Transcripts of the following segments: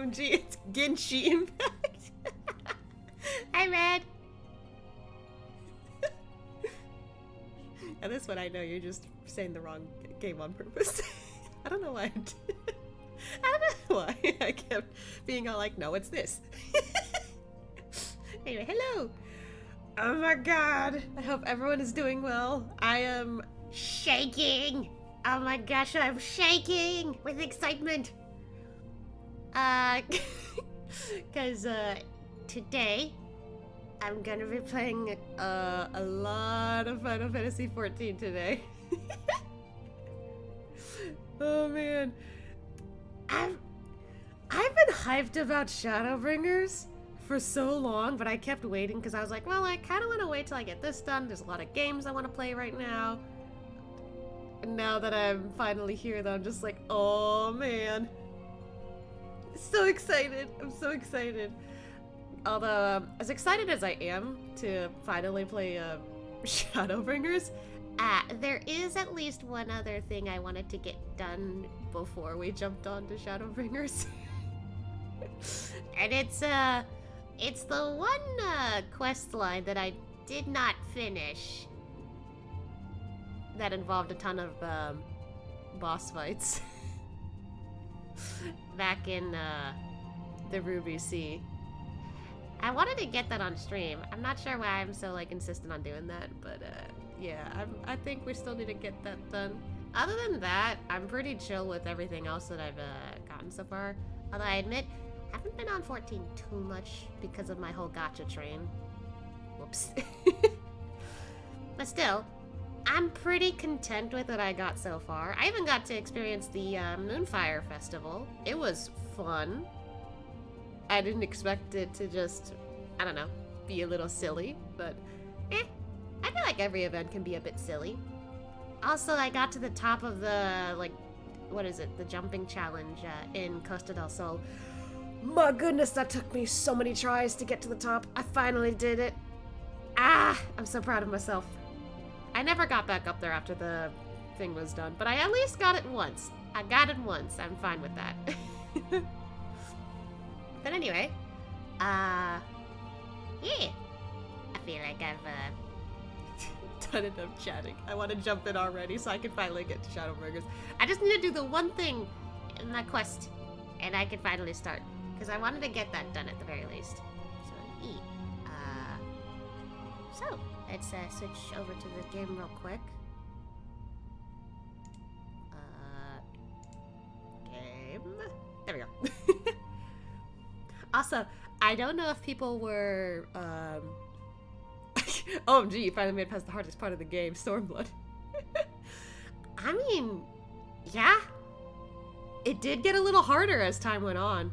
OMG, it's Genshi Impact. Hi, Red. And this one, I know you're just saying the wrong game on purpose. I don't know why. I don't know why I kept being all like, no, it's this. Anyway, hello. Oh my god. I hope everyone is doing well. I am shaking. Oh my gosh, I'm shaking with excitement. Because today I'm gonna be playing a lot of Final Fantasy XIV today. Oh man. I've been hyped about Shadowbringers for so long, but I kept waiting because I was like, well, I kind of want to wait till I get this done. There's a lot of games I want to play right now. And now that I'm finally here, though, I'm just like, oh man. So excited. I'm so excited. Although, as excited as I am to finally play Shadowbringers, there is at least one other thing I wanted to get done before we jumped on to Shadowbringers. And it's the one quest line that I did not finish that involved a ton of boss fights back in the Ruby Sea. I wanted to get that on stream. I'm not sure why I'm so like insistent on doing that, but yeah, I think we still need to get that done. Other than that, I'm pretty chill with everything else that I've gotten so far. Although I admit, I haven't been on 14 too much because of my whole gacha train. Whoops. But still, I'm pretty content with what I got so far. I even got to experience the Moonfire Festival. It was fun. I didn't expect it to just, I don't know, be a little silly, but I feel like every event can be a bit silly. Also, I got to the top of the, like, what is it? The jumping challenge in Costa del Sol. My goodness, that took me so many tries to get to the top. I finally did it. I'm so proud of myself. I never got back up there after the thing was done, but I at least got it once. I got it once. I'm fine with that. But anyway, yeah. I feel like I've done enough chatting. I want to jump in already so I can finally get to Shadowbringers. I just need to do the one thing in my quest, and I can finally start. Because I wanted to get that done at the very least. So, so, let's switch over to the game real quick. Game. There we go. Also, I don't know if people were, OMG, you finally made it past the hardest part of the game, Stormblood. I mean, yeah. It did get a little harder as time went on.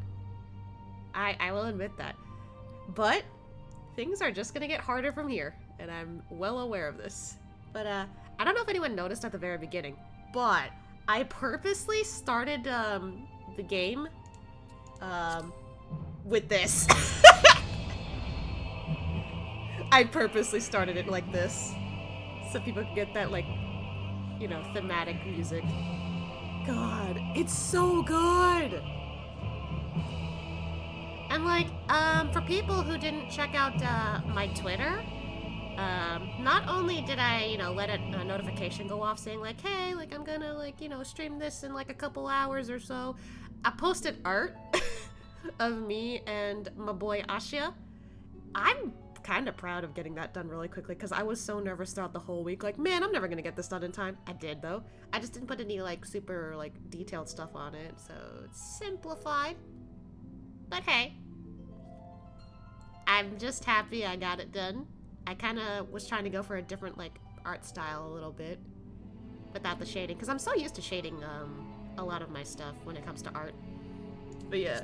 I will admit that. But things are just gonna get harder from here, and I'm well aware of this. But I don't know if anyone noticed at the very beginning, but I purposely started the game with this. I purposely started it like this so people could get that, like, you know, thematic music. God, it's so good. And like, for people who didn't check out my Twitter, not only did I, you know, let a notification go off saying like, hey, like I'm gonna like, you know, stream this in like a couple hours or so, I posted art of me and my boy Asya. I'm kind of proud of getting that done really quickly because I was so nervous throughout the whole week. Like, man, I'm never gonna get this done in time. I did though. I just didn't put any like super like detailed stuff on it, so it's simplified. But hey, I'm just happy I got it done. I kind of was trying to go for a different like art style a little bit without the shading because I'm so used to shading a lot of my stuff when it comes to art. But yeah.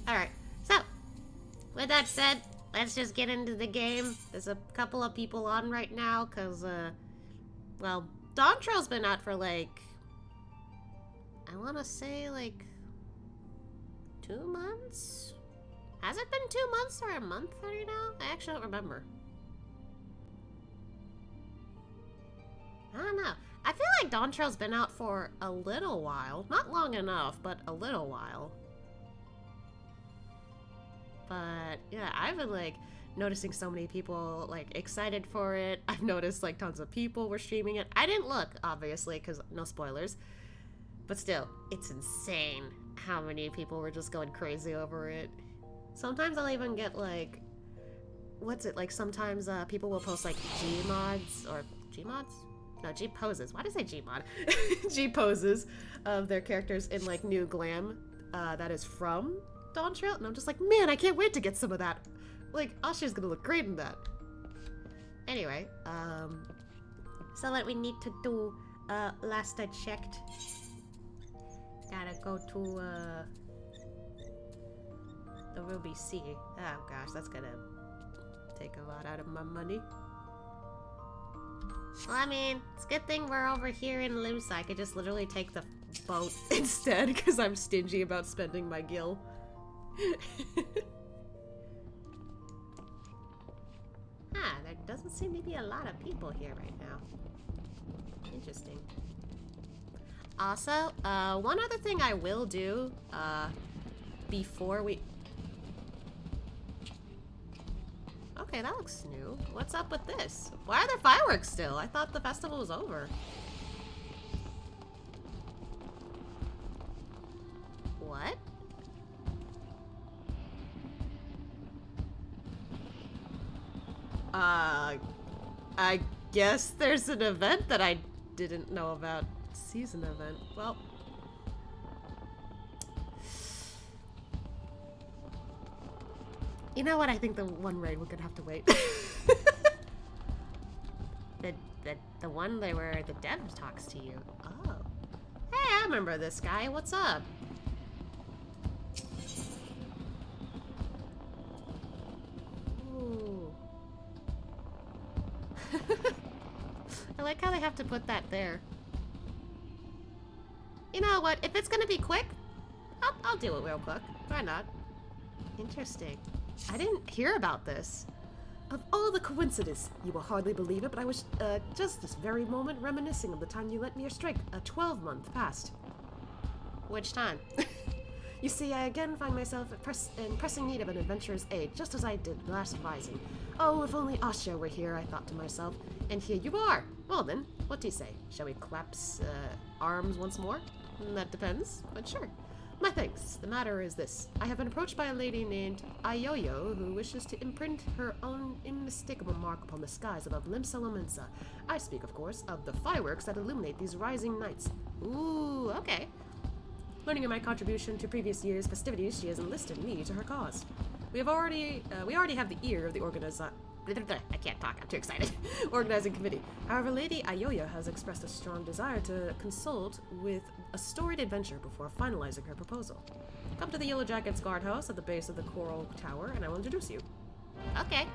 Alright, so with that said, let's just get into the game. There's a couple of people on right now because, well, Dawn Trail's been out for like, I want to say like 2 months? Has it been 2 months or a month already now? I actually don't remember. I don't know. I feel like Dawn Trail's been out for a little while. Not long enough, but a little while. But yeah, I've been like noticing so many people like excited for it. I've noticed like tons of people were streaming it. I didn't look, obviously, because no spoilers. But still, it's insane how many people were just going crazy over it. Sometimes I'll even get like, what's it, like sometimes people will post like G-mods, or G-mods? No, G-poses. Why did I say G-mod? G-poses of their characters in like new glam that is from Dawn Trail. And I'm just like, man, I can't wait to get some of that. Like, Asha's gonna look great in that. Anyway, so what we need to do, last I checked, gotta go to, the Ruby Sea. Oh gosh, that's gonna take a lot out of my money. Well, I mean, it's a good thing we're over here in Lusa. I could just literally take the boat instead, because I'm stingy about spending my gil. There doesn't seem to be a lot of people here right now. Interesting. Also, one other thing I will do, before we... Okay, that looks new. What's up with this? Why are there fireworks still? I thought the festival was over. What? I guess there's an event that I didn't know about. Season event. Well... You know what? I think the one raid we're gonna have to wait. the one where the dev talks to you. Oh. Hey, I remember this guy. What's up? Ooh. I like how they have to put that there. You know what? If it's gonna be quick, I'll do it real quick. Why not? Interesting. I didn't hear about this. Of all the coincidences, you will hardly believe it, but I was just this very moment reminiscing of the time you let me strike a 12-month past. Which time? You see, I again find myself in pressing need of an adventurer's aid, just as I did last rising. Oh, if only Asha were here, I thought to myself. And here you are. Well then, what do you say? Shall we collapse arms once more? That depends, but sure. My thanks. The matter is this. I have been approached by a lady named Ayoyo who wishes to imprint her own unmistakable mark upon the skies above Limsa Lominsa. I speak, of course, of the fireworks that illuminate these rising nights. Ooh, okay. Learning of my contribution to previous year's festivities, she has enlisted me to her cause. We already have the ear of the I can't talk, I'm too excited. Organizing committee. However, Lady Ayoyo has expressed a strong desire to consult with a storied adventure before finalizing her proposal. Come to the Yellow Jackets guardhouse at the base of the Coral Tower, and I will introduce you. Okay.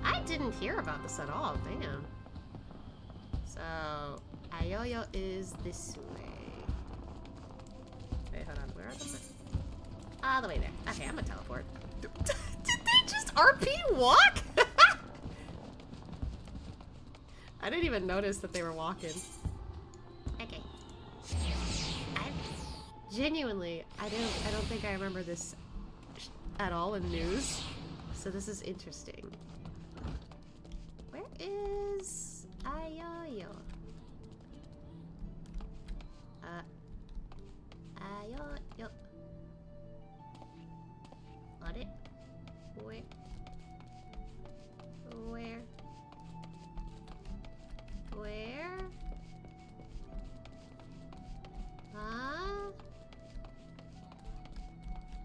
I didn't hear about this at all, damn. So, Ayoyo is this way. Wait, hold on, where are the... All the way there. Okay, I'm gonna teleport. Did they just RP walk? I didn't even notice that they were walking. Okay. Genuinely, I don't think I remember this at all in news. So this is interesting. Where is Ayoyo? Ayoyo. Got it? Where? Where? Where? Huh?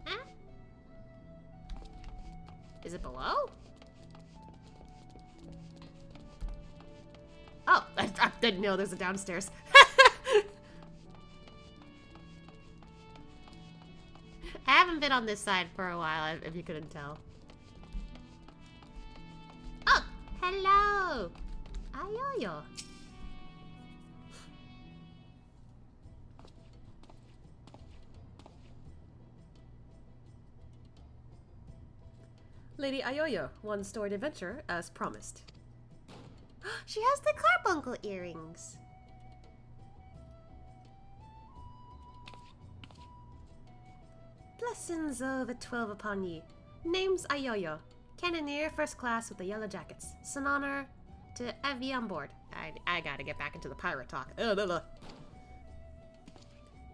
Huh? Is it below? Oh, I didn't know there's a downstairs. I haven't been on this side for a while, if you couldn't tell. Oh, hello! Ayoyo. Lady Ayoyo, one storied adventure as promised. She has the carbuncle earrings. Blessings of the 12 upon ye. Name's Ayoyo. Cannoneer first class with the yellow jackets. It's an honor to have ye on board. I gotta get back into the pirate talk. Did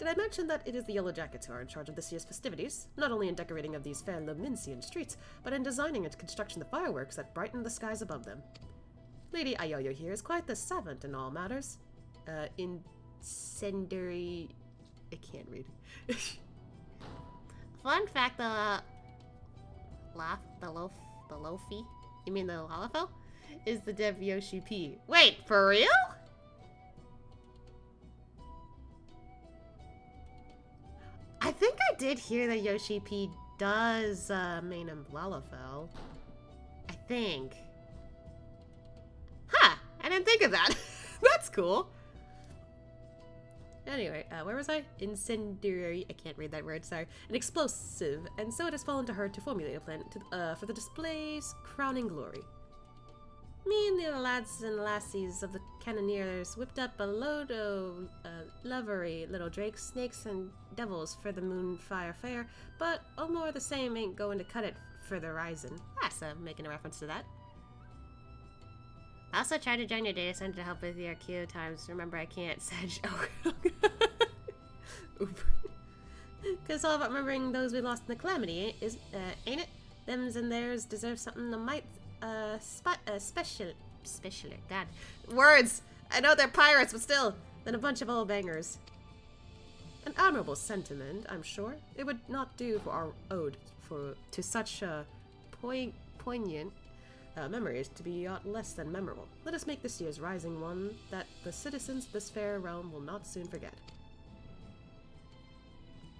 I mention that it is the Yellow Jackets who are in charge of this year's festivities? Not only in decorating of these fair Lominsian streets, but in designing and constructing the fireworks that brighten the skies above them. Lady Ayoyo here is quite the savant in all matters. Incendiary... I can't read. Fun fact, the Lofi? You mean the Lalafell? Is the Dev Yoshi P. Wait, for real? I think I did hear that Yoshi P does main in Lalafell. I think. Huh! I didn't think of that. That's cool. Anyway, where was I? Incendiary. I can't read that word, sorry. An explosive, and so it has fallen to her to formulate a plan for the display's crowning glory. Me and the lads and lassies of the cannoneers whipped up a load of lovery little drakes, snakes, and devils for the Moonfire Fair, but all more the same ain't going to cut it for the Ryzen. That's making a reference to that. I also tried to join your data center to help with your queue times. Remember, I can't sedge. Oh. Oop. Cause all about remembering those we lost in the calamity, ain't it? Thems and theirs deserve something that might special. God, words. I know they're pirates, but still, than a bunch of old bangers. An admirable sentiment, I'm sure. It would not do for our ode to such poignant memories to be aught less than memorable. Let us make this year's rising one that the citizens of this fair realm will not soon forget.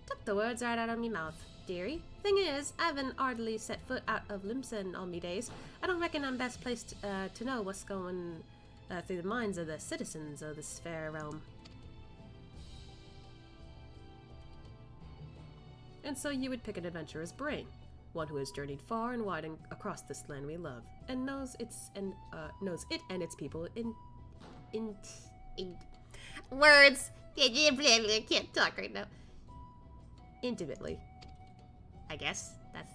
Took the words right out of me mouth, dearie. Thing is, I haven't hardly set foot out of Limson all me days. I don't reckon I'm best placed to know what's going through the minds of the citizens of this fair realm. And so you would pick an adventurer's brain. One who has journeyed far and wide across this land we love, and knows it and its people in words. I can't talk right now. Intimately, I guess that's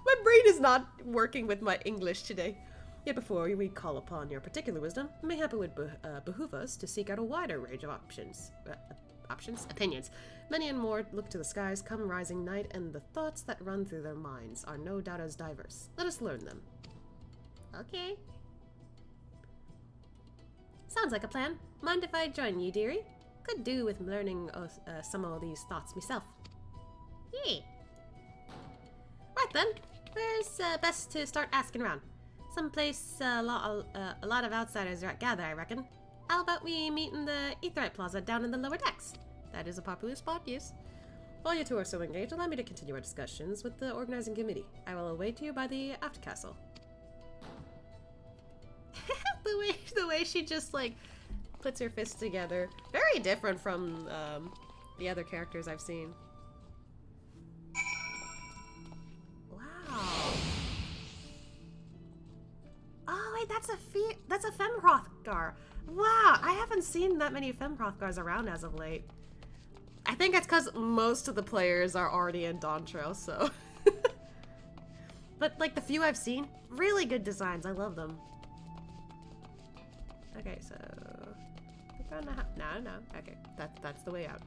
my brain is not working with my English today. Yet before we call upon your particular wisdom, mayhap it would behoove us to seek out a wider range of opinions. Many and more look to the skies come rising night, and the thoughts that run through their minds are no doubt as diverse. Let us learn them. Okay. Sounds like a plan. Mind if I join you, dearie? Could do with learning some of these thoughts myself. Yay. Right then, where's best to start asking around? Someplace a lot of outsiders are gather, I reckon. How about we meet in the Aetheryte Plaza down in the lower decks? That is a popular spot, yes. While you two are so engaged, allow me to continue our discussions with the organizing committee. I will await you by the aft castle. the way she just like puts her fists together, very different from the other characters I've seen. Wow. Oh wait, that's a Femhrothgar. Wow, I haven't seen that many Femhrothgars around as of late. I think it's because most of the players are already in Dawntrail, so. But like the few I've seen, really good designs. I love them. Okay, so we're gonna have no. Okay, that's the way out.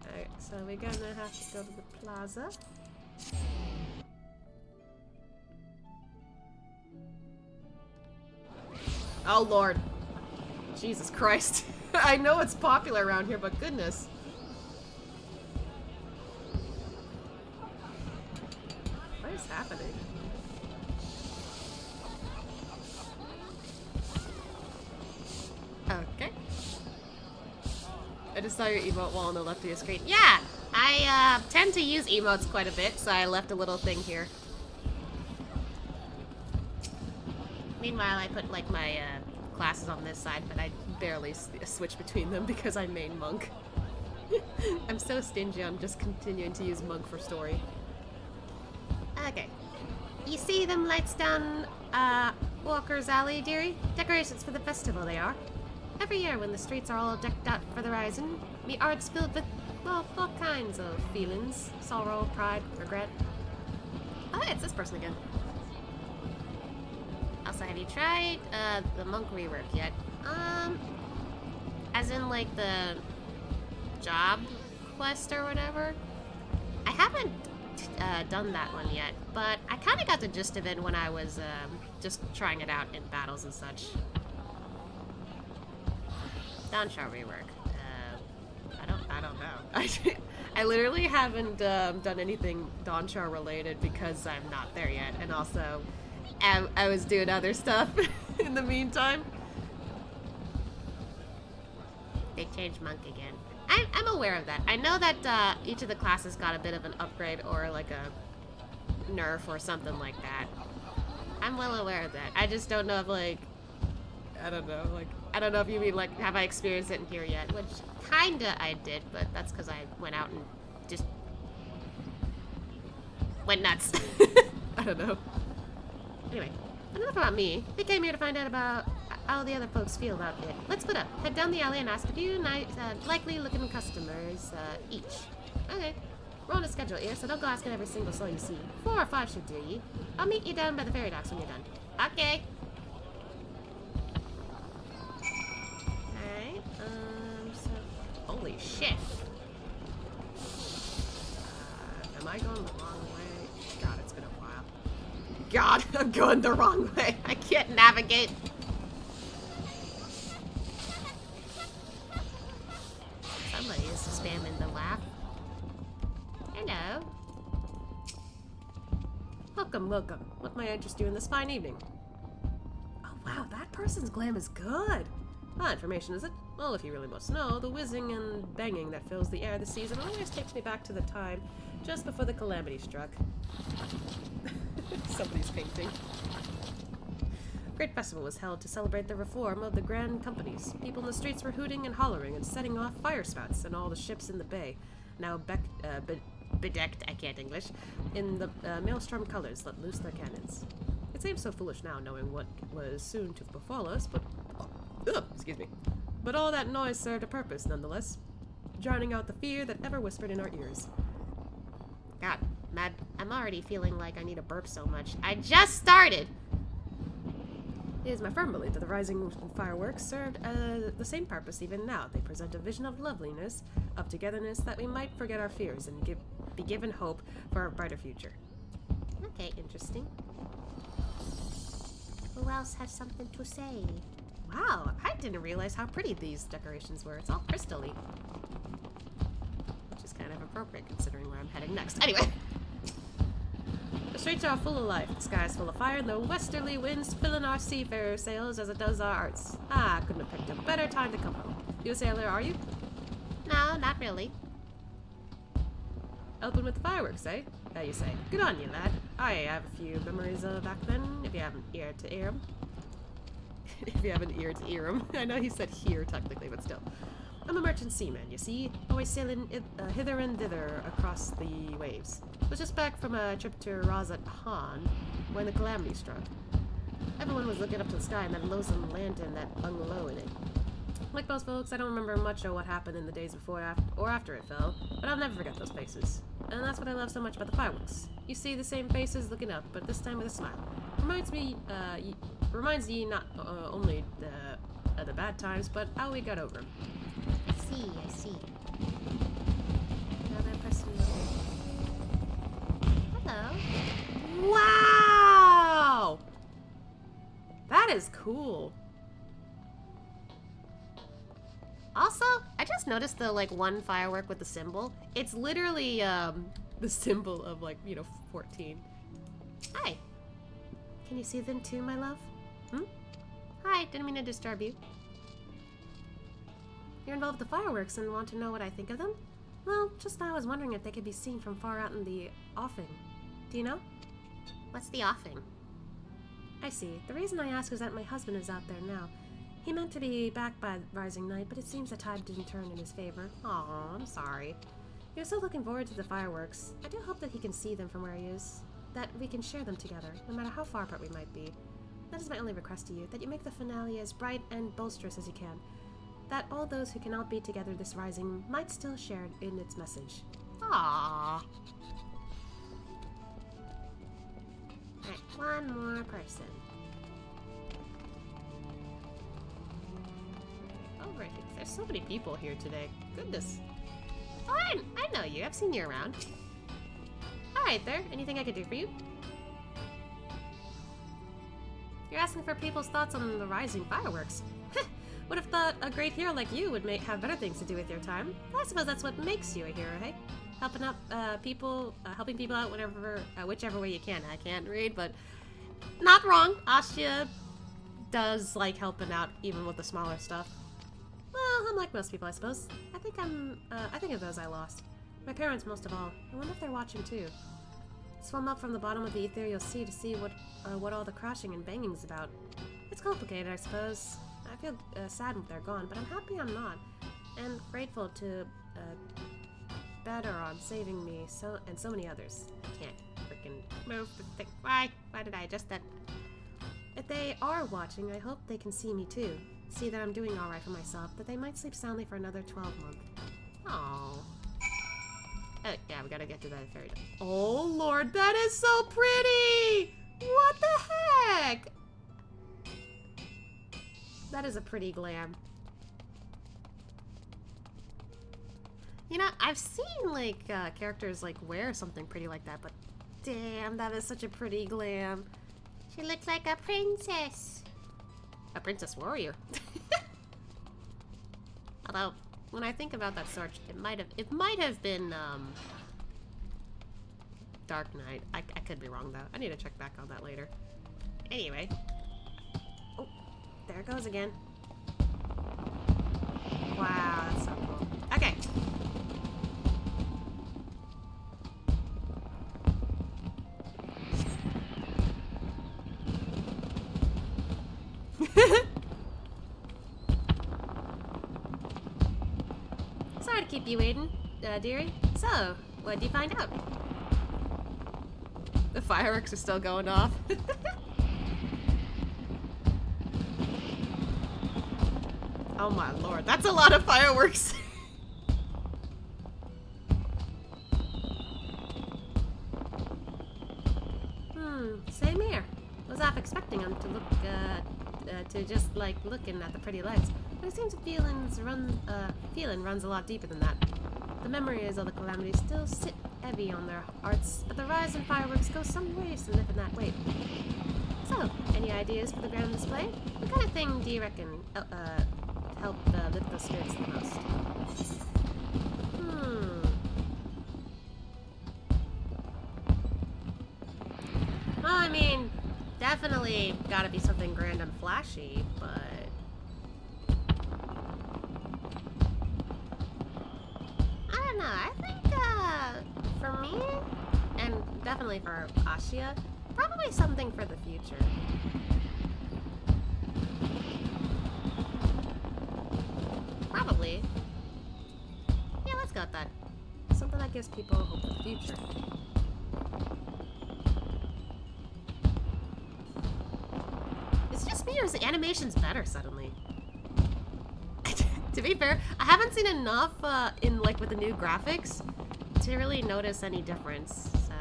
Alright, so we're gonna have to go to the plaza. Oh lord. Jesus Christ. I know it's popular around here, but goodness. What is happening? Okay. I just saw your emote wall on the left of your screen. Yeah! I tend to use emotes quite a bit, so I left a little thing here. Meanwhile, I put like my classes on this side, but I barely switch between them because I main monk. I'm so stingy on just continuing to use monk for story. Okay. You see them lights down Walker's Alley, dearie. Decorations for the festival, they are. Every year when the streets are all decked out for the rising, me heart's filled with, well, all kinds of feelings. Sorrow, pride, regret. Oh, hey, it's this person again. Also, have you tried, the monk rework yet? As in, like, the job quest or whatever? I haven't, done that one yet, but I kind of got the gist of it when I was, just trying it out in battles and such. Dawnshar rework. I don't know. I literally haven't done anything Dawnshar related because I'm not there yet, and also I was doing other stuff in the meantime. They changed monk again. I'm aware of that. I know that each of the classes got a bit of an upgrade or like a nerf or something like that. I'm well aware of that. I just don't know if, like, I don't know if you mean, like, have I experienced it in here yet? Which, kinda I did, but that's because I went out and just went nuts. I don't know. Anyway, enough about me. We came here to find out about how the other folks feel about it. Let's split up. Head down the alley and ask a few nice, likely-looking customers, each. Okay. We're on a schedule here, so don't go asking every single soul you see. 4 or 5 should do ye. I'll meet you down by the ferry docks when you're done. Okay. Alright, so... Holy shit. Am I going the wrong way? God, it's been a while. God, I'm going the wrong way. I can't navigate. Somebody is spamming the laugh. Hello. Welcome, welcome. What may I interest you in this fine evening? Oh wow, that person's glam is good. Ah, information is it? Well, if you really must know, the whizzing and banging that fills the air this season always takes me back to the time just before the calamity struck. Somebody's painting. A great festival was held to celebrate the reform of the grand companies. People in the streets were hooting and hollering and setting off fire spouts, and all the ships in the bay, now bedecked, I can't English, in the maelstrom colors, let loose their cannons. It seems so foolish now, knowing what was soon to befall us, but... excuse me. But all that noise served a purpose, nonetheless, drowning out the fear that ever whispered in our ears. God, Mad, I'm already feeling like I need a burp so much. I just started! It is my firm belief that the rising fireworks served the same purpose even now. They present a vision of loveliness, of togetherness, that we might forget our fears and be given hope for a brighter future. Okay, interesting. Who else has something to say? Wow, I didn't realize how pretty these decorations were. It's all crystal-y. Which is kind of appropriate considering where I'm heading next. Anyway. The streets are full of life, the sky is full of fire, and the westerly winds filling our seafarer sails as it does our hearts. Ah, I couldn't have picked a better time to come home. You a sailor, are you? No, not really. Helping with the fireworks, eh? You say. Good on you, lad. I have a few memories of back then, if you have an ear to ear 'em. If you have an ear to ear 'em. I know he said here, technically, but still. I'm a merchant seaman, you see, always sailing hither and thither across the waves. Was just back from a trip to Razat Han when the calamity struck. Everyone was looking up to the sky and that lonesome lantern that hung low in it. Like most folks, I don't remember much of what happened in the days before or after it fell, but I'll never forget those faces. And that's what I love so much about the fireworks. You see the same faces looking up, but this time with a smile. Reminds ye not only the bad times, but how we got over them. I see. Another person. Hello. Wow! That is cool. Also, I just noticed the, like, one firework with the symbol. It's literally, the symbol of, like, 14. Hi. Can you see them too, my love? Hi, didn't mean to disturb you. You're involved with the fireworks and want to know what I think of them? Well, just now I was wondering if they could be seen from far out in the offing. Do you know? What's the offing? I see. The reason I ask is that my husband is out there now. He meant to be back by rising night, but it seems the tide didn't turn in his favor. Aw, I'm sorry. He was so looking forward to the fireworks. I do hope that he can see them from where he is. That we can share them together, no matter how far apart we might be. That is my only request to you, that you make the finale as bright and bolsterous as you can. That all those who cannot be together this rising might still share in its message. Aww. Alright, one more person. Over here. There's so many people here today. Goodness. Oh, I know you. I've seen you around. Alright there. Anything I could do for you? You're asking for people's thoughts on the rising fireworks. Would have thought a great hero like you would have better things to do with your time. I suppose that's what makes you a hero, hey? Helping people out whichever way you can. I can't read, but not wrong. Asya does like helping out even with the smaller stuff. Well, I'm like most people, I suppose. I think of those I lost. My parents, most of all. I wonder if they're watching too. Swim up from the bottom of the ethereal sea to see what all the crashing and banging's about. It's complicated, I suppose. I feel sad when they're gone, but I'm happy I'm not, and grateful to better on saving me and so many others. I can't freaking move the thing. Why did I adjust that? If they are watching, I hope they can see me too. See that I'm doing all right for myself. That they might sleep soundly for another 12 months. Aww. Oh, yeah, we gotta get to that fairy tale. Oh, Lord, that is so pretty! What the heck? That is a pretty glam. You know, I've seen, like, characters, like, wear something pretty like that, but damn, that is such a pretty glam. She looks like a princess. A princess warrior. Although, when I think about that sword, it might have been, Dark Knight. I could be wrong, though. I need to check back on that later. Anyway. Oh, there it goes again. Wow, that's so cool. Okay. Sorry to keep you waiting, dearie. So, what did you find out? The fireworks are still going off. Oh my lord, that's a lot of fireworks. Same here. Was half expecting him to look, to just like looking at the pretty lights, but it seems feeling runs a lot deeper than that. The memories of the calamities still sit heavy on their hearts, but the rise in fireworks goes some ways to lift in that weight. So, any ideas for the grand display? What kind of thing do you reckon help lift those spirits the most? Well, I mean, definitely gotta be something grand and flashy, but I don't know. I think, for me, and definitely for Asya, probably something for the future. Probably. Yeah, let's go with that. Something that gives people hope for the future. It's just me, or is the animation's better suddenly? To be fair, I haven't seen enough in like with the new graphics to really notice any difference. So,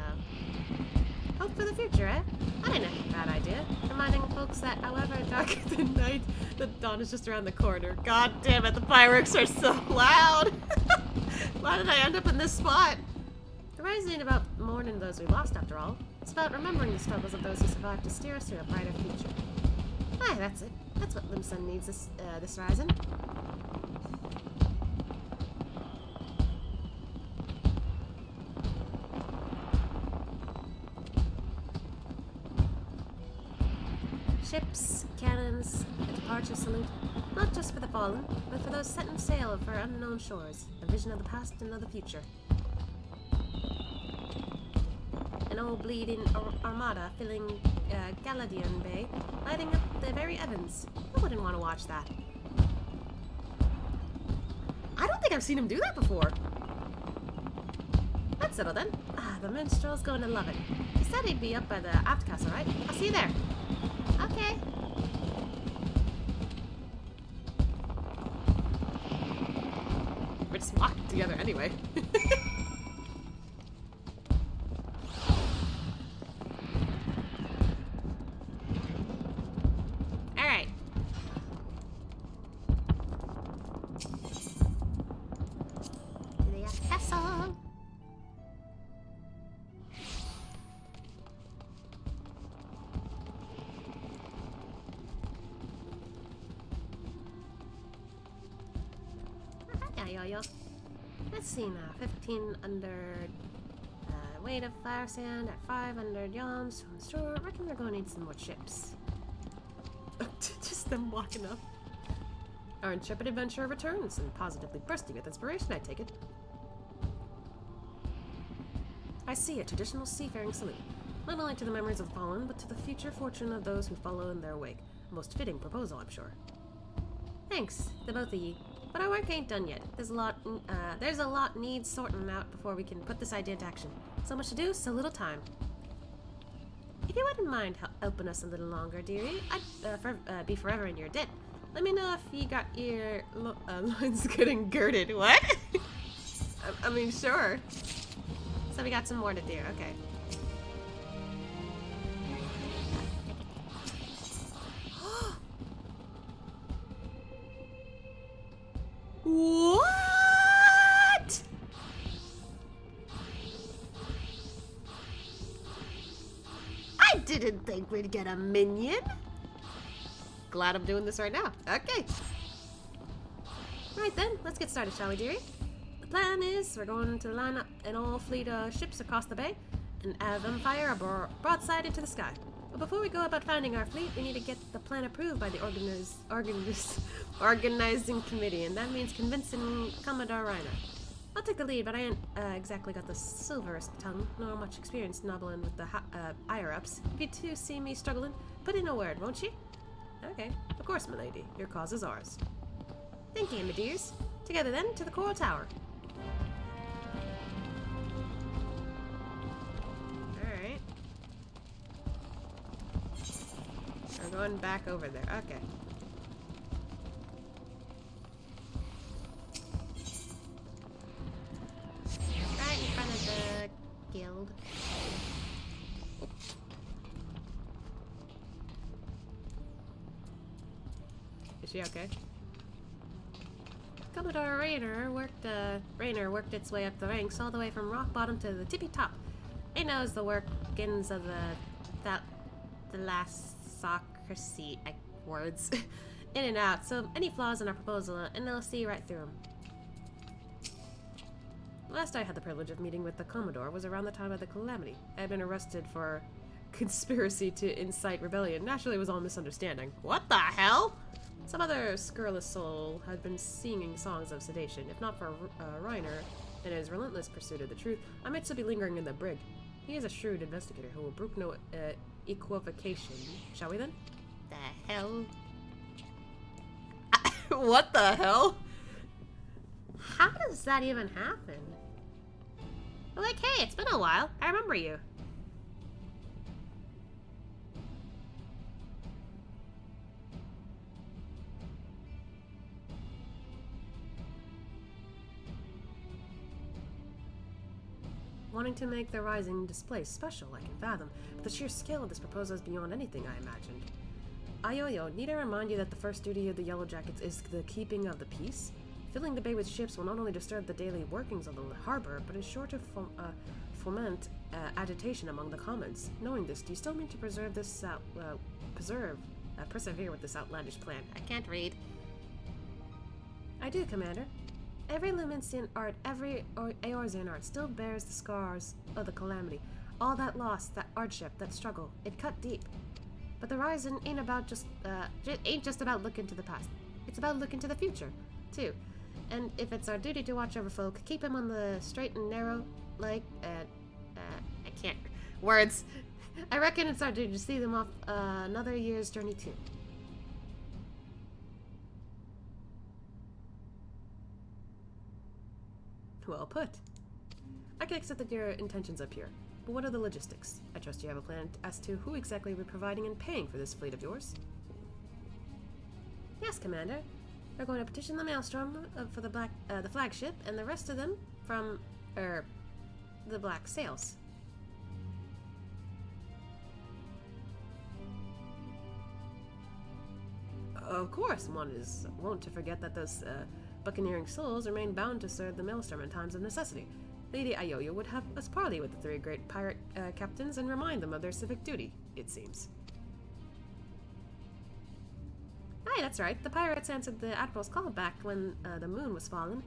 hope for the future, eh? I ain't a bad idea. Reminding folks that however dark the night, the dawn is just around the corner. God damn it, the fireworks are so loud! Why did I end up in this spot? The rise ain't about mourning those we lost, after all. It's about remembering the struggles of those who survived to steer us through a brighter future. Aye, that's it. That's what Limson needs this rising. Ships, cannons, a departure salute, not just for the fallen, but for those setting sail for unknown shores, a vision of the past and of the future. An old bleeding armada filling Galadian Bay, lighting up the very heavens. Who wouldn't want to watch that? I don't think I've seen him do that before. Let's settle then. Ah, the minstrel's going to love it. He said he'd be up by the aft castle, right? I'll see you there. Okay. We're just walking together anyway. Alright. To the castle. Yo. Let's see now. 15 under weight of flour sand at 500 yams from the store. I reckon we're going to need some more chips. Just them walking up. Our intrepid adventurer returns and positively bursting with inspiration, I take it. I see a traditional seafaring salute, not only to the memories of the fallen, but to the future fortune of those who follow in their wake. A most fitting proposal, I'm sure. Thanks, the both of ye. But our work ain't done yet. There's a lot needs sorting out before we can put this idea into action. So much to do, so little time. If you wouldn't mind helping us a little longer, dearie, I'd be forever in your debt. Let me know if you got your loins getting girded. What? I mean, sure. So we got some more to do. Okay. What? I didn't think we'd get a minion. Glad I'm doing this right now. Okay. Right then, let's get started, shall we, dearie? The plan is we're going to line up an all fleet of ships across the bay and have them fire a broadside into the sky. But before we go about finding our fleet, we need to get the plan approved by the organizing committee, and that means convincing Commodore Reiner. I'll take the lead, but I ain't exactly got the silverest tongue, nor much experience nobbling with the higher-ups. If you two see me struggling, put in a word, won't you? Okay, of course, milady. Your cause is ours. Thank you, my dears. Together then, to the Coral Tower. Alright. We're going back over there. Okay. Right in front of the guild. Is she okay? Commodore Rainer worked its way up the ranks all the way from rock bottom to the tippy top. He knows the workings of the last socracy words in and out, so any flaws in our proposal, and they'll see right through them. Last I had the privilege of meeting with the Commodore was around the time of the Calamity. I had been arrested for conspiracy to incite rebellion. Naturally, it was all misunderstanding. What the hell? Some other scurrilous soul had been singing songs of sedation. If not for Reiner and his relentless pursuit of the truth, I might still be lingering in the brig. He is a shrewd investigator who will brook no equivocation. Shall we then? The hell? What the hell? How does that even happen? Like, hey, it's been a while. I remember you. Wanting to make the Rising display special, I can fathom, but the sheer scale of this proposal is beyond anything I imagined. Ayoyo, need I remind you that the first duty of the Yellow Jackets is the keeping of the peace? Filling the bay with ships will not only disturb the daily workings of the harbor, but is sure to foment agitation among the commons. Knowing this, do you still mean to preserve this persevere with this outlandish plan? I can't read. I do, Commander. Every Lumensian art, every Eorzean art still bears the scars of the Calamity. All that loss, that hardship, that struggle, it cut deep. But the Horizon ain't just about looking to the past. It's about looking to the future, too. And if it's our duty to watch over folk, keep them on the straight and narrow, like, I can't. Words. I reckon it's our duty to see them off another year's journey, too. Well put. I can accept that your intentions are pure. but what are the logistics? I trust you have a plan as to who exactly we're providing and paying for this fleet of yours. Yes, Commander. We're going to petition the Maelstrom for the flagship, and the rest of them from, the Black Sails. Of course, one is wont to forget that those buccaneering souls remain bound to serve the Maelstrom in times of necessity. Lady Ioya would have us parley with the three great pirate captains and remind them of their civic duty, it seems. Aye, that's right. The pirates answered the Admiral's call back when the moon was fallen.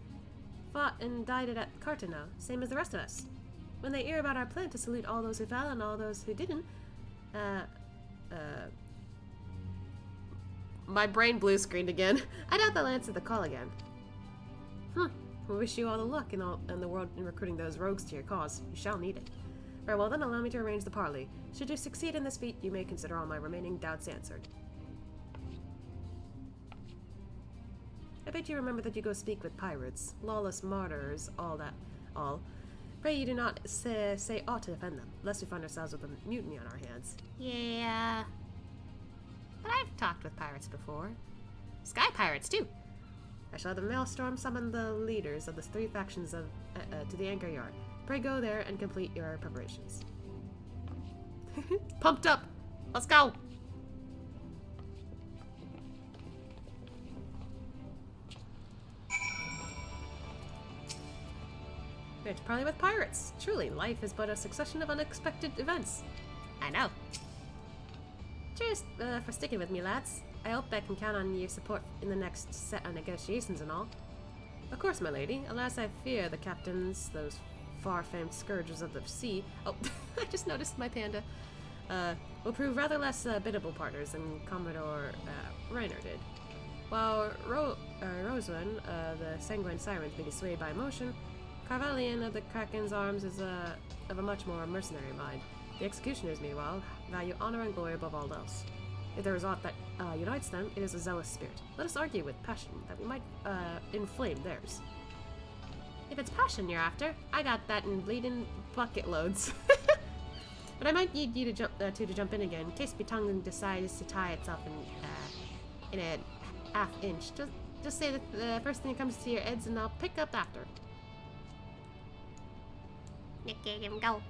Fought and died at Cartano, same as the rest of us. When they hear about our plan to salute all those who fell and all those who didn't, my brain blue screened again. I doubt they'll answer the call again. We wish you all the luck in the world in recruiting those rogues to your cause. You shall need it. Very well then, allow me to arrange the parley. Should you succeed in this feat, you may consider all my remaining doubts answered. I bid you remember that you go speak with pirates, lawless martyrs, all. Pray you do not say aught to defend them, lest we find ourselves with a mutiny on our hands. Yeah. But I've talked with pirates before. Sky pirates, too. I shall have the Maelstrom summon the leaders of the three factions to the anchor yard. Pray go there and complete your preparations. Pumped up! Let's go! We have to parley with pirates. Truly, life is but a succession of unexpected events. I know. Cheers for sticking with me, lads. I hope I can count on your support in the next set of negotiations and all. Of course, my lady. Alas, I fear the captains, those far-famed scourges of the sea. Oh, I just noticed my panda. Will prove rather less biddable partners than Commodore Reiner did. While Roswin, the sanguine sirens, may be swayed by emotion, Carvalian of the Kraken's arms is of a much more mercenary mind. The executioners, meanwhile, value honor and glory above all else. If there is aught that unites them, it is a zealous spirit. Let us argue with passion, that we might inflame theirs. If it's passion you're after, I got that in bleeding bucket loads. But I might need you to jump in again, in case Betongan decides to tie itself in a half inch. Just say the first thing that comes to your heads, and I'll pick up after. Get him go.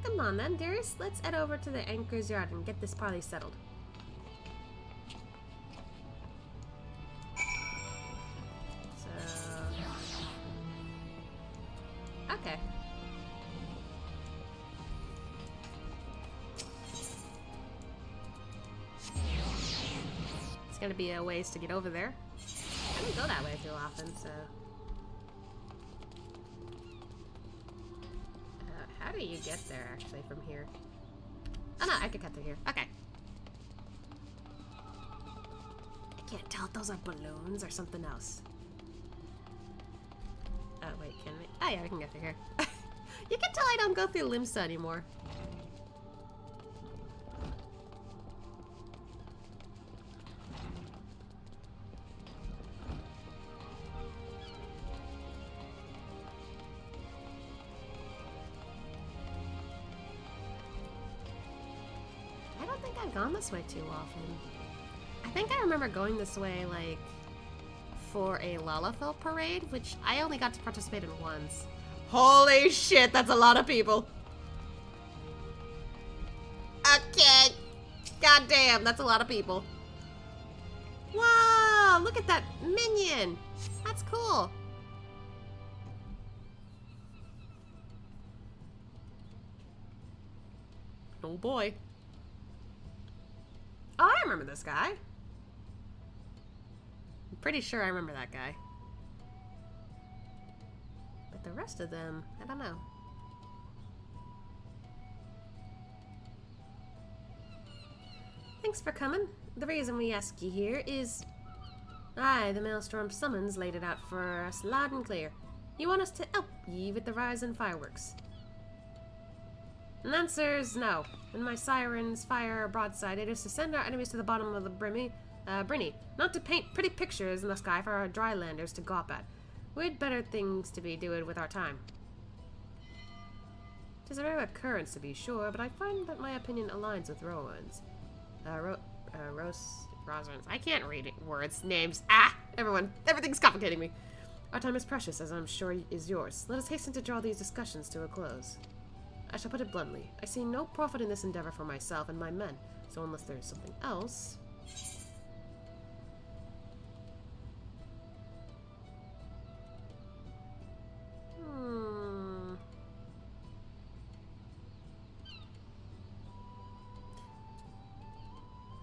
Come on then, dearest. Let's head over to the anchor's yard and get this parley settled. Okay. It's gonna be a ways to get over there. I don't go that way too often, so... how do you get there, actually, from here? Oh no, I could cut through here. Okay. I can't tell if those are balloons or something else. Oh, wait, can we? Oh yeah, we can go through here. You can tell I don't go through Limsa anymore. I don't think I've gone this way too often. I think I remember going this way, like, for a Lalafell parade, which I only got to participate in once. Holy shit, that's a lot of people. Okay. God damn, that's a lot of people. Wow, look at that minion. That's cool. Oh boy. Oh, I remember this guy. I'm pretty sure I remember that guy. But the rest of them, I don't know. Thanks for coming. The reason we ask you here is... Aye, the Maelstrom summons laid it out for us loud and clear. You want us to help ye with the rise in fireworks. And the answer is no. When my sirens fire a broadside, it is to send our enemies to the bottom of the Brinny, not to paint pretty pictures in the sky for our drylanders to gawp at. We'd better things to be doing with our time. 'Tis a rare occurrence to be sure, but I find that my opinion aligns with Rowan's. Rosalind. I can't read it. Words, names. Ah! Everything's complicating me. Our time is precious, as I'm sure is yours. Let us hasten to draw these discussions to a close. I shall put it bluntly. I see no profit in this endeavor for myself and my men, so unless there is something else...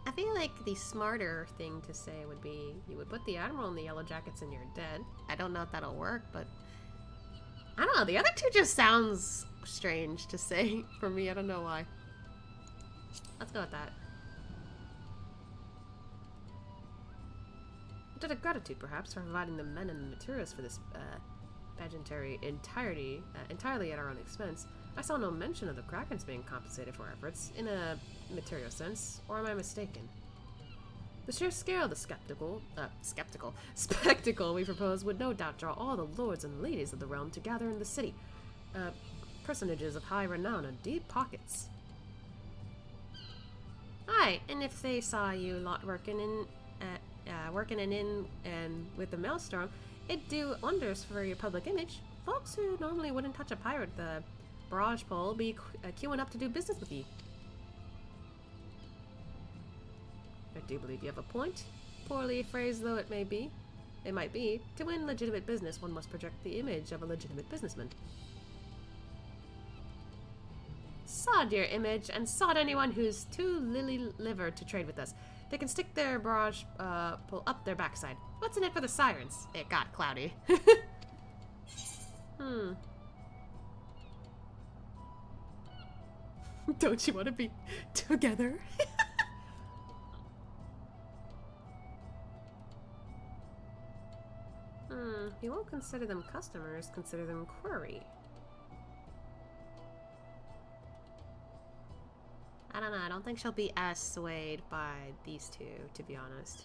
I feel like the smarter thing to say would be you would put the Admiral and the Yellow Jackets and you're dead. I don't know if that'll work, but I don't know. The other two just sounds strange to say for me. I don't know why. Let's go with that. A debt of gratitude, perhaps, for providing the men and the materials for this pageantry entirely at our own expense. I saw no mention of the Krakens being compensated for efforts, in a material sense, or am I mistaken? The sheer scale of the spectacle we propose would no doubt draw all the lords and ladies of the realm to gather in the city. Personages of high renown and deep pockets. Aye, and if they saw you lot working in and with the Maelstrom, it'd do wonders for your public image. Folks who normally wouldn't touch a pirate the barrage pole be queuing up to do business with you. I do believe you have a point. Poorly phrased though it might be, to win legitimate business one must project the image of a legitimate businessman. Sod your image, and sod anyone who's too lily-livered to trade with us. They can stick their barrage pole up their backside. What's in it for the sirens? It got cloudy. Don't you want to be together? You won't consider them customers, consider them query. I don't know, I don't think she'll be as swayed by these two, to be honest.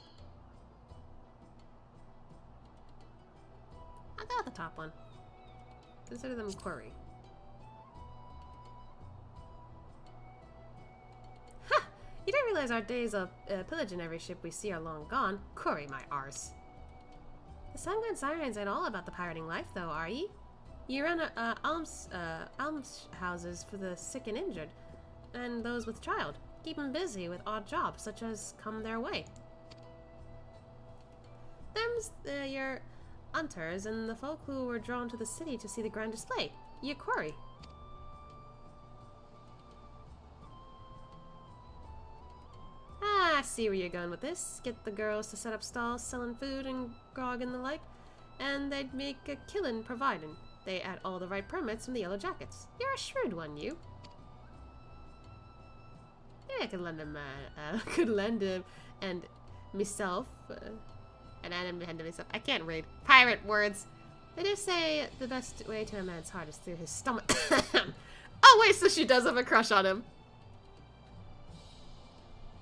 I'll go with the top one. Consider them query. Ha! You don't realize our days of pillaging every ship we see are long gone. Query my arse. The Sanguine Sirens ain't all about the pirating life, though, are ye? You run almshouses for the sick and injured, and those with child. Keep 'em busy with odd jobs, such as come their way. Them's your hunters and the folk who were drawn to the city to see the grand display. Ye quarry. I see where you're going with this. Get the girls to set up stalls selling food and grog and the like, and they'd make a killing providing they had all the right permits from the Yellow Jackets. You're a shrewd one, you. Yeah, I could lend him, and myself, and Adam and myself. I can't read pirate words. They do say the best way to a man's heart is through his stomach. Oh wait, so she does have a crush on him.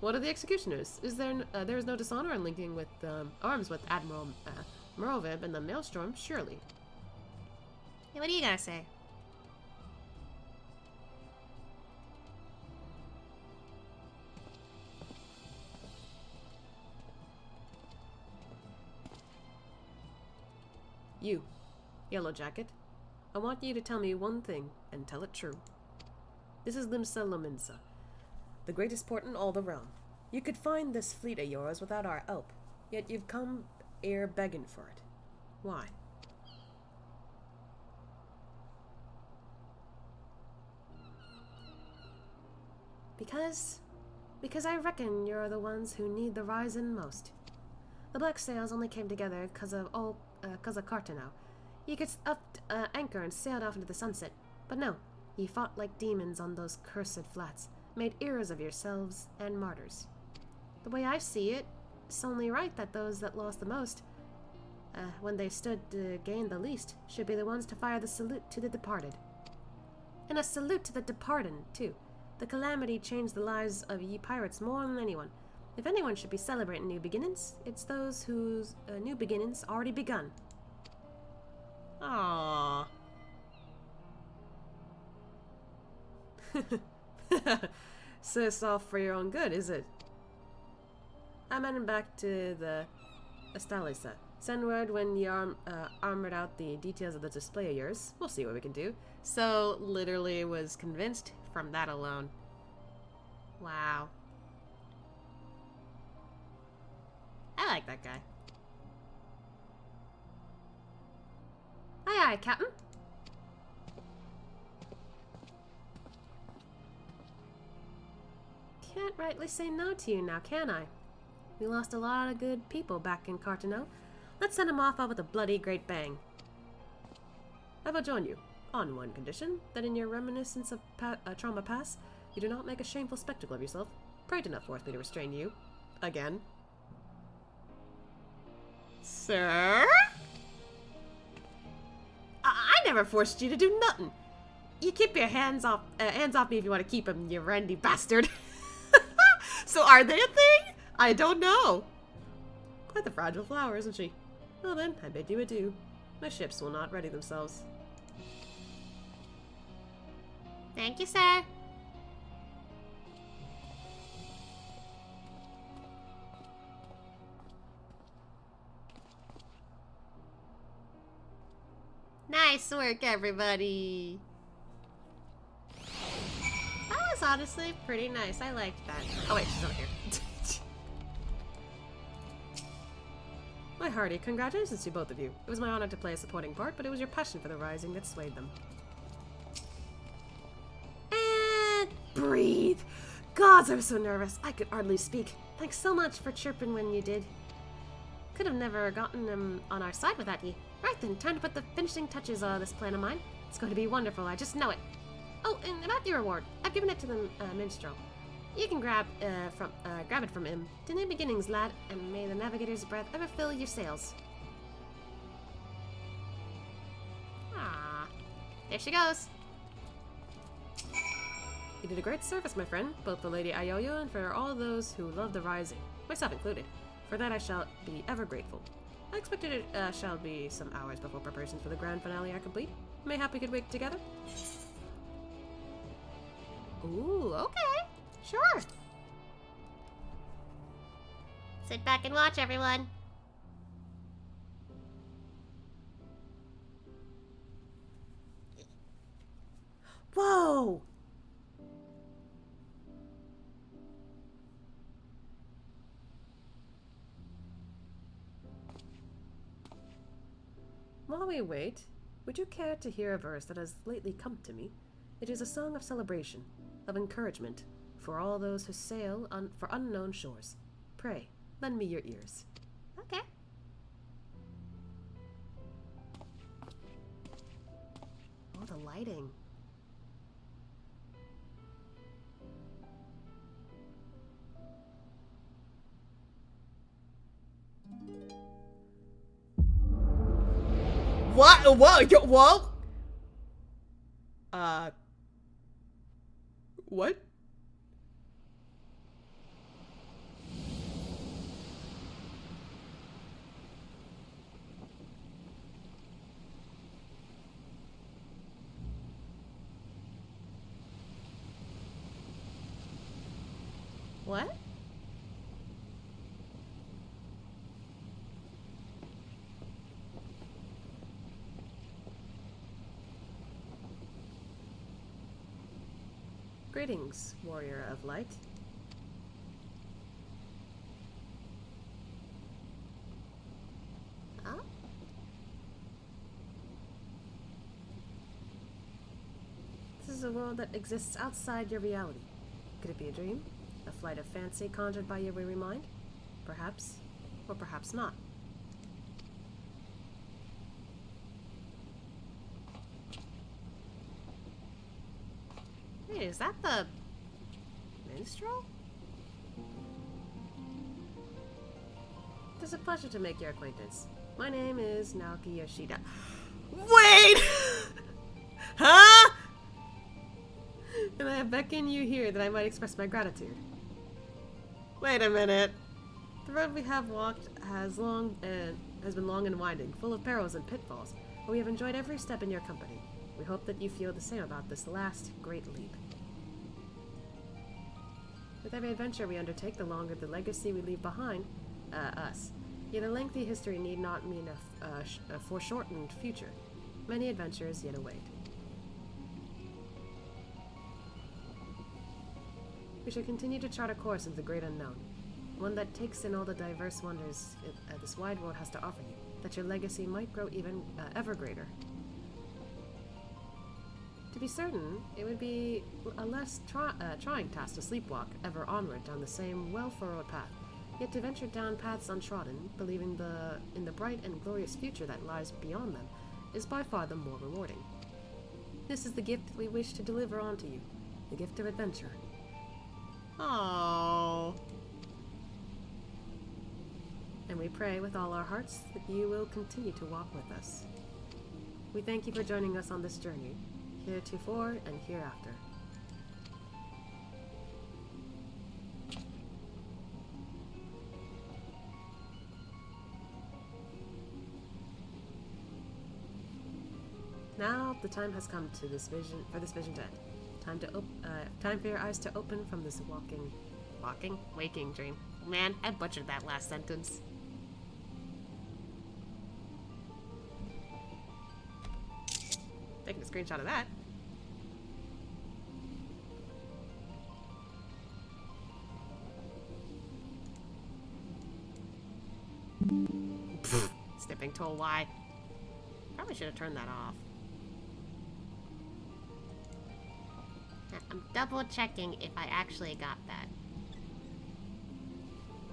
What are the executioners? Is there there is no dishonor in linking with arms with Admiral Merlvib and the Maelstrom, surely. Yeah, what do you gotta say? You, Yellow Jacket, I want you to tell me one thing, and tell it true. This is Limsa Lominsa, the greatest port in all the realm. You could find this fleet of yours without our help, yet you've come here begging for it. Why? Because I reckon you're the ones who need the rising most. The black sails only came together cause of Cartano. You could up anchor and sailed off into the sunset, but no, ye fought like demons on those cursed flats, made ears of yourselves and martyrs. The way I see it, it's only right that those that lost the most, when they stood to gain the least, should be the ones to fire the salute to the departed. And a salute to the departed, too. The calamity changed the lives of ye pirates more than anyone. If anyone should be celebrating new beginnings, it's those whose new beginnings already begun. Aww. So it's all for your own good, is it? I'm heading back to the Estalisa. Send word when you armored out the details of the display of yours. We'll see what we can do. So, literally was convinced from that alone. Wow. I like that guy. Aye, aye, Captain. Can't rightly say no to you now, can I? We lost a lot of good people back in Cartano. Let's send them off with a bloody great bang. I will join you, on one condition, that in your reminiscence of trauma past, you do not make a shameful spectacle of yourself. Pray do not force me to restrain you. Again. Sir? I never forced you to do nothing. You keep your hands off me if you want to keep them, you randy bastard. So are they a thing? I don't know. Quite the fragile flower, isn't she? Well then, I bid you adieu. My ships will not ready themselves. Thank you, sir. Nice work, everybody. That was honestly pretty nice. I liked that. Oh wait, she's over here. My hearty congratulations to both of you. It was my honor to play a supporting part, but it was your passion for the Rising that swayed them. And breathe! Gods, I was so nervous. I could hardly speak. Thanks so much for chirping when you did. Could have never gotten them on our side without you. Right then, time to put the finishing touches on this plan of mine. It's going to be wonderful, I just know it. Oh, and about your reward. I've given it to the minstrel. You can grab it from him. To new beginnings, lad, and may the navigator's breath ever fill your sails. Ah, there she goes. You did a great service, my friend, both for Lady Ayoyo and for all those who love the Rising, myself included. For that I shall be ever grateful. I expected it shall be some hours before preparations for the grand finale are complete. Mayhap we could wait together? Ooh, okay. Sure. Sit back and watch, everyone. Whoa! While we wait, would you care to hear a verse that has lately come to me? It is a song of celebration, of encouragement, for all those who sail for unknown shores. Pray, lend me your ears. Okay. Oh, the lighting. What? What? Whoa? What? What? Greetings, warrior of light. Huh? This is a world that exists outside your reality. Could it be a dream? A flight of fancy conjured by your weary mind? Perhaps, or perhaps not. Wait, is that the minstrel? It is a pleasure to make your acquaintance. My name is Naoki Yoshida. Wait! Huh? And I beckon you here that I might express my gratitude. Wait a minute. The road we have walked has been long and winding, full of perils and pitfalls, but we have enjoyed every step in your company. We hope that you feel the same about this last great leap. With every adventure we undertake, the longer the legacy we leave behind, us. Yet a lengthy history need not mean a foreshortened future. Many adventures yet await. We should continue to chart a course into the great unknown, one that takes in all the diverse wonders this wide world has to offer you, that your legacy might grow even ever greater. To be certain, it would be a less trying task to sleepwalk ever onward down the same well-furrowed path, yet to venture down paths untrodden, believing in the bright and glorious future that lies beyond them, is by far the more rewarding. This is the gift we wish to deliver on to you, the gift of adventure. Oh. And we pray with all our hearts that you will continue to walk with us. We thank you for joining us on this journey, heretofore and hereafter. Now the time has come to this vision to end. Time for your eyes to open from this waking dream. Man, I butchered that last sentence. Taking a screenshot of that. Snipping tool Y. Probably should have turned that off. I'm double checking if I actually got that.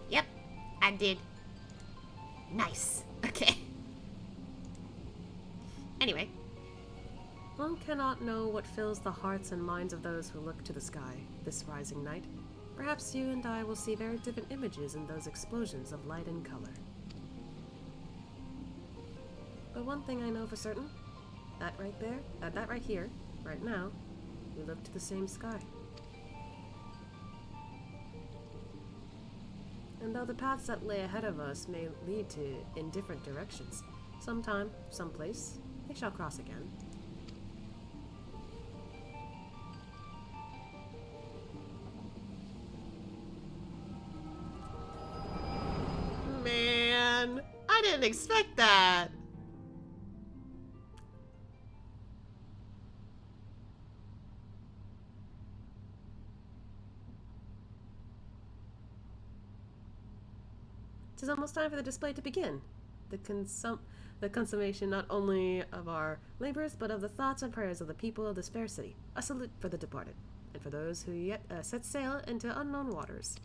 Yep, I did. Nice. Okay. Anyway. One cannot know what fills the hearts and minds of those who look to the sky this rising night. Perhaps you and I will see very different images in those explosions of light and color. But one thing I know for certain, that right there, that right here, right now, we look to the same sky. And though the paths that lay ahead of us may lead in different directions, sometime, someplace, they shall cross again. Man, I didn't expect that. It is almost time for the display to begin. The consummation not only of our labors, but of the thoughts and prayers of the people of this fair city. A salute for the departed, and for those who yet set sail into unknown waters.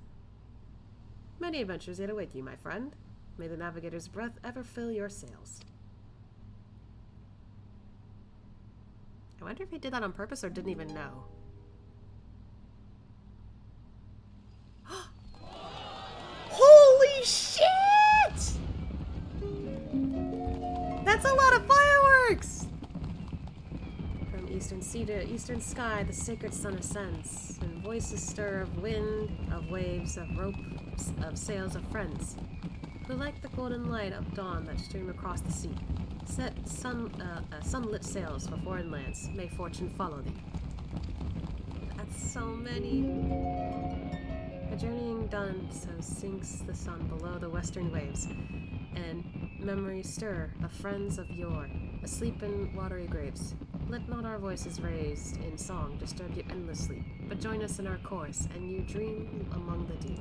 Many adventures yet await you, my friend. May the navigator's breath ever fill your sails. I wonder if he did that on purpose or didn't even know. Holy shit! That's a lot of fireworks! From eastern sea to eastern sky, the sacred sun ascends, and voices stir of wind, of waves, of ropes, of sails of friends, who like the golden light of dawn that stream across the sea, set sunlit sails for foreign lands. May fortune follow thee. That's so many. A journeying done, so sinks the sun below the western waves, and memories stir of friends of yore, asleep in watery graves. Let not our voices raised in song disturb your endless sleep, but join us in our chorus, and you dream among the deep.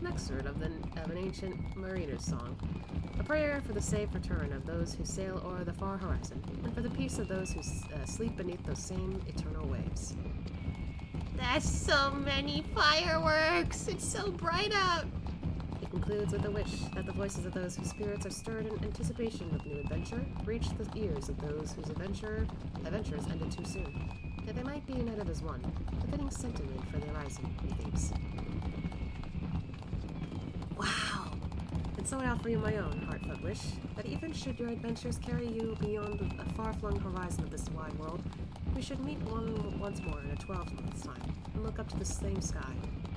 Next word of an ancient mariner's song, a prayer for the safe return of those who sail o'er the far horizon, and for the peace of those who sleep beneath those same eternal waves. That's so many fireworks! It's so bright out! It concludes with a wish that the voices of those whose spirits are stirred in anticipation of new adventure reach the ears of those whose adventures ended too soon, that they might be united as one, a fitting sentiment for the horizon, methinks. Wow! And so I offer you my own heartfelt wish, that even should your adventures carry you beyond the far-flung horizon of this wide world, we should meet once more in a 12 months' time, and look up to the same sky,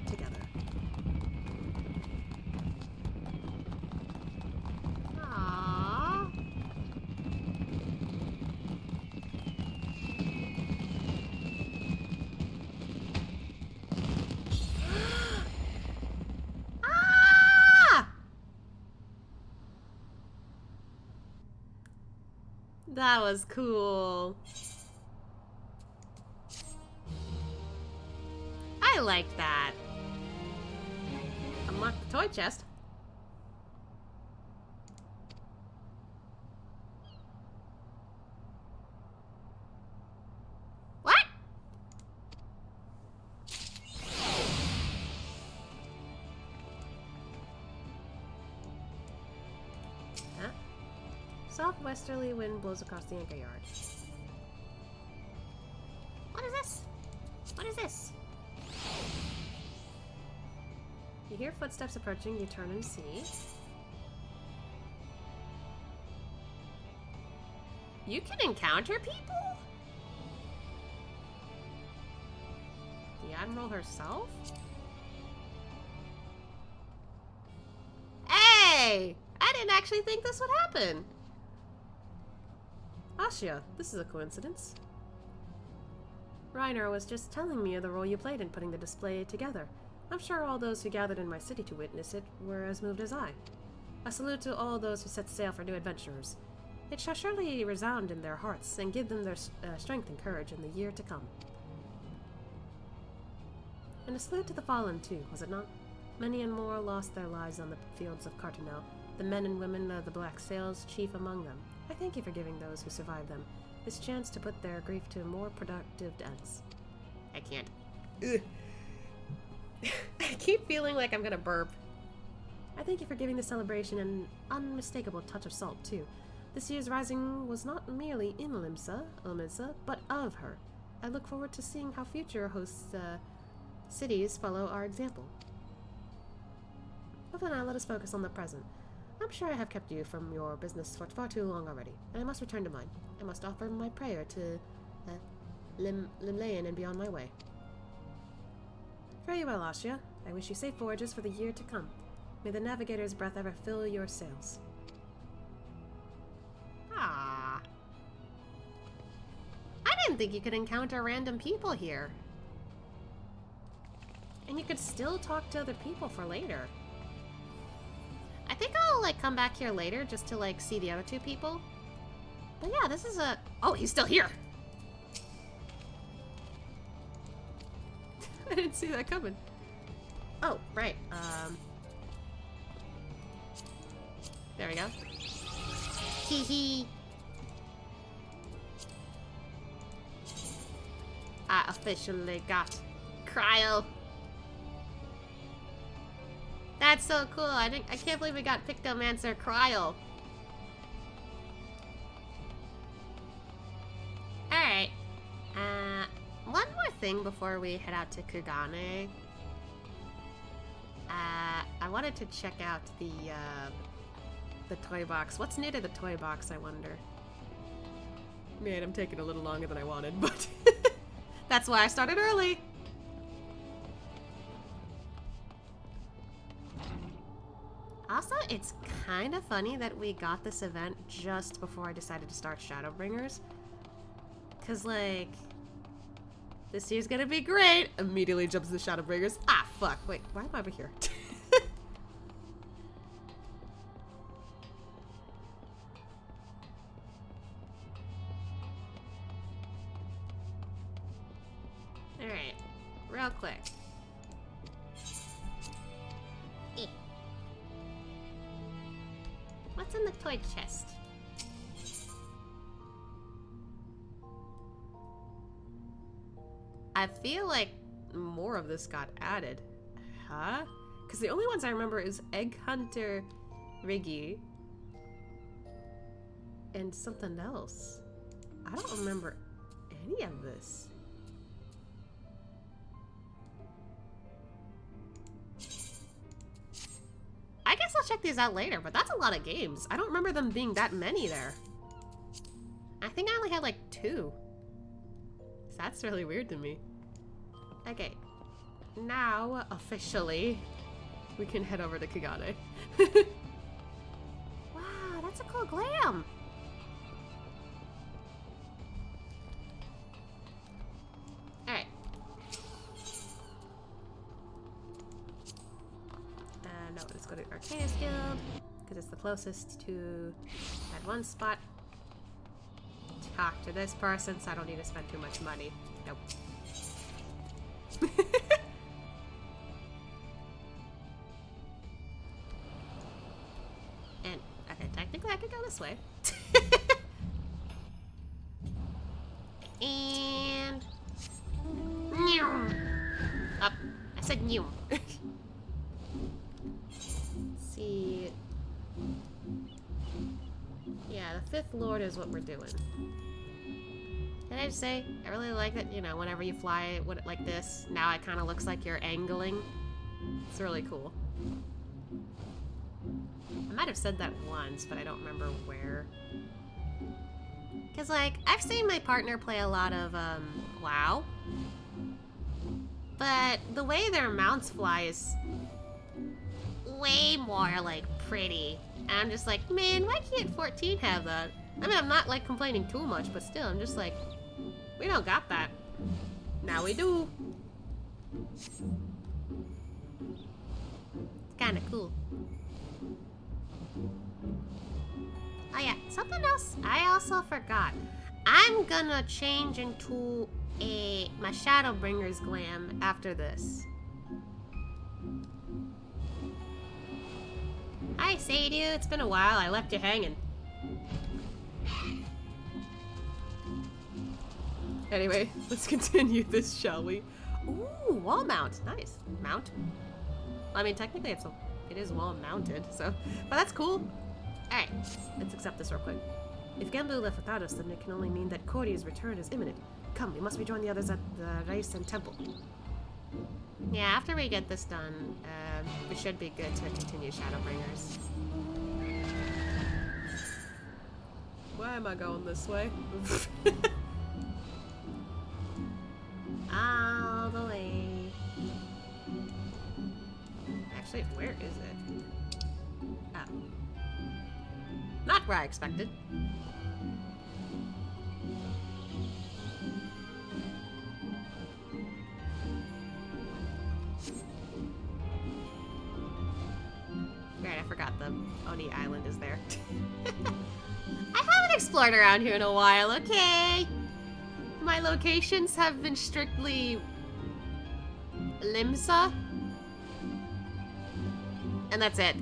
together. Aww. That was cool. I like that. Unlock the toy chest. What? Huh? Southwesterly wind blows across the anchor yard. What is this? What is this? You hear footsteps approaching, you turn and see. You can encounter people? The Admiral herself? Hey! I didn't actually think this would happen. Asya, this is a coincidence. Reiner was just telling me of the role you played in putting the display together. I'm sure all those who gathered in my city to witness it were as moved as I. A salute to all those who set sail for new adventures. It shall surely resound in their hearts and give them their strength and courage in the year to come. And a salute to the fallen too, was it not? Many and more lost their lives on the fields of Cartonel, the men and women of the Black Sails chief among them. I thank you for giving those who survived them this chance to put their grief to more productive ends. I can't. Ugh. I keep feeling like I'm gonna burp. I thank you for giving the celebration an unmistakable touch of salt, too. This year's rising was not merely in Limsa, but of her. I look forward to seeing how future hosts cities follow our example. But for now, let us focus on the present. I'm sure I have kept you from your business for far too long already, and I must return to mine. I must offer my prayer to Limlayan and be on my way. Fare you well, Asya. I wish you safe voyages for the year to come. May the navigator's breath ever fill your sails. Ah. I didn't think you could encounter random people here. And you could still talk to other people for later. I think I'll, like, come back here later just to, like, see the other two people. But yeah, this is a... Oh, he's still here! I didn't see that coming. Oh, right. There we go. Hee hee. I officially got cryo. That's so cool. I can't believe we got Pictomancer cryo. Alright. One more thing before we head out to Kugane. I wanted to check out the toy box. What's new to the toy box, I wonder? Man, I'm taking a little longer than I wanted, but that's why I started early. Also, it's kind of funny that we got this event just before I decided to start Shadowbringers. Cause like, this year's gonna be great. Immediately jumps to Shadowbringers. Ah, fuck. Wait, why am I over here? Alright, real quick. What's in the toy chest? I feel like more of this got added. Huh? Because the only ones I remember is Egg Hunter Riggy and something else. I don't remember any of this. I guess I'll check these out later, but that's a lot of games. I don't remember them being that many there. I think I only had like 2. So that's really weird to me. Okay. Now, officially, we can head over to Kugane. Wow, that's a cool glam. Alright. No, let's go to Arcanist Guild, because it's the closest to that one spot. talk to this person, so I don't need to spend too much money. Nope. And, okay, technically I could go this way. And... Up. I said new. See... Yeah, the Fifth Lord is what we're doing. Can I just say, I really like that, you know, whenever you fly like this, now it kind of looks like you're angling. It's really cool. I might have said that once, but I don't remember where. Because, like, I've seen my partner play a lot of, WoW. But the way their mounts fly is way more, like, pretty. And I'm just like, man, why can't 14 have that? I mean, I'm not, like, complaining too much, but still, I'm just like, we don't got that. Now we do. It's kind of cool. Oh yeah, something else I also forgot. I'm gonna change into my Shadowbringers glam after this. Hi, Sadie. It's been a while. I left you hanging. Anyway, let's continue this, shall we? Ooh, wall mount. Nice. Mount. I mean, technically it is wall mounted, so... But that's cool. Alright, let's accept this real quick. If Genbu left without us, then it can only mean that Cordy's return is imminent. Come, we must rejoin the others at the Race and Temple. Yeah, after we get this done, we should be good to continue Shadowbringers. Why am I going this way? All the way. Actually, where is it? Oh. Not where I expected. Right, I forgot the Oni Island is there. I haven't explored around here in a while, okay? My locations have been strictly Limsa. And that's it.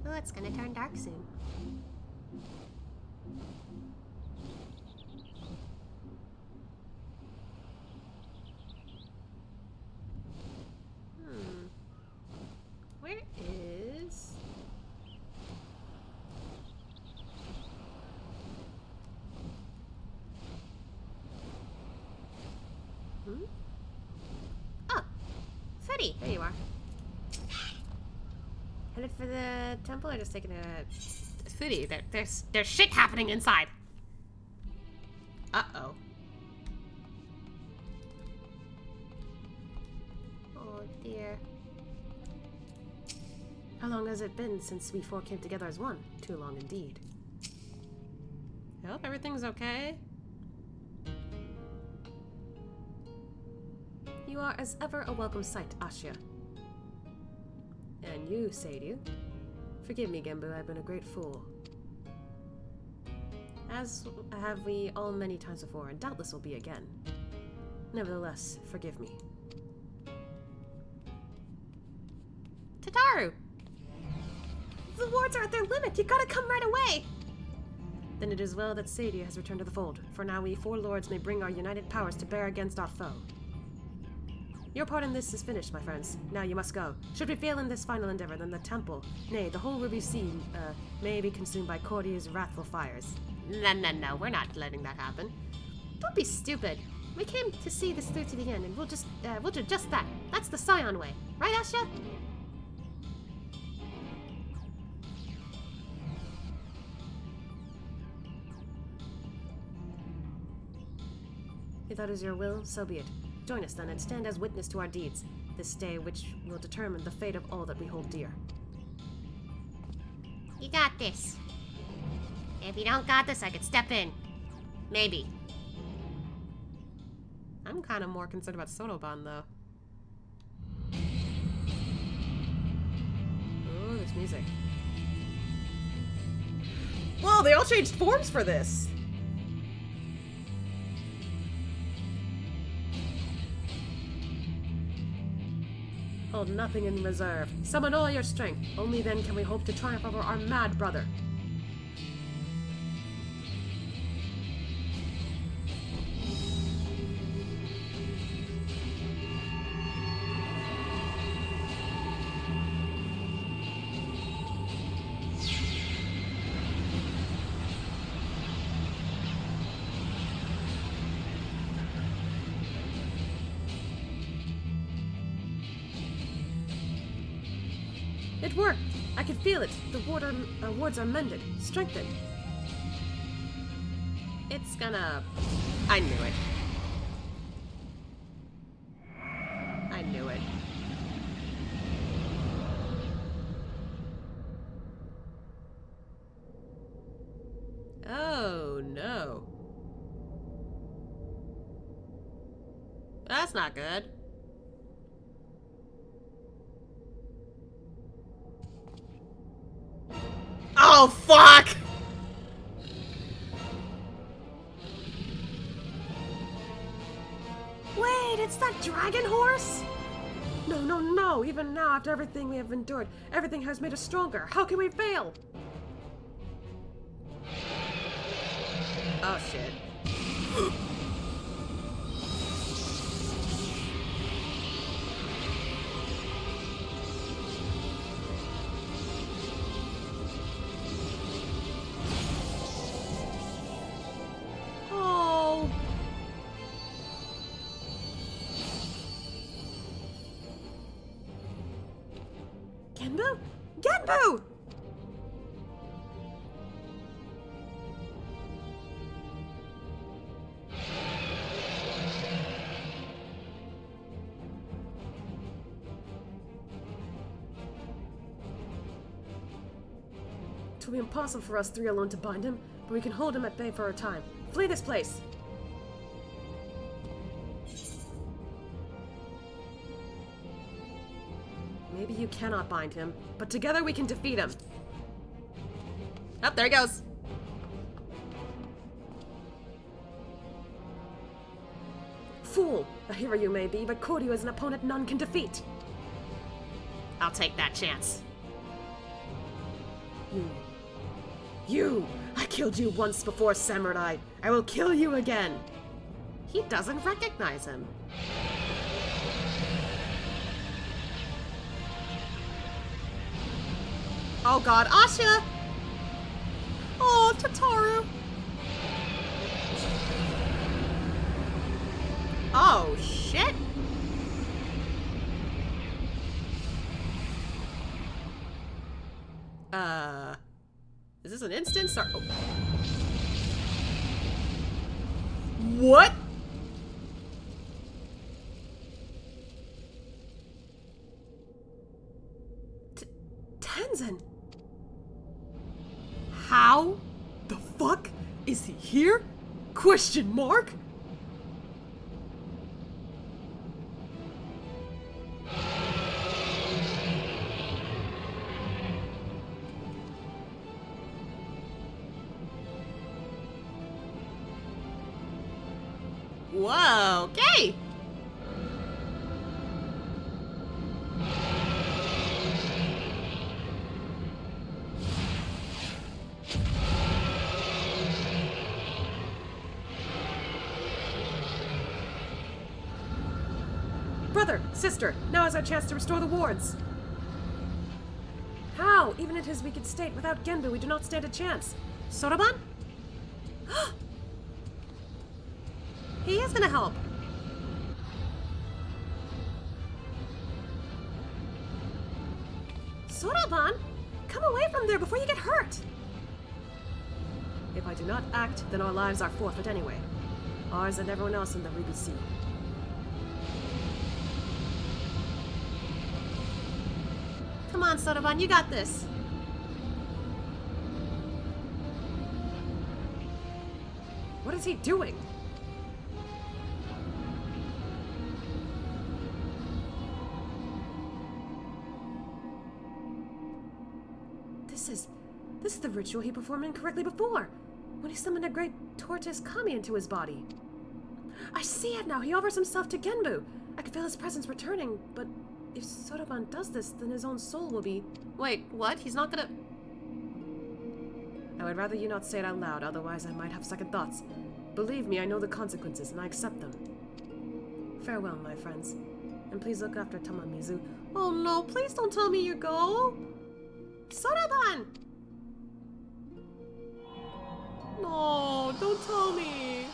Oh, it's gonna turn dark soon. Where is... Oh! Fetty! There you are. Headed for the temple or just taking a... Fetty, there's shit happening inside! Uh-oh. Oh dear. How long has it been since we four came together as one? Too long indeed. I hope everything's okay. You are as ever a welcome sight, Asya. And you, Sadie. Forgive me, Genbu, I've been a great fool. As have we all many times before, and doubtless will be again. Nevertheless, forgive me. Tataru! The wards are at their limit! You gotta come right away! Then it is well that Sadie has returned to the fold, for now we four lords may bring our united powers to bear against our foe. Your part in this is finished, my friends. Now you must go. Should we fail in this final endeavor, then the temple, nay, the whole Ruby Sea, may be consumed by Cordy's wrathful fires. No, we're not letting that happen. Don't be stupid. We came to see this through to the end, and we'll do just that. That's the Scion way. Right, Asya? If that is your will, so be it. Join us then and stand as witness to our deeds, this day which will determine the fate of all that we hold dear. You got this. If you don't got this, I could step in. Maybe. I'm kind of more concerned about Sotoban, though. music. Whoa, they all changed forms for this! Hold nothing in reserve. Summon all your strength. Only then can we hope to triumph over our mad brother. It worked! I could feel it. The wards are mended, strengthened. It's gonna... I knew it. I knew it. Oh, no. That's not good. Oh, fuck! Wait, it's that dragon horse? No, no, no. Even now, after everything we have endured, everything has made us stronger. How can we fail? Oh, shit. Oh. Genbu? Genbu! It will be impossible for us three alone to bind him, but we can hold him at bay for a time. Flee this place! Maybe you cannot bind him, but together we can defeat him. Oh, there he goes. Fool! A hero you may be, but Koryu is an opponent none can defeat. I'll take that chance. You! I killed you once before, Samurai. I will kill you again. He doesn't recognize him. Oh god, Asha! Oh, Tataru! Oh, shit! Is this an instance or... Oh. What? Tenzin! How the fuck is he here? Question mark? Whoa, okay. Brother, sister, now is our chance to restore the wards. How? Even in his weakened state, without Genbu, we do not stand a chance. Soroban? He is gonna help. Soroban? Come away from there before you get hurt! If I do not act, then our lives are forfeit anyway. Ours and everyone else in the Ruby Sea. Come on, Soroban, you got this! What is he doing? This is the ritual he performed incorrectly before, when he summoned a great tortoise kami into his body. I see it now. He offers himself to Genbu. I can feel his presence returning, but if Soroban does this, then his own soul will be... Wait, what? He's not gonna... I would rather you not say it out loud, otherwise I might have second thoughts. Believe me, I know the consequences, and I accept them. Farewell, my friends. And please look after Tamamizu. Oh no, please don't tell me you go! Soroban! No, don't tell me!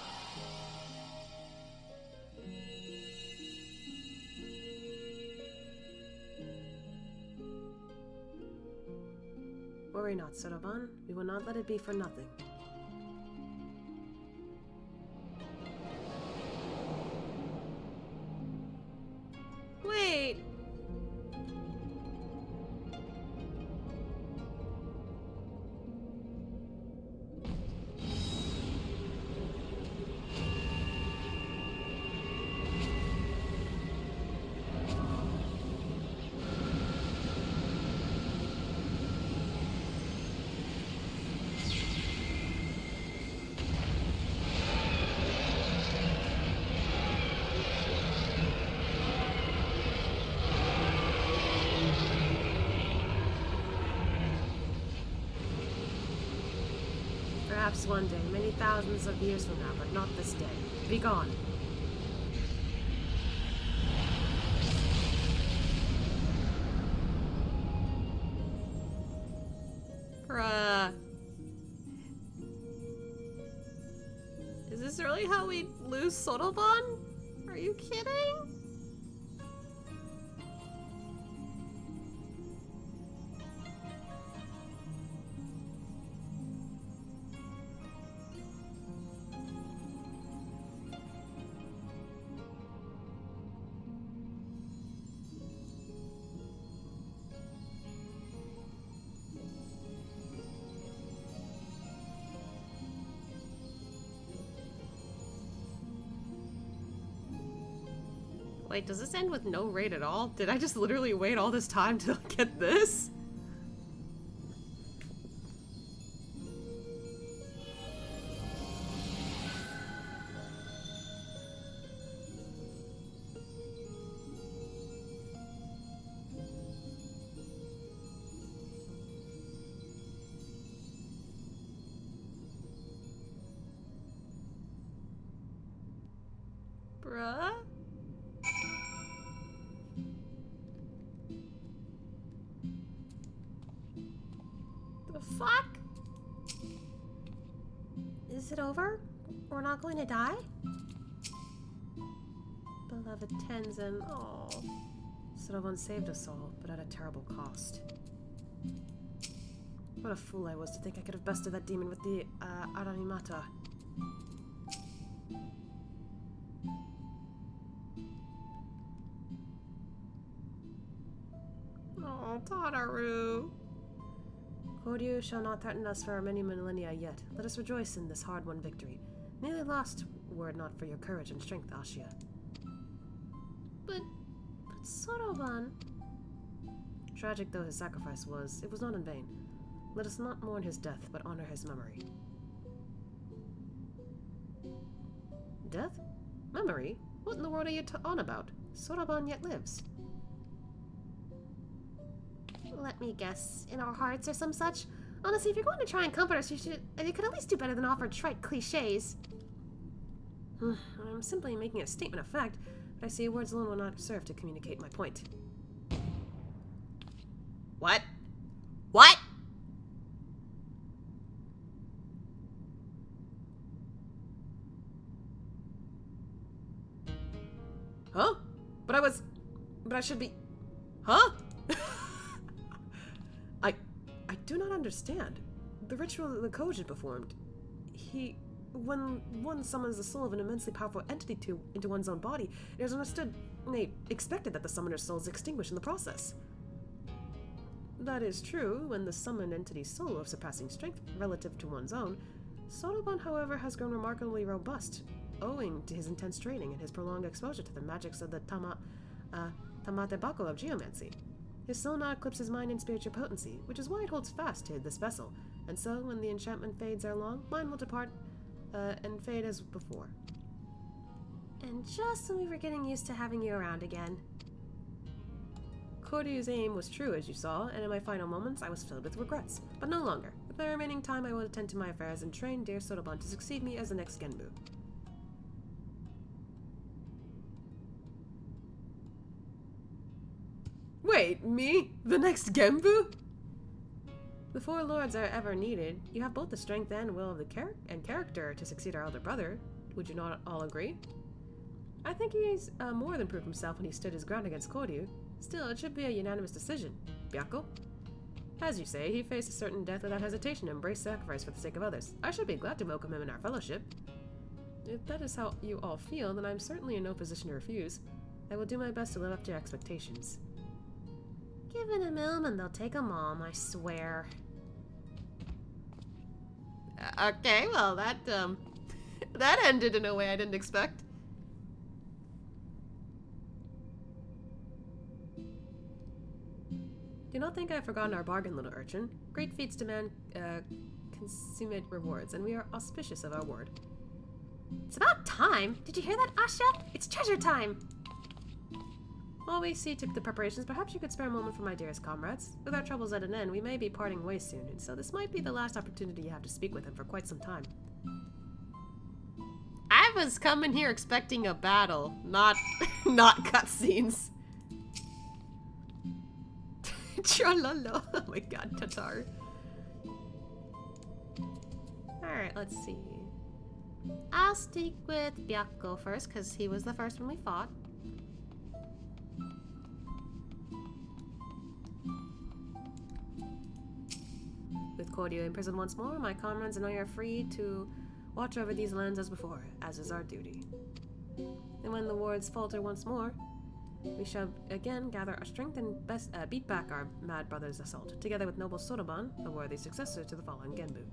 Worry not, Soroban. We will not let it be for nothing. Wait! Perhaps one day, many thousands of years from now, but not this day. Be gone. Bruh. Is this really how we lose Soroban? Are you kidding? Wait, does this end with no raid at all? Did I just literally wait all this time to get this? Bruh? The fuck? Is it over? We're not going to die? Beloved Tenzin, oh. Soroban saved us all, but at a terrible cost. What a fool I was to think I could have bested that demon with the, Aranimata. Oh, Tadaru. Koryu shall not threaten us for many millennia yet. Let us rejoice in this hard-won victory. Nearly lost, were it not for your courage and strength, Ashia. But Soroban... Tragic though his sacrifice was, it was not in vain. Let us not mourn his death, but honor his memory. Death? Memory? What in the world are you on about? Soroban yet lives. let me guess, in our hearts or some such. Honestly, if you're going to try and comfort us, you could at least do better than offer trite cliches. I'm simply making a statement of fact, but I see words alone will not serve to communicate my point. What? What? Huh? But I should be... Huh? I do not understand. The ritual that the Kojin performed, when one summons the soul of an immensely powerful entity into one's own body, it is understood, nay, expected that the summoner's soul is extinguished in the process. That is true when the summoned entity's soul of surpassing strength relative to one's own. Soroban, however, has grown remarkably robust, owing to his intense training and his prolonged exposure to the magics of the Tamatebako of geomancy. His soul now eclipses mine in spiritual potency, which is why it holds fast to this vessel. And so, when the enchantment fades ere long, mine will depart, and fade as before. And just when we were getting used to having you around again. Cordy's aim was true, as you saw, and in my final moments I was filled with regrets. But no longer. With my remaining time I will attend to my affairs and train dear Sotoban to succeed me as the next Genbu. Wait, me? The next Genbu? Before lords are ever needed, you have both the strength and will of the character to succeed our elder brother. Would you not all agree? I think he's more than proved himself when he stood his ground against Koryu. Still, it should be a unanimous decision. Byakko? As you say, he faced a certain death without hesitation and embraced sacrifice for the sake of others. I should be glad to welcome him in our fellowship. If that is how you all feel, then I'm certainly in no position to refuse. I will do my best to live up to your expectations. Given a moment, they'll take 'em all, I swear. Okay, well, that that ended in a way I didn't expect. Do not think I've forgotten our bargain, little urchin. Great feats demand consummate rewards, and we are auspicious of our word. It's about time! Did you hear that, Asha? It's treasure time! While we see to the preparations, perhaps you could spare a moment for my dearest comrades. With our troubles at an end, we may be parting ways soon, and so this might be the last opportunity you have to speak with him for quite some time. I was coming here expecting a battle, not not cutscenes. Tralala. Oh my god, Tatar. Alright, let's see. I'll stick with Byakko first, because he was the first one we fought. With Koryu imprisoned once more, my comrades and I are free to watch over these lands as before, as is our duty. And when the wards falter once more, we shall again gather our strength and beat back our mad brother's assault, together with noble Sotoban, a worthy successor to the fallen Genbu.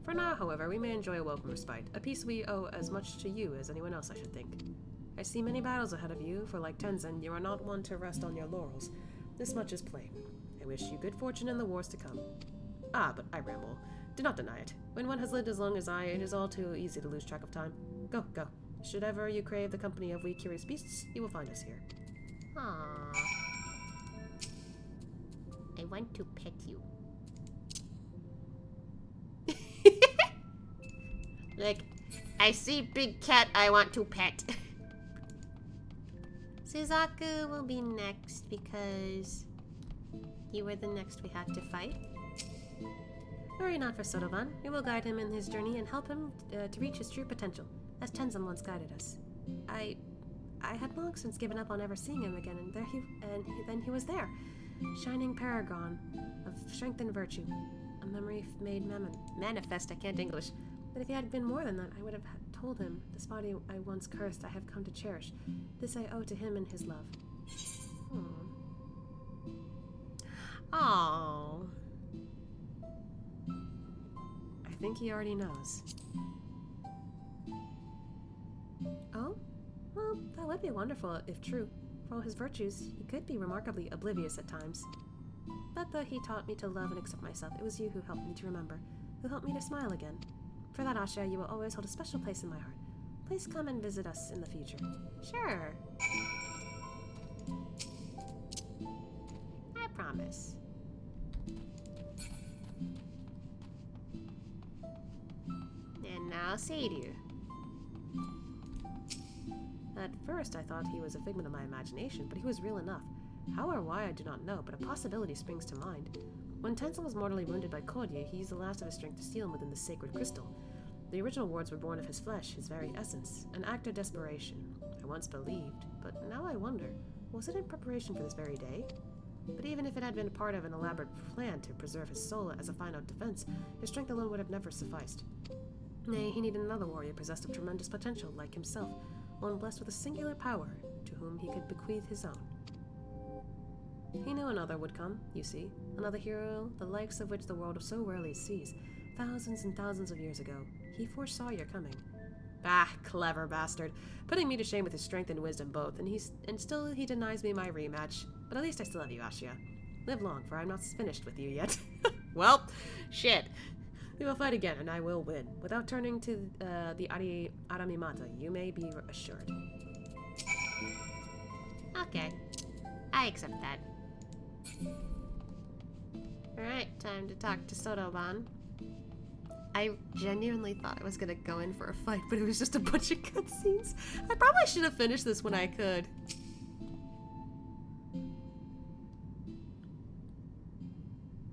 For now, however, we may enjoy a welcome respite, a peace we owe as much to you as anyone else, I should think. I see many battles ahead of you, for like Tenzin, you are not one to rest on your laurels. This much is plain. I wish you good fortune in the wars to come. Ah, but I ramble. Do not deny it. When one has lived as long as I, it is all too easy to lose track of time. Go, go. Should ever you crave the company of we curious beasts, you will find us here. Aww. I want to pet you. Like, I see big cat, I want to pet. Suzaku will be next because you were the next we had to fight. Worry not for Sotoban. We will guide him in his journey and help him to reach his true potential, as Tenzin once guided us. I had long since given up on ever seeing him again, and then he was there, shining paragon of strength and virtue, a memory made manifest. I can't English. But if he had been more than that, I would have told him, this body I once cursed I have come to cherish. This I owe to him and his love. Aww. I think he already knows. Oh? Well, that would be wonderful if true. For all his virtues, he could be remarkably oblivious at times. But though he taught me to love and accept myself, it was you who helped me to remember, who helped me to smile again. For that, Asha, you will always hold a special place in my heart. Please come and visit us in the future. Sure. I promise. And now Seiru. At first, I thought he was a figment of my imagination, but he was real enough. How or why, I do not know, but a possibility springs to mind. When Tenzin was mortally wounded by Koryu, he used the last of his strength to steal him within the sacred crystal. The original wards were born of his flesh, his very essence, an act of desperation. I once believed, but now I wonder, was it in preparation for this very day? But even if it had been part of an elaborate plan to preserve his soul as a final defense, his strength alone would have never sufficed. Nay, he needed another warrior possessed of tremendous potential, like himself, one blessed with a singular power, to whom he could bequeath his own. He knew another would come, you see, another hero, the likes of which the world so rarely sees. Thousands and thousands of years ago, he foresaw your coming. Ah, clever bastard, putting me to shame with his strength and wisdom both, and still he denies me my rematch. But at least I still have you, Ashia. Live long, for I'm not finished with you yet. Well, shit. We will fight again, and I will win. Without turning to the Aramimata, you may be assured. Okay. I accept that. Alright, time to talk to Sotoban. I genuinely thought I was gonna go in for a fight, but it was just a bunch of cutscenes. I probably should have finished this when I could.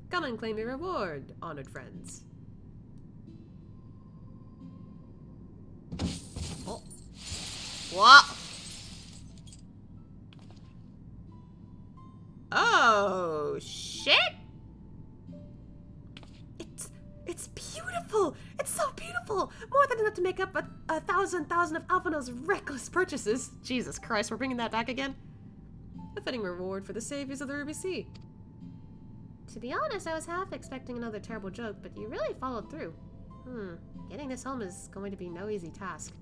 Come and claim your reward, honored friends. Oh. What? Oh, shit! It's beautiful! It's so beautiful! More than enough to make up a thousand of Alphino's reckless purchases. Jesus Christ, we're bringing that back again? A fitting reward for the saviors of the Ruby Sea. To be honest, I was half expecting another terrible joke, but you really followed through. Getting this home is going to be no easy task.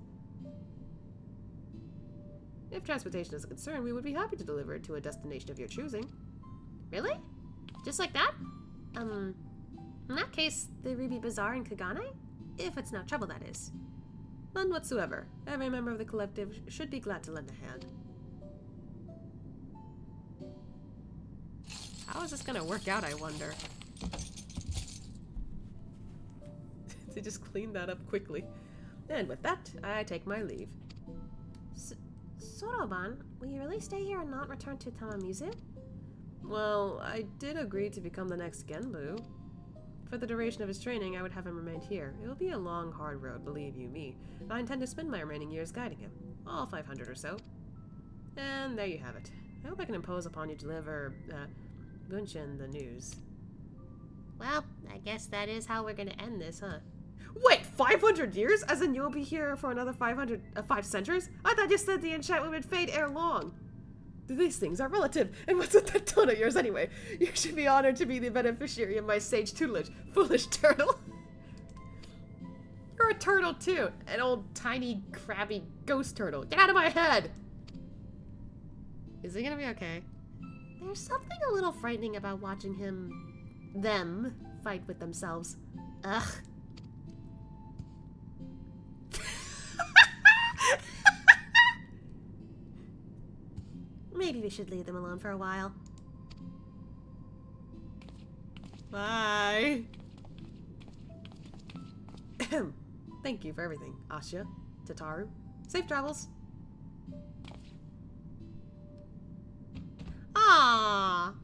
If transportation is a concern, we would be happy to deliver it to a destination of your choosing. Really? Just like that? In that case, the Ruby Bazaar in Kagane? If it's no trouble, that is. None whatsoever. Every member of the collective should be glad to lend a hand. How is this gonna work out, I wonder? They just cleaned that up quickly. And with that, I take my leave. Soroban, will you really stay here and not return to Tamamizu? Well, I did agree to become the next Genbu. For the duration of his training, I would have him remain here. It will be a long, hard road, believe you me, and I intend to spend my remaining years guiding him. All 500 or so. And there you have it. I hope I can impose upon you to deliver, Bunshin the news. Well, I guess that is how we're gonna end this, huh? Wait, 500 years? As in you'll be here for another 5 centuries? I thought you said the enchantment would fade ere long. These things are relative, and what's with that tone of yours anyway? You should be honored to be the beneficiary of my sage tutelage, foolish turtle. You're a turtle too, an old tiny crabby ghost turtle. Get out of my head! Is he gonna be okay? There's something a little frightening about watching them fight with themselves. Ugh. Maybe we should leave them alone for a while. Bye. Thank you for everything, Asya, Tataru. Safe travels. Aww.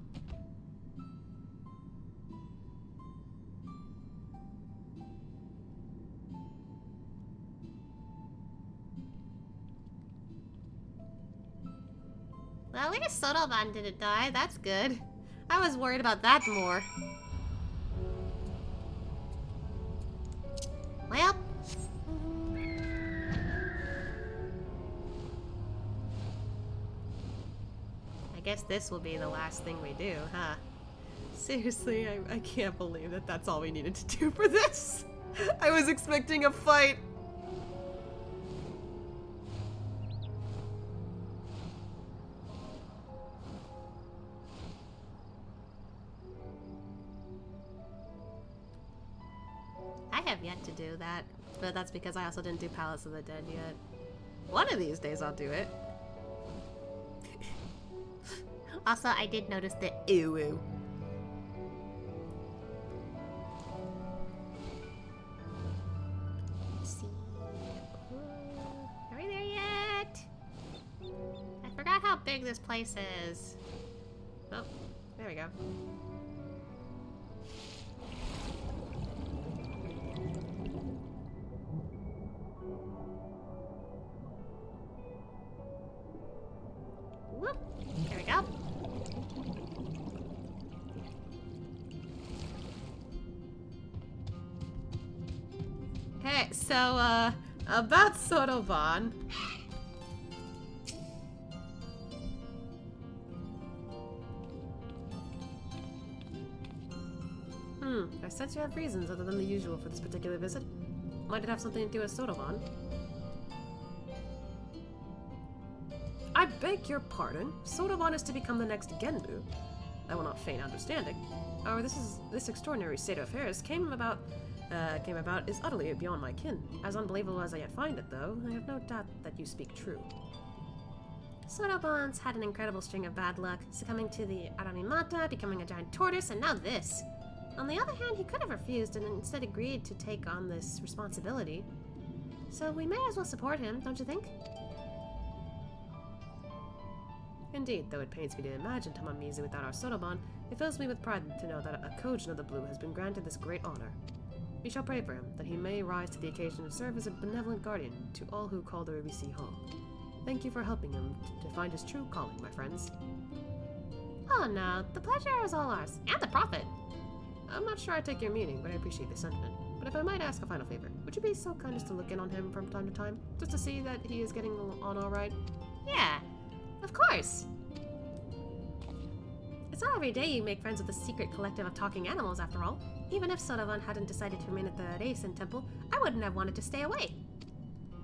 Well, at least Sotoban didn't die. That's good. I was worried about that more. Well. I guess this will be the last thing we do, huh? Seriously, I can't believe that that's all we needed to do for this. I was expecting a fight. I have yet to do that, but that's because I also didn't do Palace of the Dead yet. One of these days I'll do it. Also, I did notice the ooh-oo. Let's see. Are we there yet? I forgot how big this place is. Oh, there we go. Whoop. There we go. Hey, so, about Sotoban. I sense you have reasons other than the usual for this particular visit. Might it have something to do with Sotoban? I beg your pardon. Sodaban is to become the next Genbu. I will not feign understanding. However, this extraordinary state of affairs came about is utterly beyond my ken. As unbelievable as I yet find it, though, I have no doubt that you speak true. Sodaban's had an incredible string of bad luck, succumbing to the Aramimata, becoming a giant tortoise, and now this. On the other hand, he could have refused and instead agreed to take on this responsibility. So we may as well support him, don't you think? Indeed, though it pains me to imagine Tamamizu without our Sodaban, it fills me with pride to know that a Kojin of the Blue has been granted this great honor. We shall pray for him, that he may rise to the occasion and serve as a benevolent guardian to all who call the Ruby Sea home. Thank you for helping him to find his true calling, my friends. Oh no, the pleasure is all ours, and the profit. I'm not sure I take your meaning, but I appreciate the sentiment. But if I might ask a final favor, would you be so kind as to look in on him from time to time, just to see that he is getting on all right? Yeah, of course. It's not every day you make friends with a secret collective of talking animals, after all. Even if Sodavan hadn't decided to remain at the Reisen Temple, I wouldn't have wanted to stay away.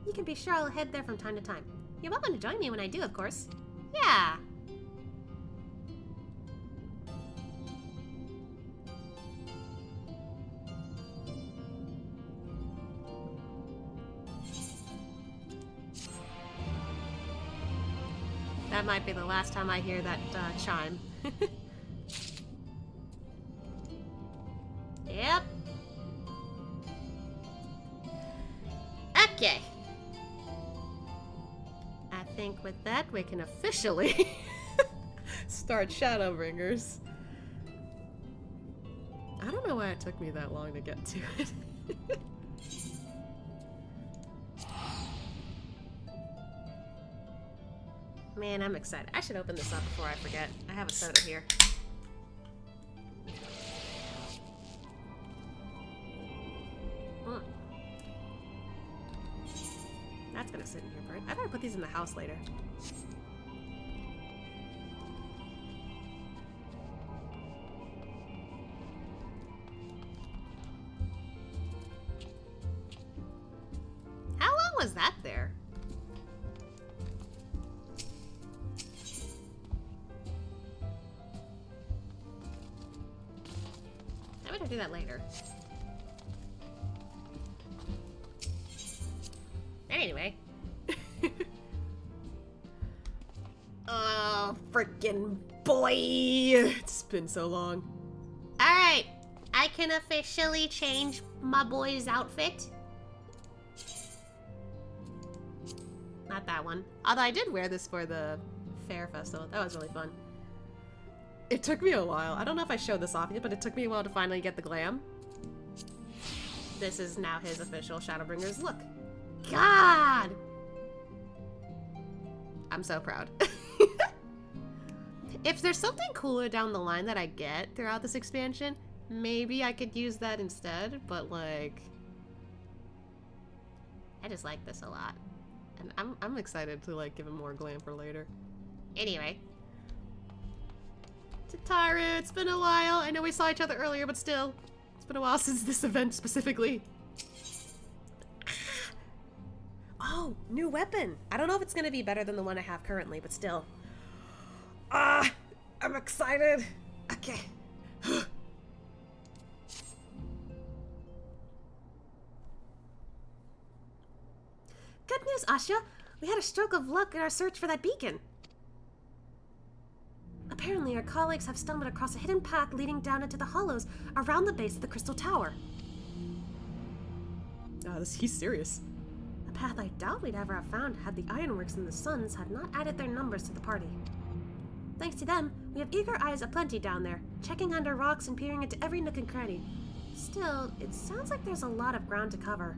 You can be sure I'll head there from time to time. You're welcome to join me when I do, of course. Yeah. That might be the last time I hear that chime. Yep. Okay. I think with that we can officially Start Shadowbringers. I don't know why it took me that long to get to it. Man, I'm excited. I should open this up before I forget. I have a soda here. That's gonna sit in here for it. I better put these in the house later. How long was that there? I better do that later. Anyway. Oh, frickin' boy! It's been so long. Alright, I can officially change my boy's outfit. Not that one. Although I did wear this for the fair festival. That was really fun. It took me a while. I don't know if I showed this off yet, but it took me a while to finally get the glam. This is now his official Shadowbringers look. God! I'm so proud. If there's something cooler down the line that I get throughout this expansion, maybe I could use that instead, but like... I just like this a lot. And I'm excited to like give him more glam for later. Anyway. Tataru, it's been a while. I know we saw each other earlier, but still. It's been a while since this event specifically. Oh, new weapon! I don't know if it's gonna be better than the one I have currently, but still. I'm excited. Okay. Good news, Asha! We had a stroke of luck in our search for that beacon. Apparently, our colleagues have stumbled across a hidden path leading down into the hollows around the base of the Crystal Tower. He's serious. A path I doubt we'd ever have found had the Ironworks and the Suns had not added their numbers to the party. Thanks to them, we have eager eyes aplenty down there, checking under rocks and peering into every nook and cranny. Still, it sounds like there's a lot of ground to cover.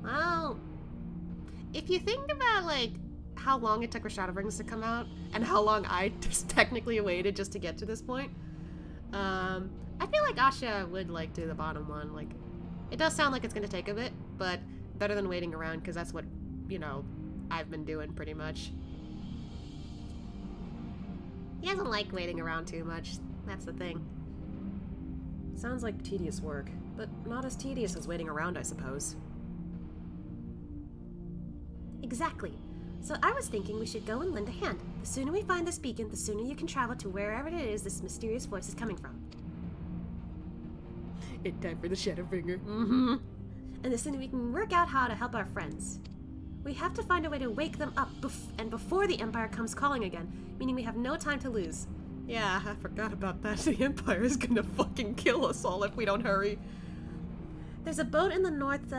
Well, if you think about, like, how long it took for Shadowbringers to come out, and how long I just technically waited just to get to this point, I feel like Asha would, like, do the bottom one. Like, it does sound like it's gonna take a bit, but better than waiting around, because that's what, you know, I've been doing pretty much. He doesn't like waiting around too much. That's the thing. Sounds like tedious work, but not as tedious as waiting around, I suppose. Exactly. So I was thinking we should go and lend a hand. The sooner we find this beacon, the sooner you can travel to wherever it is this mysterious voice is coming from. It's time for the Shadowbringer. Mm-hmm. And the sooner we can work out how to help our friends. We have to find a way to wake them up and before the Empire comes calling again, meaning we have no time to lose. Yeah, I forgot about that. The Empire is gonna fucking kill us all if we don't hurry. There's a boat in the north,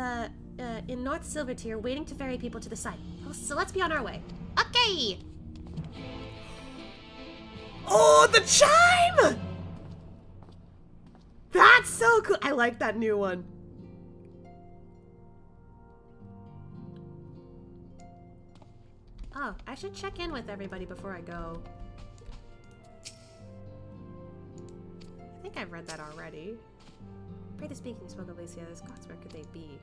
in North Silvertier waiting to ferry people to the site. So let's be on our way. Okay! Oh, the chime! That's so cool. I like that new one. Oh, I should check in with everybody before I go. I think I've read that already. Pray the speaking spoke of Alicia, this gods, where could they be?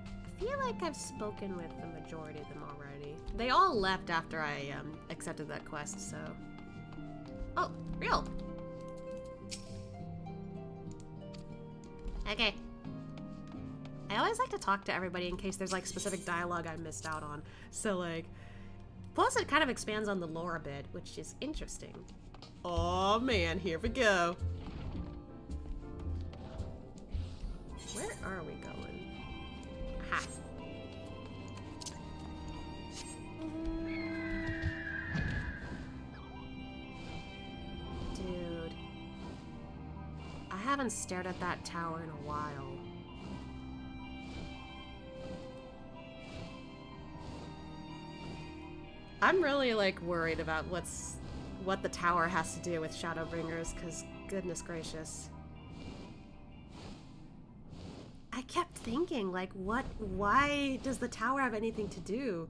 I feel like I've spoken with the majority of them already. They all left after I accepted that quest, so... Oh, real! Okay. I always like to talk to everybody in case there's like specific dialogue I missed out on. So like... Plus it kind of expands on the lore a bit, which is interesting. Oh man, here we go. Where are we going? Aha. Dude. I haven't stared at that tower in a while. I'm really like worried about what the tower has to do with Shadowbringers, because goodness gracious. I kept thinking, like, why does the tower have anything to do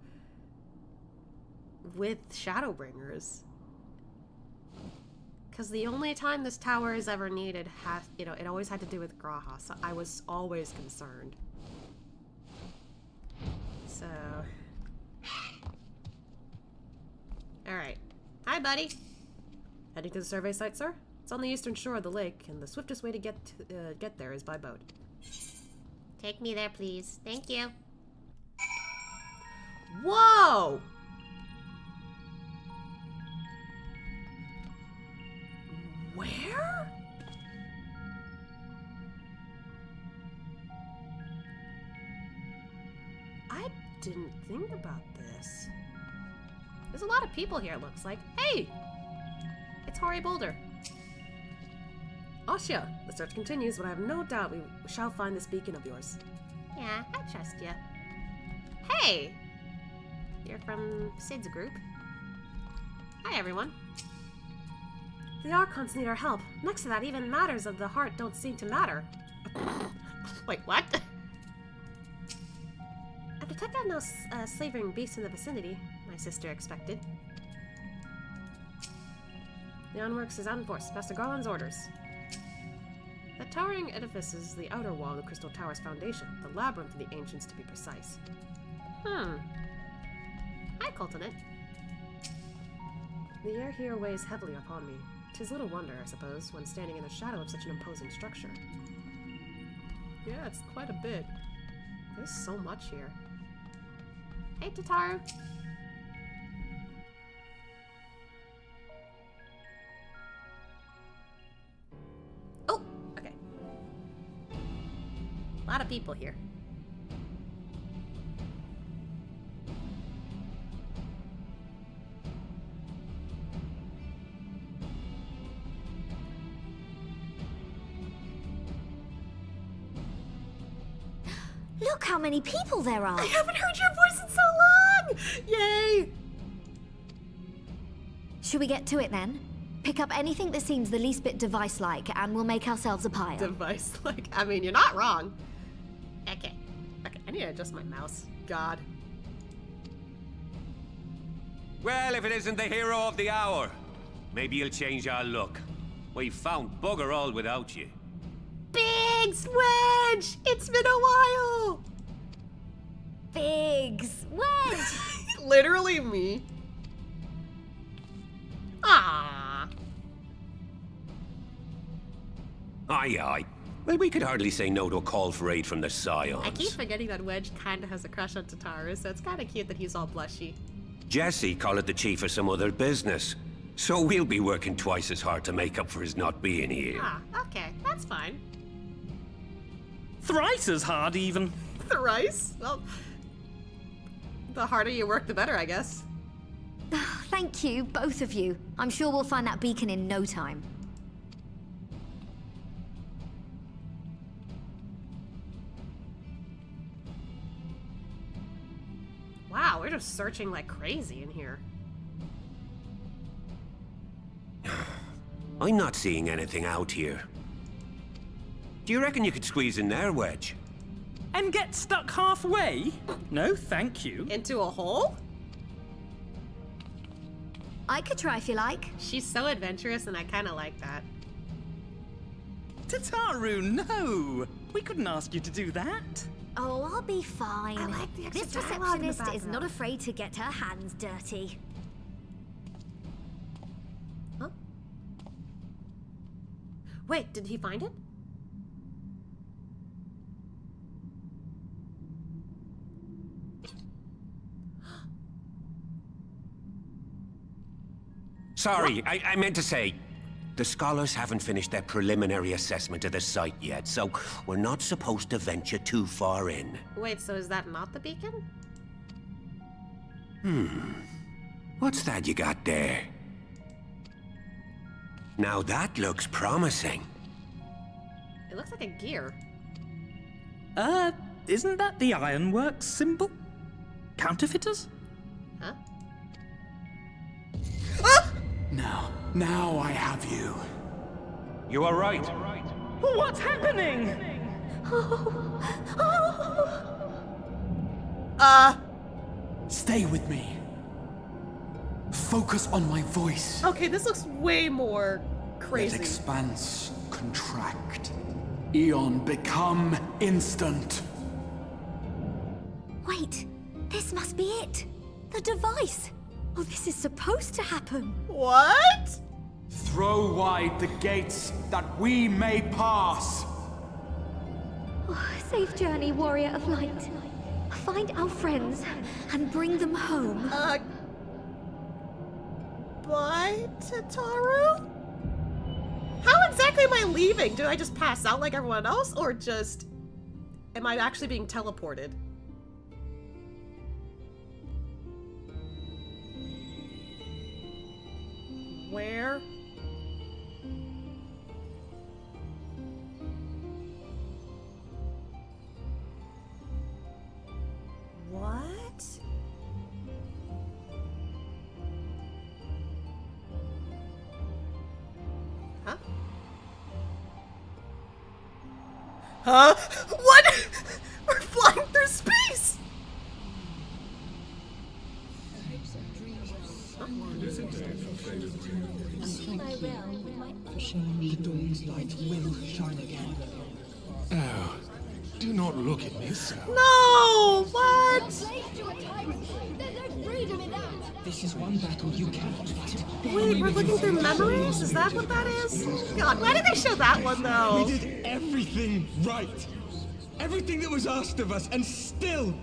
with Shadowbringers? Because the only time this tower is ever needed it always had to do with Graha, so I was always concerned. So... Alright. Hi, buddy. Heading to the survey site, sir? It's on the eastern shore of the lake, and the swiftest way to get there is by boat. Take me there, please. Thank you. Whoa! Where? I didn't think about this. There's a lot of people here, it looks like. Hey! It's Hoary Boulder. Asha, the search continues, but I have no doubt we shall find this beacon of yours. Yeah, I trust you. Hey! You're from Sid's group. Hi, everyone. The Archons need our help. Next to that, even matters of the heart don't seem to matter. Wait, what? I've detected no slavering beasts in the vicinity, my sister expected. The onworks is out in force. Master Garland's orders. That towering edifice is the outer wall of the Crystal Tower's foundation, the labyrinth of the ancients to be precise. Hi, Coltonate. The air here weighs heavily upon me. 'Tis little wonder, I suppose, when standing in the shadow of such an imposing structure. Yeah, it's quite a bit. There's so much here. Hey, Tataru. Oh, okay. A lot of people here. Look how many people there are! I haven't heard your voice in so long! Yay! Should we get to it then? Pick up anything that seems the least bit device-like, and we'll make ourselves a pile. Device-like? I mean, you're not wrong. Okay. Okay, I need to adjust my mouse. God. Well, if it isn't the hero of the hour, maybe you'll change our look. We found bugger all without you. Biggs! Wedge! It's been a while! Biggs! Wedge! Literally me. Ah. Aye, aye. Well, we could hardly say no to a call for aid from the Scions. I keep forgetting that Wedge kind of has a crush on Tataru, so it's kind of cute that he's all blushy. Jesse called the chief for some other business. So we'll be working twice as hard to make up for his not being here. Ah, okay, that's fine. Thrice as hard, even. Thrice? Well, the harder you work, the better, I guess. Thank you, both of you. I'm sure we'll find that beacon in no time. Wow, we're just searching like crazy in here. I'm not seeing anything out here. Do you reckon you could squeeze in there, Wedge? And get stuck halfway? No, thank you. Into a hole? I could try if you like. She's so adventurous, and I kind of like that. Tataru, no! We couldn't ask you to do that. Oh, I'll be fine. I like the extra This dialogue in the receptionist is not background. afraid to get her hands dirty. Huh? Wait, did he find it? Sorry, I meant to say, the scholars haven't finished their preliminary assessment of the site yet, so we're not supposed to venture too far in. Wait, so is that not the beacon? What's that you got there? Now that looks promising. It looks like a gear. Isn't that the Ironworks symbol? Counterfeiters? Huh? Now I have you. You are right. What's happening? Stay with me. Focus on my voice. Okay, this looks way more Let crazy. expanse contract. Eon become instant. Wait, this must be it. The device. Oh, this is supposed to happen. What? Throw wide the gates that we may pass. Oh, safe journey, warrior of light. Find our friends and bring them home. Bye, Tataru? How exactly am I leaving? Do I just pass out like everyone else, or just... am I actually being teleported? Where? What? Huh? Huh? What? We're flying through space! The dawn's light will shine again. Oh, do not look at me so. No! What? This is one battle you cannot fight. Wait, we're looking through memories? Is that what that is? God, why did they show that one though? We did everything right. Everything that was asked of us, and still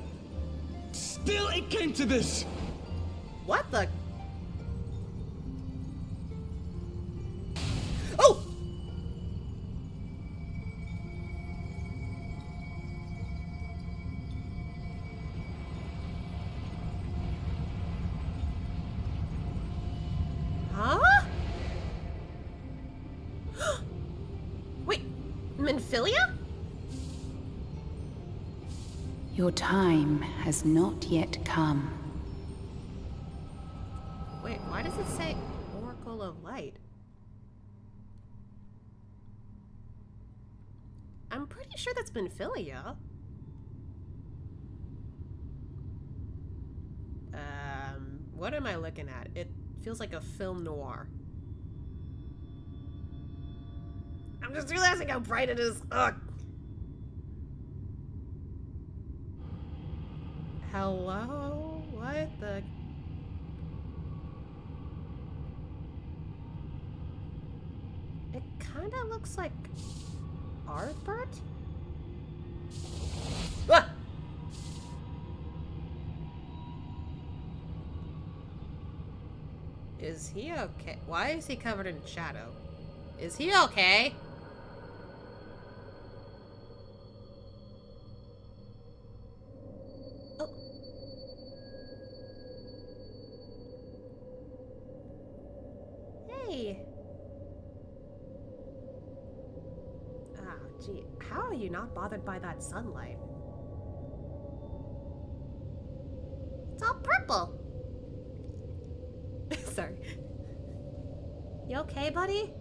it came to this. What the? Oh! Huh? Wait, Minfilia? Your time has not yet come. Wait, why does it say Oracle of Light? I'm pretty sure that's Minfilia. What am I looking at? It feels like a film noir. I'm just realizing how bright it is. Ugh. Hello? What the? It kind of looks like Harbert? Ah! Is he okay? Why is he covered in shadow? Is he okay? Oh. Hey. Ah, gee. How are you not bothered by that sunlight? It's all purple. Sorry. You okay, buddy?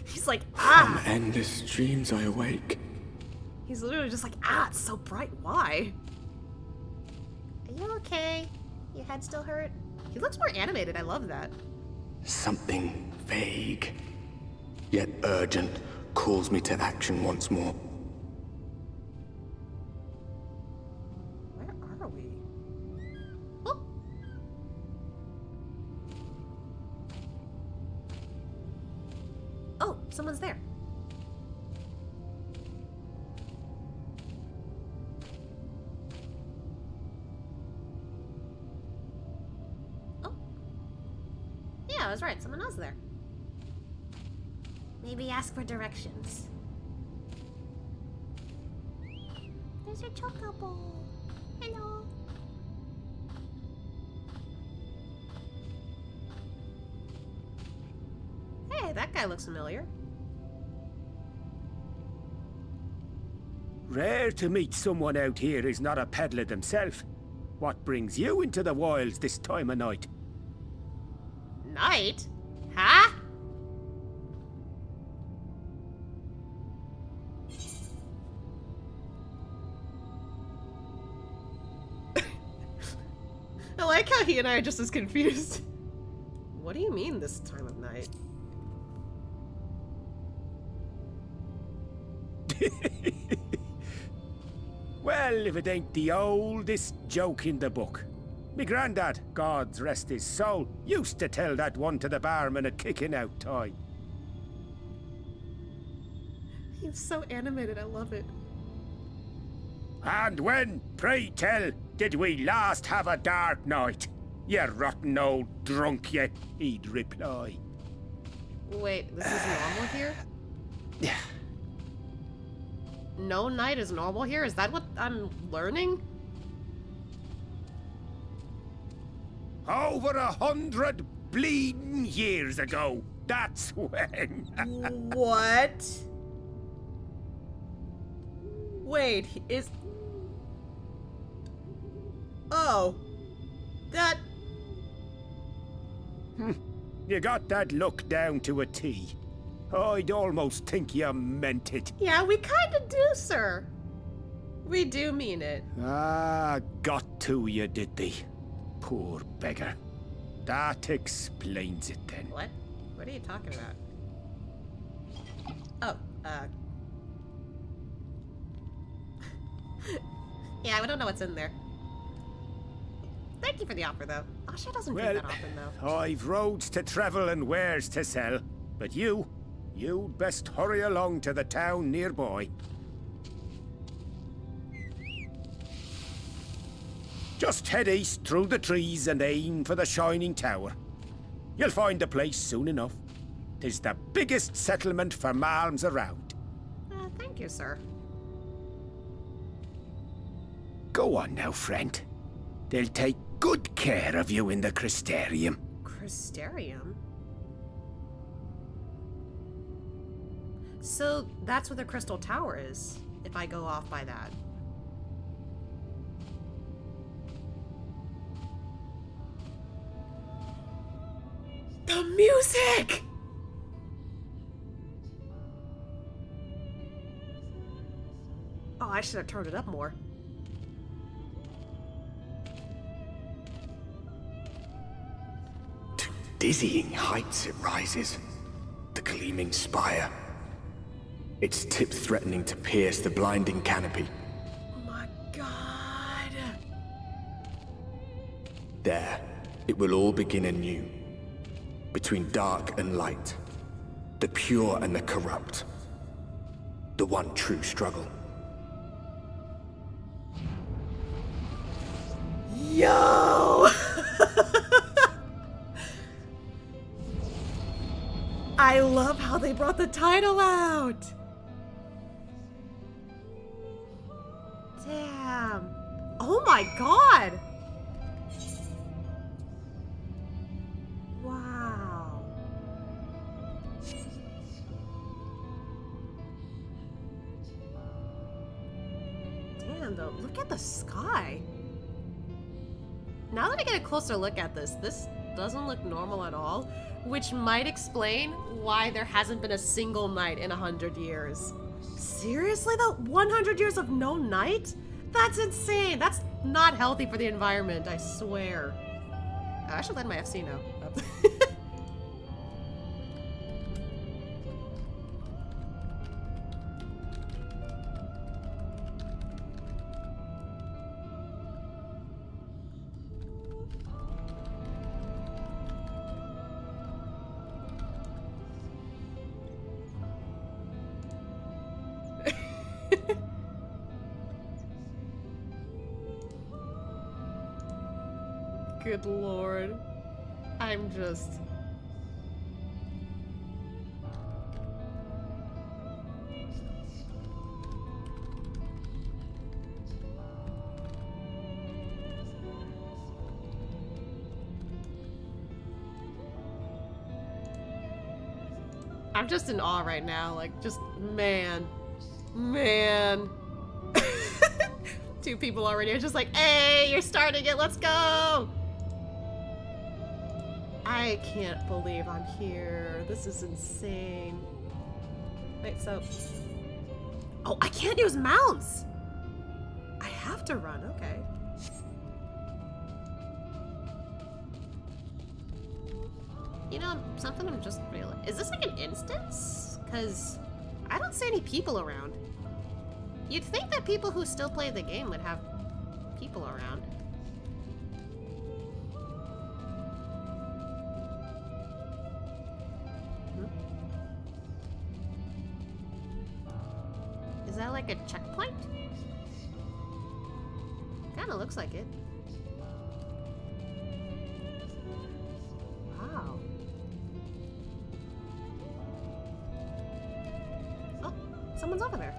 He's like, ah! From endless dreams I awake. He's literally just like, ah, it's so bright. Why? Are you okay? Your head still hurt? He looks more animated. I love that. Something vague, yet urgent, calls me to action once more. Where are we? Oh. Oh, someone's there. Yeah, I was right. Someone else there. Maybe ask for directions. There's your chocobo. Hello. Hey, that guy looks familiar. Rare to meet someone out here who's not a peddler themselves. What brings you into the wilds this time of night? Night? Huh? I like how he and I are just as confused. What do you mean this time of night? Well, if it ain't the oldest joke in the book. Me grandad, God's rest his soul, used to tell that one to the barman at kicking out time. He's so animated, I love it. And when, pray tell, did we last have a dark night? You rotten old drunk, you, he'd reply. Wait, this is normal here? No night is normal here? Is that what I'm learning? Over 100 bleeding years ago, that's when. What? Wait, is... Oh. That... You got that look down to a T. I'd almost think you meant it. Yeah, we kinda do, sir. We do mean it. Ah, got to you, did they? Poor beggar. That explains it then. What? What are you talking about? Oh, yeah, we don't know what's in there. Thank you for the offer, though. Asha doesn't drink that often, though. I've roads to travel and wares to sell. But you'd best hurry along to the town nearby. Just head east through the trees and aim for the Shining Tower. You'll find the place soon enough. 'Tis the biggest settlement for malms around. Thank you, sir. Go on now, friend. They'll take good care of you in the Crystarium. Crystarium? So that's where the Crystal Tower is, if I go off by that. The music! Oh, I should have turned it up more. To dizzying heights it rises. The gleaming spire. Its tip threatening to pierce the blinding canopy. Oh my god. There, it will all begin anew. Between dark and light. The pure and the corrupt. The one true struggle. Yo! I love how they brought the title out! Damn. Oh my god! Wow. Damn, though. Look at the sky. Now that I get a closer look at this doesn't look normal at all, which might explain why there hasn't been a single night in 100 years. Seriously though? 100 years of no night? That's insane. That's not healthy for the environment, I swear. I should let my FC know. Good lord. I'm just... I'm just in awe right now, like, just, man. Man. Two people already are just like, hey, you're starting it, let's go! I can't believe I'm here. This is insane. Wait, so... Oh, I can't use mounts! I have to run, okay. You know, something I'm just realizing. Is this like an instance? Because I don't see any people around. You'd think that people who still play the game would have people around. Is that like a checkpoint? Kinda looks like it. Wow. Oh, someone's over there.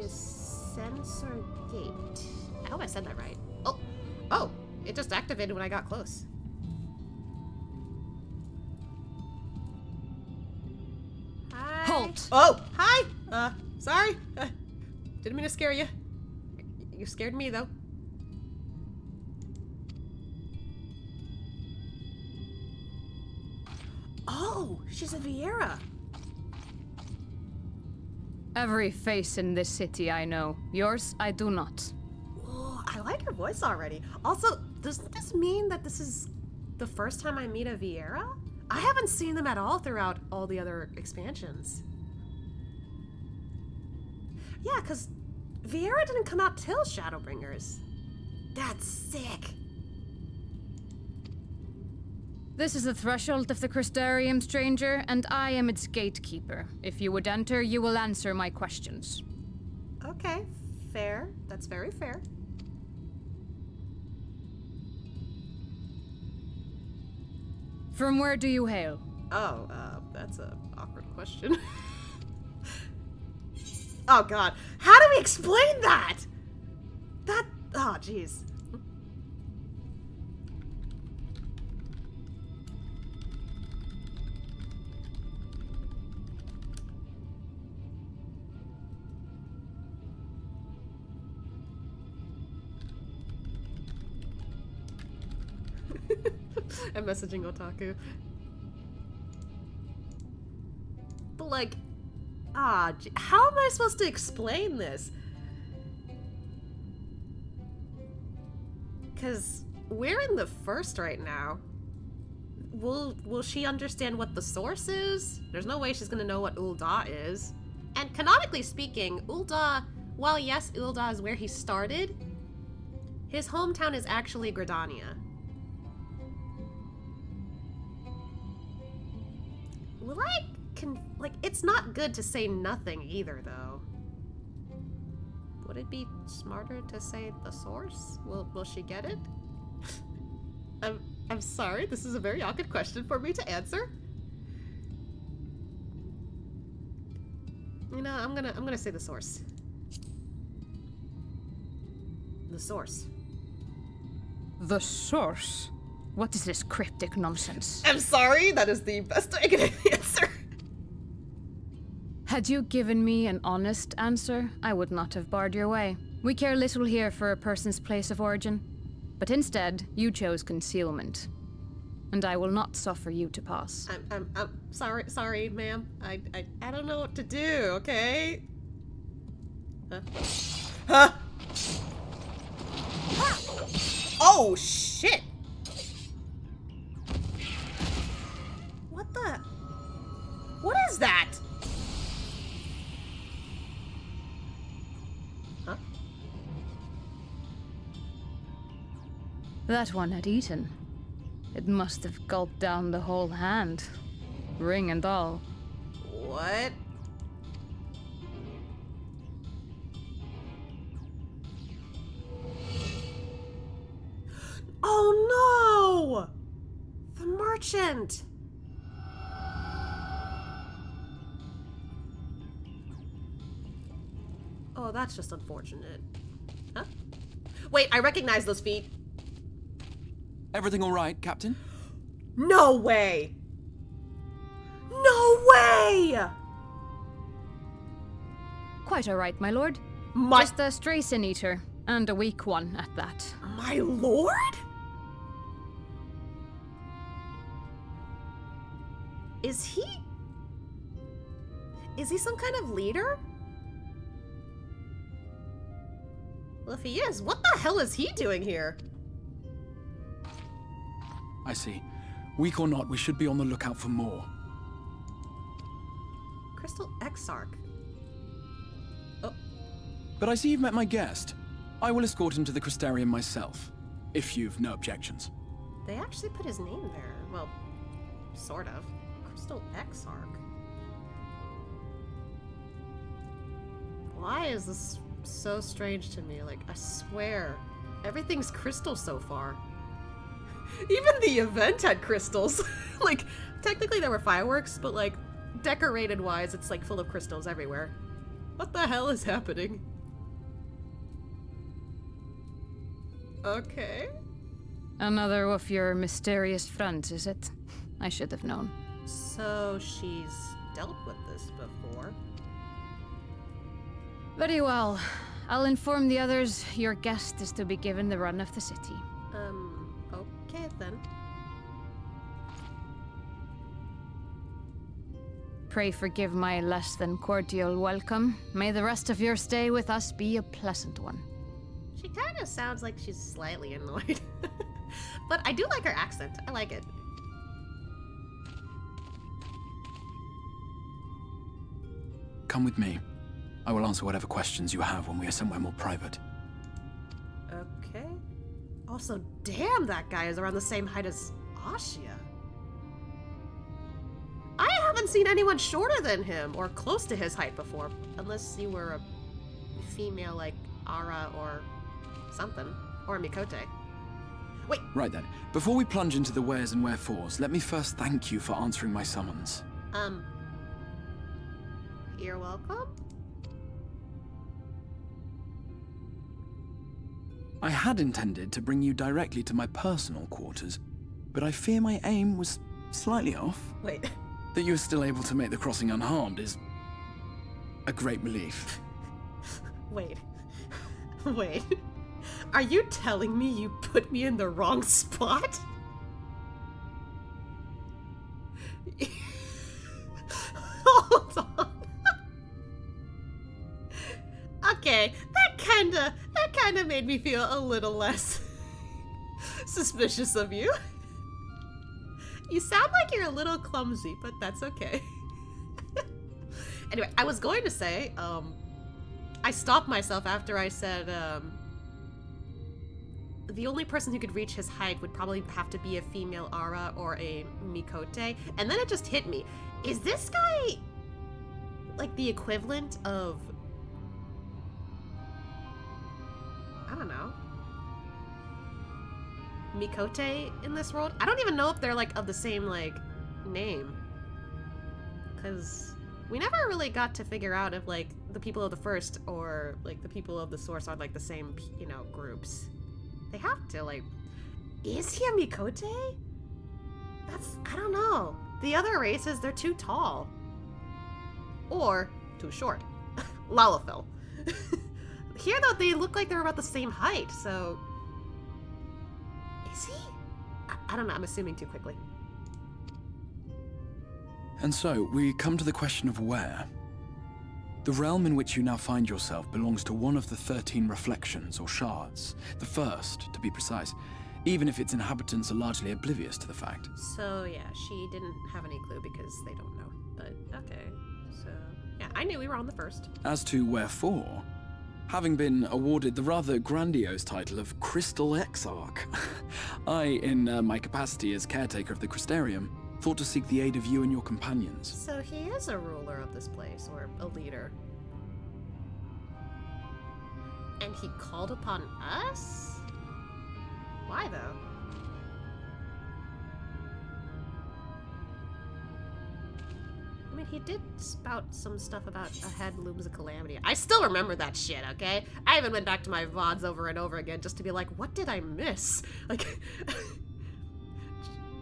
The sensor gate. I hope I said that right. Oh, oh, it just activated when I got close. Hi. Halt! Oh, hi. Sorry. Didn't mean to scare you. You scared me though. Oh, she's a Vieira. Every face in this city I know. Yours, I do not. Oh, I like her voice already. Also, doesn't this mean that this is the first time I meet a Vieira? I haven't seen them at all throughout all the other expansions. Yeah, because Vieira didn't come out till Shadowbringers. That's sick. This is the threshold of the Crystarium, stranger, and I am its gatekeeper. If you would enter, you will answer my questions. Okay, fair. That's very fair. From where do you hail? Oh, that's an awkward question. Oh god, how do we explain that? Oh jeez. I'm messaging Otaku. But like, how am I supposed to explain this? Because we're in the first right now. Will she understand what the source is? There's no way she's gonna know what Ul'dah is. And canonically speaking, Ul'dah, while yes, Ul'dah is where he started, His hometown is actually Gridania. Well, like, it's not good to say nothing either, though. Would it be smarter to say the source? Will she get it? I'm sorry, this is a very awkward question for me to answer. You know, I'm gonna say the source. The source. The source? What is this cryptic nonsense? I'm sorry, that is the best I can answer. Had you given me an honest answer, I would not have barred your way. We care little here for a person's place of origin. But instead, you chose concealment. And I will not suffer you to pass. I'm sorry, ma'am. I don't know what to do, okay? Huh? Oh, shit! What the? What is that? Huh? That one had eaten. It must have gulped down the whole hand. Ring and all. What? Oh no! The merchant! Oh, that's just unfortunate. Huh? Wait, I recognize those feet. Everything all right, Captain? No way! No way! Quite all right, my lord. Just a stray sin eater, and a weak one at that. My lord? Is he some kind of leader? Well, if he is, what the hell is he doing here? I see. Weak or not, we should be on the lookout for more. Crystal Exarch. Oh. But I see you've met my guest. I will escort him to the Crystarium myself, if you've no objections. They actually put his name there. Well, sort of. Crystal Exarch. Why is this so strange to me? Like, I swear, everything's crystal so far. Even the event had crystals. Like, technically there were fireworks, but like, decorated-wise, it's like full of crystals everywhere. What the hell is happening? Okay. Another of your mysterious friends, is it? I should have known. So she's dealt with this before. Very well. I'll inform the others your guest is to be given the run of the city. Okay then. Pray forgive my less than cordial welcome. May the rest of your stay with us be a pleasant one. She kind of sounds like she's slightly annoyed. But I do like her accent. I like it. Come with me. I will answer whatever questions you have when we are somewhere more private. Okay. Also, damn, that guy is around the same height as Ashia. I haven't seen anyone shorter than him or close to his height before, unless you were a female like Ara or something, or Mikote. Wait. Right then. Before we plunge into the wheres and wherefores, let me first thank you for answering my summons. You're welcome? I had intended to bring you directly to my personal quarters, but I fear my aim was slightly off. Wait. That you are still able to make the crossing unharmed is a great relief. Wait. Wait. Are you telling me you put me in the wrong spot? Hold on. Okay, that kinda made me feel a little less suspicious of you. You sound like you're a little clumsy, but that's okay. Anyway, I was going to say, I stopped myself after I said, the only person who could reach his height would probably have to be a female Ara or a Mikote. And then it just hit me. Is this guy like the equivalent of, I don't know, Mikote in this world? I don't even know if they're like of the same like name, because we never really got to figure out if like the people of the first or like the people of the source are like the same, you know, groups. They have to, like, is he a Mikote? That's, I don't know. The other races, they're too tall. Or too short. Lalafell. Here, though, they look like they're about the same height, so... Is he? I don't know, I'm assuming too quickly. And so, we come to the question of where. The realm in which you now find yourself belongs to one of the 13 reflections, or shards. The first, to be precise, even if its inhabitants are largely oblivious to the fact. So, yeah, she didn't have any clue because they don't know. But, okay. So, yeah, I knew we were on the first. As to wherefore, having been awarded the rather grandiose title of Crystal Exarch, I, in my capacity as caretaker of the Crystarium, thought to seek the aid of you and your companions. So he is a ruler of this place, or a leader. And he called upon us? Why, though? I mean, he did spout some stuff about ahead looms a calamity. I still remember that shit, okay? I even went back to my VODs over and over again just to be like, what did I miss? Like,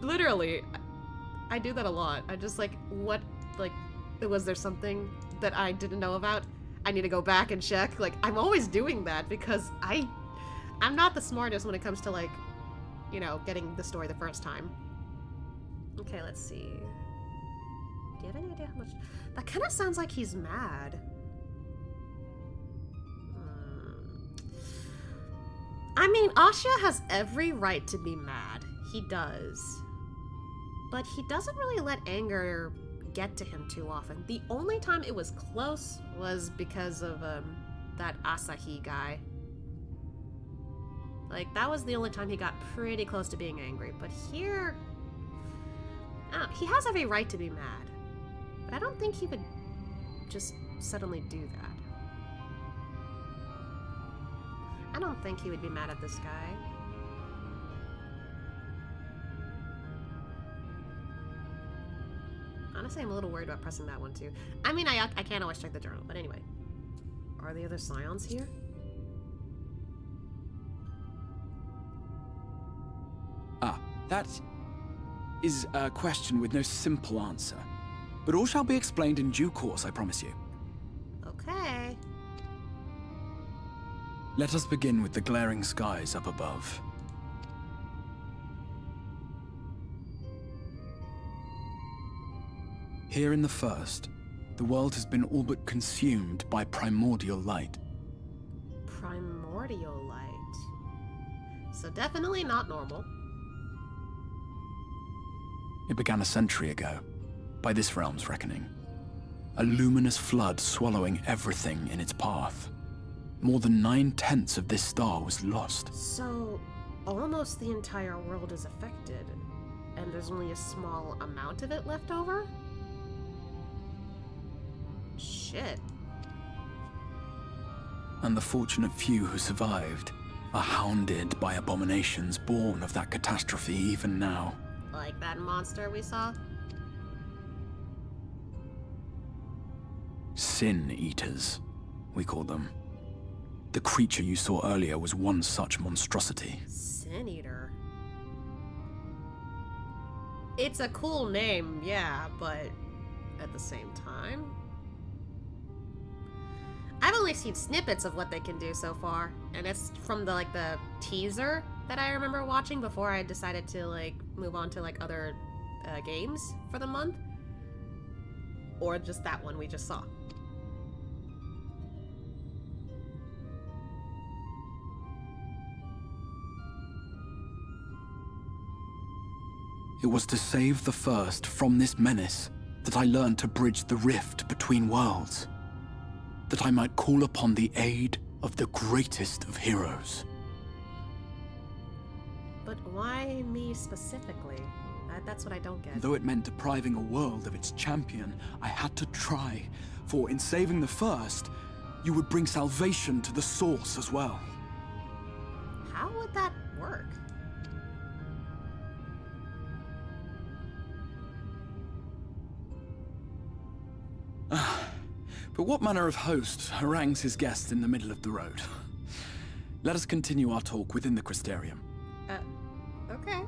literally... I do that a lot. I just like, what, like, was there something that I didn't know about? I need to go back and check. Like, I'm always doing that because I'm not the smartest when it comes to, like, you know, getting the story the first time. Okay, let's see. Do you have any idea how much? That kind of sounds like he's mad. I mean, Asha has every right to be mad. He does. But he doesn't really let anger get to him too often. The only time it was close was because of that Asahi guy. Like, that was the only time he got pretty close to being angry. But here, he has every right to be mad. But I don't think he would just suddenly do that. I don't think he would be mad at this guy. Honestly, I'm a little worried about pressing that one too. I mean, I can't always check the journal, but anyway. Are the other Scions here? Ah, that is a question with no simple answer. But all shall be explained in due course, I promise you. Okay. Let us begin with the glaring skies up above. Here in the first, the world has been all but consumed by primordial light. Primordial light. So definitely not normal. It began a century ago, by this realm's reckoning. A luminous flood swallowing everything in its path. More than 9/10 of this star was lost. So, almost the entire world is affected, and there's only a small amount of it left over? Shit. And the fortunate few who survived are hounded by abominations born of that catastrophe even now. Like that monster we saw? Sin Eaters, we call them. The creature you saw earlier was one such monstrosity. Sin Eater. It's a cool name, yeah, but at the same time... I've only seen snippets of what they can do so far, and it's from the the teaser that I remember watching before I decided to move on to other games for the month, or just that one we just saw. It was to save the first from this menace that I learned to bridge the rift between worlds. That I might call upon the aid of the greatest of heroes. Why me specifically? That's what I don't get. Though it meant depriving a world of its champion, I had to try. For in saving the first, you would bring salvation to the source as well. How would that work? But what manner of host harangues his guests in the middle of the road? Let us continue our talk within the Crystarium. Okay.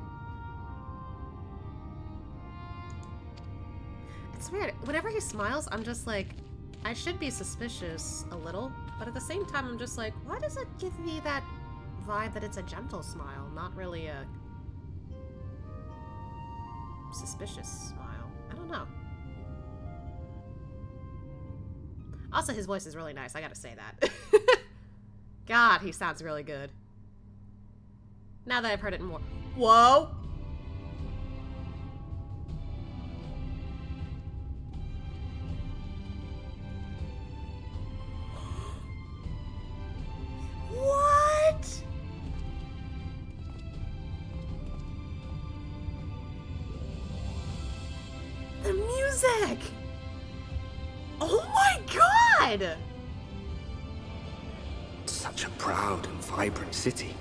It's weird. Whenever he smiles, I'm just like, I should be suspicious a little, but at the same time, I'm just like, why does it give me that vibe that it's a gentle smile, not really a suspicious smile? I don't know. Also, his voice is really nice, I gotta say that. God, he sounds really good. Now that I've heard it more. Whoa! What? The music! Oh my god! Such a proud and vibrant city.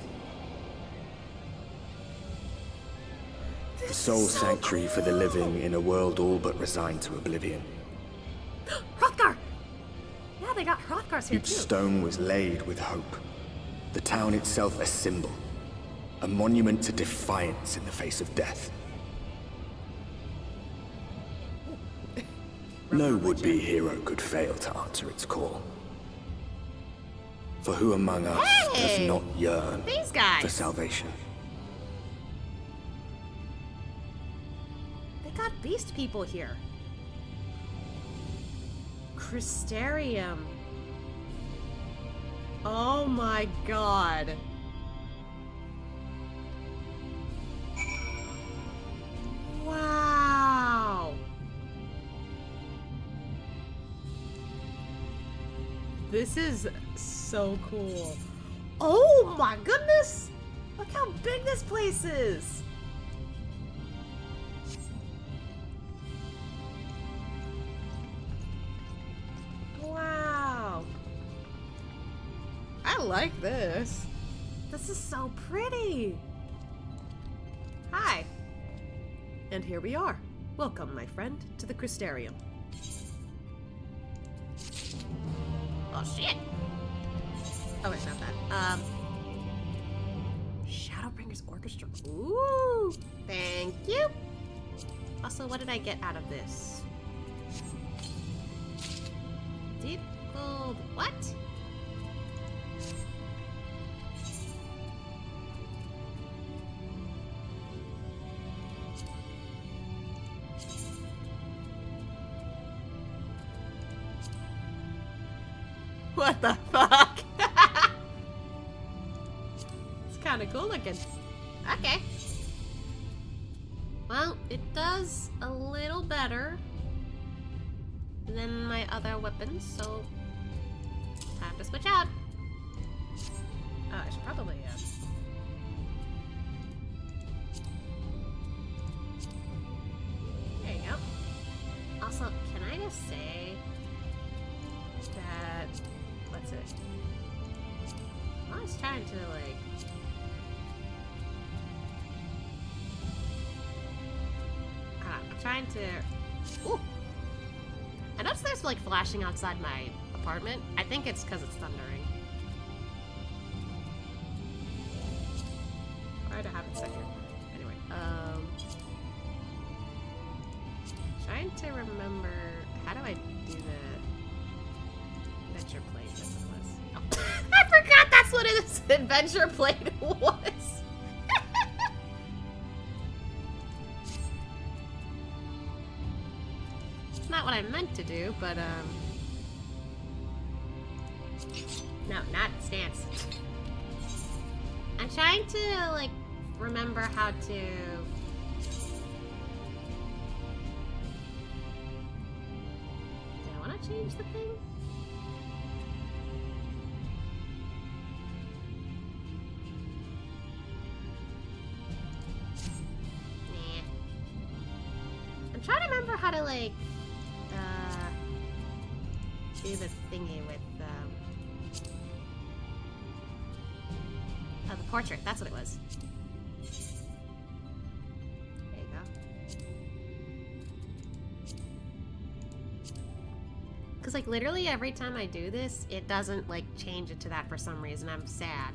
The sole sanctuary for the living in a world all but resigned to oblivion. Hrothgar! Yeah, they got Hrothgar's here Each too. stone was laid with hope. The town itself a symbol. A monument to defiance in the face of death. No would-be hero could fail to answer its call. For who among us does not yearn These guys. for salvation? They got beast people here. Crystarium. Oh my god. Wow. This is so cool. Oh my goodness! Look how big this place is! Wow. I like this. This is so pretty. Hi. And here we are. Welcome, my friend, to the Crystarium. Oh shit! Oh, it's not that. Shadowbringers Orchestra. Ooh! Thank you! Also, what did I get out of this? Deep gold. What? What the fuck? It's kind of cool looking. Okay. Well, it does a little better than my other weapons, so time to switch out. Oh, I should probably there you go. Also, can I just say that what's it? I was trying to like I'm trying to ooh. I noticed there's like flashing outside my apartment. I think it's because it's thundering. Why do I have it set here? Anyway, trying to remember how do I do the adventure plate? That's what it was. Oh, I forgot that's what it is. Adventure plate was. It's not what I meant to do, but no, not stance. I'm trying to like remember how to. Do I want to change the thing? how to like do the thingy with oh, the portrait. That's what it was. There you go. Because like literally every time I do this, it doesn't like change it to that for some reason. I'm sad.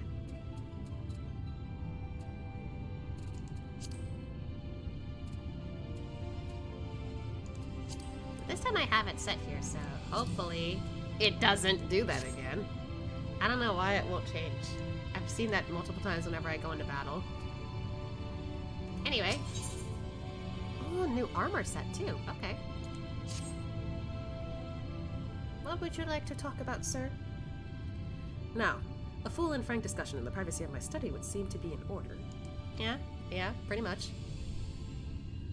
This time I have it set here, so hopefully it doesn't do that again. I don't know why it won't change. I've seen that multiple times whenever I go into battle. Anyway. Oh, new armor set too. Okay. What would you like to talk about, sir? Now, a full and frank discussion in the privacy of my study would seem to be in order. Yeah, pretty much.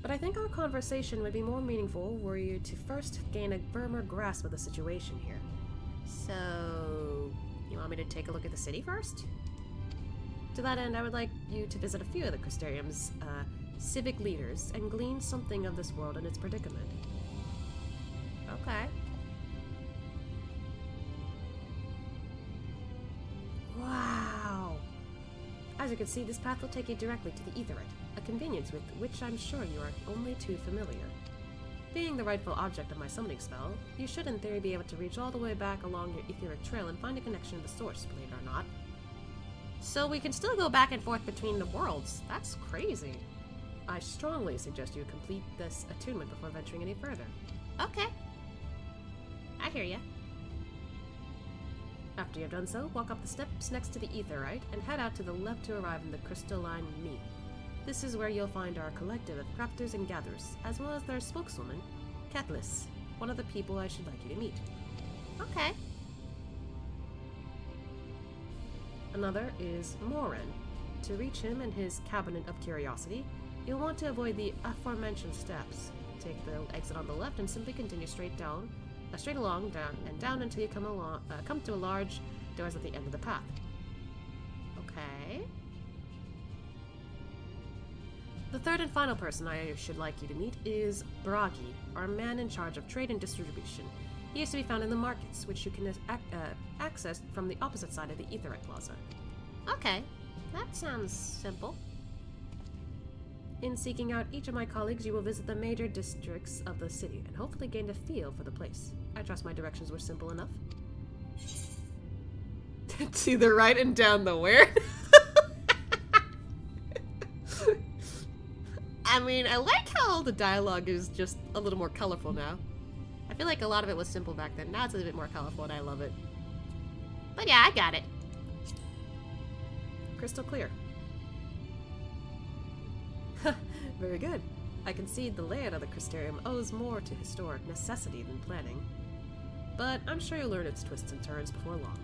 But I think our conversation would be more meaningful were you to first gain a firmer grasp of the situation here. So, you want me to take a look at the city first? To that end, I would like you to visit a few of the Crystarium's civic leaders and glean something of this world and its predicament. Okay. Wow! As you can see, this path will take you directly to the Aetherite, a convenience with which I'm sure you are only too familiar. Being the rightful object of my summoning spell, you should in theory be able to reach all the way back along your etheric trail and find a connection to the source, believe it or not. So we can still go back and forth between the worlds. That's crazy. I strongly suggest you complete this attunement before venturing any further. Okay. I hear ya. After you've done so, walk up the steps next to the Aetherite and head out to the left to arrive in the Crystalline Mead. This is where you'll find our collective of crafters and gatherers, as well as their spokeswoman, Catelys, one of the people I should like you to meet. Okay. Another is Morin. To reach him and his Cabinet of Curiosity, you'll want to avoid the aforementioned steps. Take the exit on the left and simply continue straight along, down until you come to a large doors at the end of the path. Okay. The third and final person I should like you to meet is Bragi, our man in charge of trade and distribution. He is to be found in the markets, which you can access from the opposite side of the Aetherite Plaza. Okay. That sounds simple. In seeking out each of my colleagues, you will visit the major districts of the city and hopefully gain a feel for the place. I trust my directions were simple enough. To the right and down the where? I mean, I like how the dialogue is just a little more colorful now. I feel like a lot of it was simple back then. Now it's a bit more colorful and I love it. But yeah, I got it. Crystal clear. Very good. I concede the layout of the Crystarium owes more to historic necessity than planning. But I'm sure you'll learn its twists and turns before long.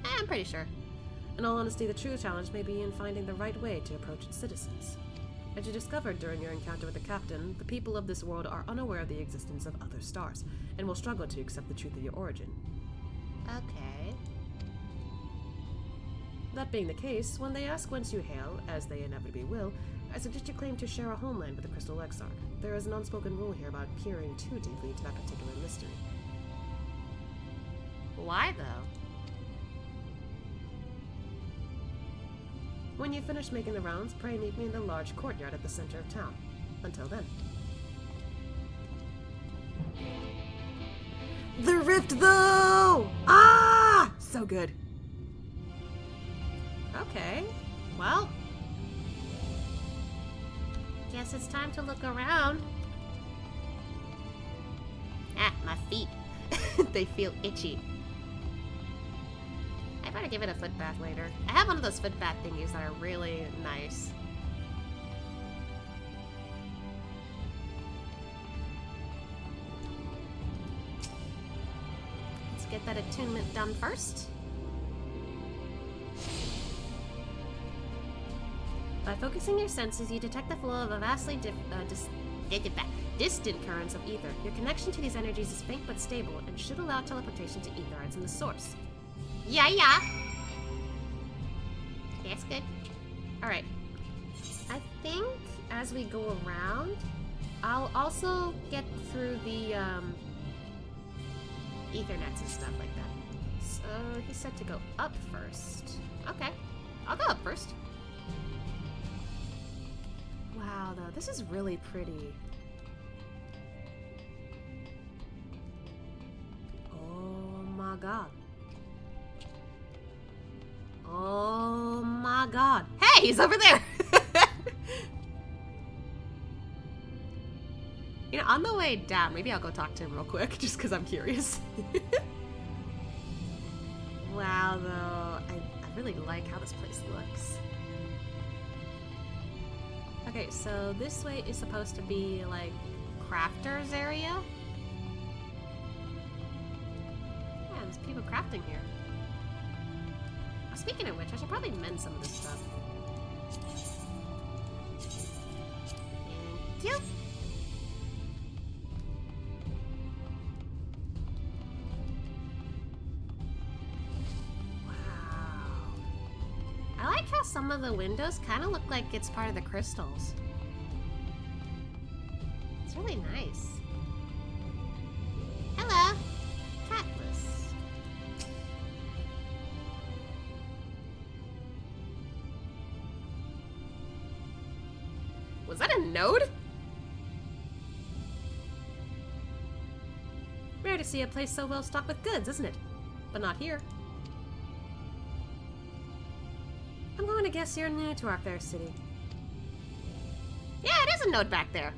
I'm pretty sure. In all honesty, the true challenge may be in finding the right way to approach its citizens. As you discovered during your encounter with the captain, the people of this world are unaware of the existence of other stars, and will struggle to accept the truth of your origin. Okay. That being the case, when they ask whence you hail, as they inevitably will, I suggest you claim to share a homeland with the Crystal Exarch. There is an unspoken rule here about peering too deeply into that particular mystery. Why, though? When you finish making the rounds, pray meet me in the large courtyard at the center of town. Until then. The rift, though! Ah! So good. Okay. Well. Guess it's time to look around. Ah, my feet. They feel itchy. I better give it a foot bath later. I have one of those foot bath thingies that are really nice. Let's get that attunement done first. By focusing your senses, you detect the flow of a vastly distant currents of ether. Your connection to these energies is faint but stable and should allow teleportation to etherites in the source. Yeah. That's good. Alright. I think as we go around, I'll also get through the Ethernets and stuff like that. So he said to go up first. Okay, I'll go up first. Wow, though, this is really pretty. Oh my god. Oh my god. Hey, he's over there! You know, on the way down, maybe I'll go talk to him real quick, just because I'm curious. Wow, though, I really like how this place looks. Okay, so this way is supposed to be, like, crafters area? Yeah, there's people crafting here. Oh, speaking of which, I should probably mend some of this stuff. Thank you. Some of the windows kind of look like it's part of the crystals. It's really nice. Hello, Catless. Was that a node? Rare to see a place so well stocked with goods, isn't it? But not here. I'm going to guess you're new to our fair city. Yeah, it is a node back there.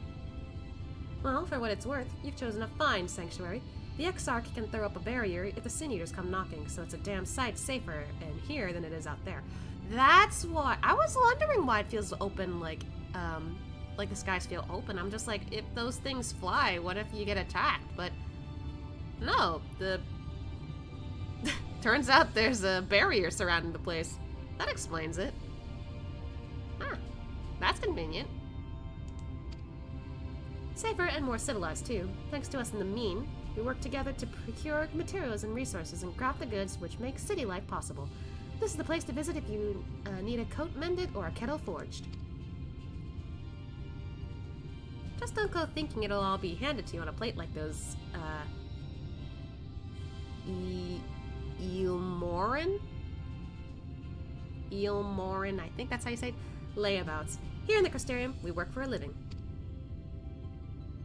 Well, for what it's worth, you've chosen a fine sanctuary. The Exarch can throw up a barrier if the Sin Eaters come knocking, so it's a damn sight safer in here than it is out there. That's why I was wondering why it feels open, like the skies feel open. I'm just like, if those things fly, what if you get attacked? But no, turns out there's a barrier surrounding the place. That explains it. Huh. That's convenient. Safer and more civilized, too. Thanks to us in the mean, we work together to procure materials and resources and craft the goods which make city life possible. This is the place to visit if you need a coat mended or a kettle forged. Just don't go thinking it'll all be handed to you on a plate like those, Eilmorin, I think that's how you say it, layabouts. Here in the Crystarium, we work for a living.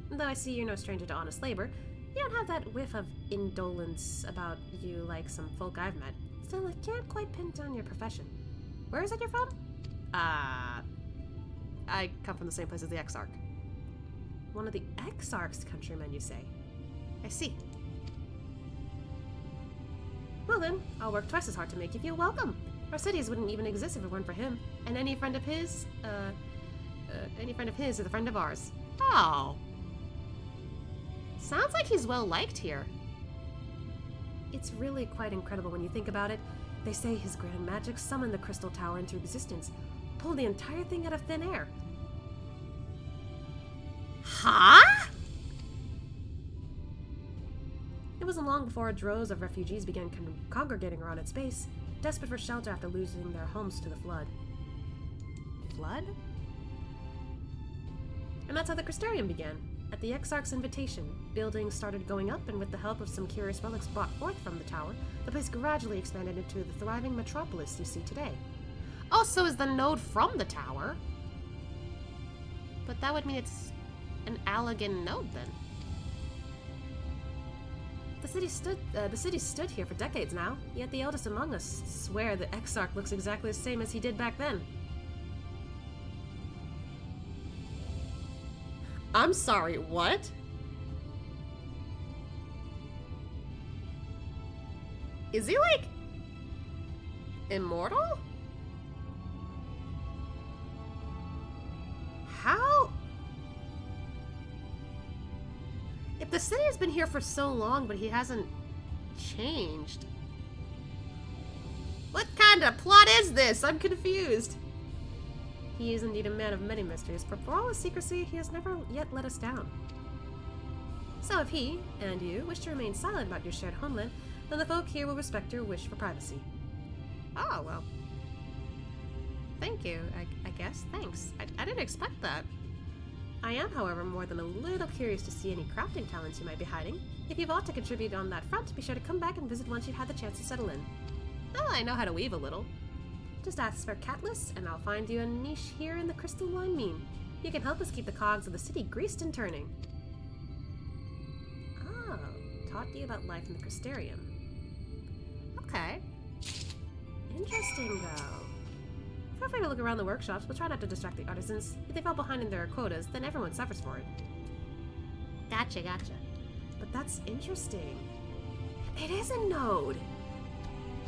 Though I see you're no stranger to honest labor, you don't have that whiff of indolence about you like some folk I've met. Still, I can't quite pin down your profession. Where is it you're from? I come from the same place as the Exarch. One of the Exarch's countrymen, you say? I see. Well then, I'll work twice as hard to make you feel welcome. Our cities wouldn't even exist if it weren't for him. And any friend of his is a friend of ours. Oh. Sounds like he's well liked here. It's really quite incredible when you think about it. They say his grand magic summoned the Crystal Tower into existence, pulled the entire thing out of thin air. Huh? It wasn't long before droves of refugees began congregating around its base, desperate for shelter after losing their homes to the flood. Flood? And that's how the Crystarium began. At the Exarch's invitation, buildings started going up, and with the help of some curious relics brought forth from the tower, the place gradually expanded into the thriving metropolis you see today. Oh, so is the node from the tower? But that would mean it's an Allegan node, then. The city stood here for decades now, yet the eldest among us swear the Exarch looks exactly the same as he did back then. I'm sorry, what? Is he, like, immortal? How? If the city has been here for so long, but he hasn't changed. What kind of plot is this? I'm confused. He is indeed a man of many mysteries, but for all his secrecy, he has never yet let us down. So if he, and you, wish to remain silent about your shared homeland, then the folk here will respect your wish for privacy. Oh, well. Thank you, I guess. Thanks. I didn't expect that. I am, however, more than a little curious to see any crafting talents you might be hiding. If you've ought to contribute on that front, be sure to come back and visit once you've had the chance to settle in. Oh, I know how to weave a little. Just ask for Catless, and I'll find you a niche here in the crystalline mean. You can help us keep the cogs of the city greased and turning. Oh, taught you about life in the Crystarium. Okay. Interesting, though. Feel free to look around the workshops, but try not to distract the artisans. If they fall behind in their quotas, then everyone suffers for it. Gotcha, gotcha. But that's interesting. It is a node!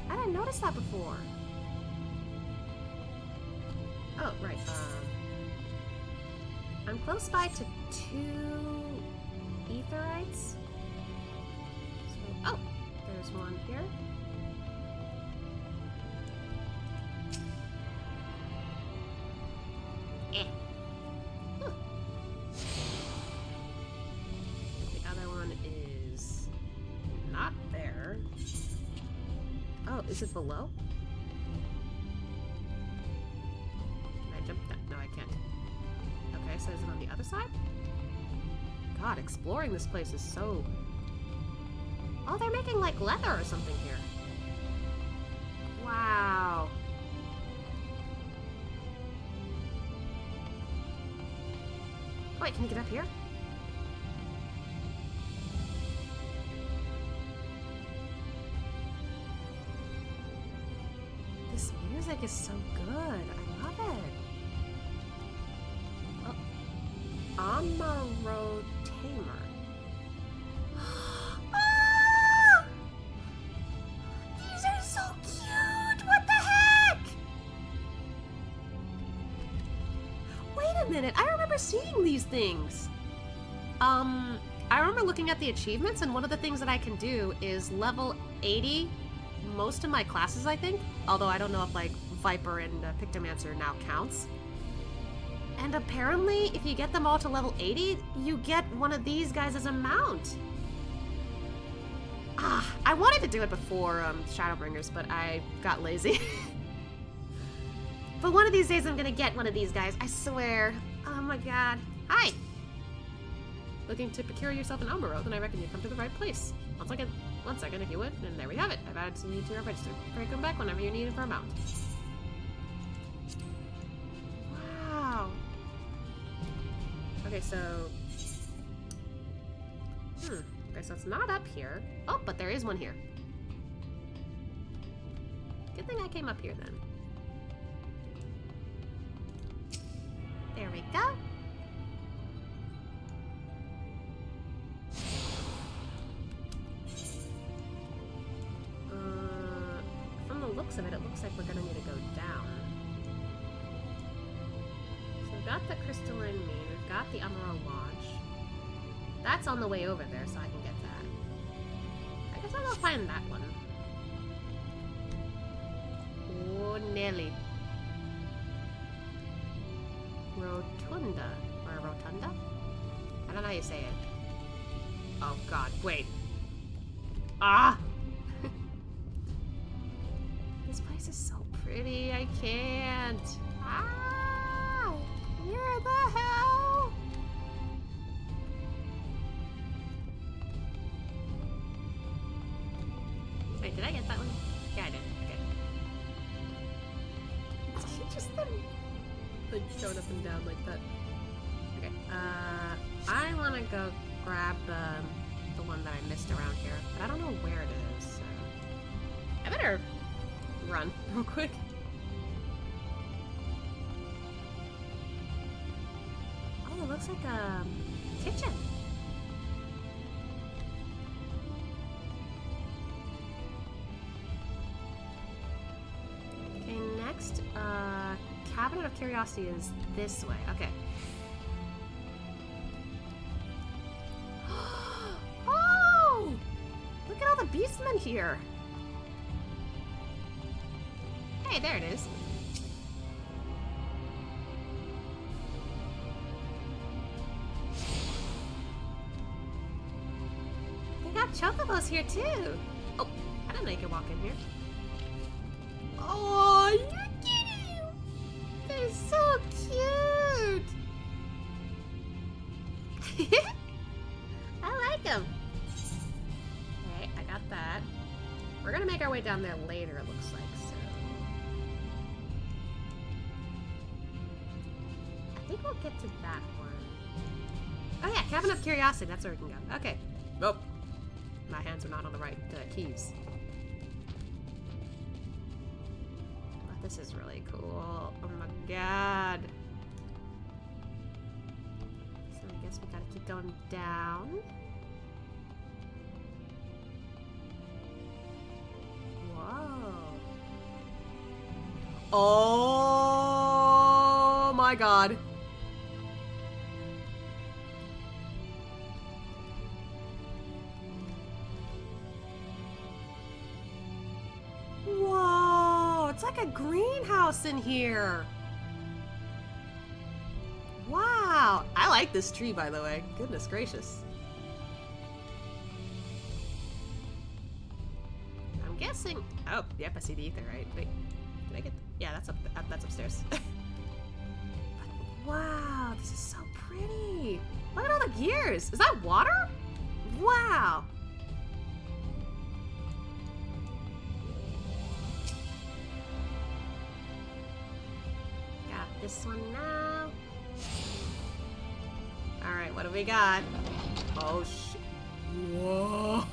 I didn't notice that before. Oh, right, I'm close by to 2 Aetherites. So, oh, there's one here. The other one is not there. Oh, is it below? Can I jump down? No, I can't. Okay, so is it on the other side? God, exploring this place is so... Oh, they're making like leather or something here. Wow. Wait, can you get up here? This music is so good. I love it. Oh. Amaro Tamer. Ah! These are so cute! What the heck? Wait a minute, I remember seeing these things. I remember looking at the achievements, and one of the things that I can do is level 80 most of my classes, I think. Although I don't know if, like, Viper and Pictomancer now counts. And apparently, if you get them all to level 80, you get one of these guys as a mount. Ah, I wanted to do it before Shadowbringers, but I got lazy. But one of these days I'm gonna get one of these guys, I swear. Oh my god. Hi! Looking to procure yourself an Amaro, then I reckon you've come to the right place. One second if you would, and there we have it. I've added you to your register. Pray come back whenever you need it for a mount. Wow. Okay, so... Okay, so it's not up here. Oh, but there is one here. Good thing I came up here then. There we go. From the looks of it, it looks like we're gonna need to go down. So we've got the Crystalline Mean, we've got the Amaro Lodge. That's on the way over there, so I can get that. I guess I'll go find that one. Oh, Nelly. Rotunda. Or Rotunda? I don't know how you say it. Oh god, wait. Ah! This place is so pretty, I can't. Ah! Where the hell? Wait, did I get that one? Yeah, I did. Okay. Just like going up and down like that. Okay. I want to go grab the one that I missed around here, but I don't know where it is. So I better run real quick. Oh, it looks like a kitchen. Okay, next, Cabinet of Curiosity is this way. Okay. Oh! Look at all the beastmen here. Hey, there it is. They got chocobos here too. Oh, I didn't know you could walk in here. Oh, look at you! They're so cute! I like him. Okay, I got that. We're gonna make our way down there later, it looks like, so. I think we'll get to that one. Oh yeah, Cabin of Curiosity, that's where we can go. Okay. Nope. My hands are not on the right keys. But this is really cool. Oh my god. So I guess we gotta keep going down. Whoa. Oh my god. Whoa, it's like a greenhouse in here. Wow, I like this tree, by the way. Goodness gracious. I'm guessing. Oh, yep, I see the ether, right? Wait, did I get? Yeah, that's that's upstairs. But, wow, this is so pretty. Look at all the gears. Is that water? Wow. Got this one now. Alright, what do we got? Oh, shit. Whoa.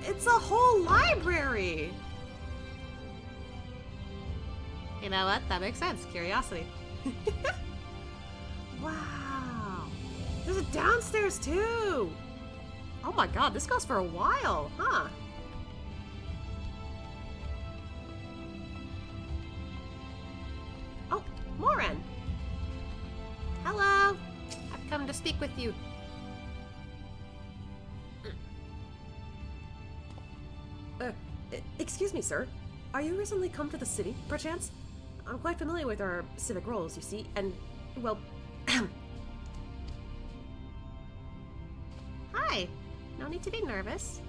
It's a whole library. You know what? That makes sense. Curiosity. Wow. There's a downstairs too. Oh my god, this goes for a while, huh? Oh, Morin. Hello. I've come to speak with you. Excuse me, sir. Are you recently come to the city, perchance? I'm quite familiar with our civic roles, you see, and, well... Hi. No need to be nervous.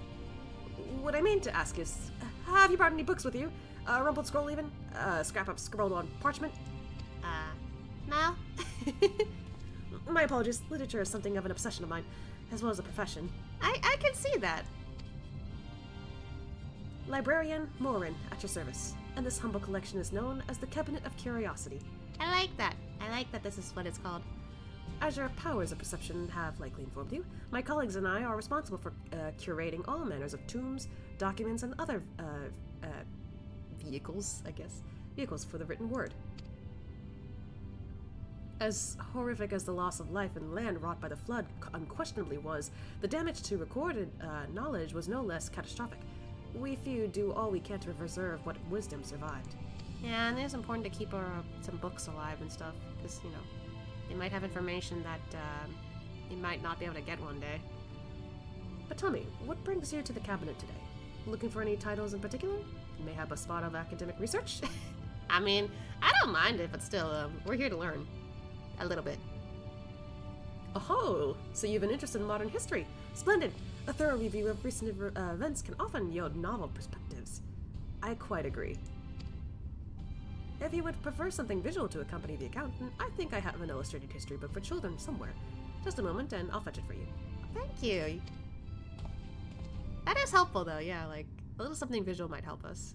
What I mean to ask is, have you brought any books with you? A rumpled scroll even? A scrap up scrolled on parchment? No. My apologies. Literature is something of an obsession of mine, as well as a profession. I can see that. Librarian Morin, at your service. And this humble collection is known as the Cabinet of Curiosity. I like that. I like that this is what it's called. As your powers of perception have likely informed you, my colleagues and I are responsible for curating all manners of tombs, documents, and other vehicles, I guess. Vehicles for the written word. As horrific as the loss of life and land wrought by the flood unquestionably was, the damage to recorded knowledge was no less catastrophic. We few do all we can to preserve what wisdom survived. Yeah, and it's important to keep some books alive and stuff, because, you know, they might have information that you might not be able to get one day. But tell me, what brings you to the cabinet today? Looking for any titles in particular? Mayhap a spot of academic research? I mean, I don't mind it, but still, we're here to learn. A little bit. Oh, so you've an interest in modern history. Splendid. A thorough review of recent events can often yield novel perspectives. I quite agree. If you would prefer something visual to accompany the account, I think I have an illustrated history book for children somewhere. Just a moment and I'll fetch it for you. Thank you. That is helpful though, yeah, like a little something visual might help us.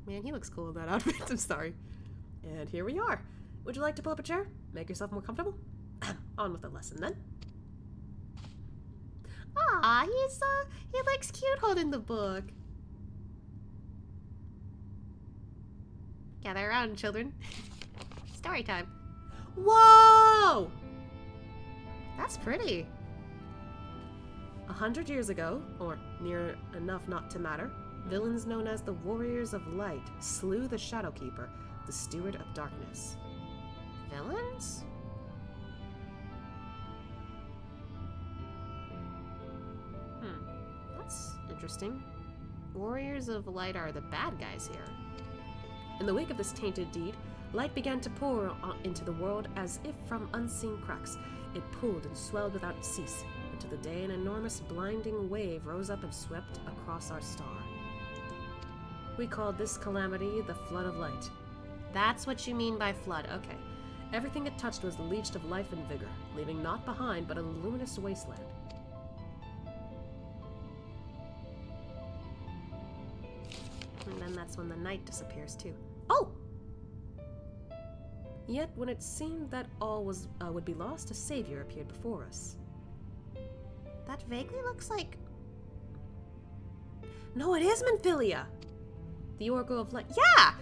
Man, he looks cool in that outfit, I'm sorry. And here we are. Would you like to pull up a chair? Make yourself more comfortable? On with the lesson then. Aw, he looks cute holding the book. Gather around, children. Story time. Whoa! That's pretty. 100 years ago, or near enough not to matter, villains known as the Warriors of Light slew the Shadowkeeper, the Steward of Darkness. Villains? That's interesting. Warriors of Light are the bad guys here. In the wake of this tainted deed, light began to pour into the world as if from unseen cracks. It pooled and swelled without cease, until the day an enormous blinding wave rose up and swept across our star. We called this calamity the Flood of Light. That's what you mean by flood. Okay. Everything it touched was leached of life and vigor, leaving naught behind but a luminous wasteland. And then that's when the night disappears too. Oh! Yet when it seemed that all was would be lost, a savior appeared before us. That vaguely looks like... No, it is Minfilia! The Oracle of Light. Yeah!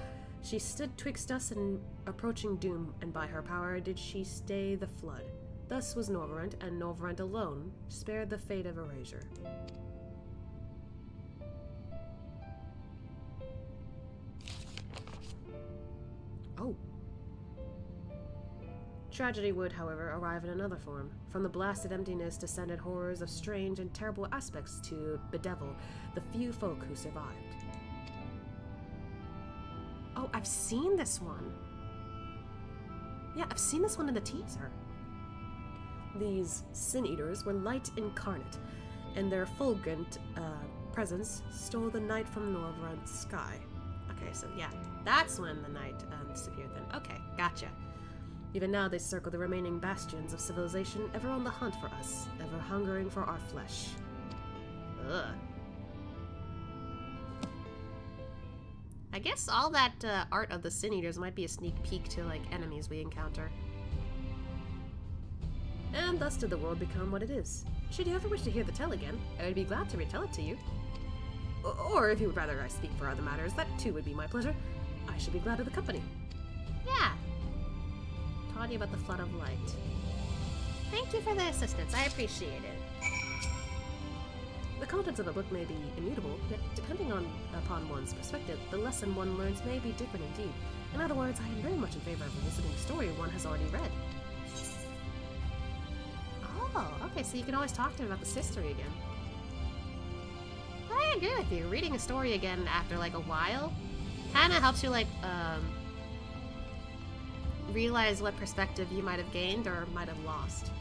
She stood twixt us and approaching doom, and by her power did she stay the flood. Thus was Norvrent, and Norvrent alone spared the fate of erasure. Oh. Tragedy would, however, arrive in another form. From the blasted emptiness descended horrors of strange and terrible aspects to bedevil the few folk who survived. Oh, I've seen this one. Yeah, I've seen this one in the teaser. These Sin Eaters were light incarnate, and their fulgurant presence stole the night from Norvrent's sky. Okay, so yeah, that's when the night disappeared then. Okay, gotcha. Even now they circle the remaining bastions of civilization, ever on the hunt for us, ever hungering for our flesh. Ugh. I guess all that art of the Sin Eaters might be a sneak peek to, like, enemies we encounter. And thus did the world become what it is. Should you ever wish to hear the tale again, I would be glad to retell it to you. Or if you would rather I speak for other matters, that too would be my pleasure. I should be glad of the company. Yeah. Taught you about the flood of light. Thank you for the assistance. I appreciate it. The contents of a book may be immutable, yet depending upon one's perspective, the lesson one learns may be different indeed. In other words, I am very much in favor of revisiting a story one has already read. Oh, okay, so you can always talk to him about the history again. I agree with you. Reading a story again after, like, a while kind of helps you, like, realize what perspective you might have gained or might have lost.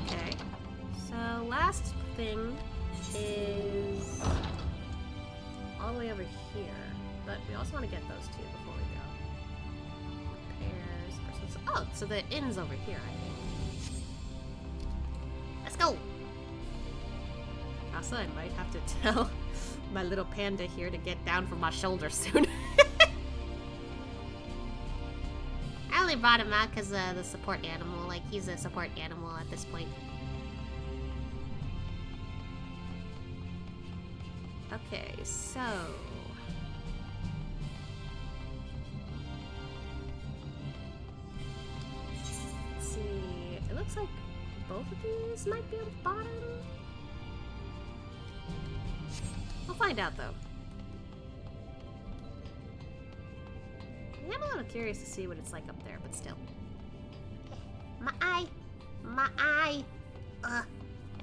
Okay, so last thing is all the way over here, but we also want to get those two before we go. Repairs, persons. Oh, so the inn's over here, I think. Let's go! Also, I might have to tell my little panda here to get down from my shoulder soon. I only brought him out because the support animal, like, he's a support animal at this point. Okay, so... let's see, it looks like both of these might be on the bottom. We'll find out, though. I'm a little curious to see what it's like up there, but still. My eye! My eye! I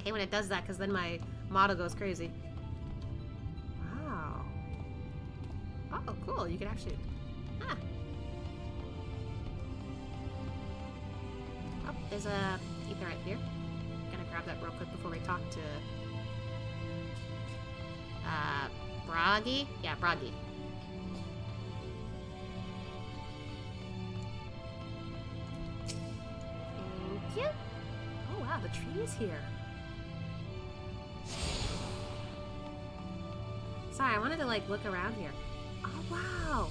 hate when it does that, because then my model goes crazy. Wow. Oh, cool. You can actually... Ah. Oh, there's a ether right here. Gonna grab that real quick before we talk to... Broggy? Yeah, Broggy. Thank you. Oh wow, the tree is here. Sorry, I wanted to like look around here. Oh wow.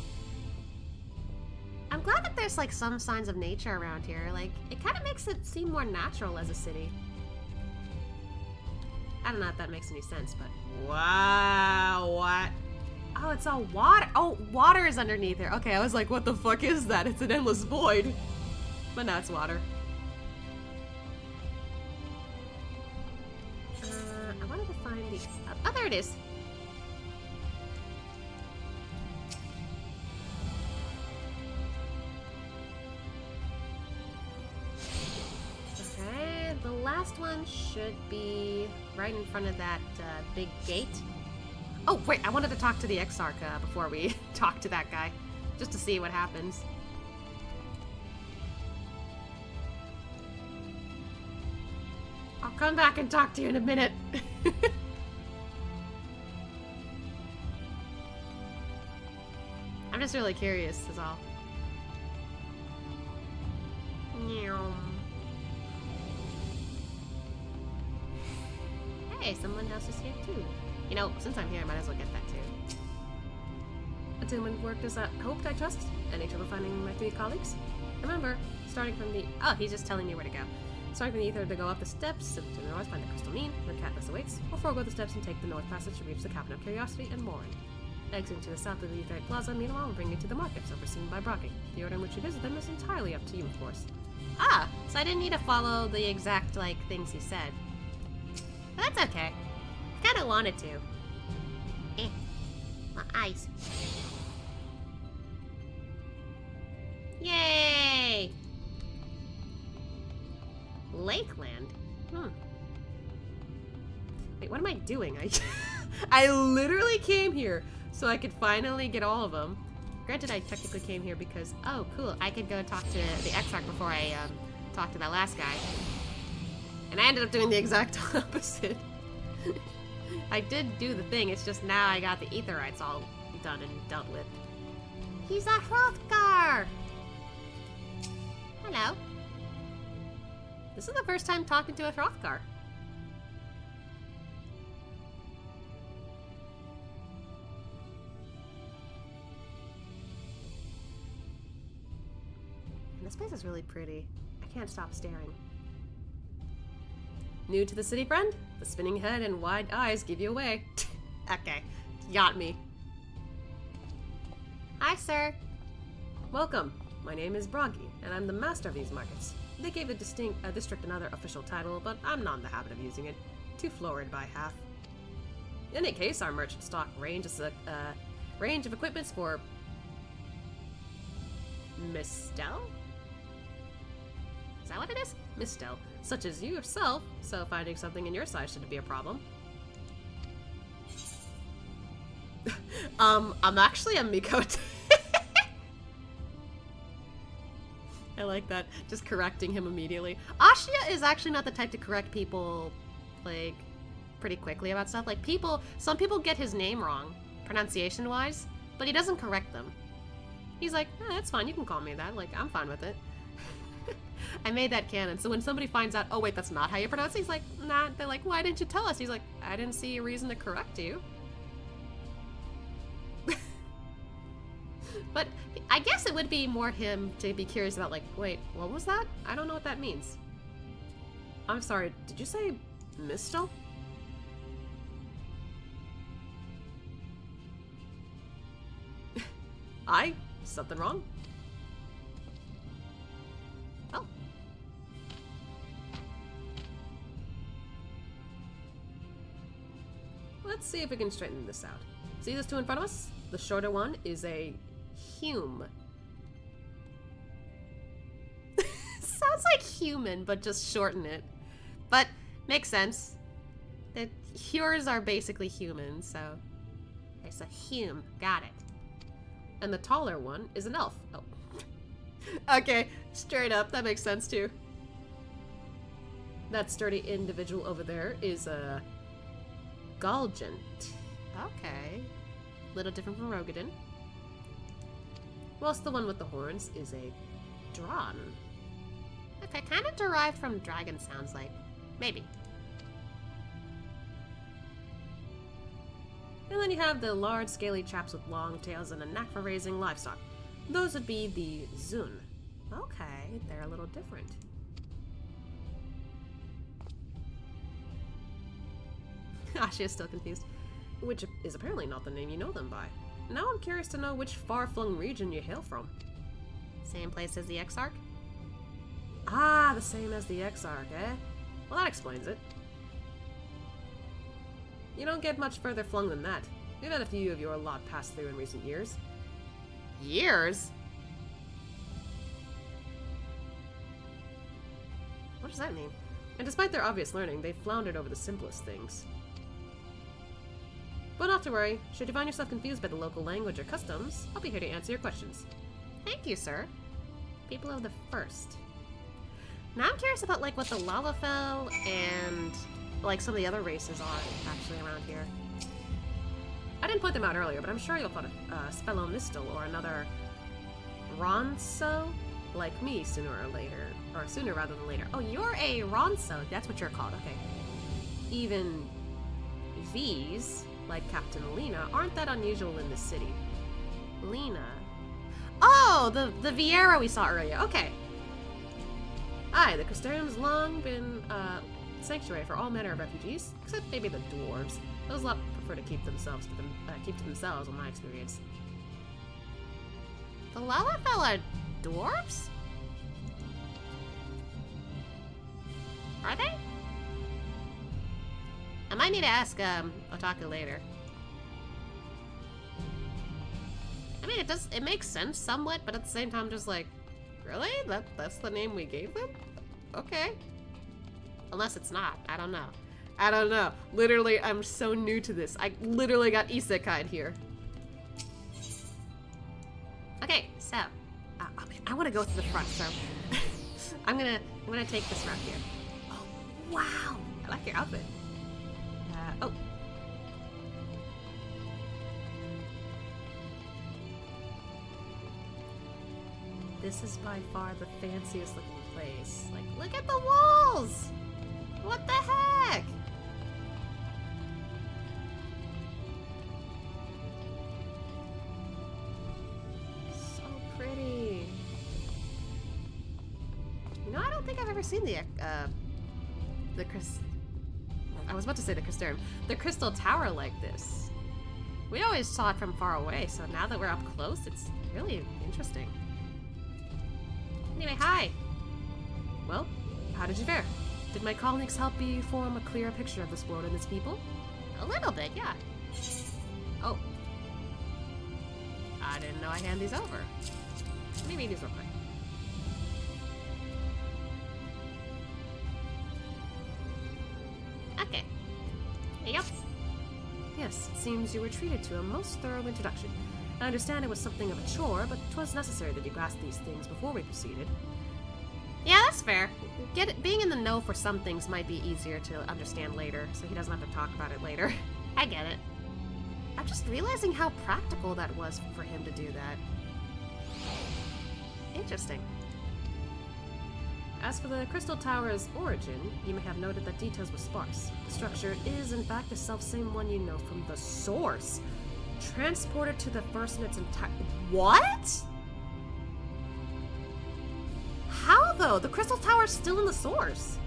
I'm glad that there's like some signs of nature around here. Like, it kind of makes it seem more natural as a city. I don't know if that makes any sense, but wow, what? Oh, it's all water. Oh, water is underneath here. Okay, I was like, what the fuck is that? It's an endless void. But now it's water. I wanted to find the... oh, there it is. Okay, the last one should be right in front of that big gate. Oh, wait, I wanted to talk to the Exarch before we talk to that guy, just to see what happens. I'll come back and talk to you in a minute. really curious, is all. Hey, someone else is here too. You know, since I'm here, I might as well get that too. Attunement worked as I hoped, I trust. Any trouble finding my 3 colleagues? Remember, starting from the... Oh, he's just telling me where to go. Starting from the ether to go up the steps, to the north, find the crystal mean, where Katniss awaits, or forego the steps and take the north passage to reach the Cabin of Curiosity and Morin. Exiting to the south of the Aetheric Plaza, meanwhile, will bring you to the markets, overseen by Brocky. The order in which you visit them is entirely up to you, of course. Ah, so I didn't need to follow the exact, like, things he said. But that's okay. I kinda wanted to. My eyes. Yay! Lakeland? Wait, what am I doing? I literally came here so I could finally get all of them. Granted, I technically came here because, oh, cool, I could go talk to the Exarch before I talked to that last guy. And I ended up doing the exact opposite. I did do the thing, it's just now I got the Aetherites all done and dealt with. He's a Hrothgar! Hello. This is the first time talking to a Hrothgar. This place is really pretty. I can't stop staring. New to the city, friend? The spinning head and wide eyes give you away. Okay, got me. Hi, sir. Welcome. My name is Broggy, and I'm the master of these markets. They gave the district another official title, but I'm not in the habit of using it. Too florid by half. In any case, our merchant stock range is a range of equipments for Mistel? Is that what it is? Mistel, such as you yourself, so finding something in your size shouldn't be a problem. I'm actually a Mikote. I like that. Just correcting him immediately. Ashia is actually not the type to correct people, like, pretty quickly about stuff. Like, some people get his name wrong, pronunciation-wise, but he doesn't correct them. He's like, eh, that's fine, you can call me that. Like, I'm fine with it. I made that canon, so when somebody finds out, oh wait, that's not how you pronounce it, he's like, nah, they're like, why didn't you tell us? He's like, I didn't see a reason to correct you. But I guess it would be more him to be curious about, like, wait, what was that? I don't know what that means. I'm sorry, did you say Mistel? Something wrong? Oh. Let's see if we can straighten this out. See those two in front of us? The shorter one is a Hume. Sounds like human, but just shorten it. But makes sense. The Hures are basically humans, so it's a Hume. Got it. And the taller one is an elf. Oh. Okay, straight up, that makes sense too. That sturdy individual over there is a Galgant. Okay. Little different from Rogadin. Whilst the one with the horns is a Dron. Okay, kind of derived from dragon, sounds like. Maybe. And then you have the large, scaly chaps with long tails and a knack for raising livestock. Those would be the Zun. Okay, they're a little different. Asha is still confused. Which is apparently not the name you know them by. Now I'm curious to know which far-flung region you hail from. Same place as the Exarch? Ah, the same as the Exarch, eh? Well, that explains it. You don't get much further flung than that. We've had a few of your lot pass through in recent years. Years? What does that mean? And despite their obvious learning, they've floundered over the simplest things. But not to worry, should you find yourself confused by the local language or customs, I'll be here to answer your questions. Thank you, sir. People of the First. Now I'm curious about, like, what the Lalafell and, like, some of the other races are actually around here. I didn't point them out earlier, but I'm sure you'll find a Spello Mistel or another Ronso like me sooner or later. Or sooner rather than later. Oh, you're a Ronso. That's what you're called. Okay. Even V's, like Captain Lena, aren't that unusual in this city. Lena. Oh, the Vieira we saw earlier. Okay. Aye, the Crystarium's long been sanctuary for all manner of refugees, except maybe the dwarves. Those lot prefer to keep themselves to themselves, in my experience. The Lalafell are dwarves? Are they? I might need to ask Otaku later. I mean, it makes sense somewhat, but at the same time, just like, really? That's the name we gave them? Okay. Unless it's not. I don't know. I don't know. Literally, I'm so new to this. I literally got isekai'd here. Okay, so I want to go to the front, so I'm gonna take this route here. Oh, wow! I like your outfit. Oh. This is by far the fanciest looking place. Like, look at the walls! What the heck? So pretty. You know, I don't think I've ever seen the I was about to say the Crystarium. The Crystal Tower like this. We always saw it from far away, so now that we're up close, it's really interesting. Anyway, hi! Well, how did you fare? Did my colleagues help you form a clearer picture of this world and its people? A little bit, yeah. Oh. I didn't know I hand these over. Let me read these real quick. Okay. There you go. Yes, it seems you were treated to a most thorough introduction. I understand it was something of a chore, but 'twas necessary that you grasp these things before we proceeded. Yeah, that's fair. Being in the know for some things might be easier to understand later, so he doesn't have to talk about it later. I get it. I'm just realizing how practical that was for him to do that. Interesting. As for the Crystal Tower's origin, you may have noted that details were sparse. The structure is, in fact, the selfsame one you know from the source. Transported to the first in its entire— What?! How, though? The Crystal Tower's still in the source.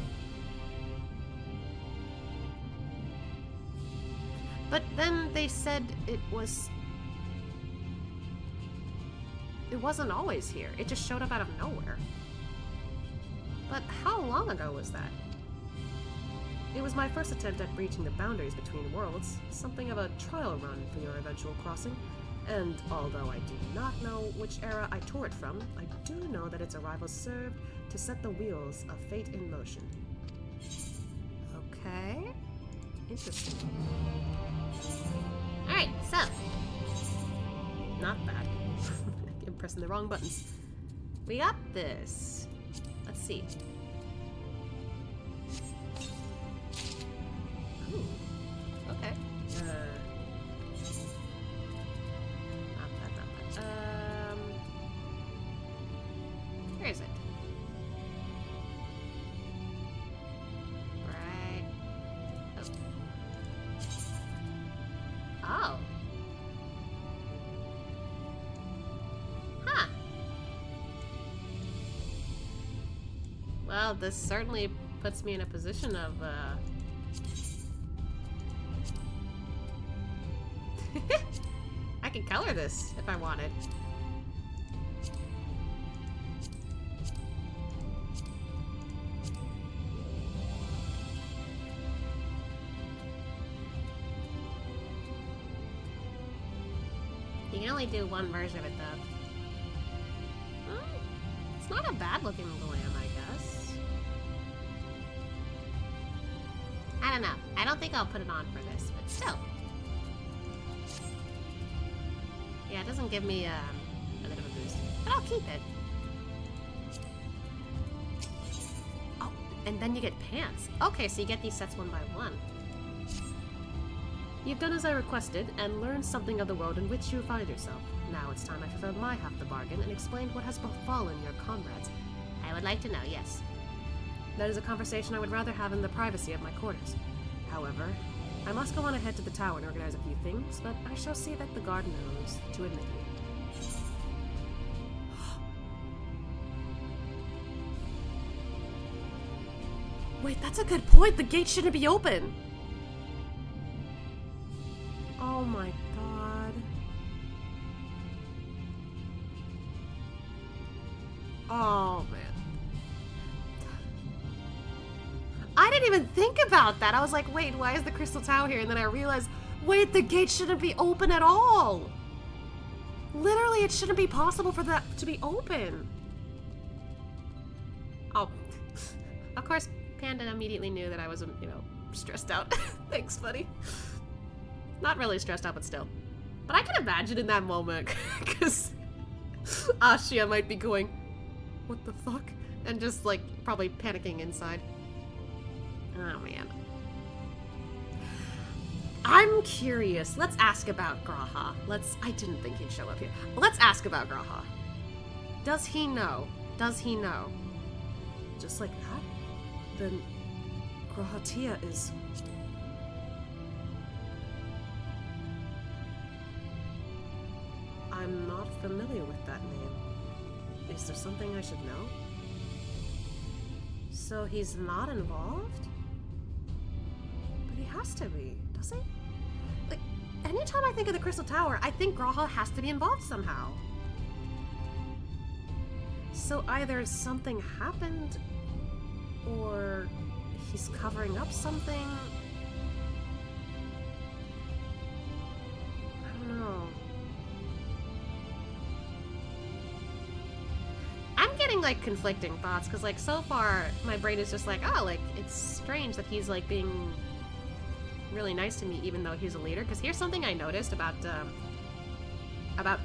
But then they said it wasn't always here. It just showed up out of nowhere. But how long ago was that? It was my first attempt at breaching the boundaries between worlds, something of a trial run for your eventual crossing. And although I do not know which era I tore it from, I do know that its arrival served to set the wheels of fate in motion. Okay. Interesting. Alright, so. Not bad. I'm pressing the wrong buttons. We got this. Let's see. Ooh. Okay. Where is it? Right. Oh. Huh. Well, this certainly puts me in a position of, I could color this if I wanted. You can only do one version of it, though. It's not a bad-looking glam, I guess. I don't know. I don't think I'll put it on for this, but still. Yeah, it doesn't give me a bit of a boost, but I'll keep it. Oh, and then you get pants. Okay, so you get these sets one by one. You've done as I requested, and learned something of the world in which you find yourself. Now it's time I fulfilled my half the bargain and explained what has befallen your comrades. I would like to know, yes. That is a conversation I would rather have in the privacy of my quarters. However, I must go on ahead to the tower and organize a few things, but I shall see that the guard knows to admit me. Wait, that's a good point! The gate shouldn't be open! Oh my god. Oh man. I didn't even think about that. I was like, wait, why is the crystal tower here? And then I realized, wait, the gate shouldn't be open at all. Literally, it shouldn't be possible for that to be open. Oh, of course, Panda immediately knew that I wasn't, you know, stressed out. Thanks, buddy. Not really stressed out, but still. But I can imagine in that moment, because Ashia might be going, what the fuck? And just, like, probably panicking inside. Oh, man. I'm curious. Let's ask about Graha. I didn't think he'd show up here. Let's ask about Graha. Does he know? Does he know? Just like that? Then Grahatia is... I'm not familiar with that name. Is there something I should know? So he's not involved? But he has to be, does he? Like, anytime I think of the Crystal Tower, I think Graha has to be involved somehow. So either something happened, or he's covering up something. I don't know. I'm getting like conflicting thoughts because like so far my brain is just like, oh, like it's strange that he's like being really nice to me even though he's a leader. Because here's something I noticed about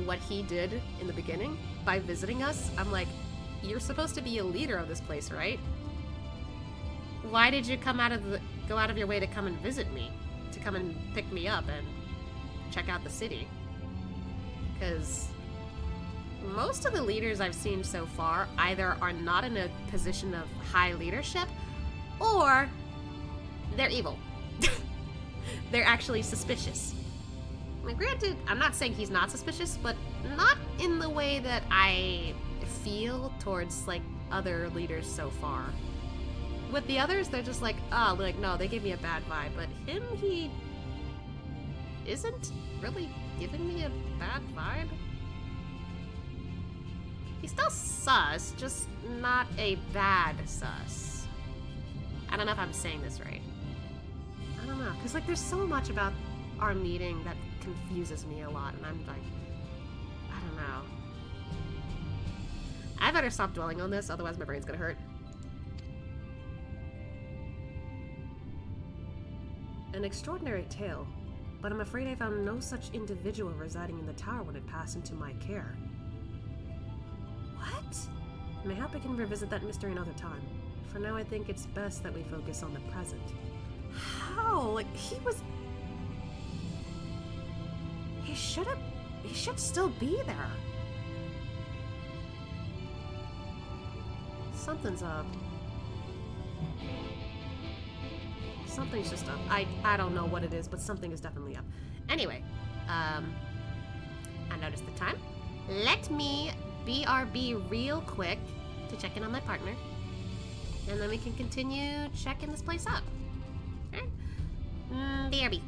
what he did in the beginning by visiting us. I'm like, you're supposed to be a leader of this place, right? Why did you go out of your way to come and visit me, to come and pick me up and check out the city? Because most of the leaders I've seen so far either are not in a position of high leadership or they're evil. They're actually suspicious. I mean, granted, I'm not saying he's not suspicious, but not in the way that I feel towards like other leaders so far. With the others, they're just like, oh, like, no, they gave me a bad vibe. But him, he isn't really giving me a bad vibe. He's still sus, just not a bad sus. I don't know if I'm saying this right. I don't know, because like there's so much about our meeting that confuses me a lot, and I'm like, I don't know. I better stop dwelling on this, otherwise my brain's gonna hurt. An extraordinary tale, but I'm afraid I found no such individual residing in the tower when it passed into my care. What? Mayhap we can revisit that mystery another time. For now, I think it's best that we focus on the present. How? Like, he should still be there. Something's up. Something's just up. I don't know what it is, but something is definitely up. Anyway, I noticed the time. Let me BRB real quick to check in on my partner. And then we can continue checking this place out. Okay? BRB.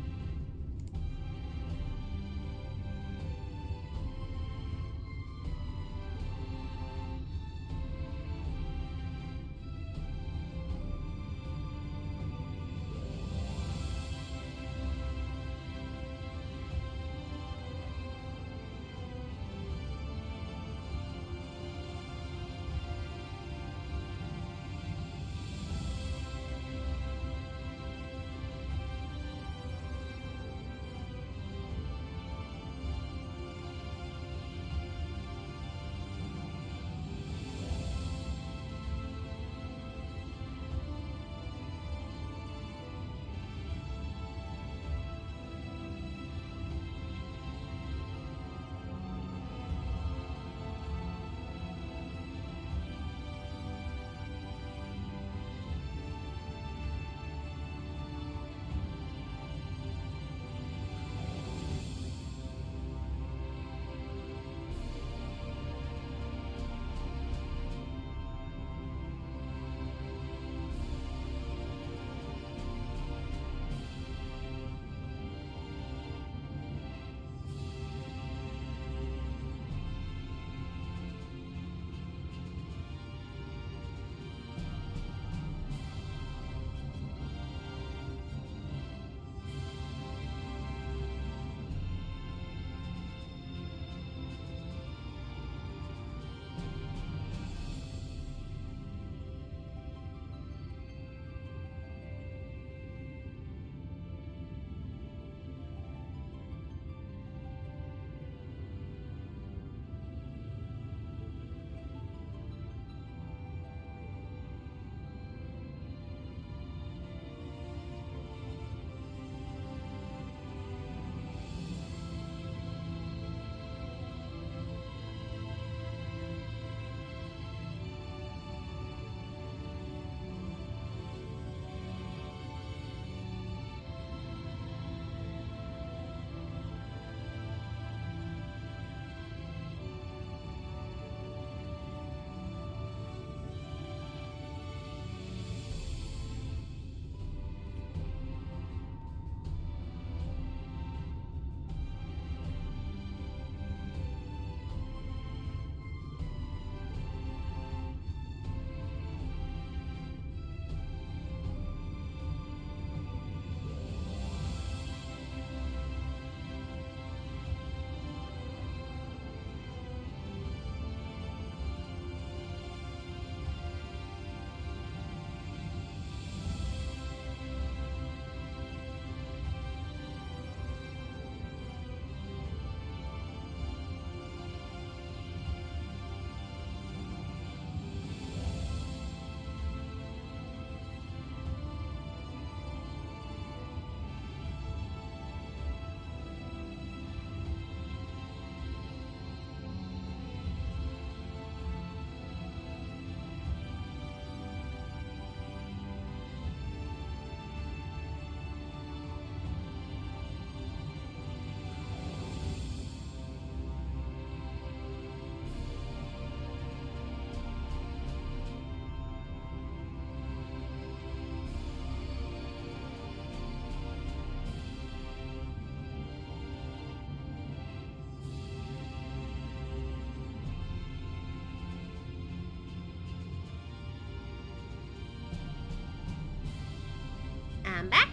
I'm back.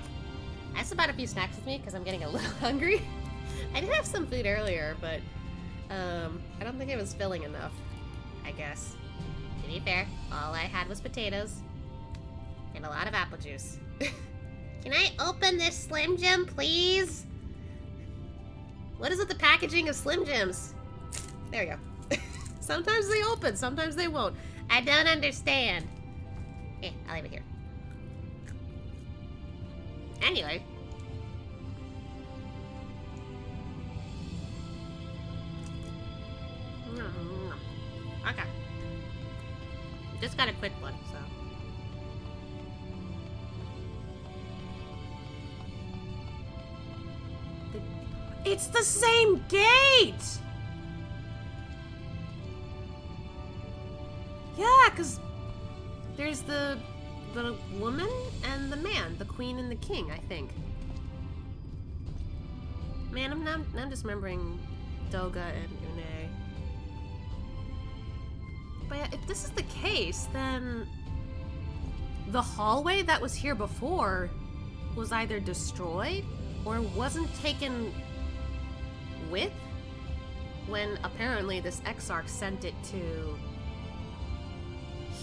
I just brought a few snacks with me because I'm getting a little hungry. I did have some food earlier, but I don't think it was filling enough, I guess. To be fair, all I had was potatoes and a lot of apple juice. Can I open this Slim Jim, please? What is with the packaging of Slim Jims? There we go. Sometimes they open, sometimes they won't. I don't understand. I'll leave it here. Anyway. Okay. Just got a quick one, so. It's the same gate! Yeah, because there's the woman and the man, the queen and the king, I think. Man, I'm just remembering Doga and Une. But yeah, if this is the case, then the hallway that was here before was either destroyed or wasn't taken with when apparently this Exarch sent it to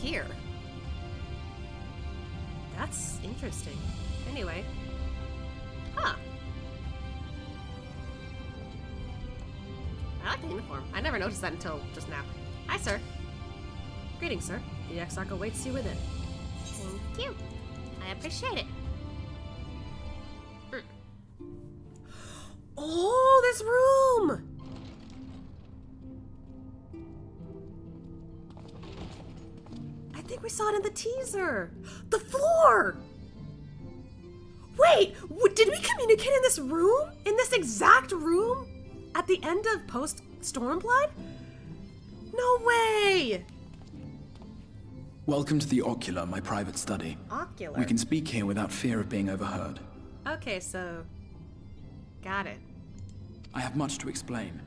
here. That's interesting. Anyway. Huh. I like the uniform. I never noticed that until just now. Hi, sir. Greetings, sir. The Exarch awaits you within. Thank you. I appreciate it. Oh, this room! I think we saw it in the teaser. The floor! Wait, did we communicate in this room? In this exact room? At the end of post-Stormblood? No way! Welcome to the Ocular, my private study. Ocular? We can speak here without fear of being overheard. Okay, so... got it. I have much to explain,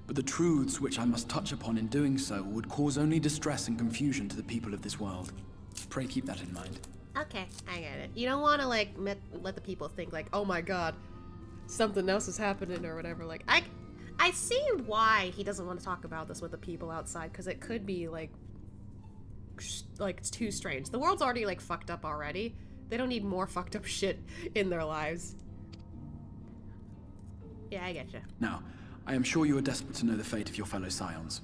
but the truths which I must touch upon in doing so would cause only distress and confusion to the people of this world. Pray keep that in mind. Okay, I get it. You don't want to, like, let the people think, like, oh my god, something else is happening or whatever. Like, I see why he doesn't want to talk about this with the people outside, because it could be, like, it's too strange. The world's already, like, fucked up already. They don't need more fucked up shit in their lives. Yeah, I getcha. Now, I am sure you are desperate to know the fate of your fellow Scions.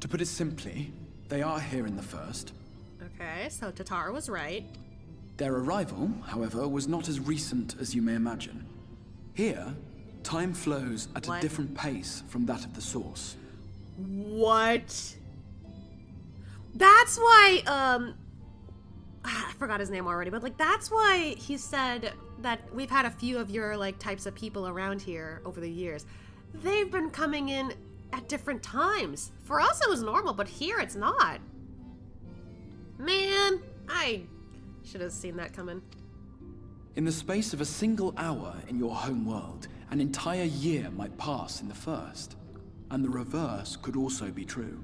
To put it simply, they are here in the first. Okay, so Tatar was right. Their arrival, however, was not as recent as you may imagine. Here, time flows at a different pace from that of the source. What? That's why, I forgot his name already, but, like, that's why he said that we've had a few of your, like, types of people around here over the years. They've been coming in at different times. For us, it was normal, but here it's not. Man, I should have seen that coming. In the space of a single hour in your home world, an entire year might pass in the first. And the reverse could also be true.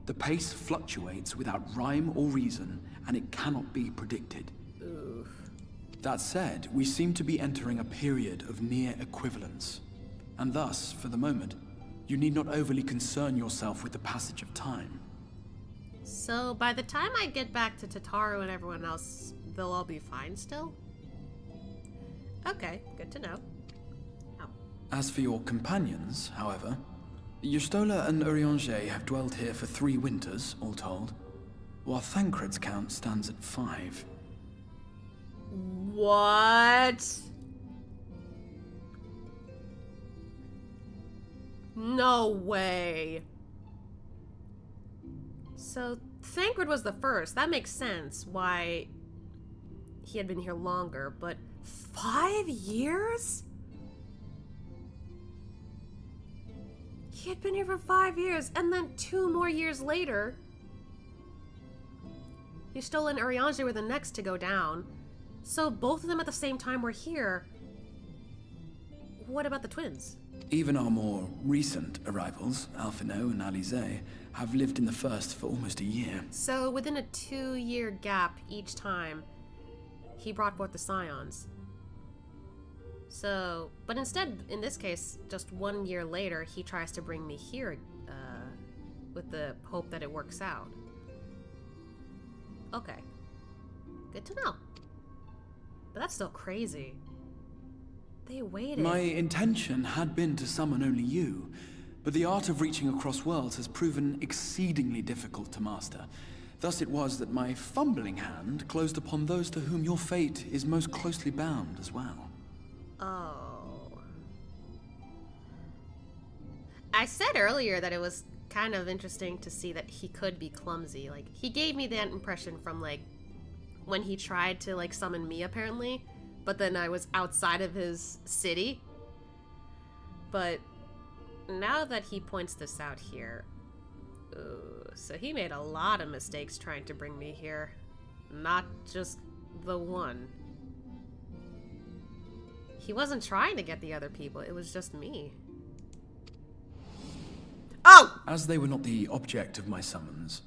The pace fluctuates without rhyme or reason, and it cannot be predicted. Oof. That said, we seem to be entering a period of near equivalence. And thus, for the moment, you need not overly concern yourself with the passage of time. So, by the time I get back to Tataru and everyone else, they'll all be fine still? Okay, good to know. Oh. As for your companions, however, Yustola and Urianger have dwelled here for 3 winters, all told, while Thancred's count stands at 5. What? No way. So, Thancred was the first. That makes sense why he had been here longer, but 5 years? He had been here for 5 years, and then 2 more years later, Yustola and Urianger were the next to go down. So both of them at the same time were here. What about the twins? Even our more recent arrivals, Alphino and Alize, have lived in the first for almost a year. So within a 2-year gap each time, he brought forth the Scions. So, but instead, in this case, just 1 year later, he tries to bring me here, with the hope that it works out. Okay. Good to know. But that's still crazy. They waited. My intention had been to summon only you, but the art of reaching across worlds has proven exceedingly difficult to master. Thus it was that my fumbling hand closed upon those to whom your fate is most closely bound as well. Oh. I said earlier that it was kind of interesting to see that he could be clumsy. Like, he gave me that impression from, like, when he tried to, like, summon me, apparently. But then I was outside of his city. But now that he points this out here... Ooh, so he made a lot of mistakes trying to bring me here. Not just the one. He wasn't trying to get the other people, it was just me. Oh! As they were not the object of my summons,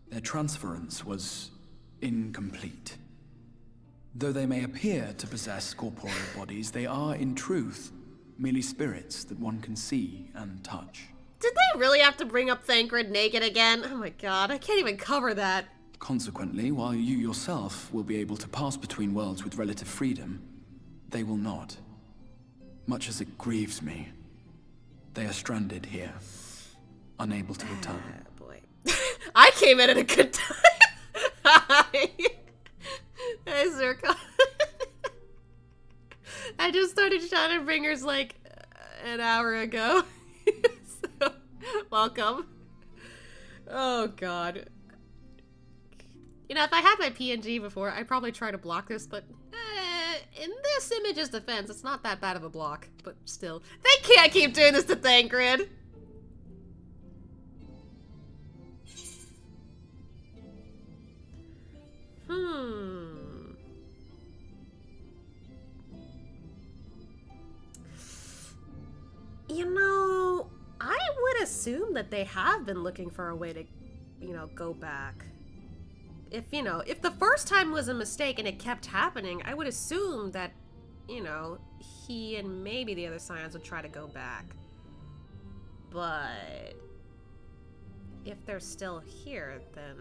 their transference was incomplete. Though they may appear to possess corporeal bodies, they are, in truth, merely spirits that one can see and touch. Did they really have to bring up Thancred naked again? Oh my god, I can't even cover that. Consequently, while you yourself will be able to pass between worlds with relative freedom, they will not. Much as it grieves me, they are stranded here, unable to return. Boy. I came in at a good time. Hi. Hey, Zircon. I just started Shadowbringers like an hour ago. So, welcome. Oh, God. You know, if I had my PNG before, I'd probably try to block this, but in this image's defense, it's not that bad of a block. But still, they can't keep doing this to Thancred. You know, I would assume that they have been looking for a way to, you know, go back. If, you know, if the first time was a mistake and it kept happening, I would assume that, you know, he and maybe the other Scions would try to go back. But if they're still here, then...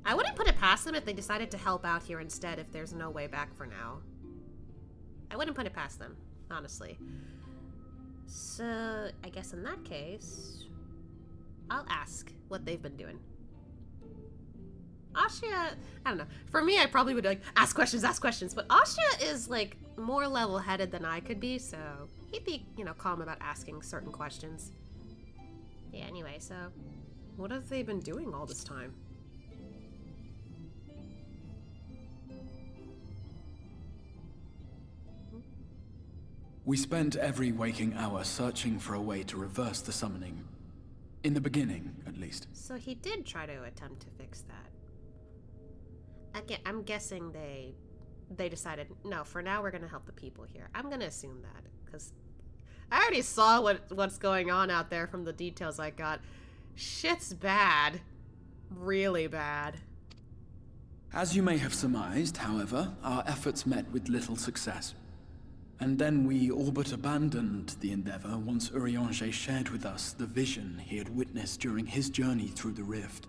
I wouldn't put it past them if they decided to help out here instead if there's no way back for now. I wouldn't put it past them, honestly. So, I guess in that case, I'll ask what they've been doing. Asha, I don't know. For me, I probably would like, ask questions, but Asha is like more level-headed than I could be, so he'd be, you know, calm about asking certain questions. Yeah, anyway, so what have they been doing all this time? We spent every waking hour searching for a way to reverse the summoning. In the beginning, at least. So he did try to attempt to fix that. Again, I'm guessing they decided, no, for now we're gonna help the people here. I'm gonna assume that, because I already saw what's going on out there from the details I got. Shit's bad. Really bad. As you may have surmised, however, our efforts met with little success. And then we all but abandoned the endeavor once Urianger shared with us the vision he had witnessed during his journey through the rift.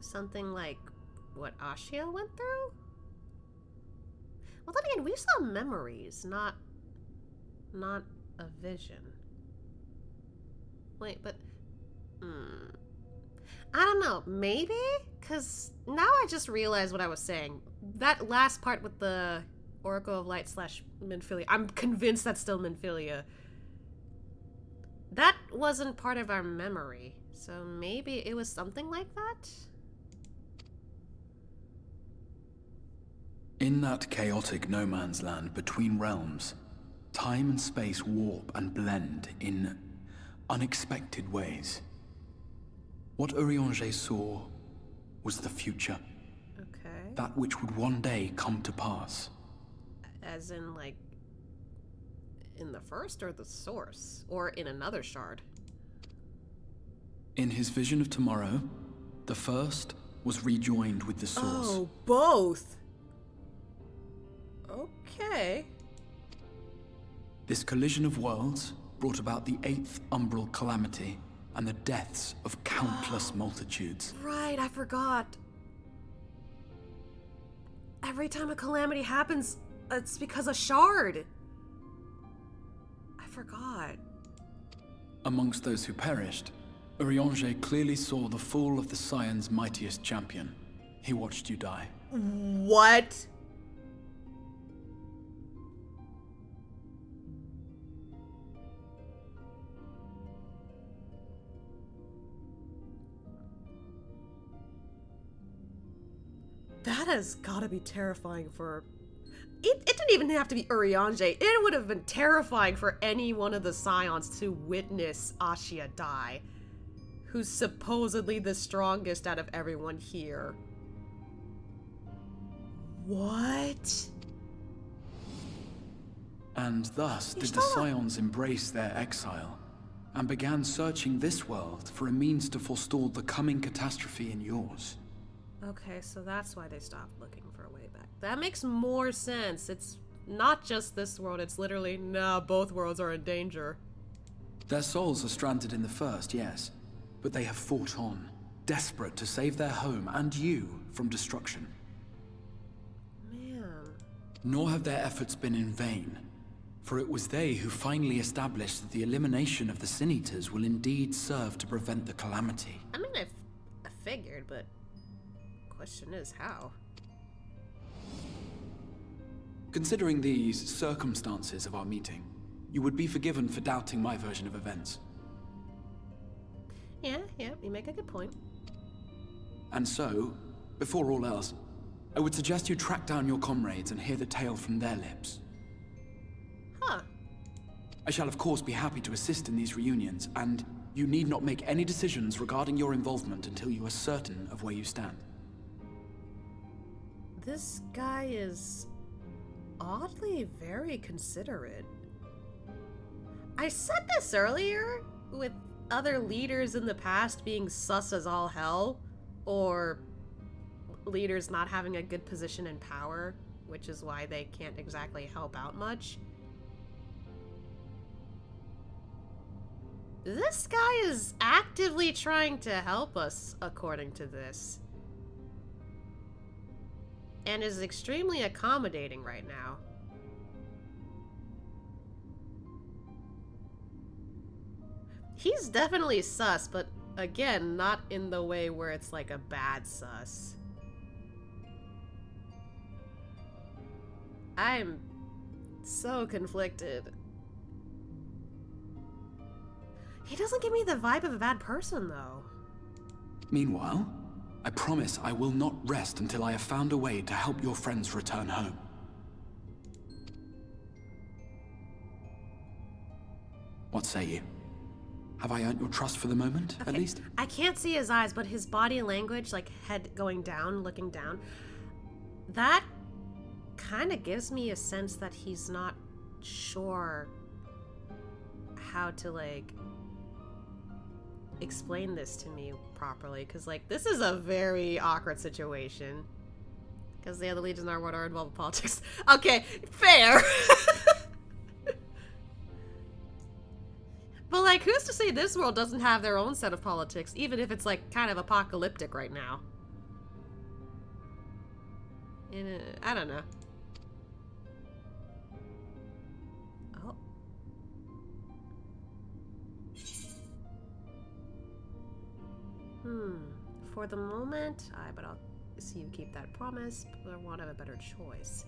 Something like what Ashiel went through? Well, then again, we saw memories, not a vision. Wait, but... I don't know, maybe? Because now I just realized what I was saying. That last part with the Oracle of Light / Minfilia, I'm convinced that's still Minfilia. That wasn't part of our memory, so maybe it was something like that? In that chaotic no man's land between realms, time and space warp and blend in unexpected ways. What Urianger saw was the future. Okay. That which would one day come to pass. As in, like, in the first or the source? Or in another shard? In his vision of tomorrow, the first was rejoined with the source. Oh, both. Okay. This collision of worlds brought about the 8th umbral calamity and the deaths of countless multitudes. Right, I forgot. Every time a calamity happens, it's because of Shard. I forgot. Amongst those who perished, Urianger clearly saw the fall of the Scion's mightiest champion. He watched you die. What? That has gotta be terrifying for... It didn't even have to be Urianger. It would have been terrifying for any one of the Scions to witness Ashia die, who's supposedly the strongest out of everyone here. What? And thus did the Scions embrace their exile, and began searching this world for a means to forestall the coming catastrophe in yours. Okay, so that's why they stopped looking for a way back. That makes more sense. It's not just this world, it's literally, nah, both worlds are in danger. Their souls are stranded in the first, yes, but they have fought on, desperate to save their home and you from destruction. Man. Nor have their efforts been in vain, for it was they who finally established that the elimination of the Sin Eaters will indeed serve to prevent the calamity. I mean, I figured, but question is how? Considering these circumstances of our meeting, you would be forgiven for doubting my version of events. Yeah, you make a good point. And so, before all else, I would suggest you track down your comrades and hear the tale from their lips. Huh. I shall of course be happy to assist in these reunions, and you need not make any decisions regarding your involvement until you are certain of where you stand. This guy is oddly very considerate. I said this earlier, with other leaders in the past being sus as all hell, or leaders not having a good position in power, which is why they can't exactly help out much. This guy is actively trying to help us, according to this. And is extremely accommodating right now. He's definitely sus, but again, not in the way where it's like a bad sus. I'm so conflicted. He doesn't give me the vibe of a bad person, though. Meanwhile, I promise I will not rest until I have found a way to help your friends return home. What say you? Have I earned your trust for the moment, at least? I can't see his eyes, but his body language, like head going down, looking down, that kind of gives me a sense that he's not sure how to, like, explain this to me properly, because, like, this is a very awkward situation. Because the other Legion are what are involved in politics. Okay, fair! But, like, who's to say this world doesn't have their own set of politics, even if it's, like, kind of apocalyptic right now? I don't know. Oh. For the moment, but I'll see you keep that promise, but I want to have a better choice.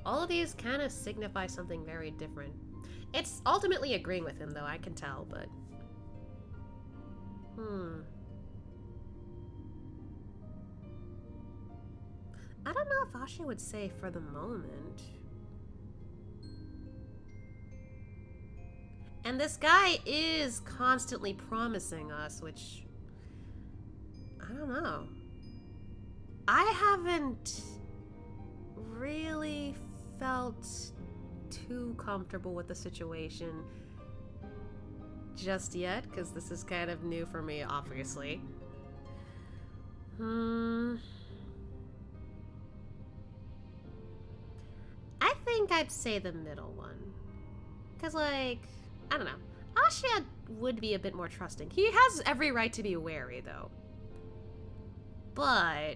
All of these kind of signify something very different. It's ultimately agreeing with him, though, I can tell, but... I don't know if Ashi would say for the moment. And this guy is constantly promising us, which... I don't know. I haven't really felt too comfortable with the situation just yet, because this is kind of new for me, obviously. I think I'd say the middle one. Because, like, I don't know. Ashia would be a bit more trusting. He has every right to be wary, though. But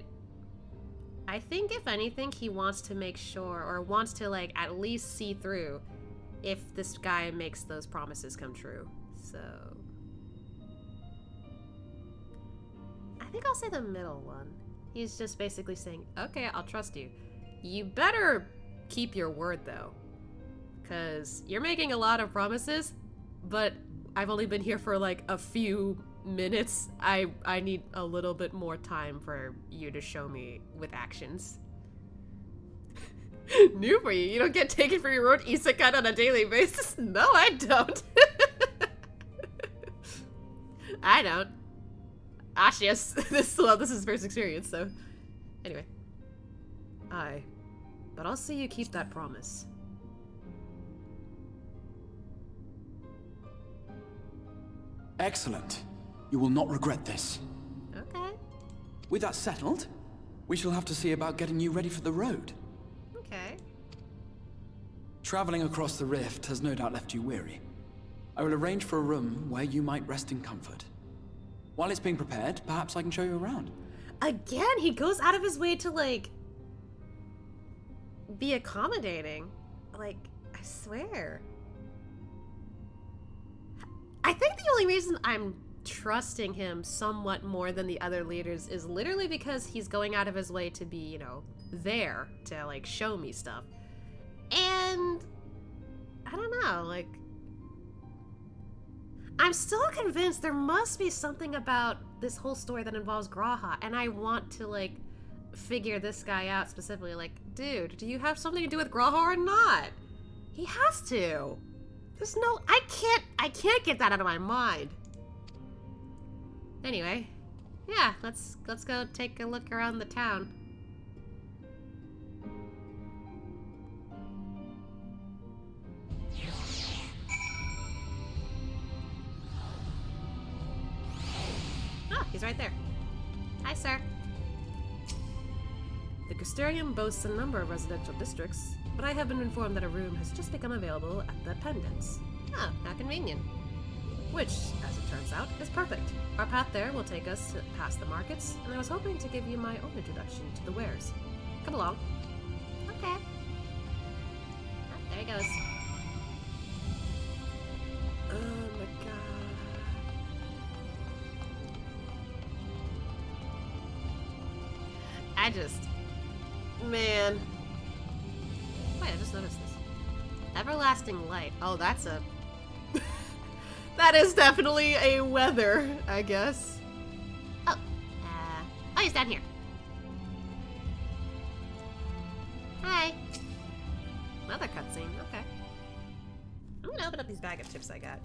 I think, if anything, he wants to make sure, or wants to, like, at least see through if this guy makes those promises come true. So I think I'll say the middle one. He's just basically saying, okay, I'll trust you. You better keep your word, though. Because you're making a lot of promises, but I've only been here for like a few minutes. I need a little bit more time for you to show me with actions. New for you. You don't get taken for your own isekai on a daily basis? No, I don't. I don't. Ashias, this is his first experience, so. Anyway. Aye. But I'll see you keep that promise. Excellent. You will not regret this. Okay. With that settled, we shall have to see about getting you ready for the road. Okay. Traveling across the rift has no doubt left you weary. I will arrange for a room where you might rest in comfort. While it's being prepared, perhaps I can show you around. Again, he goes out of his way to, like, be accommodating. Like, I swear. I think the only reason I'm trusting him somewhat more than the other leaders is literally because he's going out of his way to be, you know, there to, like, show me stuff. And I don't know, like, I'm still convinced there must be something about this whole story that involves Graha, and I want to, like, figure this guy out specifically. Like, dude, do you have something to do with Graha or not? He has to. There's no, I can't get that out of my mind. Anyway, yeah, let's go take a look around the town. Oh, he's right there. Hi, sir. The Custarium boasts a number of residential districts, but I have been informed that a room has just become available at the Pendants. Oh, how convenient. Which, as it turns out, is perfect. Our path there will take us past the markets, and I was hoping to give you my own introduction to the wares. Come along. Okay. Oh, there he goes. Oh my god. Man. Wait, I just noticed this. Everlasting light. Oh, that's a... that is definitely a weather, I guess. Oh, oh, he's down here. Hi. Another cutscene, okay. I'm gonna open up these bag of chips I got.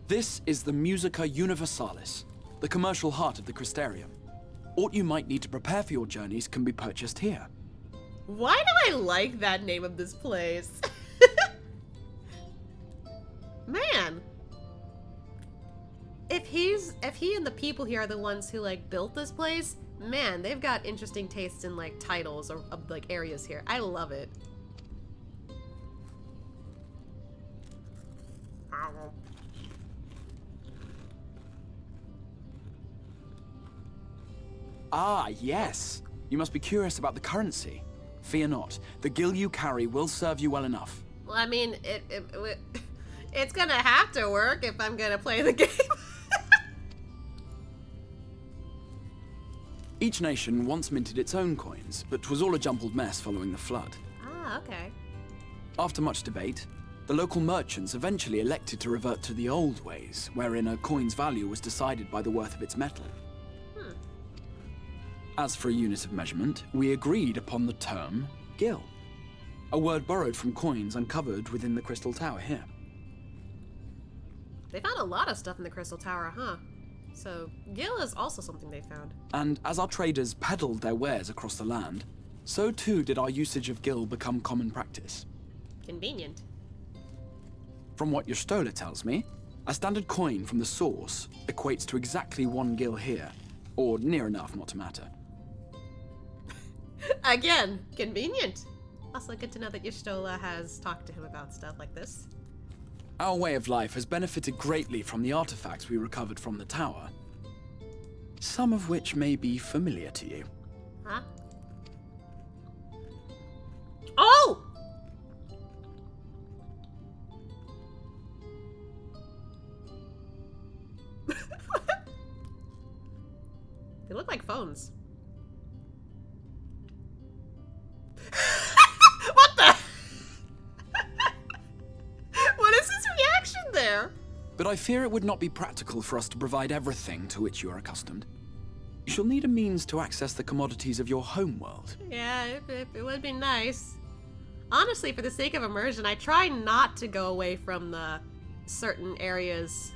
This is the Musica Universalis, the commercial heart of the Crystarium. Aught you might need to prepare for your journeys can be purchased here. Why do I like that name of this place? Man. If he and the people here are the ones who, like, built this place, man, they've got interesting tastes in, like, titles or like areas here. I love it. Ah, yes. You must be curious about the currency. Fear not. The gil you carry will serve you well enough. Well, I mean, it's gonna have to work if I'm gonna play the game. Each nation once minted its own coins, but 'twas all a jumbled mess following the flood. Ah, okay. After much debate, the local merchants eventually elected to revert to the old ways, wherein a coin's value was decided by the worth of its metal. As for a unit of measurement, we agreed upon the term gil, a word borrowed from coins uncovered within the Crystal Tower here. They found a lot of stuff in the Crystal Tower, huh? So, Gil is also something they found. And as our traders peddled their wares across the land, so too did our usage of Gil become common practice. Convenient. From what your stola tells me, a standard coin from the source equates to exactly 1 Gil here, or near enough not to matter. Again, convenient. Also, good to know that your stola has talked to him about stuff like this. Our way of life has benefited greatly from the artifacts we recovered from the tower, some of which may be familiar to you. Huh? Oh! They look like phones. What the? What is his reaction there? But I fear it would not be practical for us to provide everything to which you are accustomed. You shall need a means to access the commodities of your homeworld. Yeah, it would be nice. Honestly, for the sake of immersion, I try not to go away from the certain areas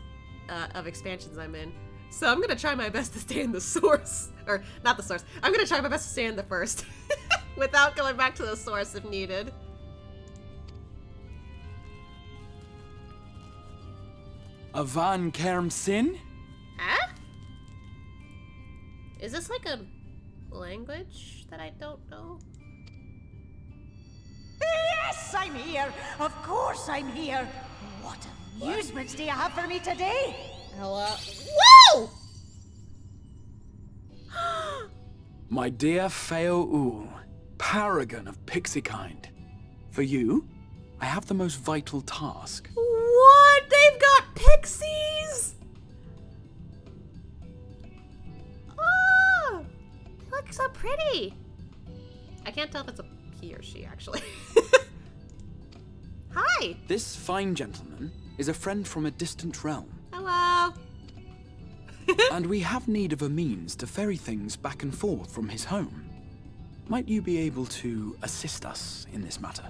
of expansions I'm in. So I'm gonna try my best to stay in the source. Or, not the source. I'm gonna try my best to stay in the first. Without going back to the source if needed. Avan Kerm Sin? Huh? Is this like a language that I don't know? Yes, I'm here. Of course I'm here. What amusements do you have for me today? Hello? Whoa! My dear Feo U, paragon of pixie kind. For you, I have the most vital task. What? They've got pixies? Oh! They look so pretty. I can't tell if it's a he or she, actually. Hi! This fine gentleman is a friend from a distant realm. Hello! And we have need of a means to ferry things back and forth from his home. Might you be able to assist us in this matter?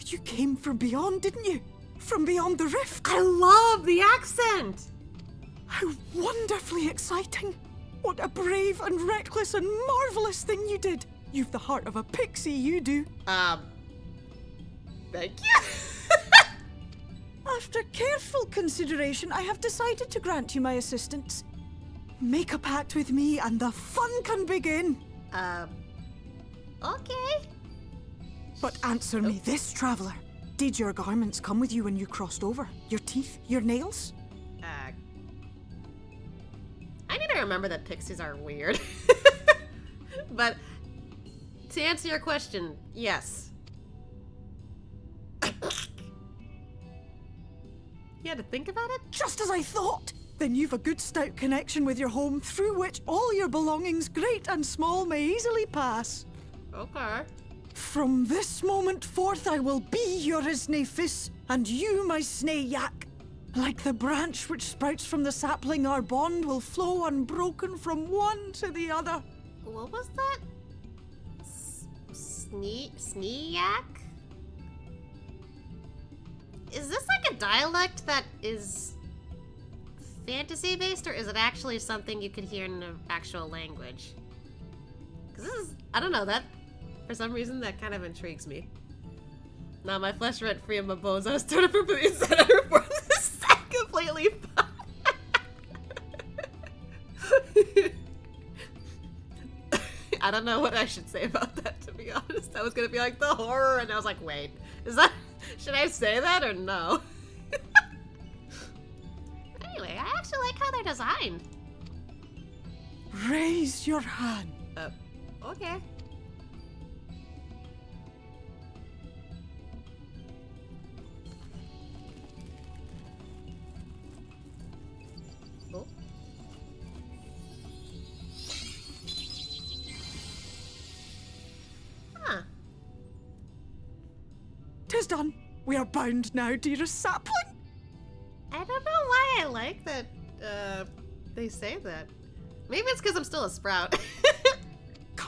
You came from beyond, didn't you? From beyond the rift. I love the accent! How wonderfully exciting! What a brave and reckless and marvelous thing you did! You've the heart of a pixie, you do. Thank you. After careful consideration, I have decided to grant you my assistance. Make a pact with me and the fun can begin. Okay. But answer me this, traveler. Did your garments come with you when you crossed over? Your teeth? Your nails? I need to remember that pixies are weird. But to answer your question, yes. You had to think about it? Just as I thought! Then you've a good stout connection with your home through which all your belongings, great and small, may easily pass. Okay. From this moment forth I will be your Isne Fis, and you my Snay Yak. Like the branch which sprouts from the sapling, our bond will flow unbroken from one to the other. What was that? Sneeyak? Is this like a dialect that is fantasy-based, or is it actually something you could hear in an actual language? Because this is, I don't know, that, for some reason, that kind of intrigues me. Now my flesh rent free and my bones, I was turned up for the inside out for this completely fine. I don't know what I should say about that, to be honest. I was gonna be like, the horror, and I was like, wait, is that, should I say that or no? Anyway, I actually like how they're designed. Raise your hand. Okay. Oh. 'Tis done. We are bound now, dearest sapling. I don't know why I like that, they say that. Maybe it's because I'm still a sprout.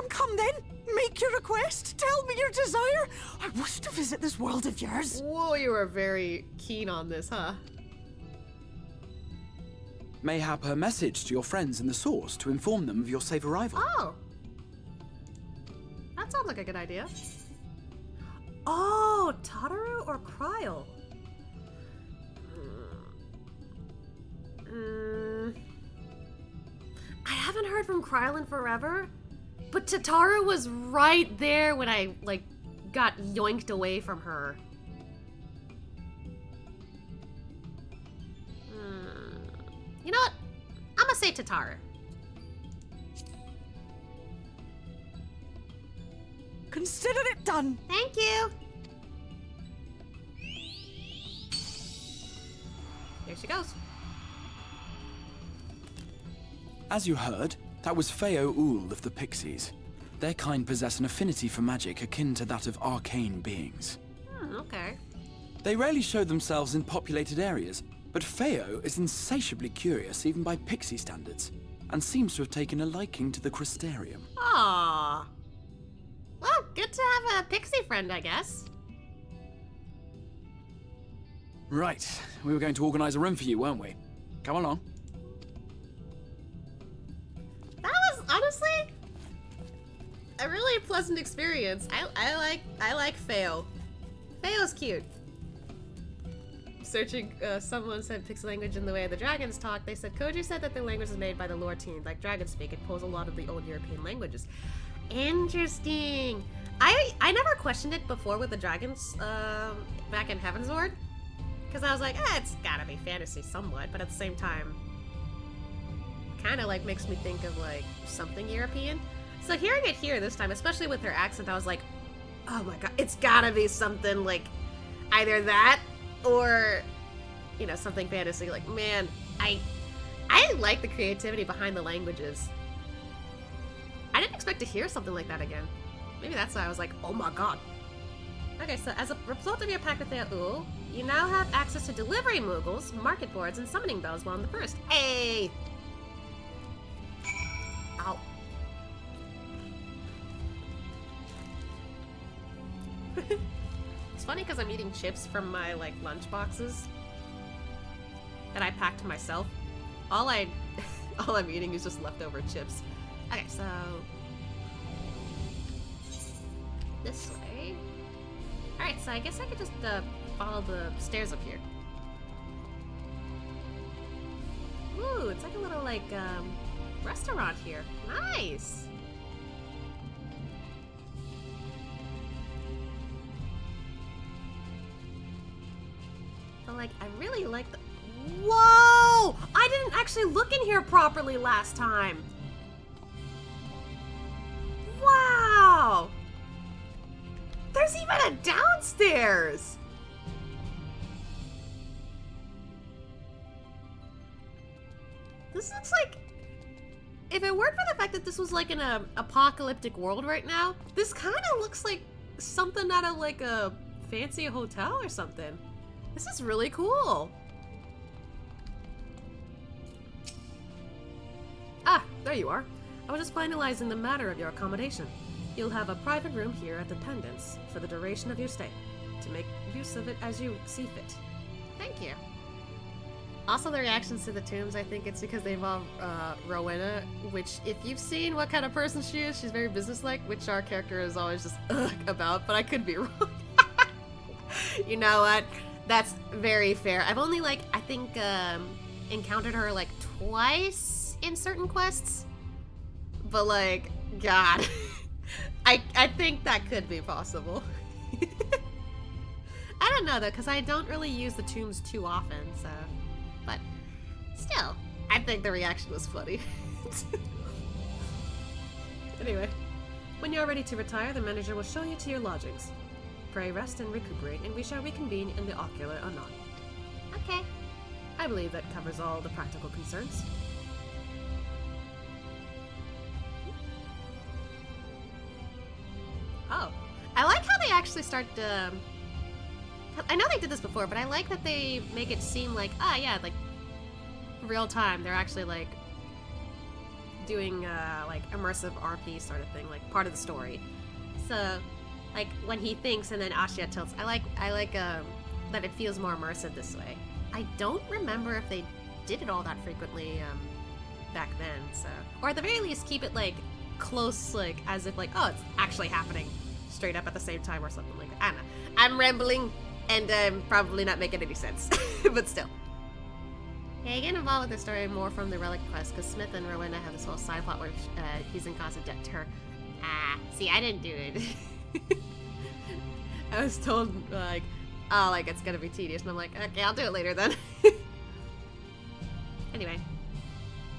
Come then. Make your request. Tell me your desire. I wish to visit this world of yours. Whoa, you were very keen on this, huh? Mayhap a message to your friends in the Source to inform them of your safe arrival. Oh! That sounds like a good idea. Oh, Tataru or Kryl? I haven't heard from Kryl in forever, but Tataru was right there when I, like, got yoinked away from her. You know what? I'm gonna say Tataru. Consider it done. Thank you. There she goes. As you heard, that was Feo Ul of the Pixies. Their kind possess an affinity for magic akin to that of arcane beings. Okay. They rarely show themselves in populated areas, but Feo is insatiably curious even by pixie standards, and seems to have taken a liking to the Crystarium. Aww. Well, good to have a pixie friend, I guess. Right, we were going to organize a room for you, weren't we? Come along. That was honestly a really pleasant experience. I like Feo. Feo's cute. Searching, someone said pixie language in the way the dragons talk. They said Koji said that the language is made by the lore team, like dragon speak. It pulls a lot of the old European languages. Interesting. I never questioned it before with the dragons back in Heavensward, because I was like, it's gotta be fantasy somewhat, but at the same time, kind of like makes me think of like something European. So hearing it here this time, especially with her accent, I was like, oh my god, it's gotta be something like either that or, you know, something fantasy. Like, man, I like the creativity behind the languages. I didn't expect to hear something like that again. Maybe that's why I was like, oh my god. Okay, so as a result of your pact with Thea'ul, you now have access to delivery moogles, market boards, and summoning bells while in the first. Hey! Ow. It's funny because I'm eating chips from my, like, lunch boxes that I packed myself. All I'm eating is just leftover chips. Okay, so this way. Alright, so I guess I could just follow the stairs up here. Ooh, it's like a little, like, restaurant here. Nice! But, like, I really like the... Whoa! I didn't actually look in here properly last time. Wow! There's even a downstairs! This looks like... If it weren't for the fact that this was like in an apocalyptic world right now, this kind of looks like something out of like a fancy hotel or something. This is really cool. Ah, there you are. I was just finalizing the matter of your accommodation. You'll have a private room here at the Pendants for the duration of your stay, to make use of it as you see fit. Thank you. Also, the reactions to the tombs, I think it's because they involve Rowena, which, if you've seen what kind of person she is, she's very businesslike, which our character is always just about, but I could be wrong. You know what? That's very fair. I've only, like, I think, encountered her, like, twice in certain quests. But, like, God. I think that could be possible. I don't know, though, because I don't really use the tombs too often, so... But, still, I think the reaction was funny. Anyway, when you're ready to retire, the manager will show you to your lodgings. Pray rest and recuperate, and we shall reconvene in the ocular anon. Okay. I believe that covers all the practical concerns. Oh. I like how they actually start to... I know they did this before, but I like that they make it seem like, yeah, like, real time. They're actually, like, doing like immersive RP sort of thing, like part of the story. So, like when he thinks and then Asya tilts. I like that it feels more immersive this way. I don't remember if they did it all that frequently back then. So, or at the very least, keep it like close, like as if like, oh, it's actually happening straight up at the same time or something like that. I don't know. I'm rambling and probably not making any sense, but still. Yeah, you get involved with the story more from the relic quest because Smith and Rowena have this whole side plot where he's in constant debt to her. Ah, see, I didn't do it. I was told like, oh, like it's gonna be tedious, and I'm like, okay, I'll do it later then. Anyway,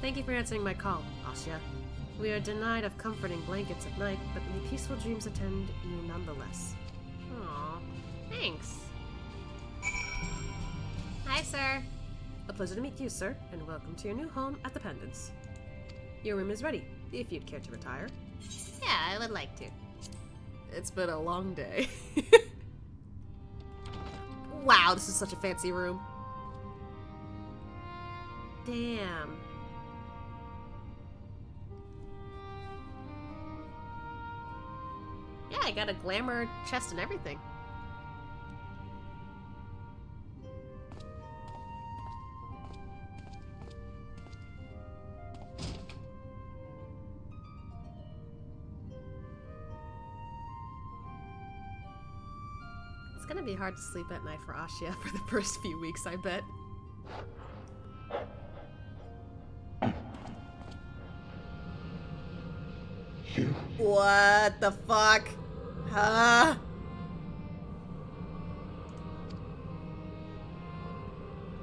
thank you for answering my call, Asya. We are denied of comforting blankets at night, but may peaceful dreams attend you nonetheless. Aw, thanks. Hi, sir. A pleasure to meet you, sir, and welcome to your new home at the Pendants. Your room is ready, if you'd care to retire. Yeah, I would like to. It's been a long day. Wow, this is such a fancy room. Damn. Yeah, I got a glamour chest and everything. It's gonna be hard to sleep at night for Asya for the first few weeks, I bet. What the fuck? Huh?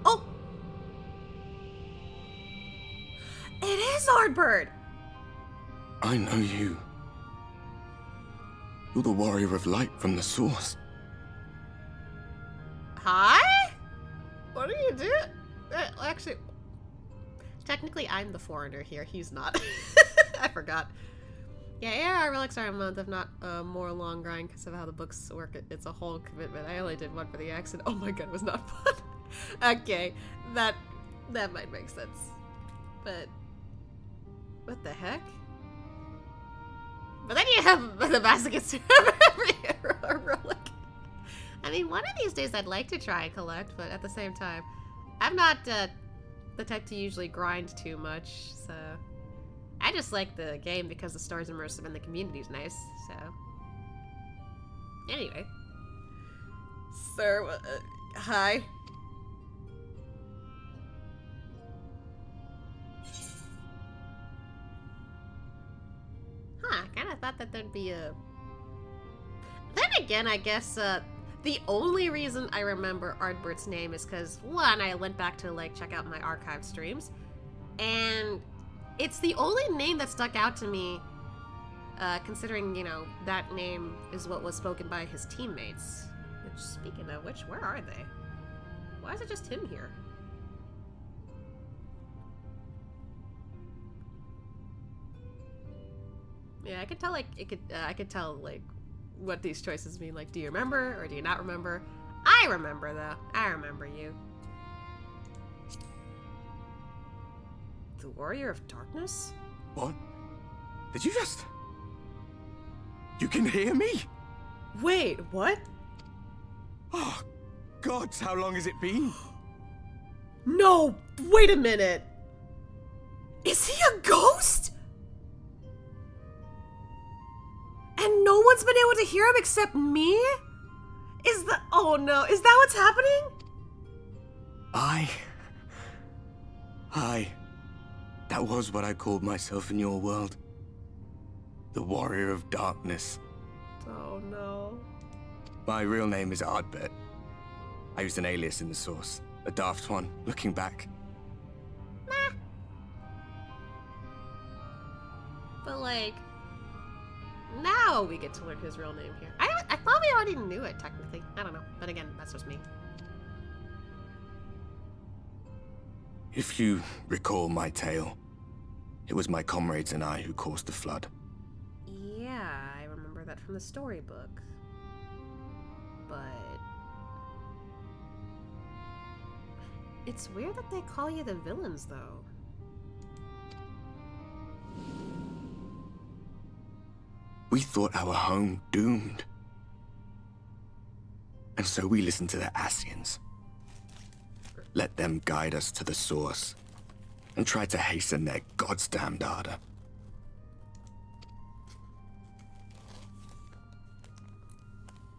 Oh! It is Ardbird! I know you. You're the warrior of light from the source. Hi? What do you do? Actually, technically I'm the foreigner here. He's not. I forgot. Yeah, ARR relics are a month, if not a more long grind because of how the books work. It's a whole commitment. I only did one for the accent. Oh my god, it was not fun. Okay, that might make sense. But what the heck? But then you have the masochist who have every ARR relic. I mean, one of these days I'd like to try and collect, but at the same time, I'm not the type to usually grind too much, so I just like the game because the story's immersive and the community's nice, so. Anyway. Sir, hi. Huh, I kinda thought that there'd be a... Then again, I guess, the only reason I remember Ardbird's name is because, one, I went back to, like, check out my archive streams, and it's the only name that stuck out to me, considering, you know, that name is what was spoken by his teammates. Which, speaking of which, where are they? Why is it just him here? Yeah, I could tell, like, I could tell, like, what these choices mean. Like, do you remember or do you not remember? I remember, though. I remember you. The Warrior of Darkness? What? Did you just... You can hear me? Wait, what? Oh, gods, how long has it been? No, wait a minute. Is he a ghost? And no one's been able to hear him except me? Oh no, is that what's happening? That was what I called myself in your world. The Warrior of Darkness. Oh no. My real name is Ardbert. I used an alias in the source. A daft one, looking back. Nah. But like, now we get to learn his real name here. I thought we already knew it, technically. I don't know. But again, that's just me. If you recall my tale, it was my comrades and I who caused the flood. Yeah, I remember that from the storybook. But it's weird that they call you the villains, though. We thought our home doomed. And so we listened to the Ascians. Let them guide us to the source, and tried to hasten their goddamned ardor.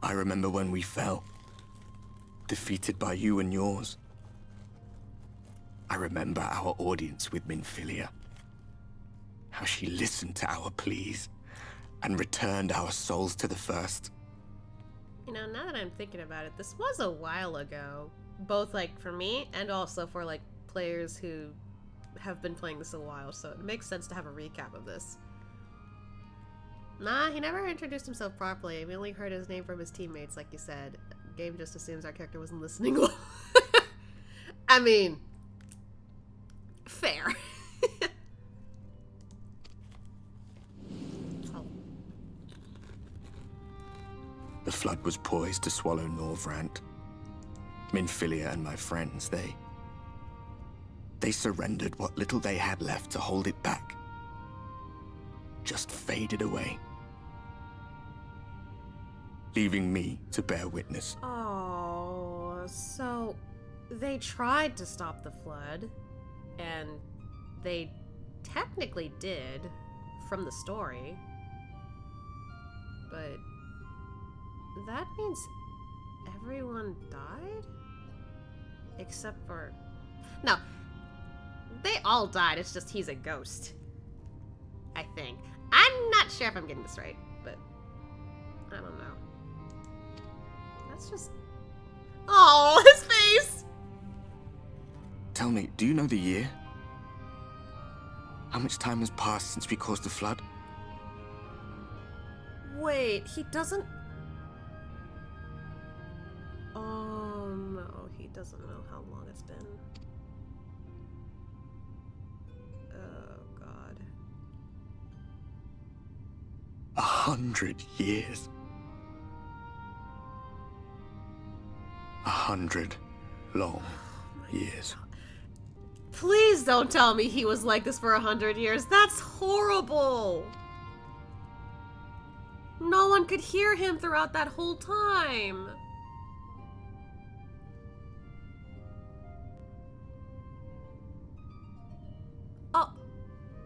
I remember when we fell, defeated by you and yours. I remember our audience with Minfilia. How she listened to our pleas and returned our souls to the first. You know, now that I'm thinking about it, this was a while ago. Both, like, for me and also for, like, players who have been playing this a while, so it makes sense to have a recap of this. Nah, he never introduced himself properly. We only heard his name from his teammates, like you said. Game just assumes our character wasn't listening well. I mean, fair. Oh. The flood was poised to swallow Norvrant. Minfilia and my friends, they surrendered what little they had left to hold it back. Just faded away. Leaving me to bear witness. Oh, so they tried to stop the flood, and they technically did from the story, but that means everyone died? Except for... No, they all died, it's just he's a ghost. I think. I'm not sure if I'm getting this right, but I don't know. That's just... Oh, his face! Tell me, do you know the year? How much time has passed since we caused the flood? Wait, he doesn't... Oh no, he doesn't know how long it's been. Oh god. 100 years. 100 long years. Please don't tell me he was like this for 100 years. That's horrible. No one could hear him throughout that whole time.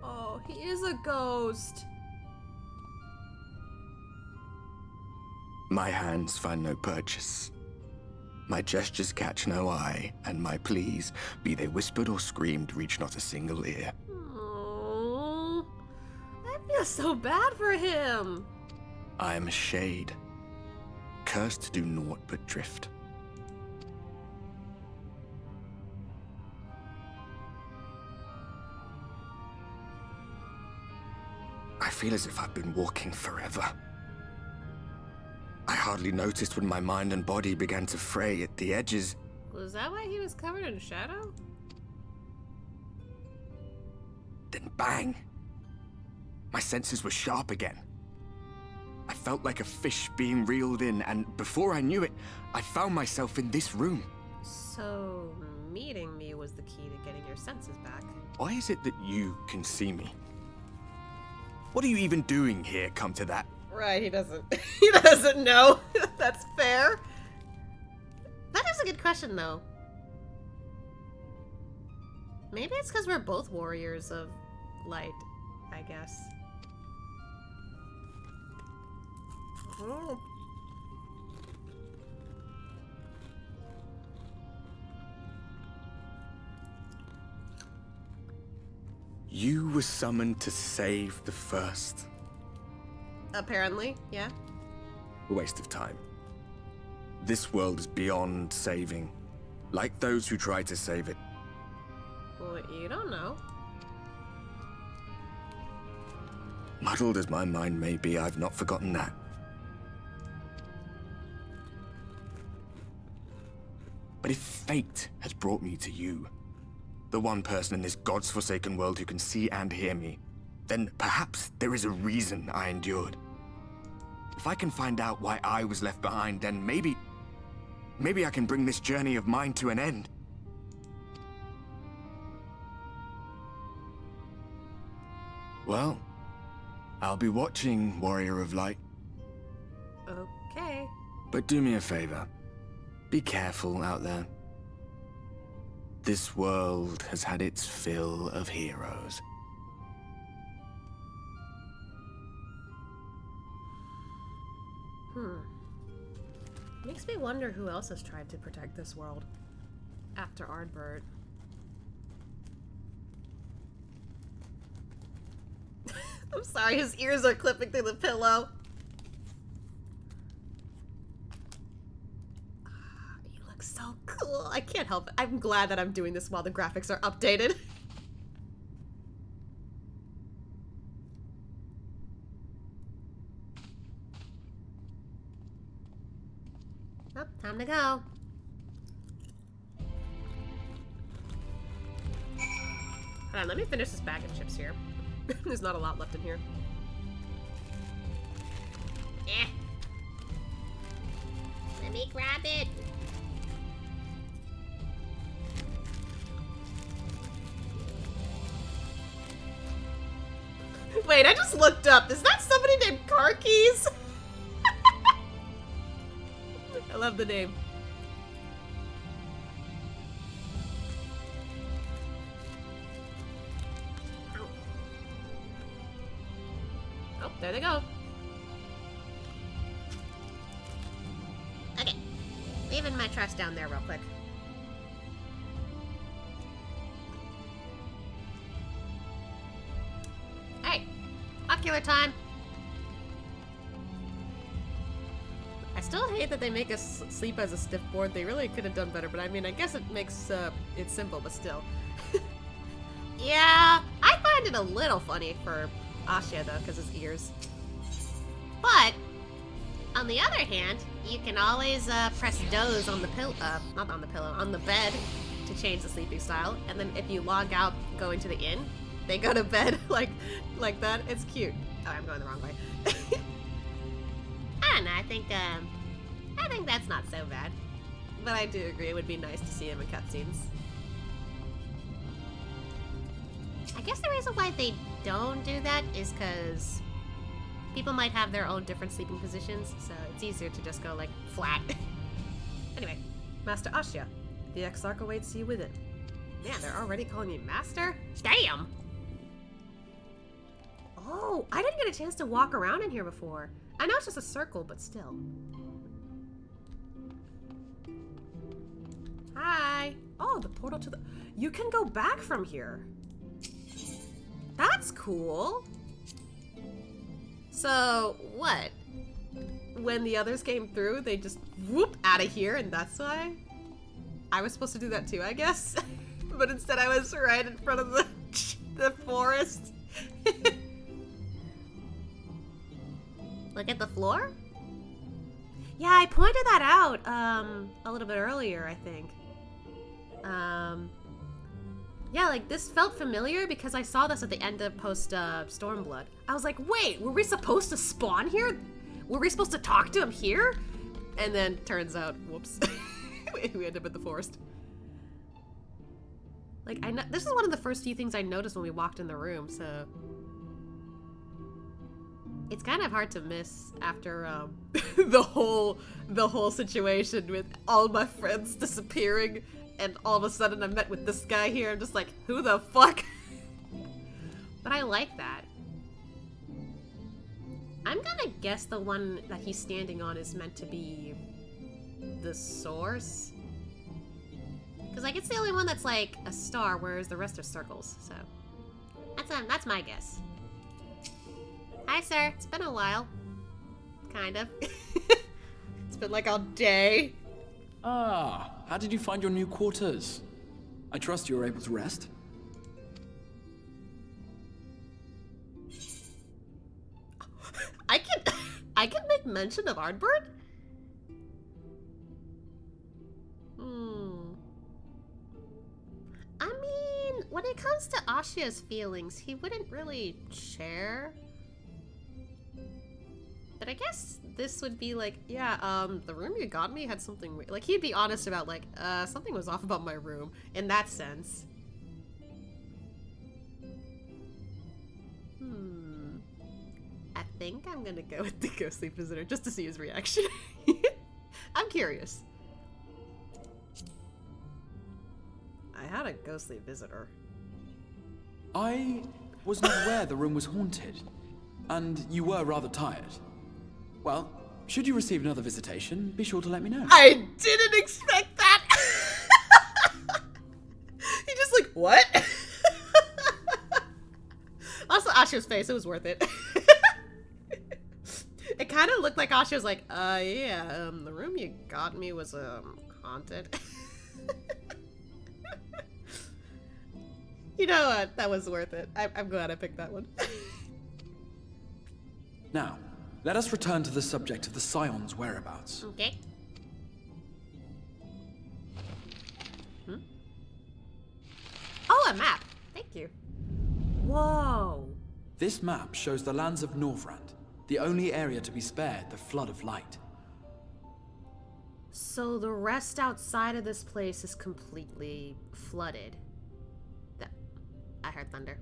Oh, he is a ghost. My hands find no purchase. My gestures catch no eye, and my pleas, be they whispered or screamed, reach not a single ear. Oh, I feel so bad for him. I am a shade, cursed to do naught but drift. I feel as if I've been walking forever. I hardly noticed when my mind and body began to fray at the edges. Was that why he was covered in shadow? Then bang! My senses were sharp again. I felt like a fish being reeled in, and before I knew it, I found myself in this room. So, meeting me was the key to getting your senses back. Why is it that you can see me? What are you even doing here, come to that? Right, he doesn't. He doesn't know. That's fair. That is a good question, though. Maybe it's because we're both warriors of light, I guess. Oh. You were summoned to save the first. Apparently, yeah. A waste of time. This world is beyond saving, like those who try to save it. Well, you don't know. Muddled as my mind may be, I've not forgotten that. But if fate has brought me to you, the one person in this God's forsaken world who can see and hear me, then perhaps there is a reason I endured. If I can find out why I was left behind, then maybe I can bring this journey of mine to an end. Well, I'll be watching, Warrior of Light. Okay. But do me a favor. Be careful out there. This world has had its fill of heroes. Makes me wonder who else has tried to protect this world after Ardbert. I'm sorry, his ears are clipping through the pillow. You look so cool. I can't help it. I'm glad that I'm doing this while the graphics are updated. Oh, time to go. Hold on, let me finish this bag of chips here. There's not a lot left in here. Eh. Let me grab it. Wait, I just looked up. Is that somebody named Carkeys? I love the name. Oh, there they go. Okay. Leaving my trust down there real quick. Alright. Ocular time. I still hate that they make us sleep as a stiff board. They really could have done better, but I mean, I guess it makes it simple, but still. Yeah, I find it a little funny for Asya, though, because his ears. But, on the other hand, you can always press doze on the pillow, not on the pillow, on the bed To change the sleeping style. And then if you log out going to the inn, they go to bed like that. It's cute. Oh, I'm going the wrong way. I don't know, I think that's not so bad. But I do agree, it would be nice to see him in cutscenes. I guess the reason why they don't do that is because people might have their own different sleeping positions, so it's easier to just go, like, flat. Anyway, Master Asya, the Exarch awaits you within. Man, they're already calling me Master? Damn! Oh, I didn't get a chance to walk around in here before. I know it's just a circle, but still. Hi. Oh, the portal to the... You can go back from here. That's cool. So, what? When the others came through, they just whoop out of here, and that's why? I was supposed to do that too, I guess. But instead I was right in front of the forest. Look at the floor? Yeah, I pointed that out a little bit earlier, I think. Yeah, like this felt familiar because I saw this at the end of post Stormblood. I was like, wait, were we supposed to spawn here? Were we supposed to talk to him here? And then turns out, whoops, we ended up in the forest. Like, this is one of the first few things I noticed when we walked in the room, so it's kind of hard to miss after the whole situation with all my friends disappearing, and all of a sudden I'm met with this guy here. I'm just like, who the fuck? But I like that. I'm gonna guess the one that he's standing on is meant to be the source. Because like it's the only one that's like a star, whereas the rest are circles, so that's my guess. Hi, sir. It's been a while. Kind of. It's been like all day. Ah, how did you find your new quarters? I trust you were able to rest. I can make mention of Ardbert? I mean, when it comes to Asya's feelings, he wouldn't really share. But I guess this would be like, yeah, the room you got me had something weird. Like, he'd be honest about, like, something was off about my room, in that sense. think I'm gonna go with the ghostly visitor just to see his reaction. I'm curious. I had a ghostly visitor. I was not aware the room was haunted, and you were rather tired. Well, should you receive another visitation, be sure to let me know. I didn't expect that! He just like, what? Also, Asho's face, it was worth it. It kind of looked like Asha was like, yeah, the room you got me was, haunted. You know what? That was worth it. I'm glad I picked that one. Now, let us return to the subject of the Scion's whereabouts. Okay. Oh, a map. Thank you. Whoa. This map shows the lands of Norvrand, the only area to be spared the flood of light. So the rest outside of this place is completely flooded. I heard thunder.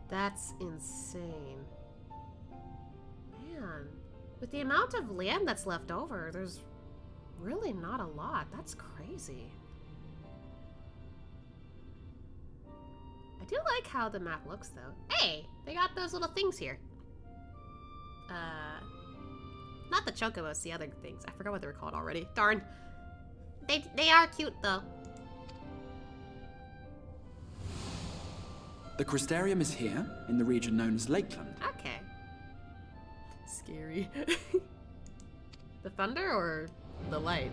That's insane. Man, with the amount of land that's left over, there's really not a lot. That's crazy. I do like how the map looks, though. Hey, they got those little things here. Not the chocobos, the other things. I forgot what they were called already. Darn. They are cute, though. The Crystarium is here, in the region known as Lakeland. Okay. Scary. The thunder or the light?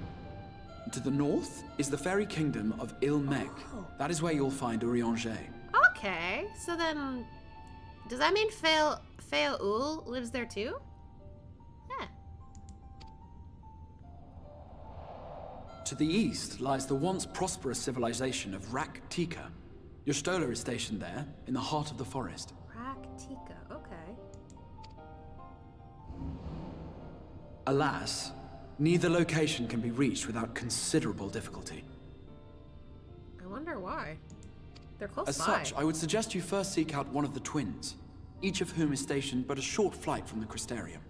To the north is the fairy kingdom of Ilmeg. Oh. That is where you'll find Urianger. Okay, so then... Does that mean Feaul lives there too? Yeah. To the east lies the once prosperous civilization of Rak-Tika. Your Stola is stationed there, in the heart of the forest. Rak-Tika, okay. Alas, neither location can be reached without considerable difficulty. I wonder why. They're close As by. such, I would suggest you first seek out one of the twins, each of whom is stationed but a short flight from the Crystarium.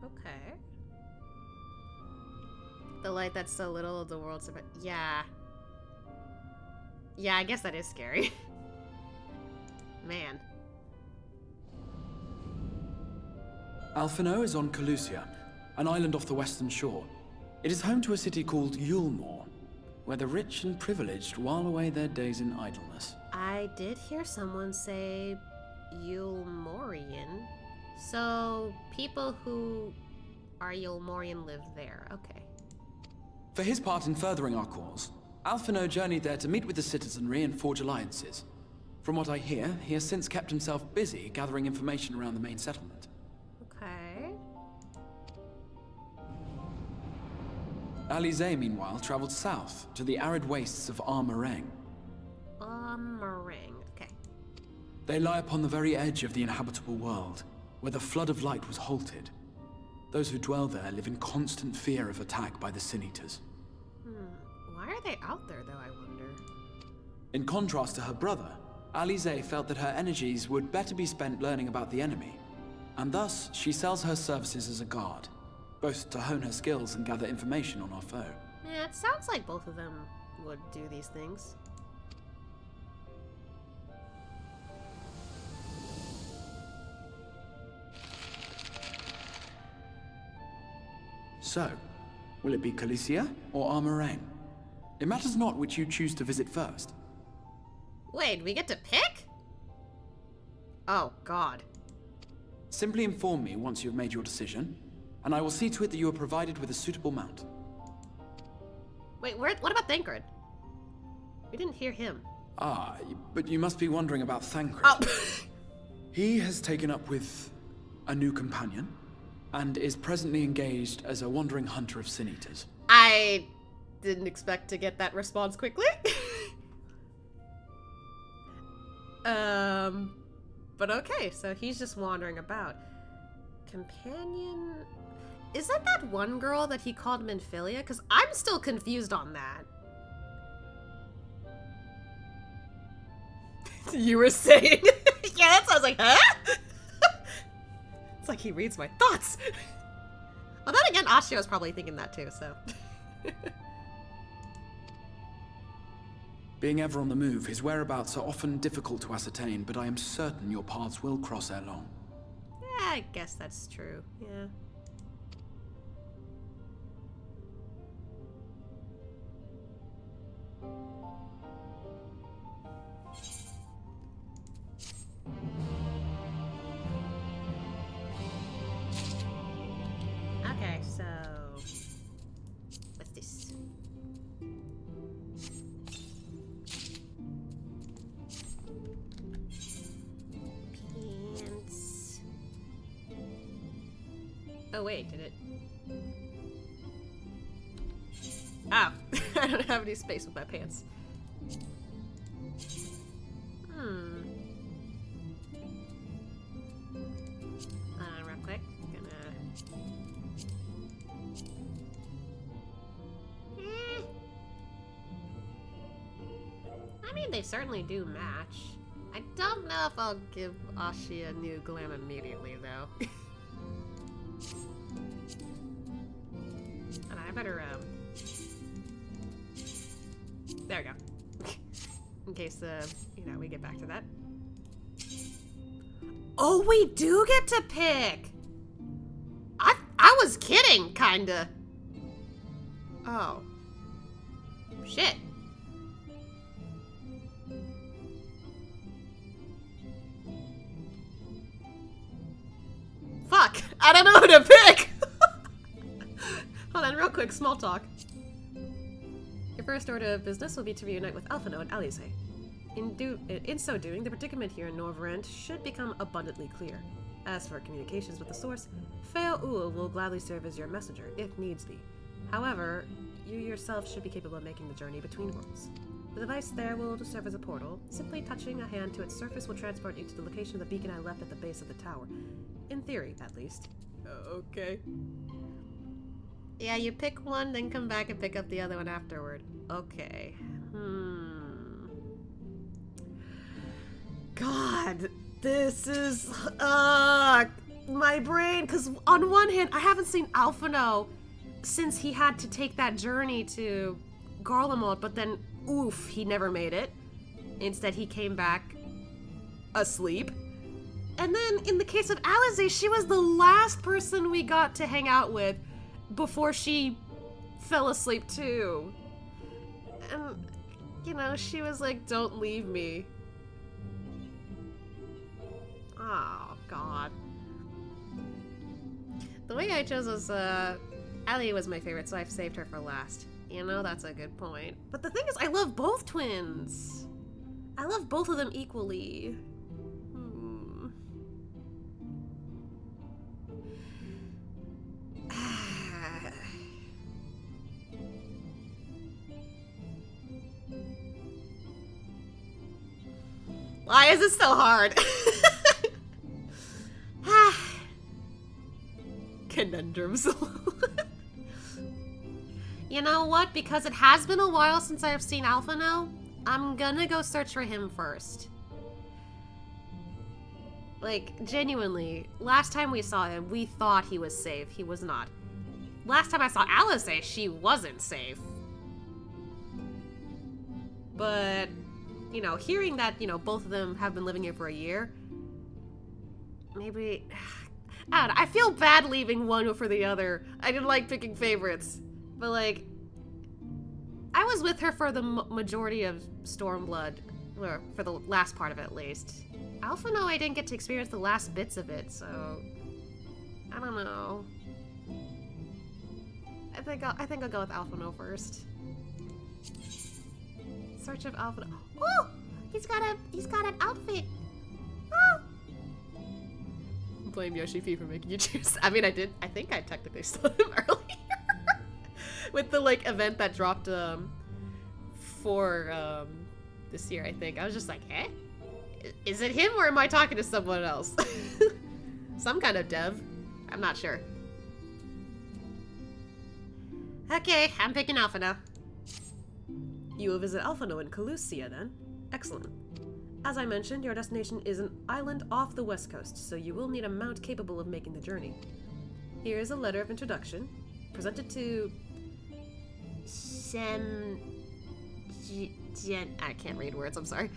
Okay. The light that's so little of the world's about. Yeah. Yeah, I guess that is scary. Man. Alphino is on Calusia, an island off the western shore. It is home to a city called Yulmore, where the rich and privileged while away their days in idleness. I did hear someone say Yulmorian. So, people who are Yulmorian live there. Okay. For his part in furthering our cause, Alphino journeyed there to meet with the citizenry and forge alliances. From what I hear, he has since kept himself busy gathering information around the main settlement. Okay. Alize, meanwhile, traveled south to the arid wastes of Armareng. Armareng, okay. They lie upon the very edge of the inhabitable world, where the flood of light was halted. Those who dwell there live in constant fear of attack by the Sin Eaters. Why are they out there, though, I wonder? In contrast to her brother, Alize felt that her energies would better be spent learning about the enemy, and thus she sells her services as a guard, both to hone her skills and gather information on our foe. Yeah, it sounds like both of them would do these things. So, will it be Calicia or Armareng? It matters not which you choose to visit first. Wait, we get to pick? Oh, God. Simply inform me once you have made your decision, and I will see to it that you are provided with a suitable mount. Wait, what about Thancred? We didn't hear him. Ah, but you must be wondering about Thancred. Oh. He has taken up with a new companion, and is presently engaged as a wandering hunter of Sin Eaters. I didn't expect to get that response quickly. But okay, so he's just wandering about. Companion... Is that one girl that he called Minfilia? Because I'm still confused on that. You were saying... Yeah, chance? I was like, huh? It's like he reads my thoughts. Well, then again, Ashio was probably thinking that too, so. Being ever on the move, his whereabouts are often difficult to ascertain, but I am certain your paths will cross ere long. Yeah, I guess that's true, yeah. Okay, so what's this? Pants. Oh wait, did it? Ah, I don't have any space with my pants. Real quick, I mean, they certainly do match. I don't know if I'll give Ashi a new glam immediately, though. And I better, there we go. In case, you know, we get back to that. Oh, we do get to pick! I was kidding, kinda. Oh. Shit. Fuck! I don't know who to pick! Hold on, real quick, small talk. Your first order of business will be to reunite with Alphino and Alice. In so doing, the predicament here in Norvrent should become abundantly clear. As for communications with the source, Feo Ul will gladly serve as your messenger, if needs be. However, you yourself should be capable of making the journey between worlds. The device there will serve as a portal. Simply touching a hand to its surface will transport you to the location of the beacon I left at the base of the tower. In theory, at least. Okay. Yeah, you pick one, then come back and pick up the other one afterward. Okay. God, this is, my brain, because on one hand, I haven't seen Alphino since he had to take that journey to Garlemald, but then, oof, he never made it. Instead, he came back asleep. And then, in the case of Alize, she was the last person we got to hang out with before she fell asleep, too. And, you know, she was like, don't leave me. Oh, God. The way I chose was, Ali was my favorite, so I've saved her for last. You know, that's a good point. But the thing is, I love both twins. I love both of them equally. Why is it so hard? Conundrums. You know what? Because it has been a while since I've seen Alphino, I'm gonna go search for him first. Like, genuinely, last time we saw him, we thought he was safe. He was not. Last time I saw Alice, she wasn't safe. But, you know, hearing that, you know, both of them have been living here for a year, maybe... I don't know, I feel bad leaving one for the other. I didn't like picking favorites. But, like, I was with her for the majority of Stormblood, or for the last part of it, at least. Alphino, I didn't get to experience the last bits of it, so... I don't know. I think I'll go with Alphino first. Search of Alphino. Oh! He's got an outfit! Oh! Blame Yoshi-P for making you choose. I mean, I think I technically stole him earlier. With the, like, event that dropped, for, this year, I think. I was just like, eh? Is it him or am I talking to someone else? Some kind of dev. I'm not sure. Okay, I'm picking Alphino. You will visit Alphino in Calusia, then? Excellent. As I mentioned, your destination is an island off the west coast, so you will need a mount capable of making the journey. Here is a letter of introduction, presented to I can't read words, I'm sorry.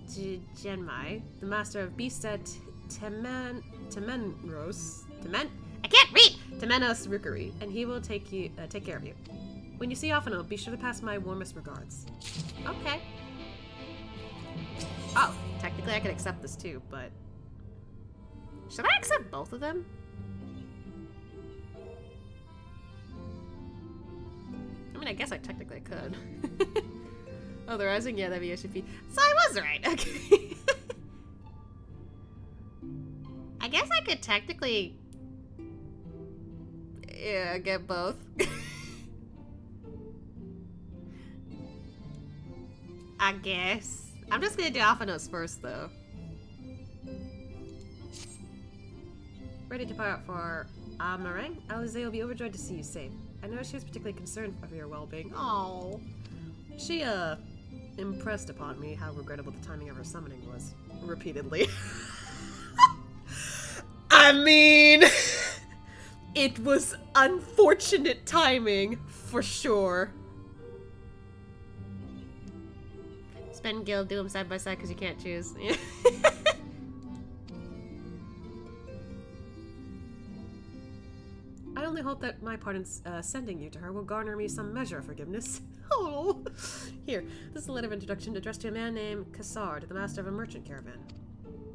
Genmai, the master of beasts at I can't read! Temenos Rookery, and he will take care of you. When you see Afano, be sure to pass my warmest regards. Okay. Oh, technically I could accept this too, but... Should I accept both of them? I mean, I guess I technically could. Oh, the rising? Yeah, that'd be HFP. So I was right, okay. I guess I could technically... Yeah, get both. I guess. I'm just gonna do Alphanos first, though. Ready to depart for Amarang? Alize will be overjoyed to see you safe. I know she was particularly concerned for your well-being. Oh, she, impressed upon me how regrettable the timing of her summoning was. Repeatedly. I mean... It was unfortunate timing, for sure. Spend guild, do them side by side because you can't choose. I only hope that my part in sending you to her will garner me some measure of forgiveness. Oh! Here, this is a letter of introduction addressed to a man named Kassard, the master of a merchant caravan.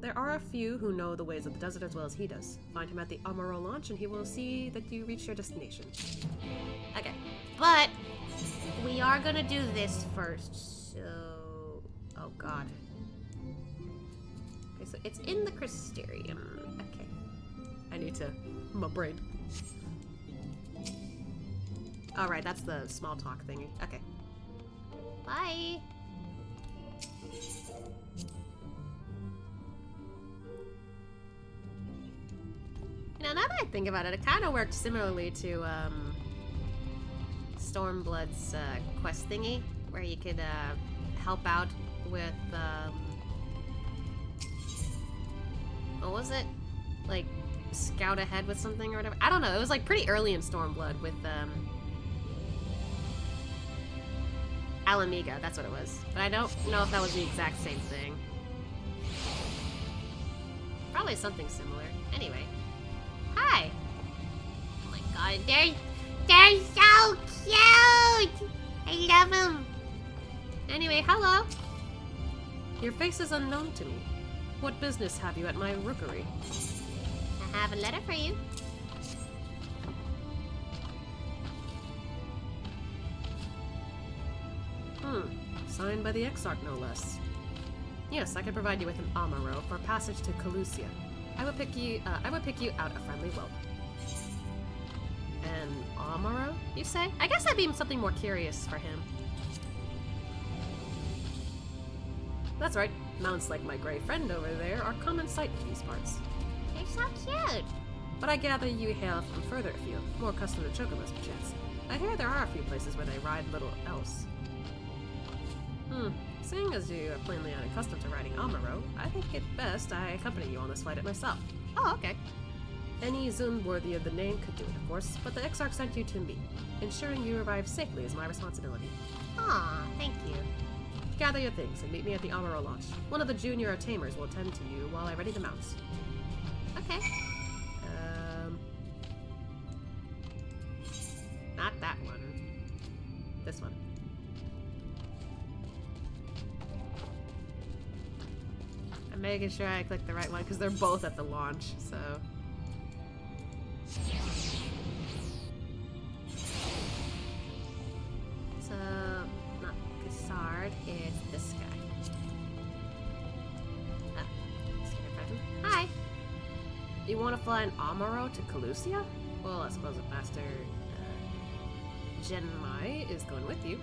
There are a few who know the ways of the desert as well as he does. Find him at the Amaro launch and he will see that you reach your destination. Okay, but we are gonna do this first, so... Oh god. Okay, so it's in the Crystarium. Okay. I need to... My brain. Alright, that's the small talk thingy. Okay. Bye! You know, now that I think about it, it kind of worked similarly to Stormblood's quest thingy, where you could help out with what was it? Like scout ahead with something or whatever. I don't know. It was like pretty early in Stormblood with Alamiga. That's what it was. But I don't know if that was the exact same thing. Probably something similar. Anyway. Hi! Oh my god, they're so cute! I love them! Anyway, hello! Your face is unknown to me. What business have you at my rookery? I have a letter for you. Signed by the Exarch, no less. Yes, I can provide you with an Amaro for passage to Calusia. I would pick you out a friendly whelp. An Amaro, you say? I guess I'd be something more curious for him. That's right. Mounts like my gray friend over there are common sight in these parts. They're so cute. But I gather you hail from further afield, more accustomed to chocobos, perchance. I hear there are a few places where they ride little else. Seeing as you are plainly unaccustomed to riding Amaro, I think it best I accompany you on this flight myself. Oh, okay. Any Zun worthy of the name could do it, of course, but the Exarch sent you to me. Ensuring you arrive safely is my responsibility. Aw, thank you. Gather your things and meet me at the Amaro launch. One of the junior tamers will attend to you while I ready the mounts. Okay. Not that one. This one. I'm making sure I click the right one because they're both at the launch, so. So, not Cassard, it's this guy. Oh, hi! You want to fly an Amaro to Calusia? Well, I suppose if Master Genmai is going with you.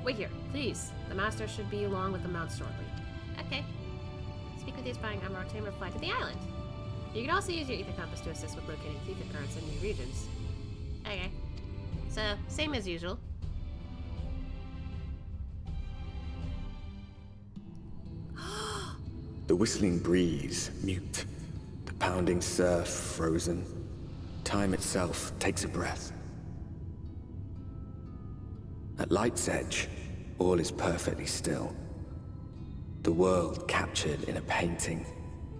Wait here, please. The Master should be along with the mount shortly. Okay. Speak with the aspiring Amaro tamer, fly to the island. You can also use your ether compass to assist with locating ether currents in new regions. Okay. So, same as usual. The whistling breeze, mute. The pounding surf, frozen. Time itself takes a breath. At light's edge, all is perfectly still. The world captured in a painting,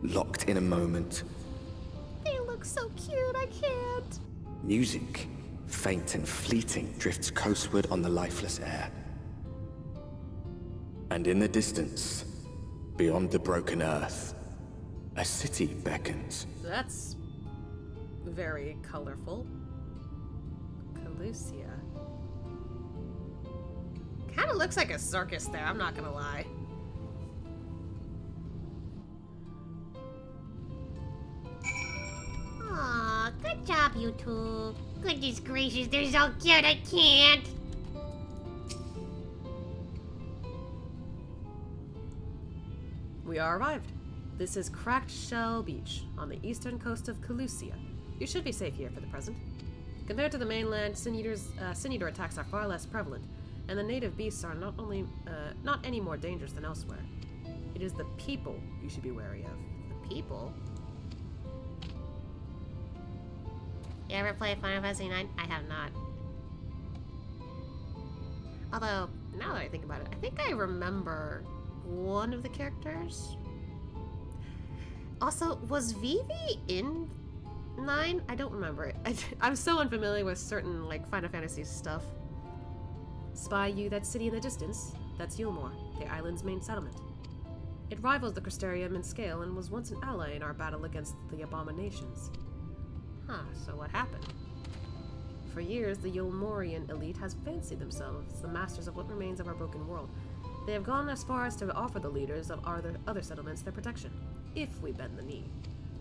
locked in a moment. They look so cute, I can't. Music, faint and fleeting, drifts coastward on the lifeless air. And in the distance, beyond the broken earth, a city beckons. That's very colorful. Calusia. Kind of looks like a circus there, I'm not gonna lie. Aw, good job, you two. Goodness gracious, they're so cute, I can't. We are arrived. This is Cracked Shell Beach, on the eastern coast of Calusia. You should be safe here for the present. Compared to the mainland, Sin Eater attacks are far less prevalent, and the native beasts are not any more dangerous than elsewhere. It is the people you should be wary of. The people? You ever play Final Fantasy IX? I have not. Although, now that I think about it, I think I remember one of the characters. Also, was Vivi in 9? I don't remember it. I'm so unfamiliar with certain, like, Final Fantasy stuff. Spy you that city in the distance? That's Yulmore, the island's main settlement. It rivals the Crystarium in scale and was once an ally in our battle against the Abominations. Huh, so what happened? For years, the Yulmorian elite has fancied themselves the masters of what remains of our broken world. They have gone as far as to offer the leaders of our other settlements their protection, if we bend the knee.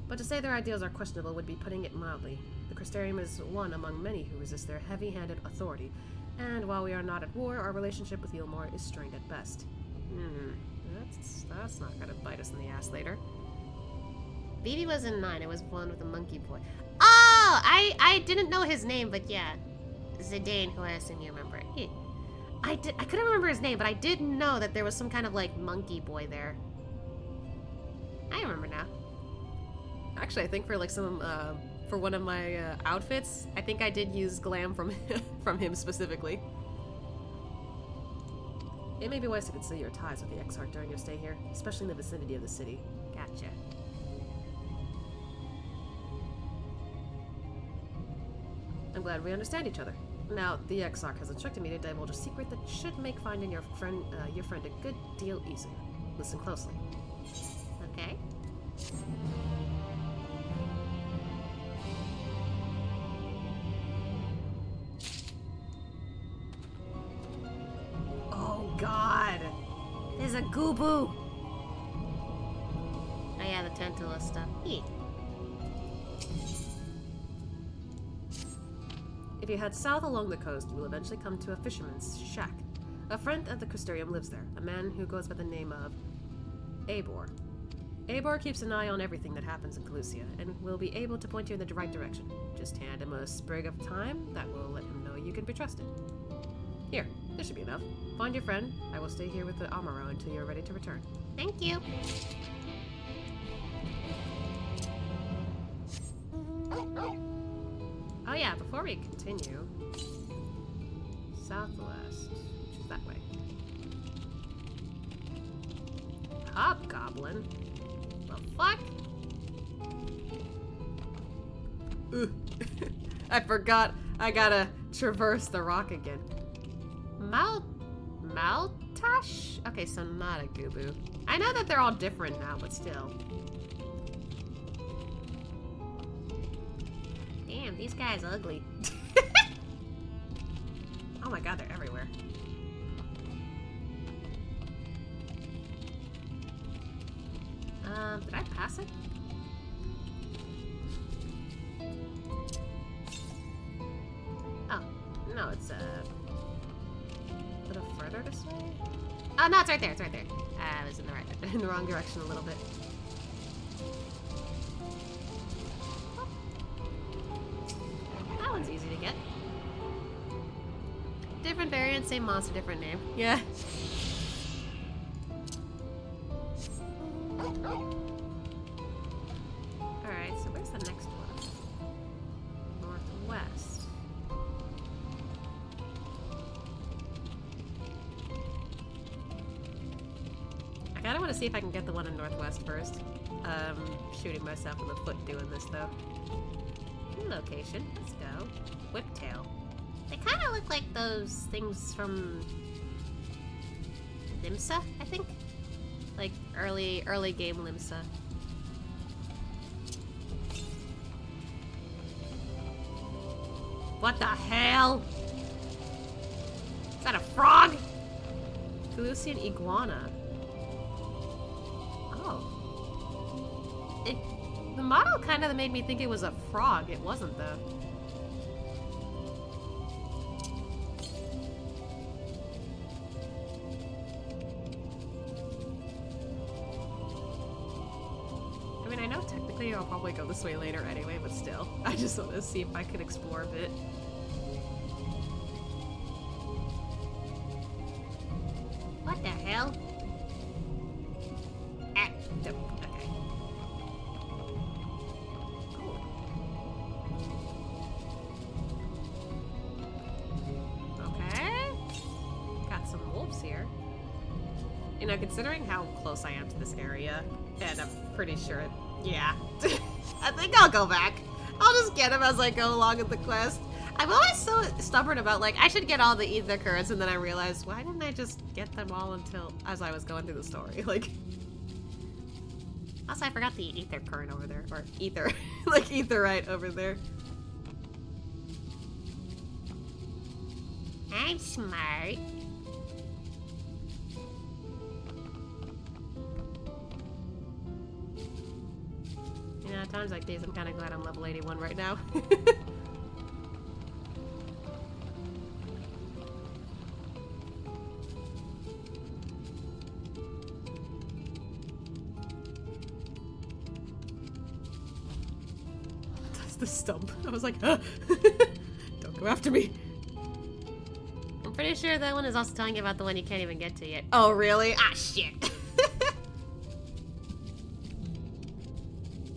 But to say their ideals are questionable would be putting it mildly. The Crystarium is one among many who resist their heavy-handed authority, and while we are not at war, our relationship with Yulmore is strained at best. That's not gonna bite us in the ass later. Vivi was in 9, it was one with the monkey boy. Oh! I didn't know his name, but yeah. Zidane, who I assume you remember. I couldn't remember his name, but I did know that there was some kind of, like, monkey boy there. I remember now. Actually, I think for, like, some, for one of my, outfits, I think I did use glam from, from him specifically. It may be wise to consider your ties with the Exarch during your stay here, especially in the vicinity of the city. Gotcha. I'm glad we understand each other. Now, the Exarch has instructed me to divulge a secret that should make finding your friend a good deal easier. Listen closely. Okay. Oh God! There's a Goobu! Oh yeah, the tentacles stuff. If you head south along the coast, you will eventually come to a fisherman's shack. A friend at the Crystarium lives there, a man who goes by the name of Eivor. Eivor keeps an eye on everything that happens in Calusia, and will be able to point you in the right direction. Just hand him a sprig of thyme that will let him know you can be trusted. Here, this should be enough. Find your friend. I will stay here with the Amaro until you're ready to return. Thank you. Oh yeah, before we continue, southwest, which is that way. Hobgoblin? The fuck? I forgot I gotta traverse the rock again. Maltash? Okay, so not a Goobu. I know that they're all different now, but still. Damn, these guys are ugly. Oh my god, they're everywhere. Did I pass it? Oh, no, it's a little further this way? Oh no, it's right there, it's right there. I was in the wrong direction a little bit. That one's easy to get. Different variant, same monster, different name. Yeah. want to see if I can get the one in Northwest first. Shooting myself in the foot doing this, though. New location. Let's go. Whiptail. They kind of look like those things from Limsa, I think. Like early game Limsa. What the hell? Is that a frog? Felucian iguana. Oh. The model kind of made me think it was a frog. It wasn't, though. I mean, I know technically I'll probably go this way later anyway, but still. I just want to see if I can explore a bit. What the hell? Ah, nope. Okay. Okay. Got some wolves here. You know, considering how close I am to this area, and I'm pretty sure, yeah. I think I'll go back. I'll just get them as I go along with the quest. I'm always so stubborn about, like, I should get all the ether currents, and then I realized, why didn't I just get them all until, as I was going through the story? Like, also I forgot the ether current over there, or ether, like etherite over there. I'm smart. You know, at times like these, I'm kind of glad I'm level 81 right now. That's the stump. I was like, ah! Don't go after me. I'm pretty sure that one is also telling you about the one you can't even get to yet. Oh, really? Ah, shit.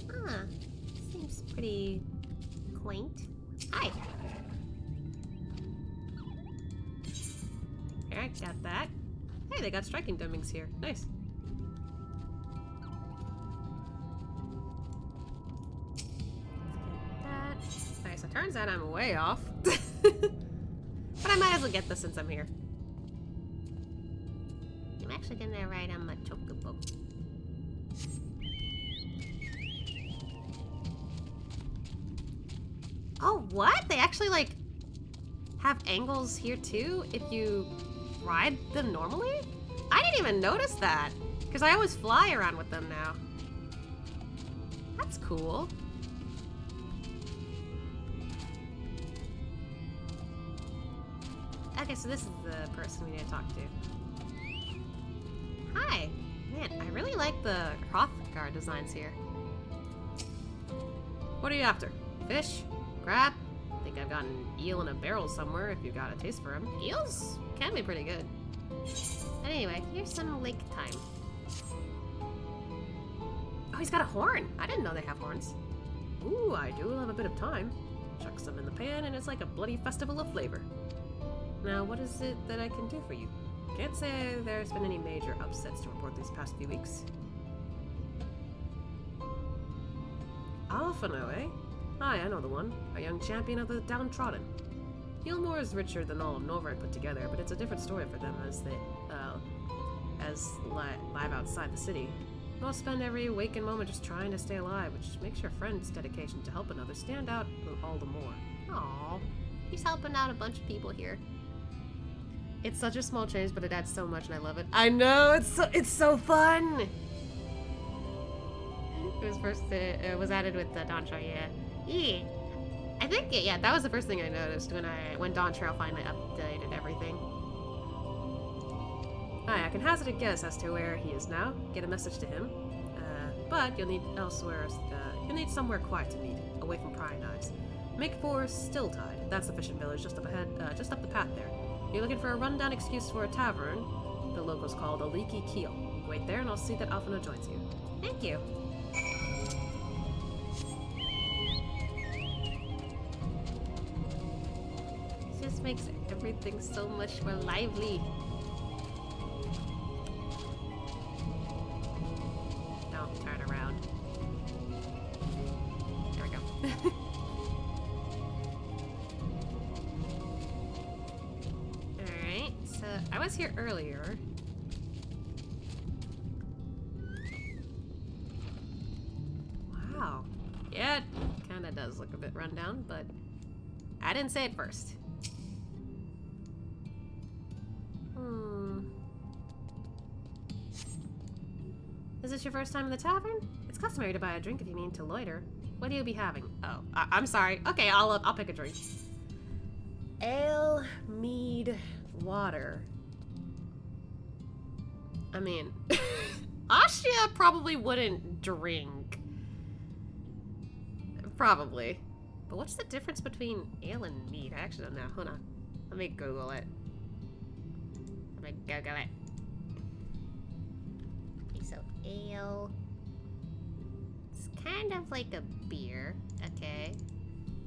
Huh. Seems pretty quaint. Hi. Here, I got that. Hey, they got striking domings here. Nice. That. Okay, so turns out I'm way off. But I might as well get this since I'm here. I'm actually gonna ride on my chocobo. Oh, what? They actually, like, have angles here, too, if you ride them normally? I didn't even notice that, because I always fly around with them now. That's cool. Okay, so this is the person we need to talk to. Hi. Man, I really like the Hrothgar designs here. What are you after? Fish? Crab? I think I've got an eel in a barrel somewhere if you've got a taste for them. Eels can be pretty good. Anyway, here's some lake time. Oh, he's got a horn. I didn't know they have horns. Ooh, I do love a bit of time. Chuck some in the pan and it's like a bloody festival of flavor. Now, what is it that I can do for you? Can't say there's been any major upsets to report these past few weeks. Alphano, eh? Hi, I know the one. A young champion of the downtrodden. Gilmore is richer than all of Norvern put together, but it's a different story for them as they, live outside the city. Most spend every waking moment just trying to stay alive, which makes your friend's dedication to help another stand out all the more. Aww. He's helping out a bunch of people here. It's such a small change, but it adds so much and I love it. I know, it's so fun! It was added with the Dawn Trail, yeah. Yeah. I think, yeah, that was the first thing I noticed when Dawn Trail finally updated everything. Hi, I can hazard a guess as to where he is now. Get a message to him. But you'll need somewhere quiet to meet, away from prying eyes. Make for Stilltide. That's the fishing village just up ahead, just up the path there. You're looking for a rundown excuse for a tavern. The locals call it a Leaky Keel. Wait there and I'll see that Alphano joins you. Thank you. It just makes everything so much more lively. was here earlier. Wow. Yeah, it kind of does look a bit run down, but I didn't say it first. Is this your first time in the tavern? It's customary to buy a drink if you mean to loiter. What will you be having? Oh, I'm sorry. Okay, I'll pick a drink. Ale, mead, water. I mean, Ashia probably wouldn't drink. Probably. But what's the difference between ale and mead? I actually don't know. Hold on. Let me Google it. Okay, so ale. It's kind of like a beer. Okay.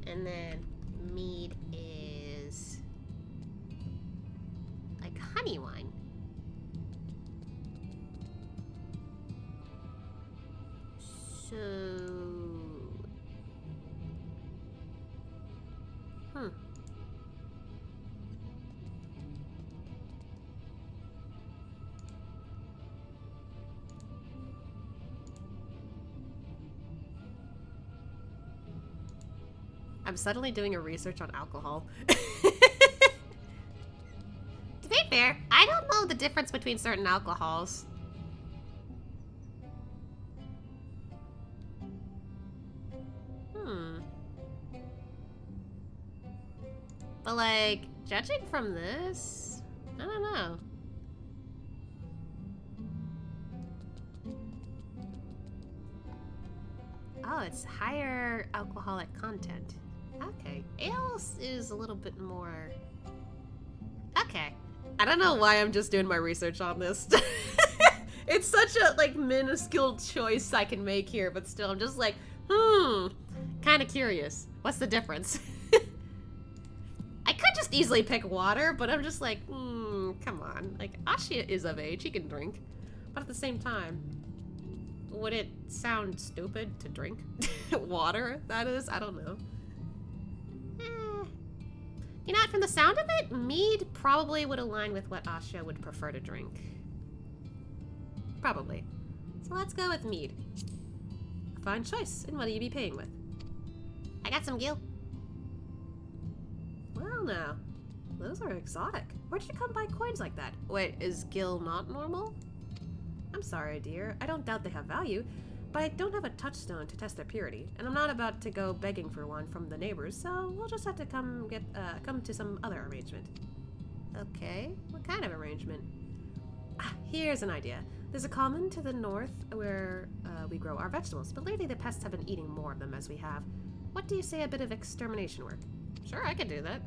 And then mead is like honey wine. So... I'm suddenly doing a research on alcohol. To be fair, I don't know the difference between certain alcohols. But like, judging from this, I don't know. Oh, it's higher alcoholic content. Okay. Ale is a little bit more... Okay. I don't know why I'm just doing my research on this. It's such a, like, minuscule choice I can make here, but still, I'm just like, kind of curious. What's the difference? I could just easily pick water, but I'm just like, come on. Like, Ashia is of age, he can drink. But at the same time, would it sound stupid to drink water, that is? I don't know. You know what, from the sound of it, mead probably would align with what Ashia would prefer to drink. Probably. So let's go with mead. A fine choice. And what will you be paying with? I got some gil. Well now, those are exotic. Where'd you come by coins like that? Wait, is gil not normal? I'm sorry, dear. I don't doubt they have value, but I don't have a touchstone to test their purity, and I'm not about to go begging for one from the neighbors, so we'll just have to come to some other arrangement. Okay, what kind of arrangement? Here's an idea. There's a common to the north where we grow our vegetables, but lately the pests have been eating more of them as we have. What do you say a bit of extermination work? Sure, I could do that.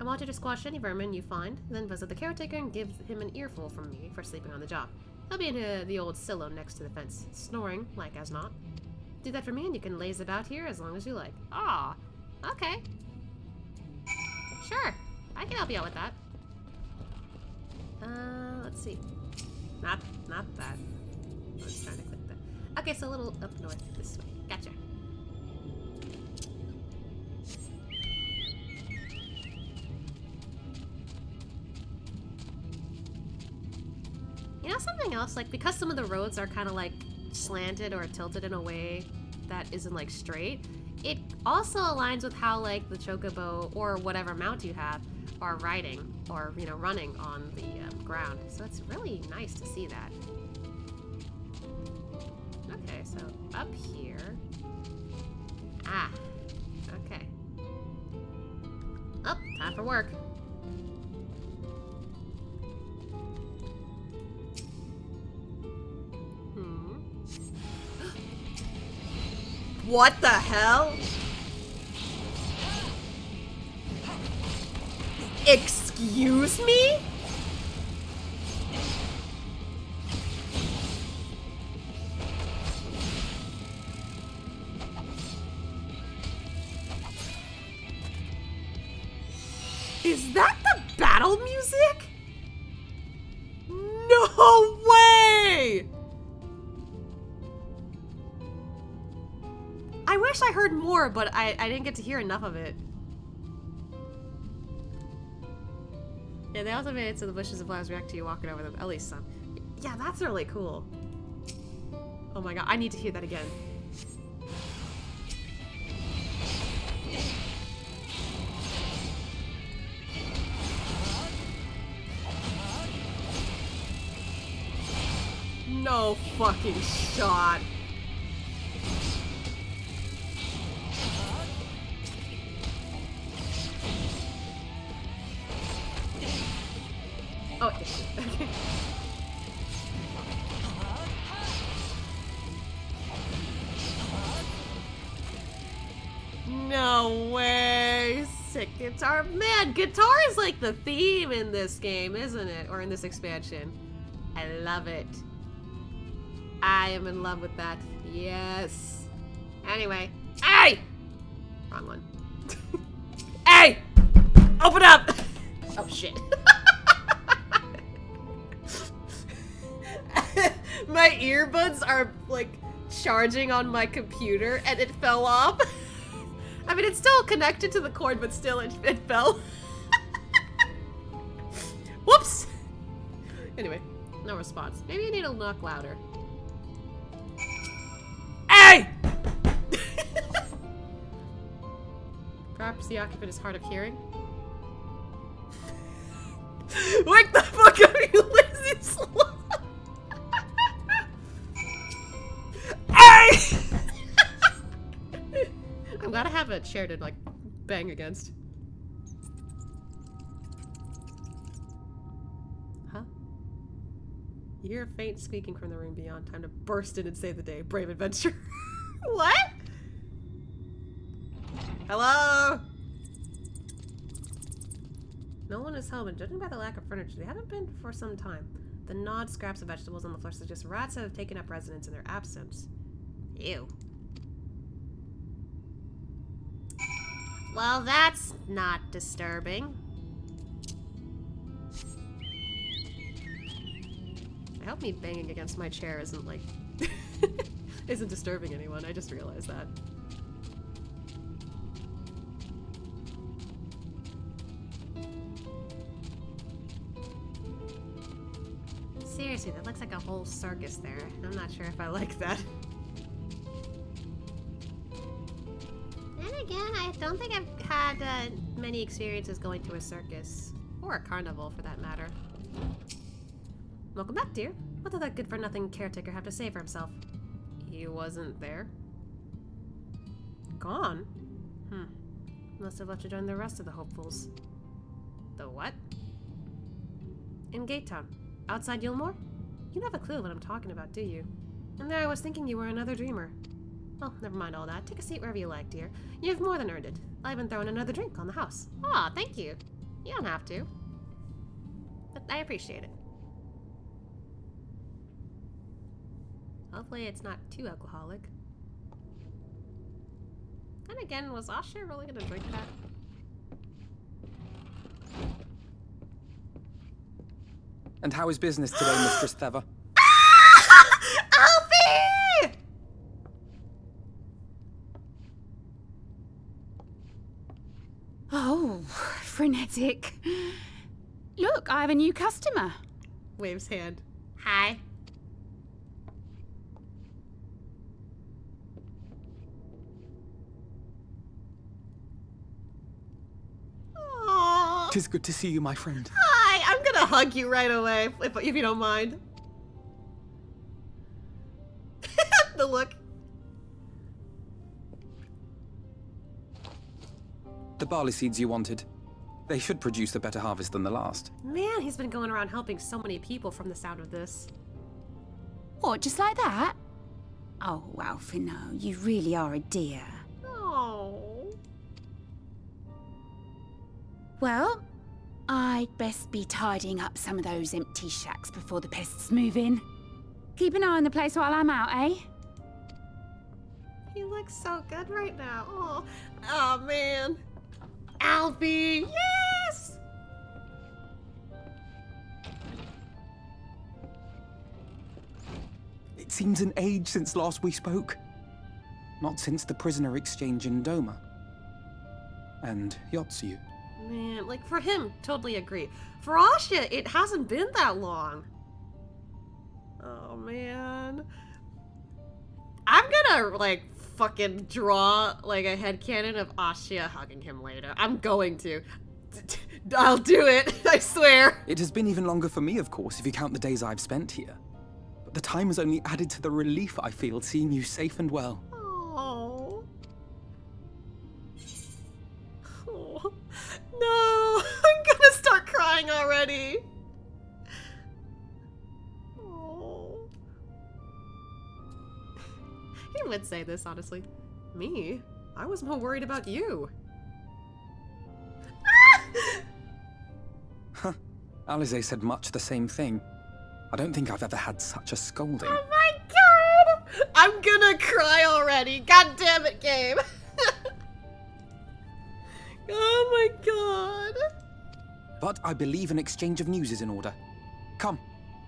I want you to squash any vermin you find, then visit the caretaker and give him an earful from me for sleeping on the job. He'll be in the old silo next to the fence, snoring like as not. Do that for me and you can laze about here as long as you like. Ah, okay. Sure, I can help you out with that. Let's see. Not that. I was trying to click that. Okay, so a little up north this way. Gotcha. You know something else? Like, because some of the roads are kind of like slanted or tilted in a way that isn't like straight, it also aligns with how like the chocobo or whatever mount you have are riding or, you know, running on the ground. So it's really nice to see that. Okay, so up here. Ah, okay. Oh, time for work. What the hell? Excuse me? Is that the battle music? No way! I wish I heard more, but I didn't get to hear enough of it. Yeah, they also made it so the bushes and flowers react to you walking over them. At least some. Yeah, that's really cool. Oh my god, I need to hear that again. No fucking shot. Oh, okay. No way. Sick guitar. Man, guitar is like the theme in this game, isn't it? Or in this expansion. I love it. I am in love with that. Yes. Anyway. Hey! Wrong one. Hey! Open up! Oh, shit. My earbuds are, like, charging on my computer, and it fell off. I mean, it's still connected to the cord, but still, it fell. Whoops! Anyway, no response. Maybe you need to knock louder. Hey! Perhaps the occupant is hard of hearing. Wake the fuck up, you lazy slut! Hey! I'm glad I have a chair to, like, bang against. Huh? You hear a faint squeaking from the room beyond. Time to burst in and save the day. Brave adventure. What? Hello? No one is home, and judging by the lack of furniture, they haven't been for some time. The gnawed scraps of vegetables on the floor suggest rats have taken up residence in their absence. Ew. Well, that's not disturbing. I hope me banging against my chair isn't, like, isn't disturbing anyone. I just realized that. Seriously, that looks like a whole circus there. I'm not sure if I like that. And again, I don't think I've had many experiences going to a circus. Or a carnival, for that matter. Welcome back, dear. What did that good-for-nothing caretaker have to say for himself? He wasn't there. Gone? Must have left to join the rest of the hopefuls. The what? In Gate Town. Outside Yulmore? You don't have a clue what I'm talking about, do you? And there I was thinking you were another dreamer. Well, never mind all that. Take a seat wherever you like, dear. You've more than earned it. I've even thrown another drink on the house. Aw, thank you. You don't have to. But I appreciate it. Hopefully it's not too alcoholic. Then again, was Asha really gonna drink that? And how is business today, Mistress Theva? Alfie! Oh, frenetic. Look, I have a new customer. Waves hand. Hi. Aww. 'Tis good to see you, my friend. Hi, I'm gonna hug you right away, if you don't mind. The look. The barley seeds you wanted. They should produce a better harvest than the last. Man, he's been going around helping so many people from the sound of this. What, just like that? Oh, Alfie, no, you really are a dear. Oh. Well, I'd best be tidying up some of those empty shacks before the pests move in. Keep an eye on the place while I'm out, eh? He looks so good right now. Oh, oh man. Alfie, yes! It seems an age since last we spoke. Not since the prisoner exchange in Doma. And Yotsu. Man, like, for him, totally agree. For Asha, it hasn't been that long. Oh, man. I'm gonna, like, fucking draw, like, a headcanon of Asha hugging him later. I'm going to. I'll do it, I swear. It has been even longer for me, of course, if you count the days I've spent here. But the time has only added to the relief I feel seeing you safe and well. Oh. Oh. No, I'm gonna start crying already. Oh. He would say this, honestly. Me? I was more worried about you. Huh. Alize said much the same thing. I don't think I've ever had such a scolding. Oh my god! I'm gonna cry already. God damn it, game. Oh my god. But I believe an exchange of news is in order. Come,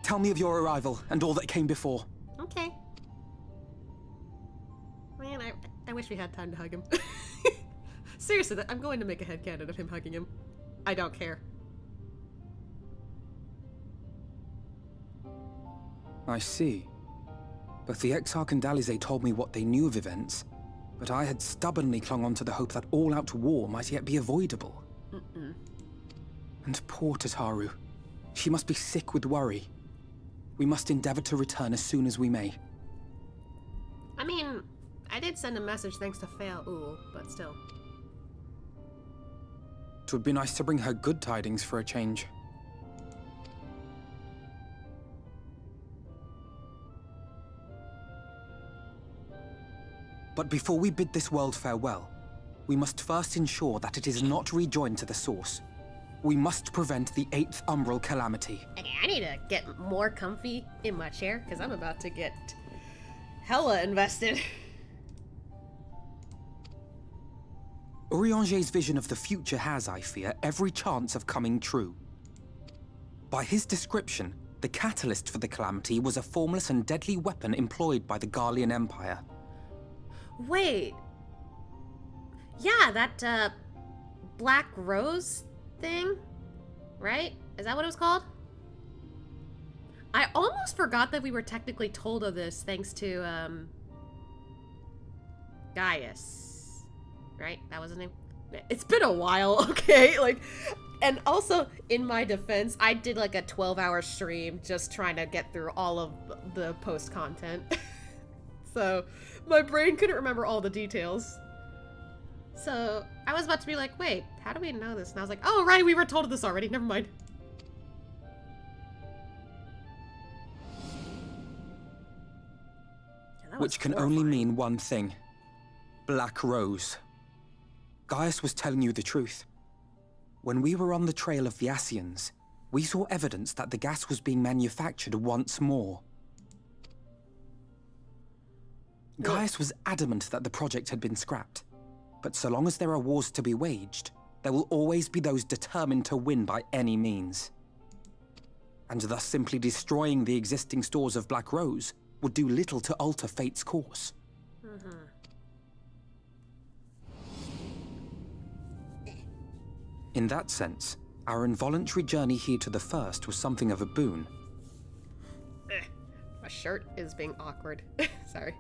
tell me of your arrival and all that came before. Okay. Man, I wish we had time to hug him. Seriously, I'm going to make a headcanon of him hugging him. I don't care. I see. Both the Exarch and Alize told me what they knew of events, but I had stubbornly clung on to the hope that all-out war might yet be avoidable. And poor Tataru. She must be sick with worry. We must endeavor to return as soon as we may. I mean, I did send a message thanks to Fail but still. It would be nice to bring her good tidings for a change. But before we bid this world farewell, we must first ensure that it is not rejoined to the source. We must prevent the 8th Umbral Calamity. Okay, I need to get more comfy in my chair, because I'm about to get hella invested. Urianger's vision of the future has, I fear, every chance of coming true. By his description, the catalyst for the calamity was a formless and deadly weapon employed by the Garlean Empire. Wait. Yeah, that, Black Rose thing? Right? Is that what it was called? I almost forgot that we were technically told of this thanks to, Gaius. Right? That was his name? It's been a while, okay? Like, and also, in my defense, I did like a 12-hour stream just trying to get through all of the post content. So, my brain couldn't remember all the details. So, I was about to be like, wait, how do we know this? And I was like, oh, right, we were told this already. Never mind. Yeah, which can only mean one thing. Black Rose. Gaius was telling you the truth. When we were on the trail of the Ascians, we saw evidence that the gas was being manufactured once more. Gaius was adamant that the project had been scrapped. But so long as there are wars to be waged, there will always be those determined to win by any means. And thus simply destroying the existing stores of Black Rose would do little to alter fate's course. In that sense, our involuntary journey here to the First was something of a boon. My shirt is being awkward. Sorry.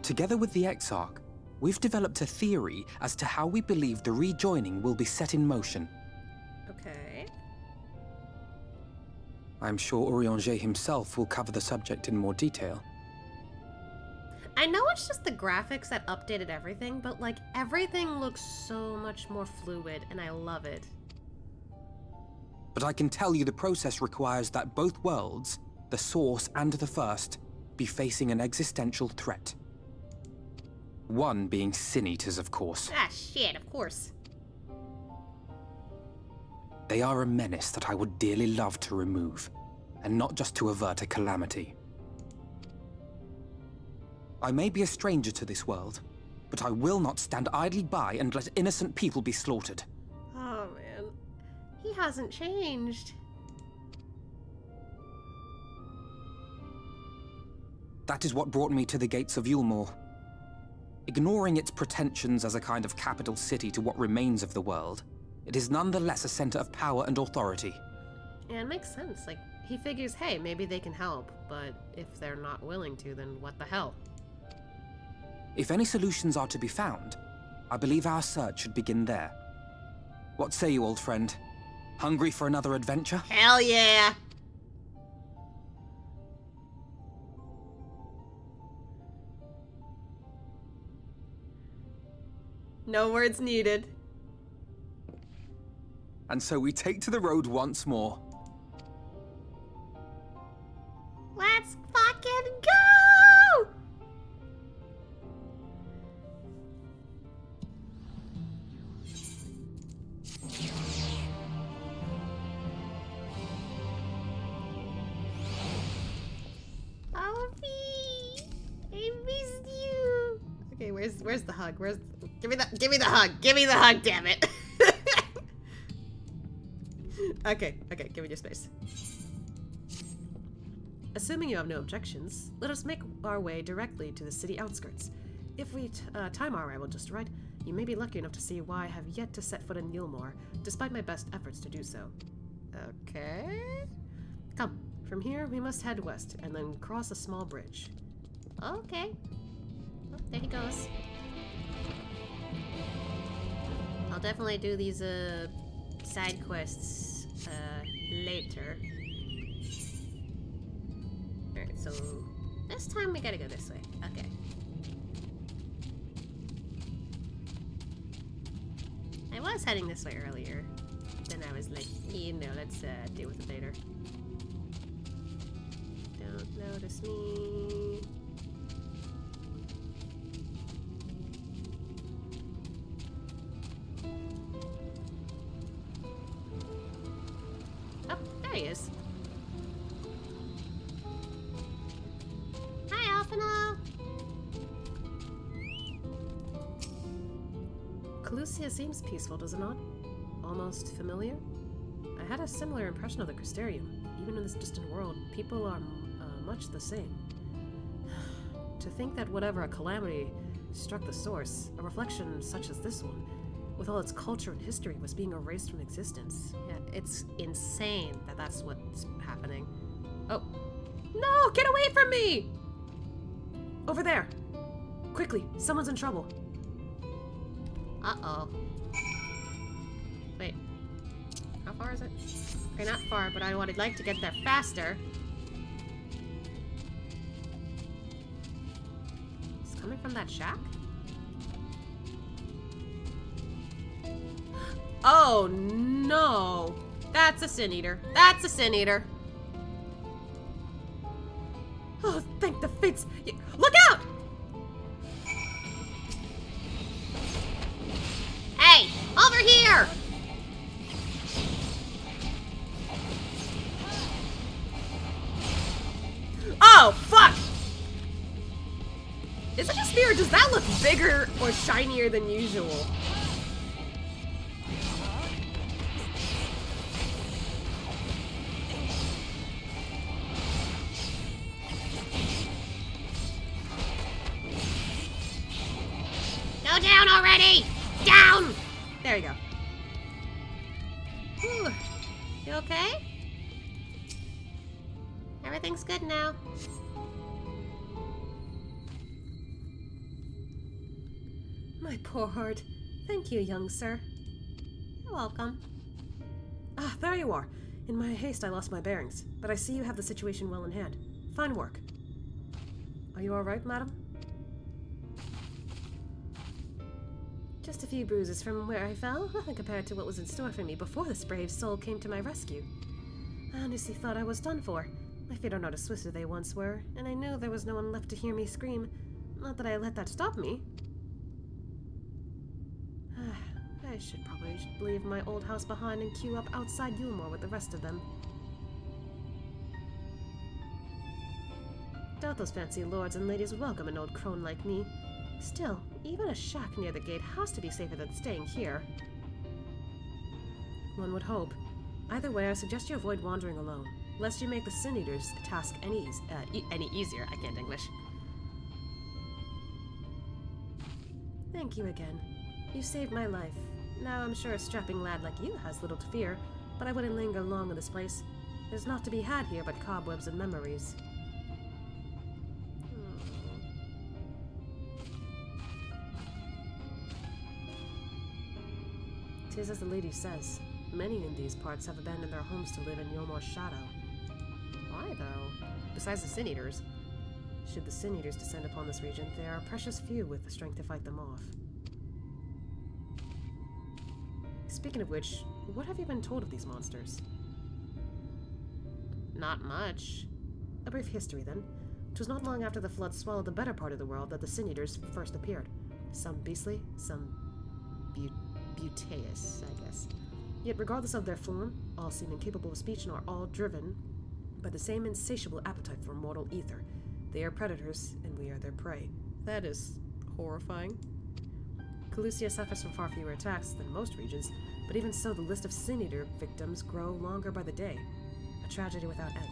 Together with the Exarch, we've developed a theory as to how we believe the rejoining will be set in motion. Okay. I'm sure Urianger himself will cover the subject in more detail. I know it's just the graphics that updated everything, but like everything looks so much more fluid and I love it. But I can tell you the process requires that both worlds, the Source and the First, be facing an existential threat. One being Sin Eaters, of course. Ah, shit, of course. They are a menace that I would dearly love to remove, and not just to avert a calamity. I may be a stranger to this world, but I will not stand idly by and let innocent people be slaughtered. Oh, man. He hasn't changed. That is what brought me to the gates of Yulmore. Ignoring its pretensions as a kind of capital city to what remains of the world, it is nonetheless a center of power and authority. Yeah, it makes sense. Like, he figures, hey, maybe they can help, but if they're not willing to, then what the hell? If any solutions are to be found, I believe our search should begin there. What say you, old friend? Hungry for another adventure? Hell yeah! No words needed. And so we take to the road once more. Let's fucking go! Alfie, I missed you. Okay, where's the hug? Give me the hug. Give me the hug, damn it. Okay, give me your space. Assuming you have no objections, let us make our way directly to the city outskirts. If we time our arrival just right, you may be lucky enough to see why I have yet to set foot in Yulmore, despite my best efforts to do so. Okay? Come, from here we must head west, and then cross a small bridge. Okay. Oh, there he goes. I'll definitely do these side quests later. Alright, so this time we gotta go this way. Okay. I was heading this way earlier. Then I was like, you know, let's deal with it later. Don't notice me. Oh, there he is. Hi, Alphino! Calusia seems peaceful, does it not? Almost familiar? I had a similar impression of the Crystarium. Even in this distant world, people are much the same. To think that whatever a calamity struck the source, a reflection such as this one, with all its culture and history, was being erased from existence. Yeah, it's insane that that's what's happening. Oh. No! Get away from me! Over there! Quickly, someone's in trouble. Uh-oh. Wait. How far is it? Okay, not far, but I would like to get there faster. It's coming from that shack? Oh, no! That's a Sin Eater. That's a Sin Eater. Oh, thank the fates. Look out! Hey! Over here! Oh, fuck! Is it just me, or does that look bigger or shinier than usual? Go down already! Down! There you go. Whew. You okay? Everything's good now. My poor heart. Thank you, young sir. You're welcome. Ah, there you are. In my haste, I lost my bearings, but I see you have the situation well in hand. Fine work. Are you all right, madam? Just a few bruises from where I fell, nothing compared to what was in store for me before this brave soul came to my rescue. I honestly thought I was done for. My feet are not as swift as they once were, and I knew there was no one left to hear me scream. Not that I let that stop me. I should probably leave my old house behind and queue up outside Yulmore with the rest of them. Doubt those fancy lords and ladies would welcome an old crone like me. Still, even a shack near the gate has to be safer than staying here. One would hope. Either way, I suggest you avoid wandering alone, lest you make the Sin Eater's task any easier. I can't English. Thank you again. You saved my life. Now I'm sure a strapping lad like you has little to fear, but I wouldn't linger long in this place. There's naught to be had here but cobwebs and memories. Tis as the lady says. Many in these parts have abandoned their homes to live in Yomor's shadow. Why, though? Besides the Sin Eaters. Should the Sin Eaters descend upon this region, there are precious few with the strength to fight them off. Speaking of which, what have you been told of these monsters? Not much. A brief history, then. 'Twas not long after the flood swallowed the better part of the world that the Sin Eaters first appeared. Some beastly, some beauteous, I guess. Yet regardless of their form, all seem incapable of speech and are all driven by the same insatiable appetite for mortal ether. They are predators, and we are their prey. That is horrifying. Calusia suffers from far fewer attacks than most regions, but even so, the list of Sin Eater victims grow longer by the day. A tragedy without end.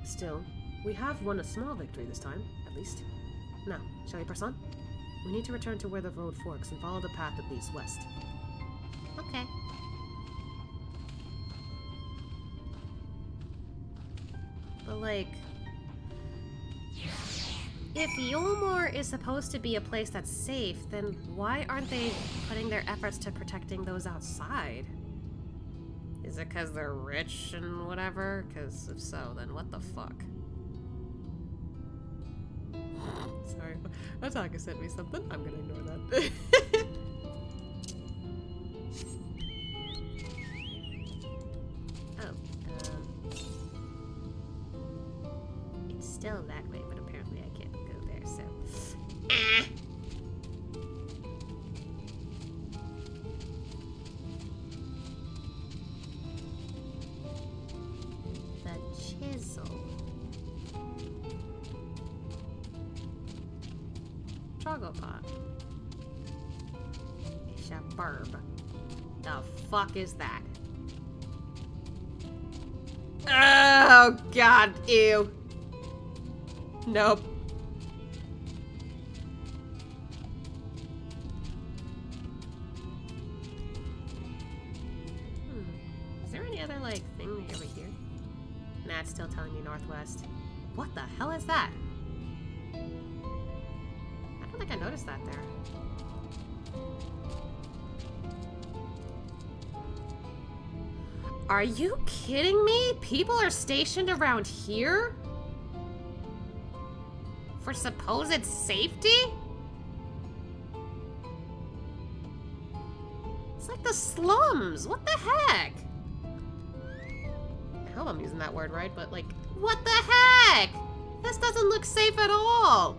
Still, we have won a small victory this time, at least. Now, shall we press on? We need to return to where the road forks and follow the path that leads west. Okay. But like, if Yomor is supposed to be a place that's safe, then why aren't they putting their efforts to protecting those outside? Is it because they're rich and whatever? Because if so, then what the fuck? Sorry, Ataka sent me something. I'm gonna ignore that. It's still that way, but apparently I can't go there, so... The chisel. Trogopod. Shaburb. The fuck is that? Oh god, ew. Nope. Is there any other, like, thing over here? Nah, it's still telling me northwest. What the hell is that? I don't think I noticed that there. Are you kidding me? People are stationed around here? For supposed safety? It's like the slums. What the heck? I hope I'm using that word right, but like, what the heck? This doesn't look safe at all.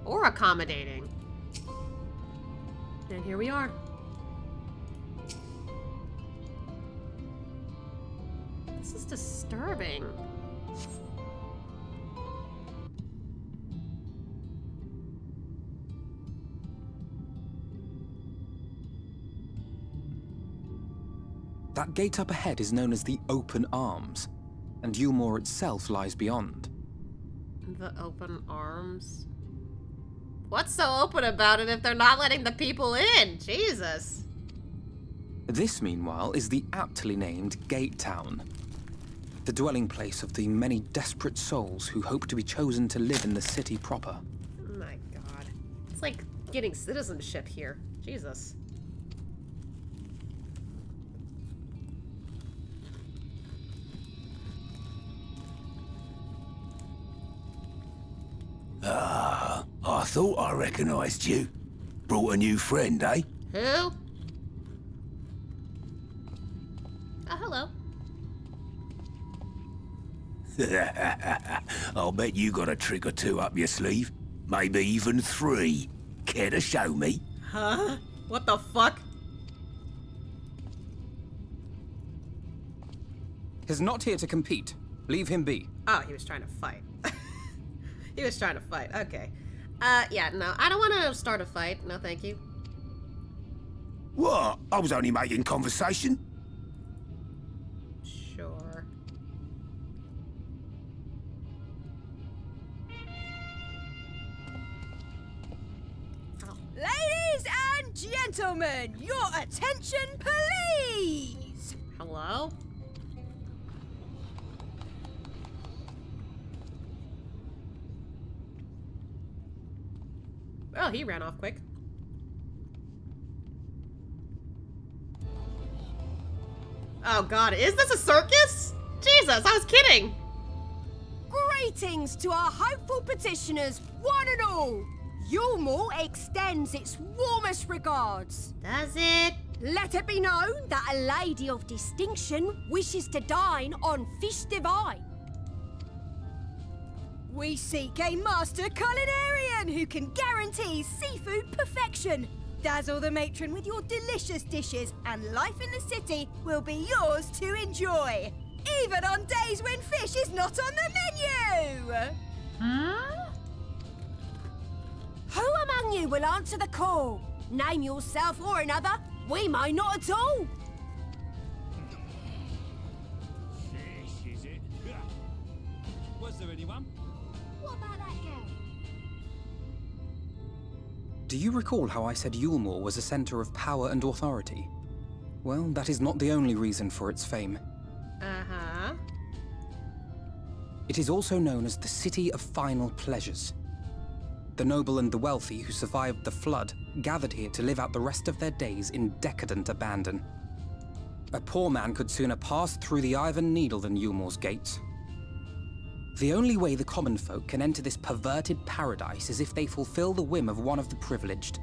Or accommodating. And here we are. This is disturbing. That gate up ahead is known as the Open Arms, and Yomor itself lies beyond. The Open Arms? What's so open about it if they're not letting the people in? Jesus. This, meanwhile, is the aptly named Gate Town, the dwelling place of the many desperate souls who hope to be chosen to live in the city proper. Oh my god. It's like getting citizenship here. Jesus. Ah, I thought I recognized you. Brought a new friend, eh? Who? Oh, hello. I'll bet you got a trick or two up your sleeve. Maybe even 3. Care to show me? Huh? What the fuck? He's not here to compete. Leave him be. Oh, he was trying to fight. He was trying to fight. Okay. Yeah, no, I don't want to start a fight. No, thank you. What? I was only making conversation. Sure. Gentlemen, your attention, please! Hello? Oh, he ran off quick. Oh god, is this a circus? Jesus, I was kidding! Greetings to our hopeful petitioners, one and all! Yulmore extends its warmest regards. Does it? Let it be known that a lady of distinction wishes to dine on fish divine. We seek a master culinarian who can guarantee seafood perfection. Dazzle the matron with your delicious dishes, and life in the city will be yours to enjoy. Even on days when fish is not on the menu! Huh? Who among you will answer the call? Name yourself or another. We may not at all. Fish, is it? Was there anyone? What about that girl? Do you recall how I said Yulmore was a center of power and authority? Well, that is not the only reason for its fame. Uh-huh. It is also known as the City of Final Pleasures. The noble and the wealthy who survived the flood gathered here to live out the rest of their days in decadent abandon. A poor man could sooner pass through the Iron Needle than Yulmore's gates. The only way the common folk can enter this perverted paradise is if they fulfill the whim of one of the privileged.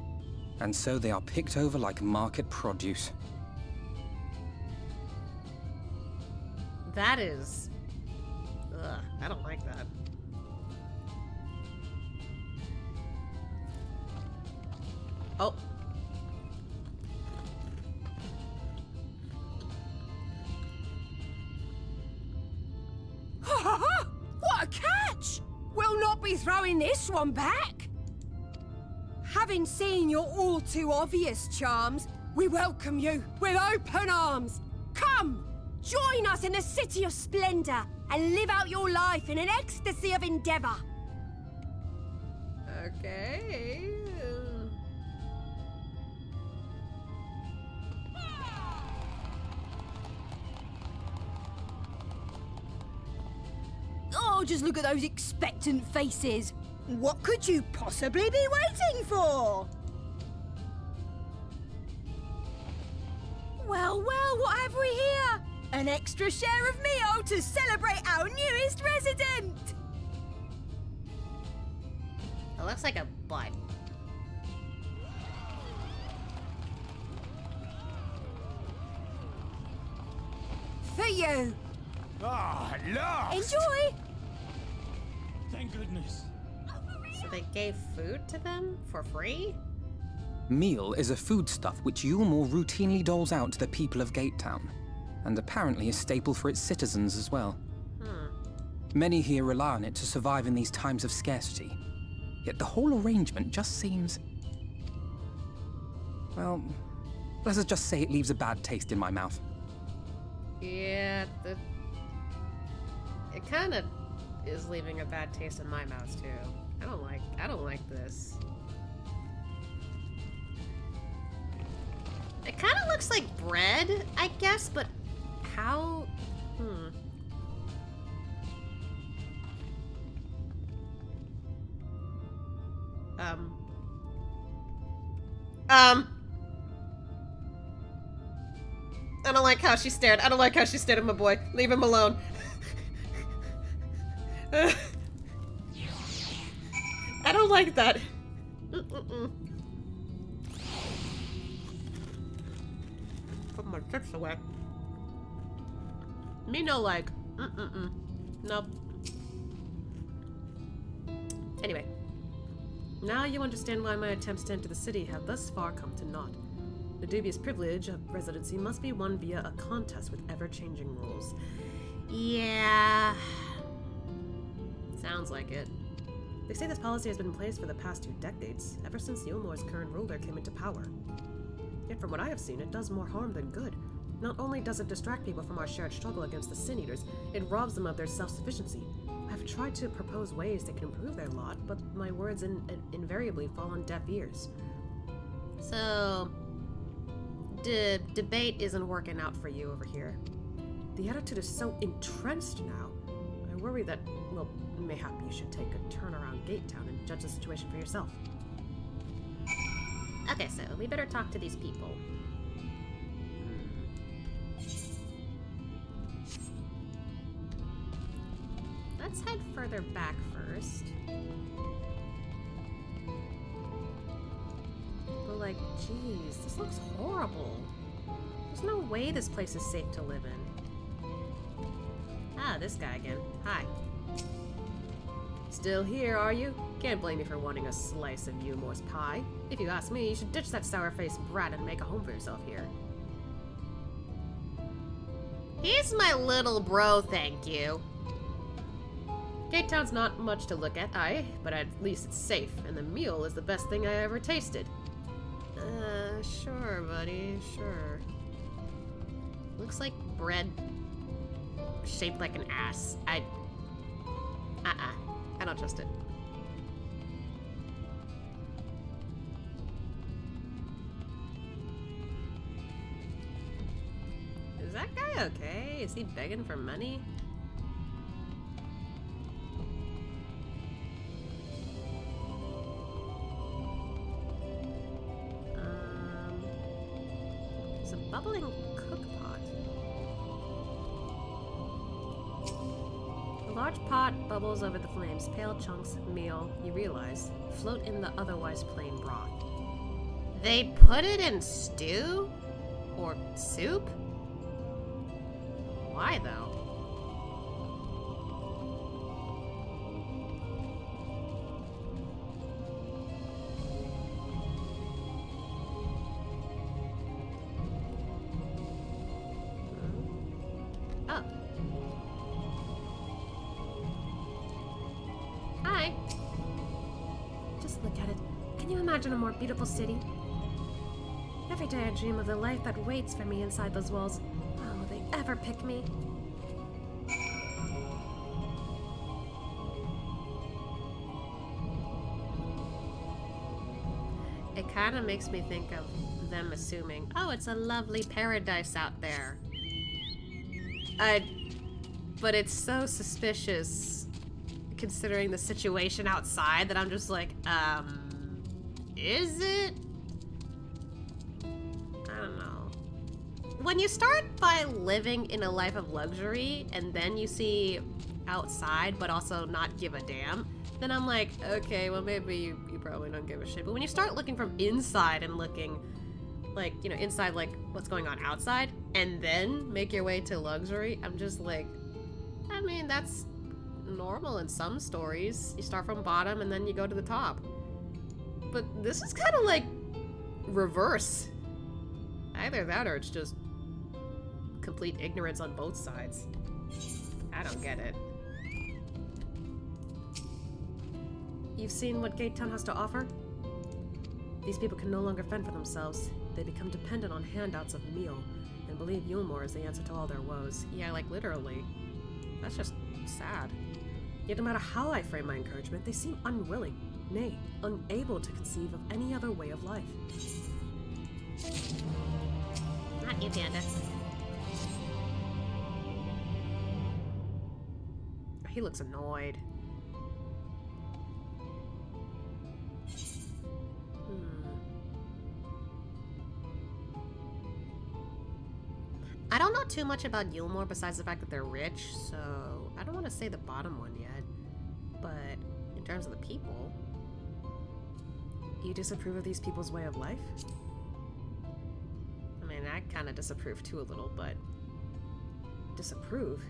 And so they are picked over like market produce. That is... Ugh, I don't like that. Oh. What a catch! We'll not be throwing this one back. Having seen your all too obvious charms, we welcome you with open arms. Come, join us in the City of Splendor and live out your life in an ecstasy of endeavor. Okay. Oh, just look at those expectant faces. What could you possibly be waiting for? Well, what have we here? An extra share of meal to celebrate our newest resident. It looks like a butt. For you. Ah, look! Enjoy. Thank goodness. So they gave food to them for free? Meal is a foodstuff which Yulmore routinely doles out to the people of Gatetown, and apparently a staple for its citizens as well. Many here rely on it to survive in these times of scarcity, yet the whole arrangement just seems... well, let's just say it leaves a bad taste in my mouth. Yeah, it kind of is leaving a bad taste in my mouth too. I don't like this. It kind of looks like bread, I guess, but how? I don't like how she stared. I don't like how she stared at my boy. Leave him alone. I don't like that. Put my chips away. Me no like. Nope. Anyway. Now you understand why my attempts to enter the city have thus far come to naught. The dubious privilege of residency must be won via a contest with ever-changing rules. Yeah. Sounds like it. They say this policy has been in place for the past 2 decades, ever since Yulmore's current ruler came into power. Yet from what I have seen, it does more harm than good. Not only does it distract people from our shared struggle against the Sin Eaters, it robs them of their self-sufficiency. I've tried to propose ways that can improve their lot, but my words invariably fall on deaf ears. So, debate isn't working out for you over here. The attitude is so entrenched now. I worry that, well, mayhap you should take a turn around Gate Town and judge the situation for yourself. Okay, so we better talk to these people. Let's head further back first. But like, geez, this looks horrible. There's no way this place is safe to live in. Ah, this guy again. Hi. Still here, are you? Can't blame you for wanting a slice of Eulmore's pie. If you ask me, you should ditch that sour-faced brat and make a home for yourself here. He's my little bro, thank you. Gate Town's not much to look at, aye, but at least it's safe, and the meal is the best thing I ever tasted. Sure, buddy, sure. Looks like bread shaped like an ass. I don't trust it. Is that guy okay? Is he begging for money? There's a bubbling cook pot. A large pot bubbles over the flames. Pale chunks of meal, you realize, float in the otherwise plain broth. They put it in stew? Or soup? Why, though? Oh. Hi. Just look at it. Can you imagine a more beautiful city? Every day I dream of the life that waits for me inside those walls. Oh, will they ever pick me? It kind of makes me think of them assuming, oh, it's a lovely paradise out there. But it's so suspicious considering the situation outside that I'm just like, is it? I don't know. When you start by living in a life of luxury and then you see outside but also not give a damn, then I'm like, okay, well maybe you probably don't give a shit. But when you start looking from inside and looking like, you know, inside like what's going on outside and then make your way to luxury, I'm just like, I mean, that's normal in some stories. You start from bottom and then you go to the top. But this is kind of like reverse. Either that or it's just complete ignorance on both sides. I don't get it. You've seen what Gate Town has to offer? These people can no longer fend for themselves. They become dependent on handouts of meal and believe Eulmore is the answer to all their woes. Yeah, like literally. That's just sad. Yet no matter how I frame my encouragement, they seem unwilling, nay, unable to conceive of any other way of life. Not you, Panda. He looks annoyed. I don't know too much about Eulmore besides the fact that they're rich, so I don't want to say the bottom one yet. But in terms of the people... You disapprove of these people's way of life? I mean, I kind of disapprove too a little, but... Disapprove?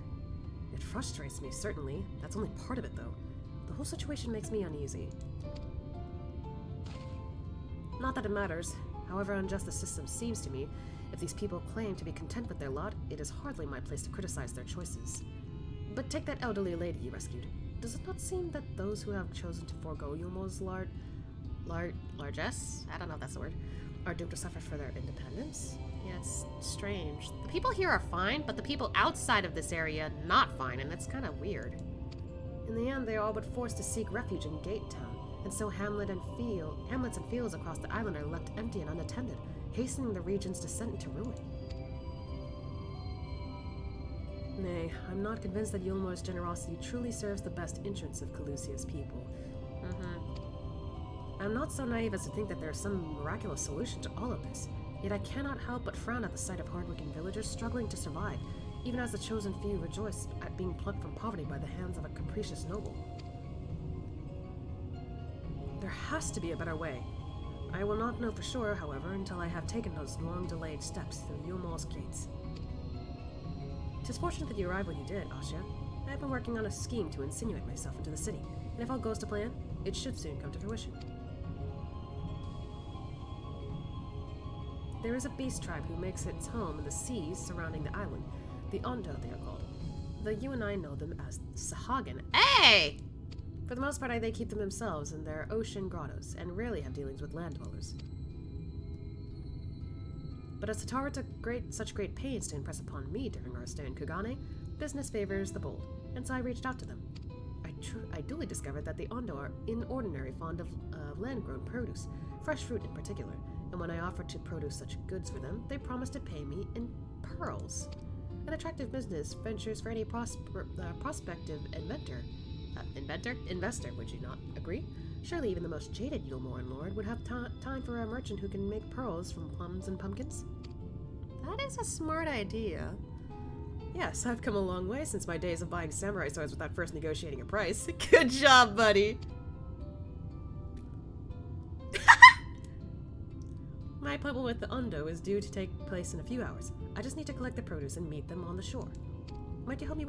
It frustrates me, certainly. That's only part of it, though. The whole situation makes me uneasy. Not that it matters. However unjust the system seems to me, if these people claim to be content with their lot, it is hardly my place to criticize their choices. But take that elderly lady you rescued. Does it not seem that those who have chosen to forego Eulmore's largesse? I don't know if that's the word. Are doomed to suffer for their independence? Yeah, it's strange. The people here are fine, but the people outside of this area not fine, and that's kind of weird. In the end, they are all but forced to seek refuge in Gate Town. and so hamlets and fields across the island are left empty and unattended, hastening the region's descent into ruin. Nay, I'm not convinced that Yulmor's generosity truly serves the best interests of Calusia's people. I'm not so naive as to think that there is some miraculous solution to all of this, yet I cannot help but frown at the sight of hardworking villagers struggling to survive, even as the chosen few rejoice at being plucked from poverty by the hands of a capricious noble. There has to be a better way. I will not know for sure, however, until I have taken those long-delayed steps through Yulmor's gates. 'Tis fortunate that you arrived when you did, Asya. I have been working on a scheme to insinuate myself into the city, and if all goes to plan, it should soon come to fruition. There is a beast tribe who makes its home in the seas surrounding the island. The Ondo, they are called. Though you and I know them as Sahagin. Hey! For the most part, they keep them themselves in their ocean grottos, and rarely have dealings with land dwellers. But as Satara took such great pains to impress upon me during our stay in Kugane, business favors the bold, and so I reached out to them. I duly discovered that the Ondo are inordinarily fond of land-grown produce, fresh fruit in particular, and when I offered to produce such goods for them, they promised to pay me in pearls. An attractive business ventures for any prospective investor, would you not agree? Surely even the most jaded Yulmoran lord would have time for a merchant who can make pearls from plums and pumpkins. That is a smart idea. Yes, I've come a long way since my days of buying samurai swords without first negotiating a price. Good job, buddy! My appointment with the Ondo is due to take place in a few hours. I just need to collect the produce and meet them on the shore. Might you help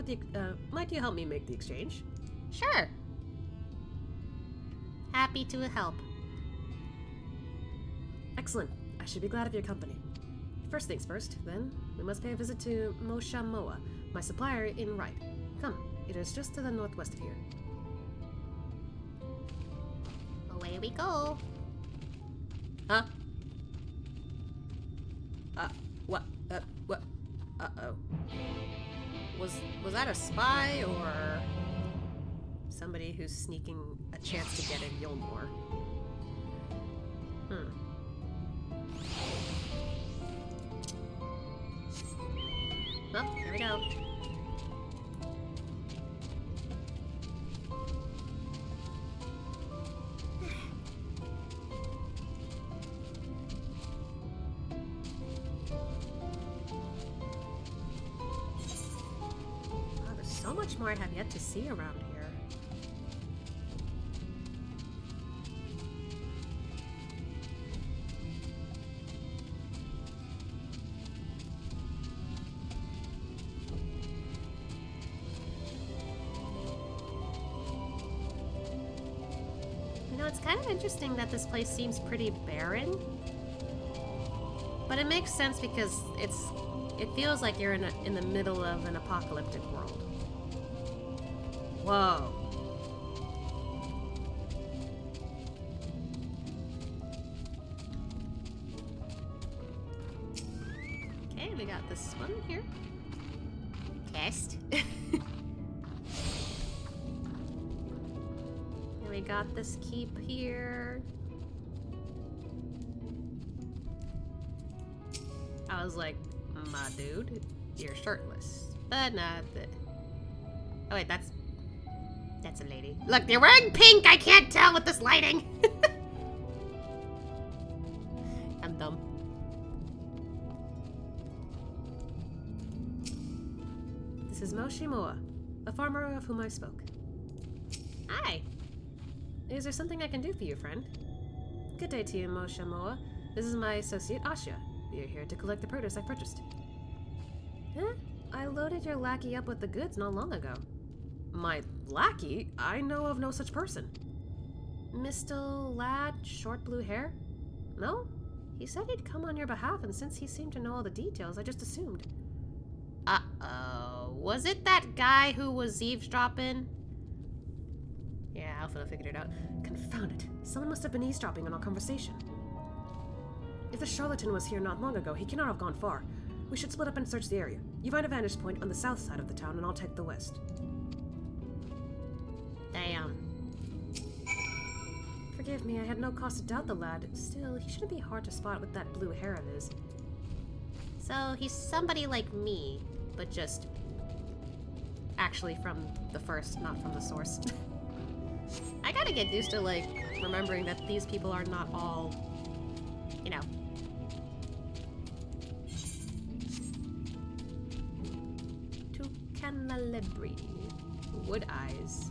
me make the exchange? Sure. Happy to help. Excellent. I should be glad of your company. First things first, then, we must pay a visit to Mosha Moa, my supplier in Right. Come, it is just to the northwest of here. Away we go. Huh? What? Uh-oh. Was that a spy, or somebody who's sneaking a chance to get in Yulmor? Oh, here we go. There's so much more I have yet to see around here. You know, it's kind of interesting that this place seems pretty barren. But it makes sense because it feels like you're in the middle of an apocalyptic world. Whoa. Okay, we got this one here. Test. And we got this keep here. I was like, my dude, you're shirtless. But not the... Oh wait, that's a lady. Look, they're wearing pink! I can't tell with this lighting! I'm dumb. This is Moshe Moa, a farmer of whom I spoke. Hi. Is there something I can do for you, friend? Good day to you, Moshe Moa. This is my associate, Asya. We are here to collect the produce I purchased. Huh? I loaded your lackey up with the goods not long ago. My lackey? I know of no such person. Mr. Lad, short blue hair? No? He said he'd come on your behalf, and since he seemed to know all the details, I just assumed. Uh-oh. Was it that guy who was eavesdropping? Yeah, Alpha figured it out. Confound it. Someone must have been eavesdropping on our conversation. If the charlatan was here not long ago, he cannot have gone far. We should split up and search the area. You find a vantage point on the south side of the town, and I'll take the west. Damn. Forgive me, I had no cause to doubt the lad. Still, he shouldn't be hard to spot with that blue hair of his. So he's somebody like me, but just Actually from the first, not from the source. I gotta get used to like remembering that these people are not all, you know. To Canalibri. Wood eyes.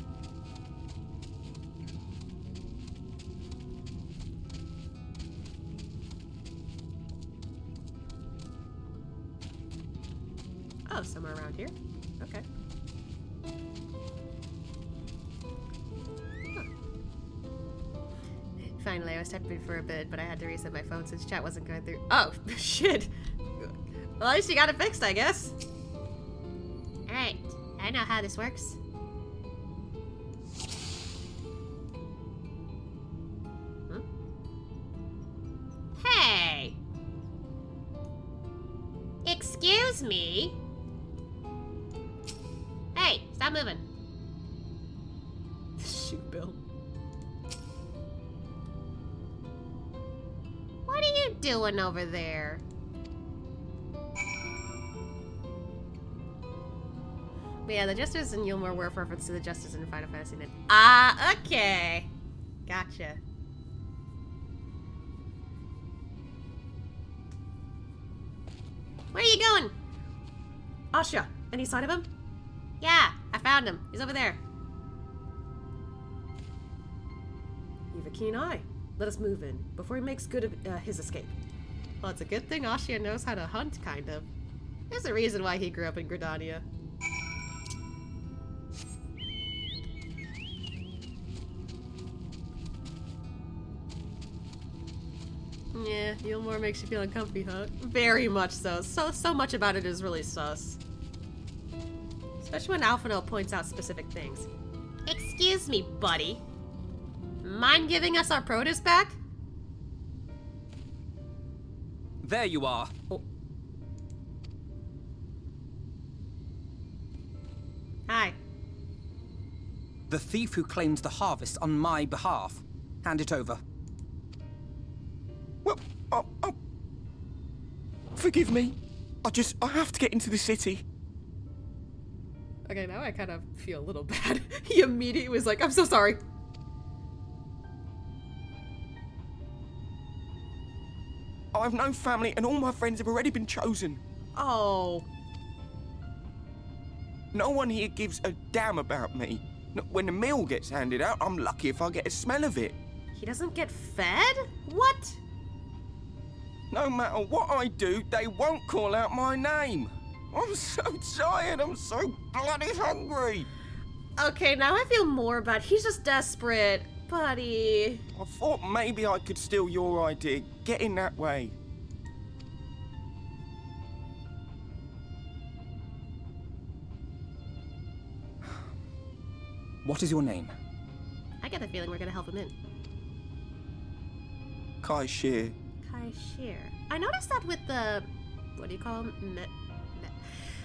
Oh, somewhere around here? Okay. Huh. Finally, I was typing for a bit, but I had to reset my phone since chat wasn't going through. Oh, shit! Well, at least you got it fixed, I guess. Alright, I know how this works. Hey! Excuse me? Hey, stop moving. Shoot, Bill. What are you doing over there? But yeah, the Justice in Yulmore were reference to the Justice in Final Fantasy IX. Ah, okay. Gotcha. Where are you going? Asha, any sign of him? Yeah, I found him. He's over there. You've a keen eye. Let us move in, before he makes good of his escape. Well, it's a good thing Ashia knows how to hunt, kind of. There's a reason why he grew up in Gridania. Yeah, Yulmore makes you feel uncomfy, huh? Very much so. So much about it is really sus. Especially when Alphino points out specific things. Excuse me, buddy. Mind giving us our produce back? There you are. Oh. Hi. The thief who claims the harvest on my behalf. Hand it over. Well, forgive me. I have to get into the city. Okay, now I kind of feel a little bad. He immediately was like, I'm so sorry. I've no family and all my friends have already been chosen. Oh. No one here gives a damn about me. When the meal gets handed out, I'm lucky if I get a smell of it. He doesn't get fed? What? No matter what I do, they won't call out my name. I'm so tired, I'm so bloody hungry. Okay, now I feel more bad. He's just desperate. Buddy. I thought maybe I could steal your idea, get in that way. What is your name? I get the feeling we're gonna help him in. Kai Shear. Kai Shear. I noticed that with the... What do you call him?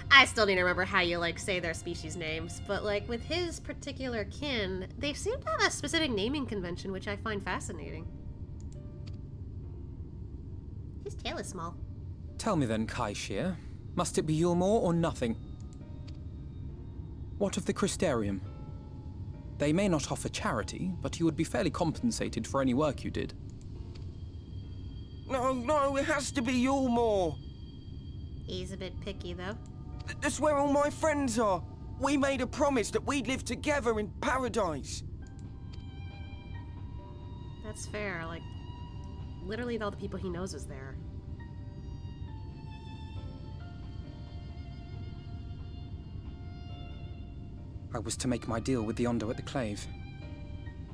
I still need to remember how you, like, say their species names, but, like, with his particular kin, they seem to have a specific naming convention, which I find fascinating. His tail is small. Tell me then, Kai Shear. Must it be Yulmore or nothing? What of the Crystarium? They may not offer charity, but you would be fairly compensated for any work you did. No, it has to be Yulmore. He's a bit picky, though. That's where all my friends are. We made a promise that we'd live together in paradise. That's fair, like, literally all the people he knows is there. I was to make my deal with the Ondo at the Clave.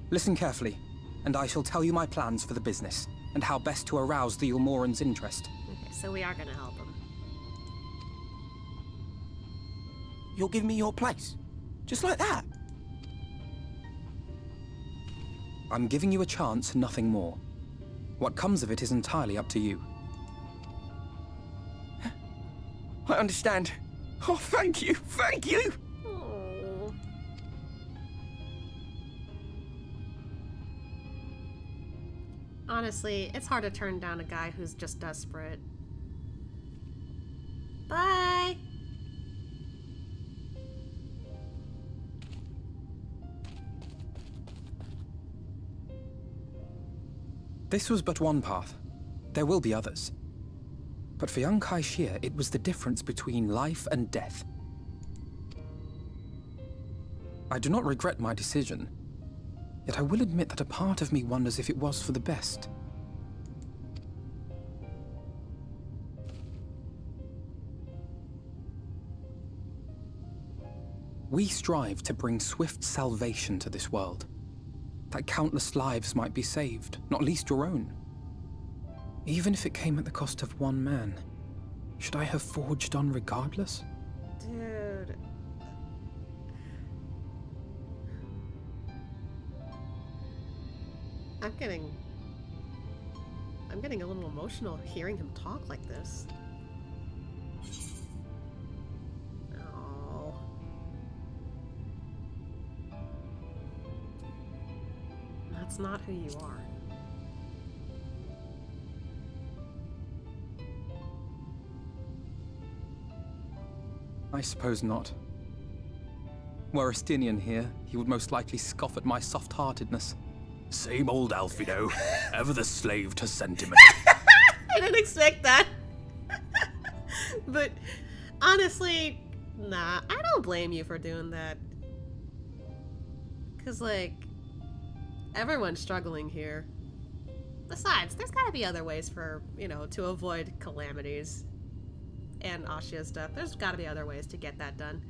Listen carefully, and I shall tell you my plans for the business, and how best to arouse the Yulmoran's interest. Okay, so we are gonna help him. You'll give me your place? Just like that? I'm giving you a chance, nothing more. What comes of it is entirely up to you. I understand. Oh, thank you, thank you! Honestly, it's hard to turn down a guy who's just desperate. Bye! This was but one path. There will be others. But for young Kaishir, it was the difference between life and death. I do not regret my decision, yet I will admit that a part of me wonders if it was for the best. We strive to bring swift salvation to this world, that countless lives might be saved, not least your own. Even if it came at the cost of one man, should I have forged on regardless? Dude. I'm getting a little emotional hearing him talk like this. Oh. That's not who you are. I suppose not. Were Estinian here, he would most likely scoff at my soft-heartedness. Same old Alfino, ever the slave to sentiment. I didn't expect that. But honestly, nah, I don't blame you for doing that. Cause like, everyone's struggling here. Besides, there's gotta be other ways for, you know, to avoid calamities. And Ashia's death. There's gotta be other ways to get that done.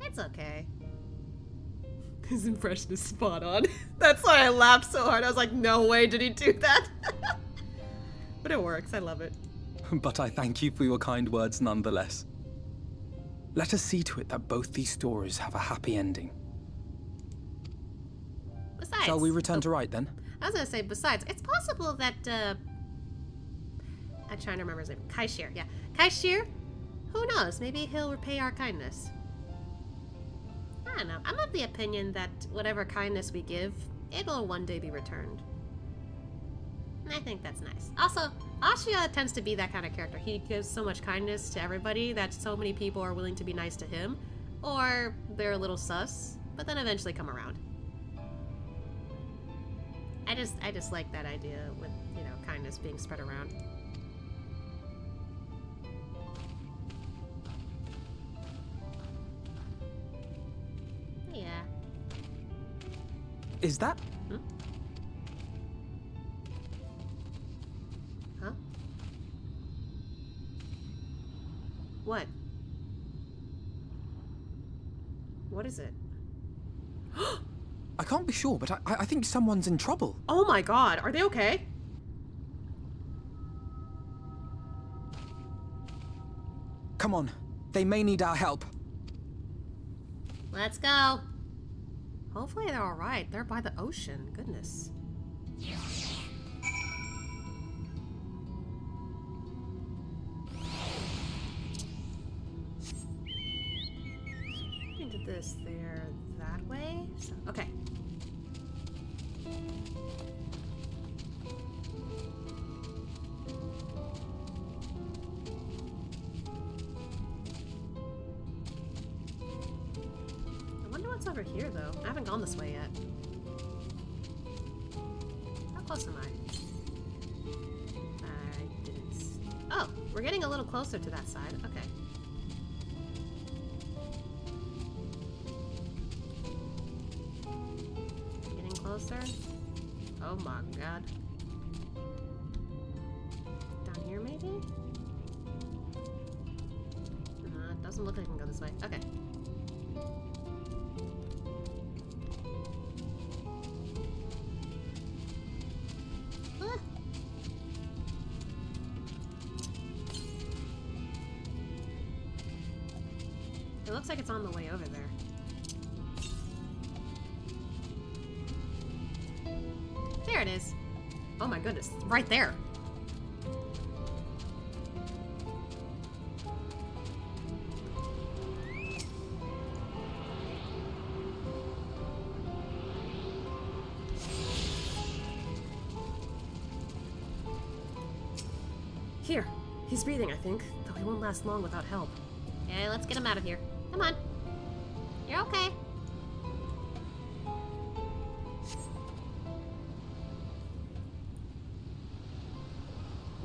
It's okay. His impression is spot on. That's why I laughed so hard. I was like, no way did he do that. But it works. I love it. But I thank you for your kind words nonetheless. Let us see to it that both these stories have a happy ending. Besides, shall we return to Wright then? I was gonna say, besides, it's possible that, I'm trying to remember his name. Kaishir, yeah. Kaishir? Who knows? Maybe he'll repay our kindness. I don't know. I'm of the opinion that whatever kindness we give, it'll one day be returned. And I think that's nice. Also, Ashia tends to be that kind of character. He gives so much kindness to everybody that so many people are willing to be nice to him. Or they're a little sus, but then eventually come around. I just like that idea with, you know, kindness being spread around. Yeah. Is that? Hmm? Huh? What? What is it? I can't be sure, but I think someone's in trouble. Oh my god, are they okay? Come on, they may need our help. Let's go. Hopefully they're alright. They're by the ocean. Goodness. Into this there that way. So, okay. What's over here, though? I haven't gone this way yet. How close am I? I didn't... Oh, we're getting a little closer to that side. Okay. Getting closer. Oh my god. Down here, maybe? It doesn't look like I can go this way. Okay. It looks like it's on the way over there. There it is. Oh my goodness, right there. Here. He's breathing, I think, though he won't last long without help. Yeah, let's get him out of here. Come on. You're okay.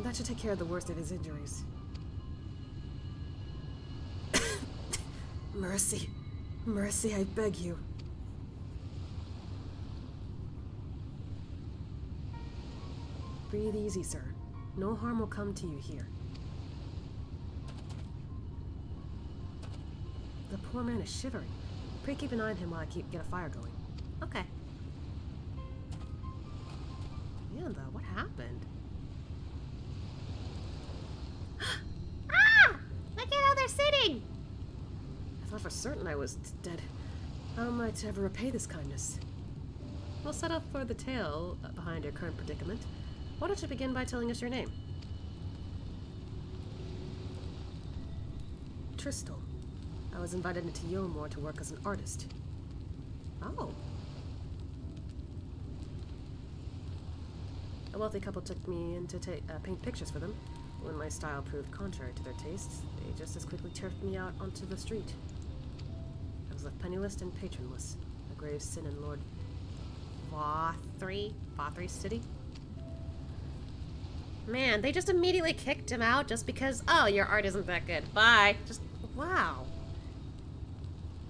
That should take care of the worst of his injuries. Mercy. Mercy, I beg you. Breathe easy, sir. No harm will come to you here. The poor man is shivering. Pray keep an eye on him while I get a fire going. Okay. Man, though, what happened? Ah! Look at how they're sitting! I thought for certain I was dead. How am I to ever repay this kindness? We'll set up for the tale behind your current predicament. Why don't you begin by telling us your name? Tristal. I was invited into Yomor to work as an artist. Oh. A wealthy couple took me in to paint pictures for them. When my style proved contrary to their tastes, they just as quickly turfed me out onto the street. I was left penniless and patronless, a grave sin in Lord Vathri's city. Man, they just immediately kicked him out just because, oh, your art isn't that good. Bye. Just, wow.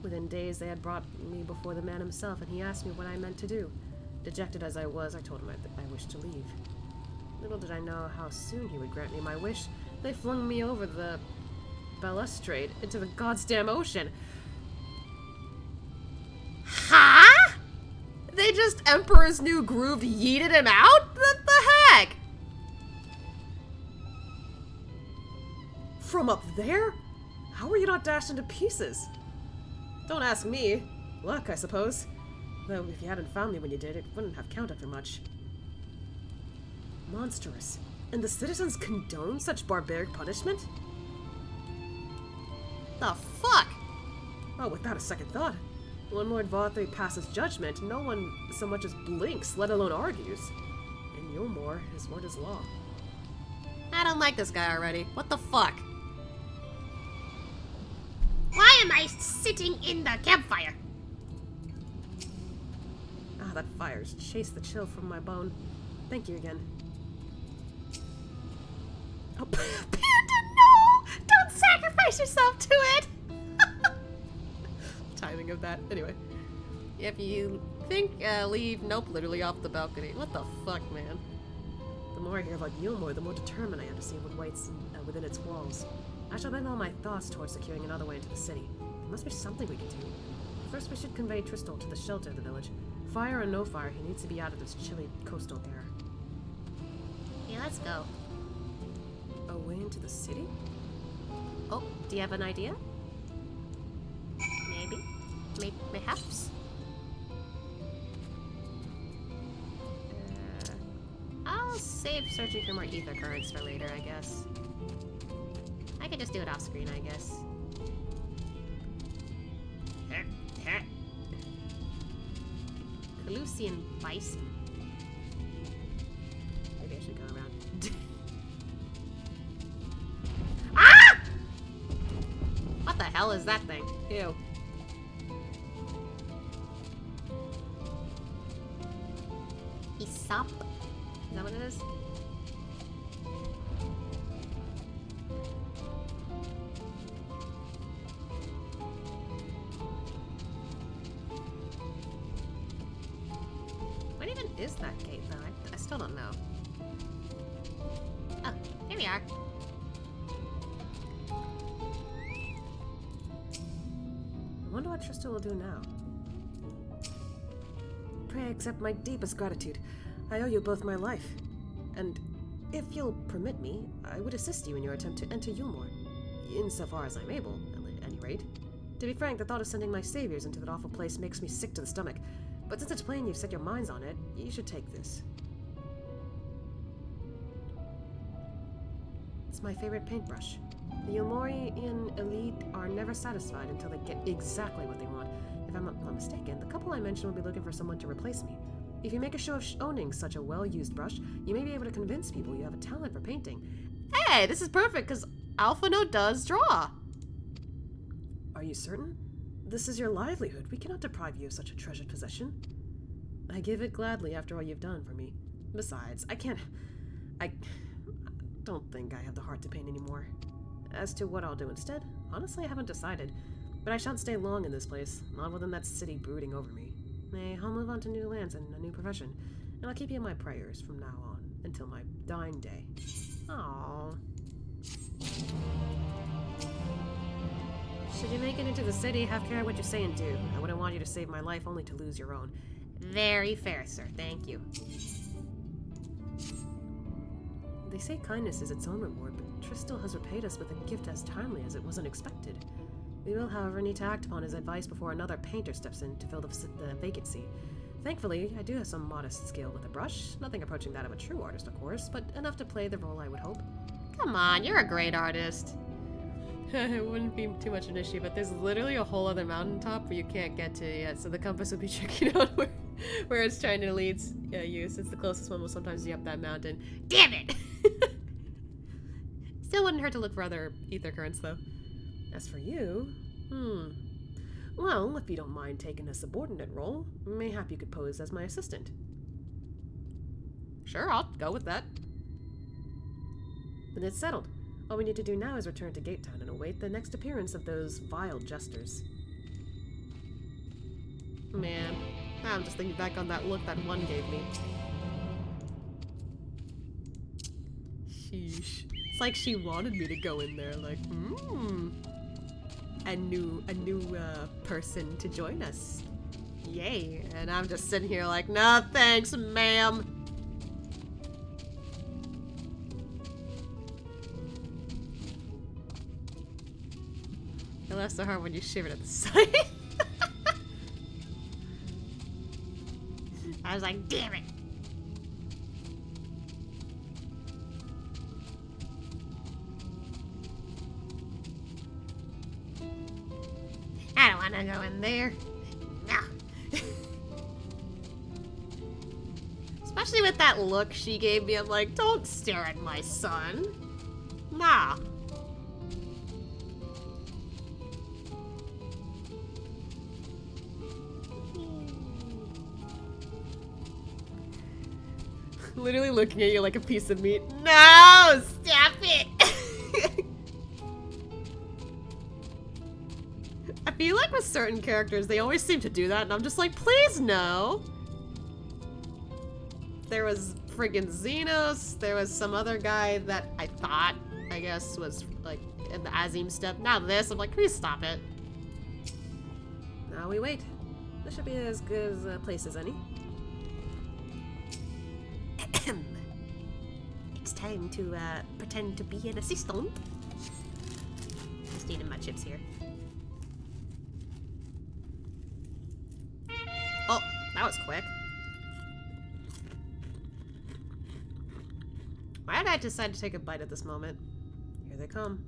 Within days, they had brought me before the man himself, and he asked me what I meant to do. Dejected as I was, I told him I wished to leave. Little did I know how soon he would grant me my wish. They flung me over the balustrade into the goddamn ocean. Huh? They just Emperor's New Groove yeeted him out? What the heck? From up there? How were you not dashed into pieces? Don't ask me. Luck, I suppose. Though if you hadn't found me when you did, it wouldn't have counted for much. Monstrous. And the citizens condone such barbaric punishment? The fuck? Oh, without a second thought. When Lord Vathri passes judgment, no one so much as blinks, let alone argues. In Yomor, his word is law. I don't like this guy already. What the fuck? Why am I sitting in the campfire? Ah, that fire's chased the chill from my bone. Thank you again. Oh, Panda, no! Don't sacrifice yourself to it! Timing of that. Anyway. If you think, leave, nope, literally off the balcony. What the fuck, man? The more I hear about Yomor, the more determined I am to see what waits within its walls. I shall bend all my thoughts towards securing another way into the city. There must be something we can do. First, we should convey Tristal to the shelter of the village. Fire or no fire, he needs to be out of this chilly coastal air. Yeah, let's go. A way into the city? Oh, do you have an idea? Maybe? Mayhaps? I'll save searching for more ether currents for later, I guess. I could just do it off screen, I guess. Calusian bison. Maybe I should go around. Ah! What the hell is that thing? Ew. Aesop? Is that what it is? What even is that gate, though? I still don't know. Oh, here we are. I wonder what Tristal will do now. Pray accept my deepest gratitude. I owe you both my life. And if you'll permit me, I would assist you in your attempt to enter Yomor. Insofar as I'm able, at any rate. To be frank, the thought of sending my saviors into that awful place makes me sick to the stomach. But since it's plain you've set your minds on it, you should take this. It's my favorite paintbrush. The Yomorian elite are never satisfied until they get exactly what they want. If I'm not mistaken, the couple I mentioned will be looking for someone to replace me. If you make a show of owning such a well-used brush, you may be able to convince people you have a talent for painting. Hey, this is perfect, because Alphino does draw. Are you certain? This is your livelihood. We cannot deprive you of such a treasured possession. I give it gladly after all you've done for me. Besides, I don't think I have the heart to paint anymore. As to what I'll do instead, honestly I haven't decided. But I shan't stay long in this place, not within that city brooding over me. I'll move on to new lands and a new profession, and I'll keep you in my prayers from now on, until my dying day. Aww. Should you make it into the city, have care what you say and do. I wouldn't want you to save my life only to lose your own. Very fair, sir. Thank you. They say kindness is its own reward, but Tristel has repaid us with a gift as timely as it was unexpected. We will, however, need to act upon his advice before another painter steps in to fill the vacancy. Thankfully, I do have some modest skill with a brush. Nothing approaching that of a true artist, of course, but enough to play the role I would hope. Come on, you're a great artist. It wouldn't be too much of an issue, but there's literally a whole other mountaintop where you can't get to yet, so the compass would be checking out where it's trying to lead you, since the closest one will sometimes be up that mountain. Damn it! Still wouldn't hurt to look for other ether currents, though. As for you, well, if you don't mind taking a subordinate role, mayhap you could pose as my assistant. Sure, I'll go with that. Then it's settled. All we need to do now is return to Gate Town and await the next appearance of those vile jesters. Man, I'm just thinking back on that look that one gave me. Sheesh. It's like she wanted me to go in there, like, a new person to join us. Yay. And I'm just sitting here like, no thanks, ma'am. It laughed so hard when you shivered at the sight. I was like, damn it. I don't want to go in there. No. Especially with that look she gave me. I'm like, don't stare at my son. Nah. Literally looking at you like a piece of meat. No! Stop it! I feel like with certain characters, they always seem to do that, and I'm just like, please no! There was friggin' Xenos, there was some other guy that I thought, I guess, was like in the Azim step. Now this, I'm like, please stop it. Now we wait. This should be as good as a place as any. It's time to pretend to be an assistant. Just eating my chips here. Oh, that was quick. Why did I decide to take a bite at this moment? Here they come.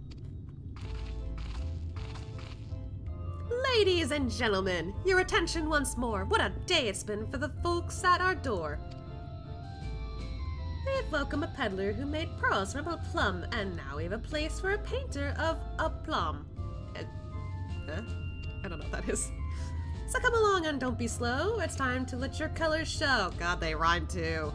Ladies and gentlemen, your attention once more. What a day it's been for the folks at our door. We've welcomed a peddler who made pearls from a plum, and now we have a place for a painter of a plum. I don't know what that is. So come along and don't be slow. It's time to let your colors show. God, they rhyme too.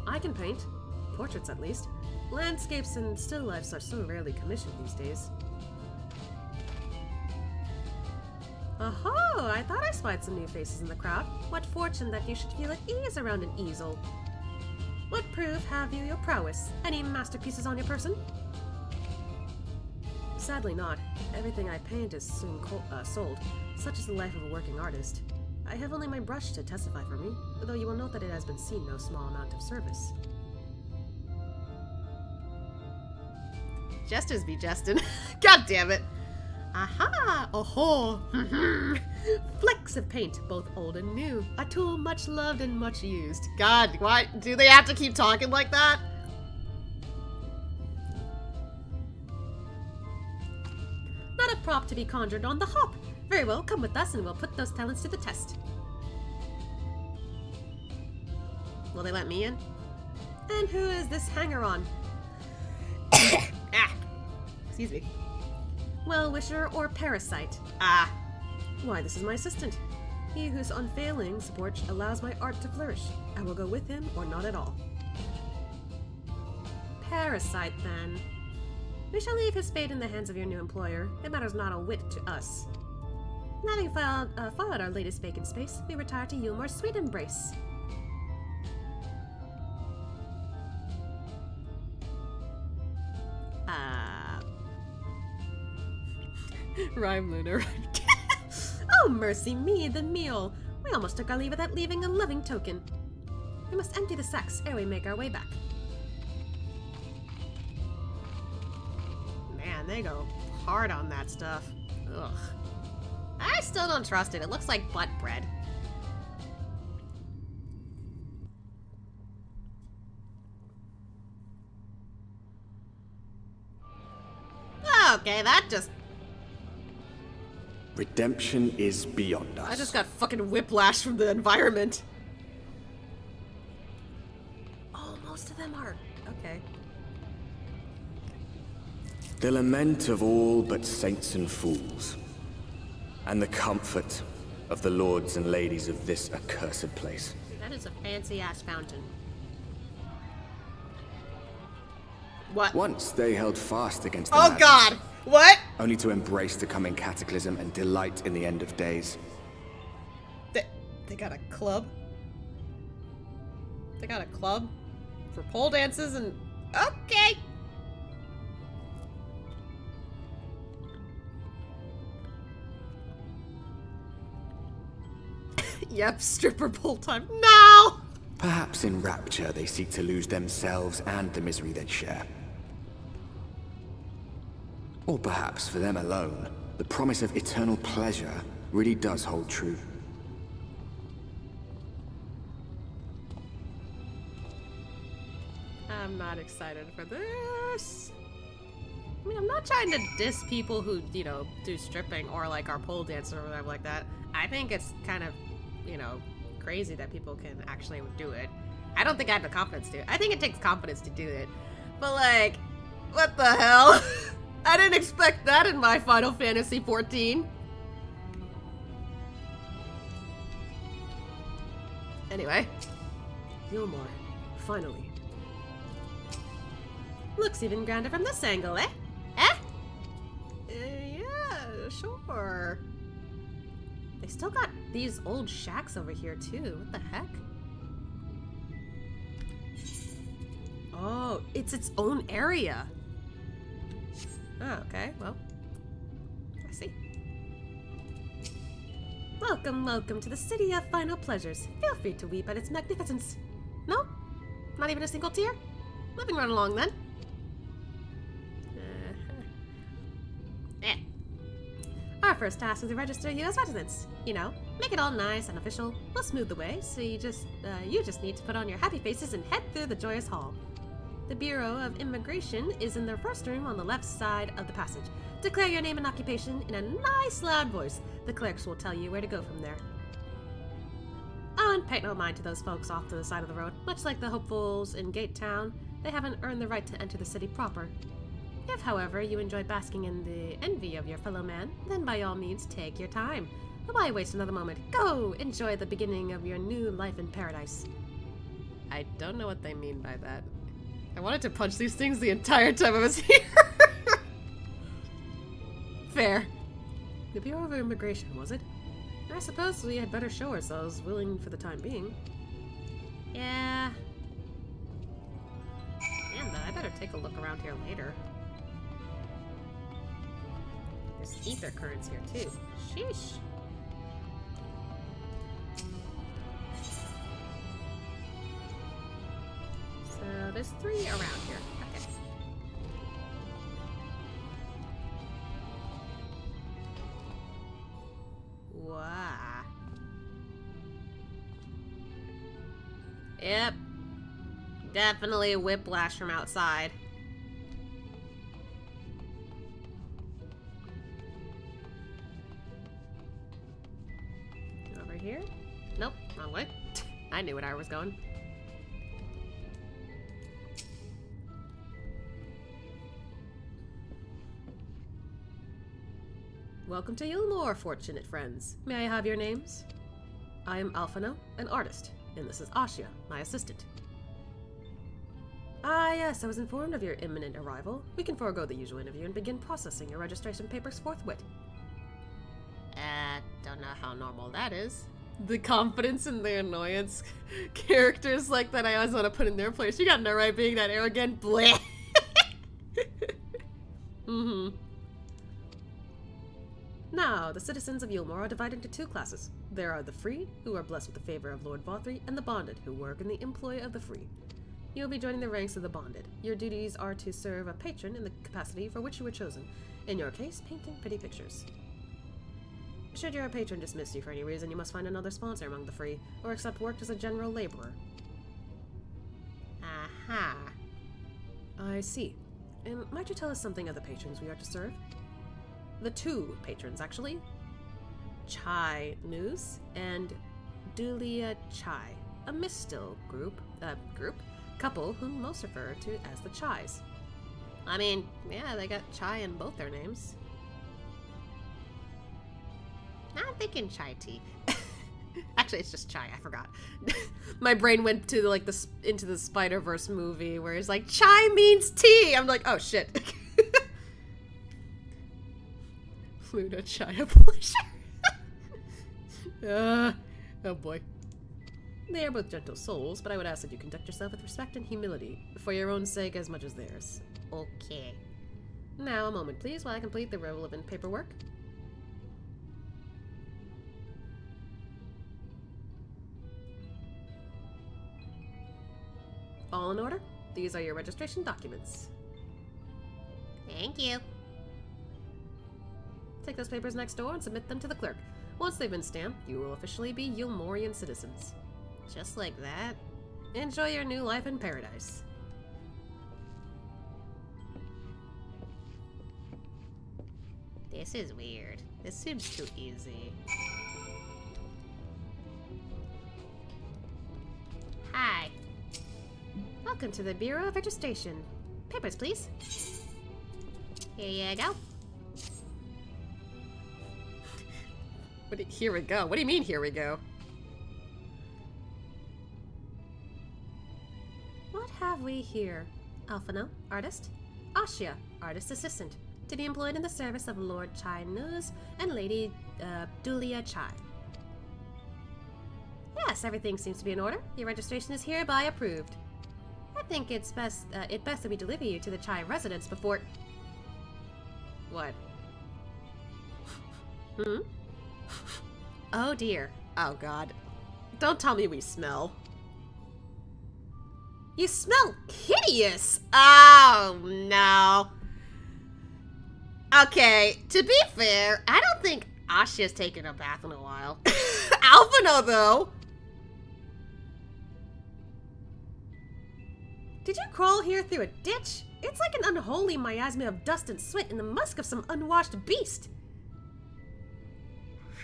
I can paint. Portraits, at least. Landscapes and still lifes are so rarely commissioned these days. Oh, I thought I spied some new faces in the crowd. What fortune that you should feel at ease around an easel. What proof have you your prowess? Any masterpieces on your person? Sadly not. Everything I paint is soon sold. Such is the life of a working artist. I have only my brush to testify for me, though you will note that it has been seen no small amount of service. Jesters be jestin'. God damn it! Aha! Oh-ho! Flecks of paint, both old and new. A tool much loved and much used. God, why do they have to keep talking like that? Not a prop to be conjured on the hop. Very well, come with us and we'll put those talents to the test. Will they let me in? And who is this hanger-on? Ah! Excuse me. Well-wisher or parasite? Ah! Why, this is my assistant. He whose unfailing support allows my art to flourish. I will go with him or not at all. Parasite, then. We shall leave his fate in the hands of your new employer. It matters not a whit to us. And having followed our latest vacant space, we retire to Yulmore's sweet embrace. Rhyme Lunar. Oh, mercy me, the meal. We almost took our leave without leaving a loving token. We must empty the sacks ere we make our way back. Man, they go hard on that stuff. Ugh. I still don't trust it. It looks like butt bread. Okay, that just... Redemption is beyond us. I just got fucking whiplash from the environment. Oh, most of them are... Okay. The lament of all but saints and fools, and the comfort of the lords and ladies of this accursed place. That is a fancy-ass fountain. What? Once they held fast against the Oh madness, god! What? only to embrace the coming cataclysm and delight in the end of days. They got a club? They got a club? For pole dances and... Okay! Yep, stripper pole time. No! Perhaps in rapture they seek to lose themselves and the misery they share. Or perhaps for them alone, the promise of eternal pleasure really does hold true. I'm not excited for this. I mean, I'm not trying to diss people who, you know, do stripping or like are pole dancers or whatever like that. I think it's kind of, you know, crazy that people can actually do it. I don't think I have the confidence to. I think it takes confidence to do it. But like, what the hell? I didn't expect that in my Final Fantasy XIV. Anyway. Yulmore, finally. Looks even grander from this angle, eh? Eh? Yeah, sure. They still got these old shacks over here, too. What the heck? Oh, it's its own area. Oh, okay, well. I see. Welcome, welcome to the city of final pleasures. Feel free to weep at its magnificence. No? Not even a single tear? Moving right along, then. Our first task is to register you as residents. You know, make it all nice and official. We'll smooth the way, so you just need to put on your happy faces and head through the joyous hall. The Bureau of Immigration is in the first room on the left side of the passage. Declare your name and occupation in a nice loud voice. The clerks will tell you where to go from there. Oh, and pay no mind to those folks off to the side of the road. Much like the hopefuls in Gate Town, they haven't earned the right to enter the city proper. If, however, you enjoy basking in the envy of your fellow man, then by all means take your time. Why waste another moment? Go! Enjoy the beginning of your new life in paradise. I don't know what they mean by that. I wanted to punch these things the entire time I was here. Fair. The Bureau of Immigration, was it? I suppose we had better show ourselves, willing for the time being. Yeah. Man, I better take a look around here later. There's ether currents here too. Sheesh. So there's 3 around here. Okay. Wow. Yep. Definitely a whiplash from outside. here? Nope, wrong way. I knew where I was going. Welcome to Yulmore, fortunate friends. May I have your names? I am Alphino, an artist, and this is Ashia, my assistant. Ah yes, I was informed of your imminent arrival. We can forego the usual interview and begin processing your registration papers forthwith. Don't know how normal that is. The confidence and the annoyance characters like that I always want to put in their place. You got no right being that arrogant. Bleh. Now, the citizens of Yulmore are divided into two classes. There are the free, who are blessed with the favor of Lord Vothri, and the bonded, who work in the employ of the free. You will be joining the ranks of the bonded. Your duties are to serve a patron in the capacity for which you were chosen. In your case, painting pretty pictures. Should your patron dismiss you for any reason, you must find another sponsor among the free, or accept work as a general laborer. Aha. I see. And might you tell us something of the patrons we are to serve? The two patrons, actually. Chai News and Dulia Chai, a Mistil couple whom most refer to as the Chais. I mean, yeah, they got Chai in both their names. I'm thinking chai tea. Actually, it's just chai. I forgot. My brain went to like into the Spider-Verse movie where it's like chai means tea. I'm like, oh shit. Luna Chai Publisher. Oh boy. They are both gentle souls, but I would ask that you conduct yourself with respect and humility, for your own sake as much as theirs. Okay. Now, a moment, please, while I complete the relevant paperwork. All in order? These are your registration documents. Thank you. Take those papers next door and submit them to the clerk. Once they've been stamped, you will officially be Yulmorian citizens. Just like that? Enjoy your new life in paradise. This is weird. This seems too easy. Hi. Welcome to the Bureau of Registration. Papers, please. Here you go. Here we go. What do you mean, here we go? What have we here? Alphino, artist. Ashia, artist assistant. To be employed in the service of Lord Chai News and Lady Dulia Chai. Yes, everything seems to be in order. Your registration is hereby approved. I think it's best that we deliver you to the Chai residence before... What? Oh dear. Oh god. Don't tell me we smell. You smell hideous! Oh no. Okay, to be fair, I don't think Ashia's taken a bath in a while. Alphino, though! Did you crawl here through a ditch? It's like an unholy miasma of dust and sweat and the musk of some unwashed beast.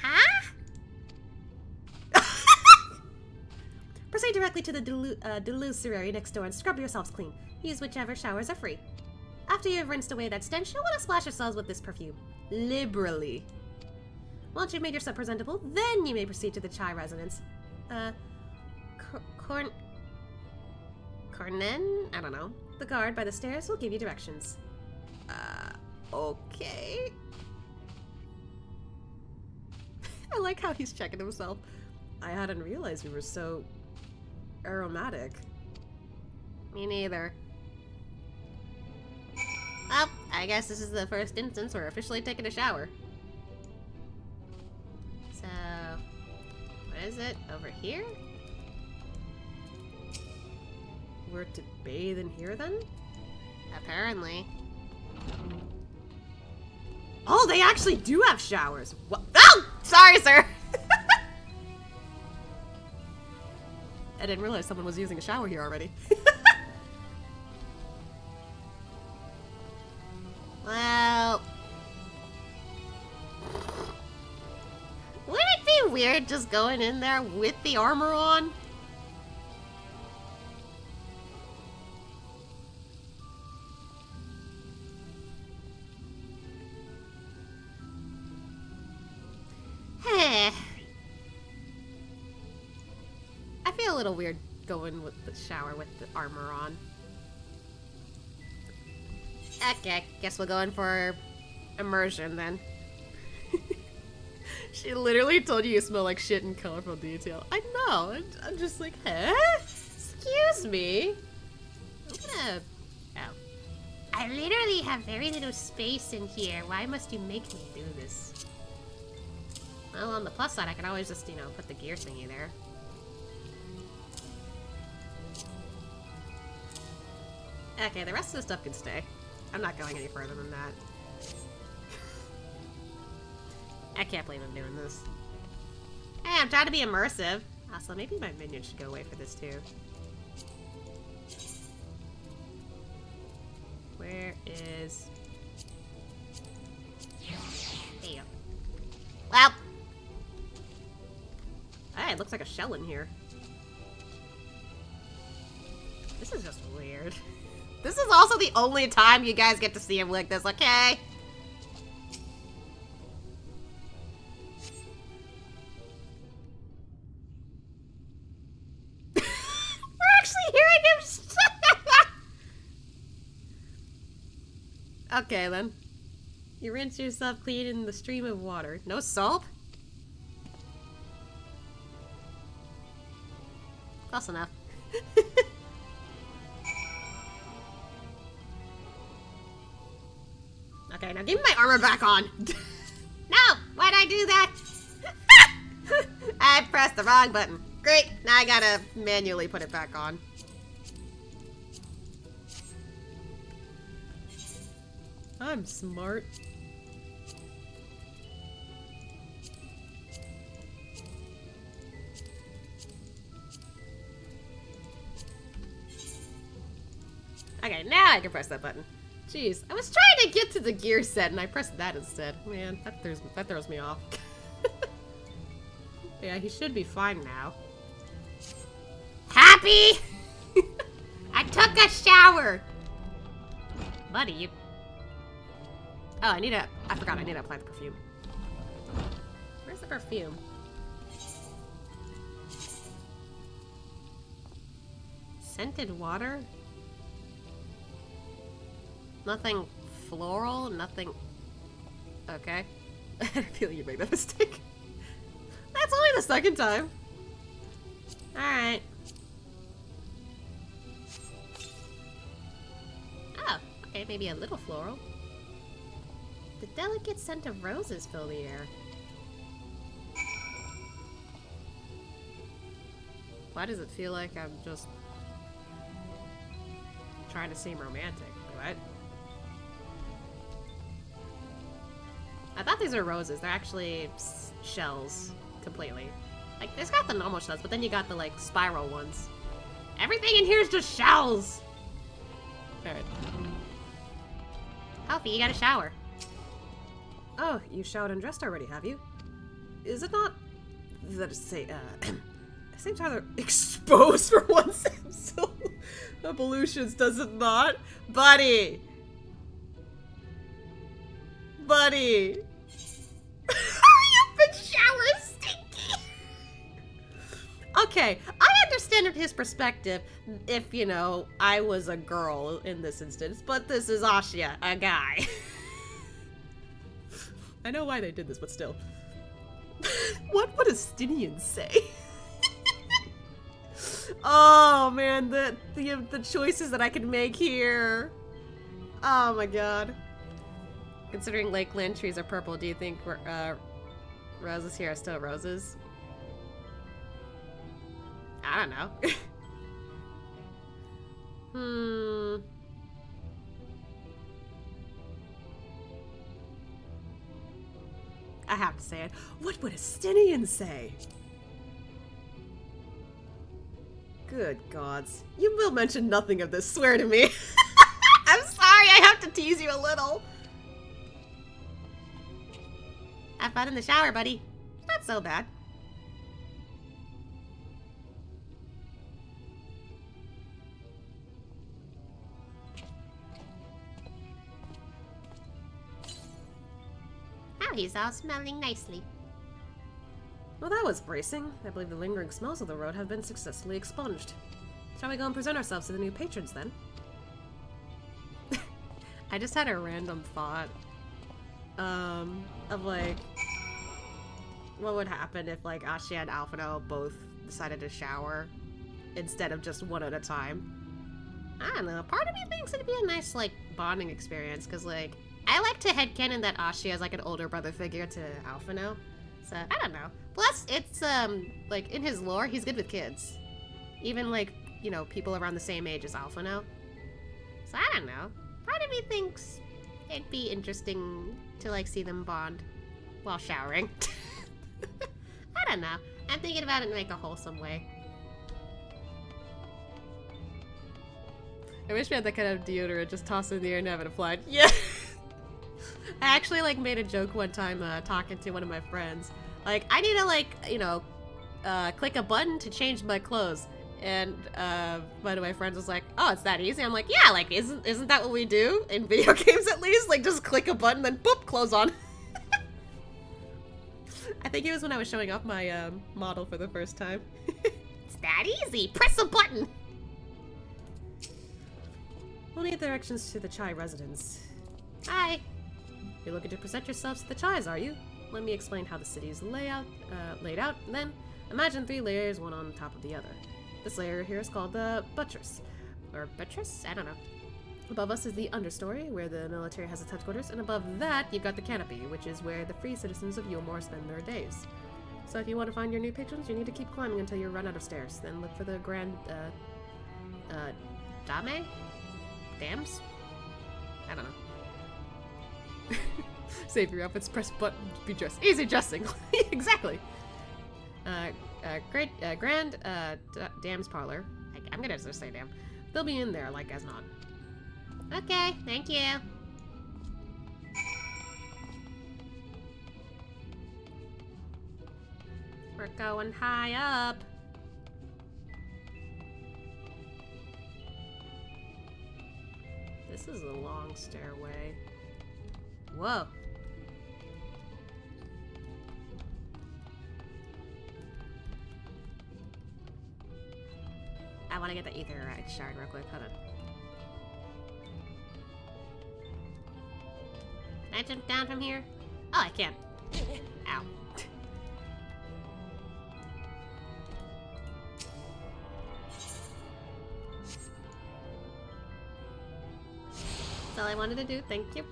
Huh? Proceed directly to the delusionary next door and scrub yourselves clean. Use whichever showers are free. After you have rinsed away that stench, you'll want to splash yourselves with this perfume. Liberally. Once you've made yourself presentable, then you may proceed to the Chai residence. Cornen? I don't know. The guard by the stairs will give you directions. Okay. I like how he's checking himself. I hadn't realized we were so aromatic. Me neither. Oh, I guess this is the first instance we're officially taking a shower. So, what is it? Over here? We're to bathe in here then? Apparently. Oh, they actually do have showers. What? Oh! Sorry, sir! I didn't realize someone was using a shower here already. Well, would it be weird just going in there with the armor on? Heh. I feel a little weird going with the shower with the armor on. Okay, guess we'll go in for immersion then. She literally told you smell like shit in colorful detail. I know. I'm just like, huh? Excuse me. I'm gonna... Oh. I literally have very little space in here. Why must you make me do this? Well, on the plus side, I can always just, you know, put the gear thingy there. Okay, the rest of the stuff can stay. I'm not going any further than that. I can't believe I'm doing this. Hey, I'm trying to be immersive. Also, maybe my minion should go away for this too. Where is... There you go. Well! Hey, it looks like a shell in here. This is just weird. This is also the only time you guys get to see him like this, okay? We're actually hearing him. Okay, then. You rinse yourself clean in the stream of water. No soap? Close enough. Okay, now give me my armor back on. No! Why'd I do that? I pressed the wrong button. Great, now I gotta manually put it back on. I'm smart. Okay, now I can press that button. Jeez, I was trying to get to the gear set and I pressed that instead. Man, that throws me off. Yeah, he should be fine now. Happy? I took a shower! Buddy, you... Oh, I forgot, I need to apply the perfume. Where's the perfume? Scented water? Nothing floral, nothing... Okay. I feel like you made that mistake. That's only the second time. Alright. Oh, okay, maybe a little floral. The delicate scent of roses fill the air. Why does it feel like I'm just trying to seem romantic? What? I thought these were roses. They're actually shells, completely. Like, it's got the normal shells, but then you got the, like, spiral ones. Everything in here is just shells! Alright. Alfie, you got a shower. Oh, you showered and dressed already, have you? Is it not... Let's say, it seems rather exposed for one so evolutions, does it not? Buddy! Buddy! You've been showered stinky! Okay, I understand from his perspective if, you know, I was a girl in this instance, but this is Ashia, a guy. I know why they did this, but still. What would a Stinian say? Oh man, the choices that I could make here. Oh my god. Considering Lakeland trees are purple, do you think roses here are still roses? I don't know. I have to say it. What would a Stinian say? Good gods. You will mention nothing of this, swear to me. I'm sorry, I have to tease you a little. Have fun in the shower, buddy. Not so bad. he's all smelling nicely. Well, that was bracing. I believe the lingering smells of the road have been successfully expunged. Shall we go and present ourselves to the new patrons, then? I just had a random thought. Of, like, what would happen if, like, Ashia and Alphino both decided to shower instead of just one at a time? I don't know. Part of me thinks it'd be a nice, like, bonding experience, because, like, I like to headcanon that Ashia is, like, an older brother figure to Alphino. So, I don't know. Plus, it's, like, in his lore, he's good with kids. Even, like, you know, people around the same age as Alphino. So, I don't know. Part of me thinks it'd be interesting to, like, see them bond while showering. I don't know. I'm thinking about it in, like, a wholesome way. I wish we had that kind of deodorant, just toss it in the air and have it applied. Yeah! I actually, like, made a joke one time, talking to one of my friends. Like, I need to, like, you know, click a button to change my clothes. And, one of my friends was like, oh, it's that easy? I'm like, yeah, like, isn't that what we do? In video games, at least? Like, just click a button, then boop, clothes on. I think it was when I was showing off my, model for the first time. It's that easy! Press a button! We'll need directions to the Chai residence. Hi! You're looking to present yourselves to the Chais, are you? Let me explain how the city is laid out, then imagine 3 layers, one on top of the other. This layer here is called the buttress. Or buttress? I don't know. Above us is the understory, where the military has its headquarters, and above that, you've got the canopy, which is where the free citizens of Yulmore spend their days. So if you want to find your new patrons, you need to keep climbing until you run out of stairs. Then look for the grand, Dame? dams? I don't know. Save your outfits, press button, be dressed. Easy dressing! Exactly! Grand Dam's parlor. I'm gonna just say Dam. They'll be in there, like as not. Okay, thank you. We're going high up. This is a long stairway. Whoa. I want to get the ether right shard real quick. Hold on. Can I jump down from here? Oh, I can. Ow. That's all I wanted to do. Thank you.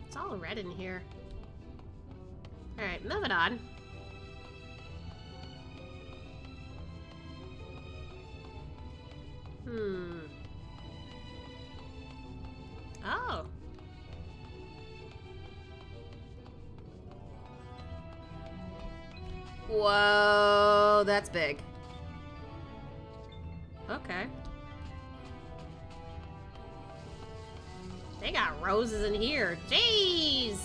It's all red in here. Alright, moving on. Oh. Whoa, that's big. Okay. They got roses in here. Jeez!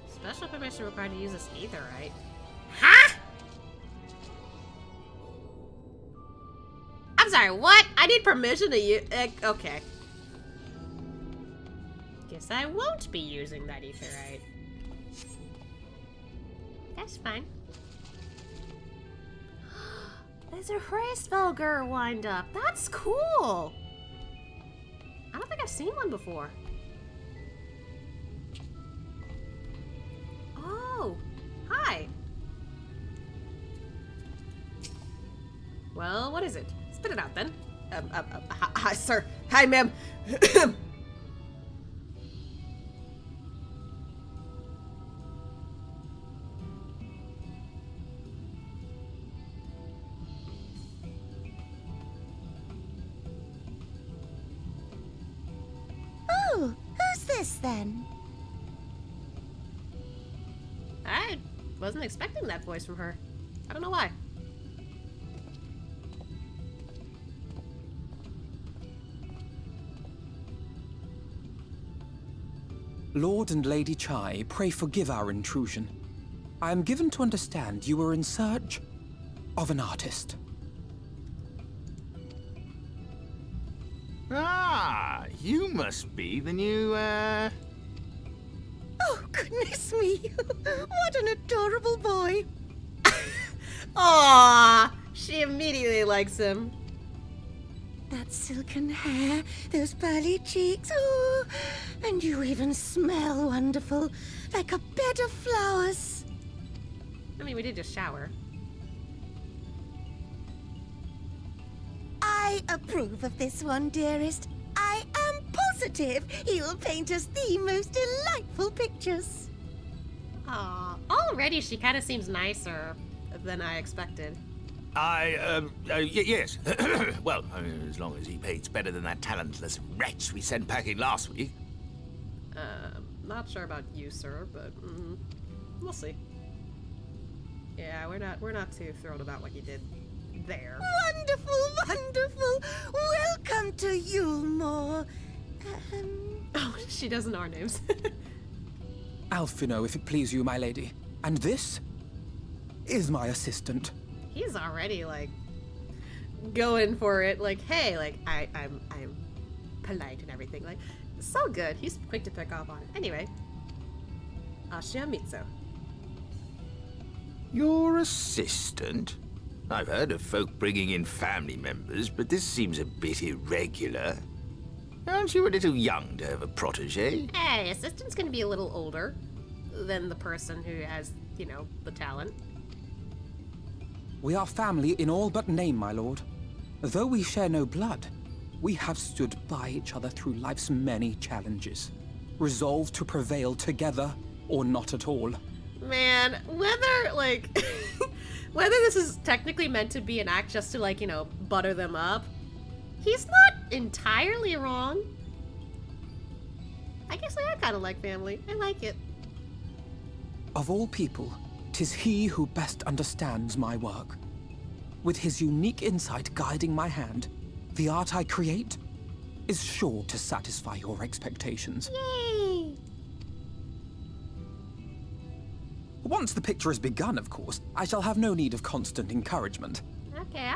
Special permission required to use this aetherite. Huh? I'm sorry, what? I need permission to use... okay. Guess I won't be using that aetherite. That's fine. There's a Hraesvelgr wind up. That's cool. I don't think I've seen one before. Oh, hi. Well, what is it? Spit it out then. Hi, sir. Hi, ma'am. Oh, who's this then? I wasn't expecting that voice from her. I don't know why. Lord and Lady Chai, pray forgive our intrusion. I am given to understand you were in search of an artist. Ah, you must be the new, Oh, goodness me. What an adorable boy. Aww, she immediately likes him. That silken hair, those pearly cheeks, oh, and you even smell wonderful, like a bed of flowers. I mean, we did just shower. I approve of this one, dearest. I am positive he'll paint us the most delightful pictures. Aw, already she kind of seems nicer than I expected. Yes. Well, as long as he paints better than that talentless wretch we sent packing last week. Not sure about you, sir, but we'll see. Yeah, we're not too thrilled about what you did there. Wonderful, wonderful. Welcome to Yulmore. Oh, she doesn't know our names. Alphino, if it please you, my lady. And this is my assistant. He's already like going for it. Like, hey, like I'm polite and everything. Like, so good. He's quick to pick up on it. Anyway, Ashiamitsu. Your assistant? I've heard of folk bringing in family members, but this seems a bit irregular. Aren't you a little young to have a protege? Hey, assistant's gonna be a little older than the person who has, you know, the talent. We are family in all but name, my lord. Though we share no blood, we have stood by each other through life's many challenges, resolved to prevail together or not at all. Man, whether, like, whether this is technically meant to be an act just to, like, you know, butter them up, he's not entirely wrong. I guess I kind of like family. I like it. Of all people, 'tis he who best understands my work. With his unique insight guiding my hand, the art I create is sure to satisfy your expectations. Yay! Once the picture is begun, of course, I shall have no need of constant encouragement. Okay.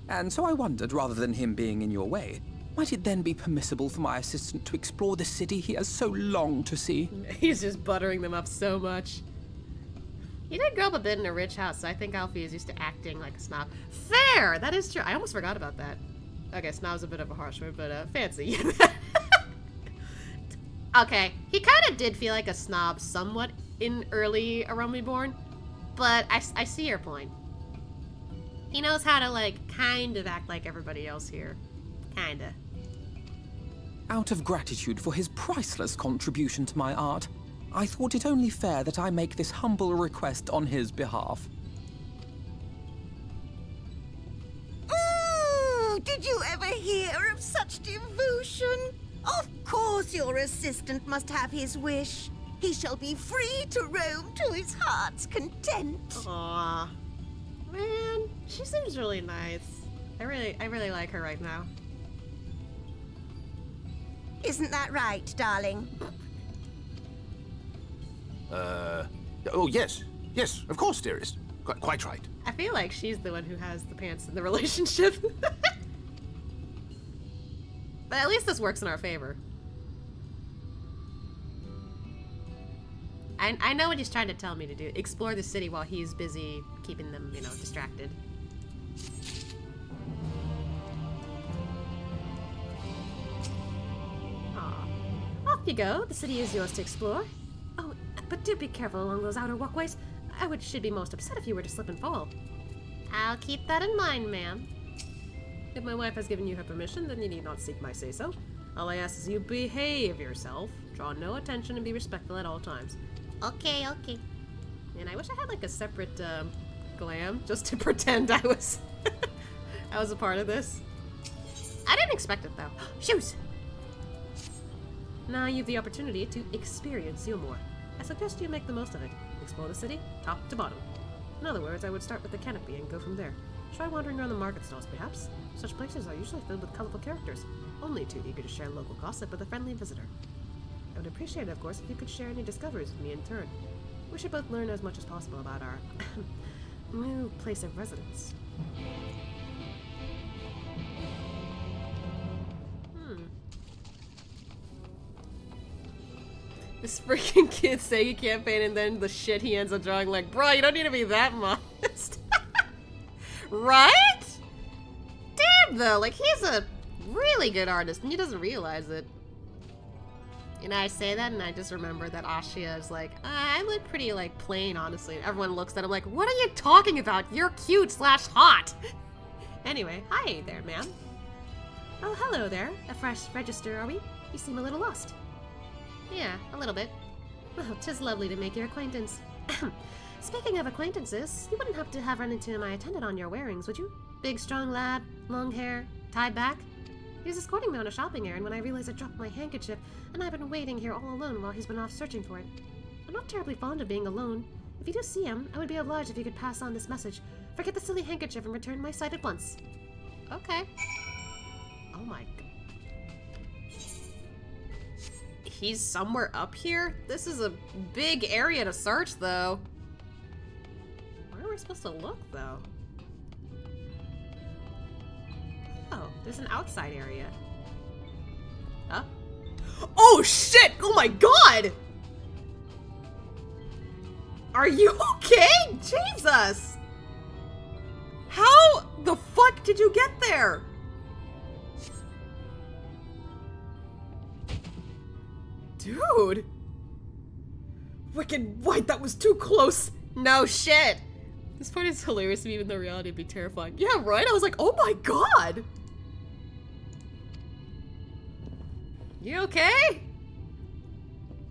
And so I wondered, rather than him being in your way, might it then be permissible for my assistant to explore the city he has so longed to see? He's just buttering them up so much. He did grow up a bit in a rich house, so I think Alfie is used to acting like a snob. Fair! That is true. I almost forgot about that. Okay, snob's a bit of a harsh word, but fancy. Okay, he kind of did feel like a snob somewhat in early A Realm Reborn, but I see your point. He knows how to, like, kind of act like everybody else here. Kinda. Out of gratitude for his priceless contribution to my art, I thought it only fair that I make this humble request on his behalf. Ooh, did you ever hear of such devotion? Of course your assistant must have his wish. He shall be free to roam to his heart's content. Aww. Man, she seems really nice. I really like her right now. Isn't that right, darling? Oh, yes. Yes, of course, dearest. Quite right. I feel like she's the one who has the pants in the relationship. But at least this works in our favor. I know what he's trying to tell me to do. Explore the city while he's busy keeping them, you know, distracted. Aw. Off you go. The city is yours to explore. Oh, but do be careful along those outer walkways. I should be most upset if you were to slip and fall. I'll keep that in mind, ma'am. If my wife has given you her permission, then you need not seek my say-so. All I ask is you behave yourself, draw no attention, and be respectful at all times. Okay. And I wish I had, like, a separate, glam, just to pretend I was I was a part of this. I didn't expect it, though. Shoes! Now you've the opportunity to experience Yulmore. I suggest you make the most of it. Explore the city, top to bottom. In other words, I would start with the canopy and go from there. Try wandering around the market stalls, perhaps. Such places are usually filled with colorful characters, only too eager to share local gossip with a friendly visitor. I would appreciate it, of course, if you could share any discoveries with me in turn. We should both learn as much as possible about our new place of residence. This freaking kid saying he can't paint and then the shit he ends up drawing, like, bro, you don't need to be that modest. Right? Damn, though, like, he's a really good artist and he doesn't realize it. You know, I say that and I just remember that Ashia is like, I look pretty, like, plain, honestly. And everyone looks at him like, what are you talking about? You're cute/hot. Anyway, hi there, ma'am. Oh, hello there. A fresh register, are we? You seem a little lost. Yeah, a little bit. Well, 'tis lovely to make your acquaintance. Speaking of acquaintances, you wouldn't have to have run into my attendant on your wearings, would you? Big, strong lad, long hair, tied back. He was escorting me on a shopping errand when I realized I dropped my handkerchief, and I've been waiting here all alone while he's been off searching for it. I'm not terribly fond of being alone. If you do see him, I would be obliged if you could pass on this message. Forget the silly handkerchief and return my sight at once. Okay. Oh my god. He's somewhere up here? This is a big area to search, though. Where are we supposed to look, though? Oh, there's an outside area. Huh? Oh, shit! Oh my god! Are you okay? Jesus! How the fuck did you get there? Dude! Wicked white, that was too close! No shit! This part is hilarious to me, even though reality would be terrifying. Yeah, right? I was like, oh my god! You okay?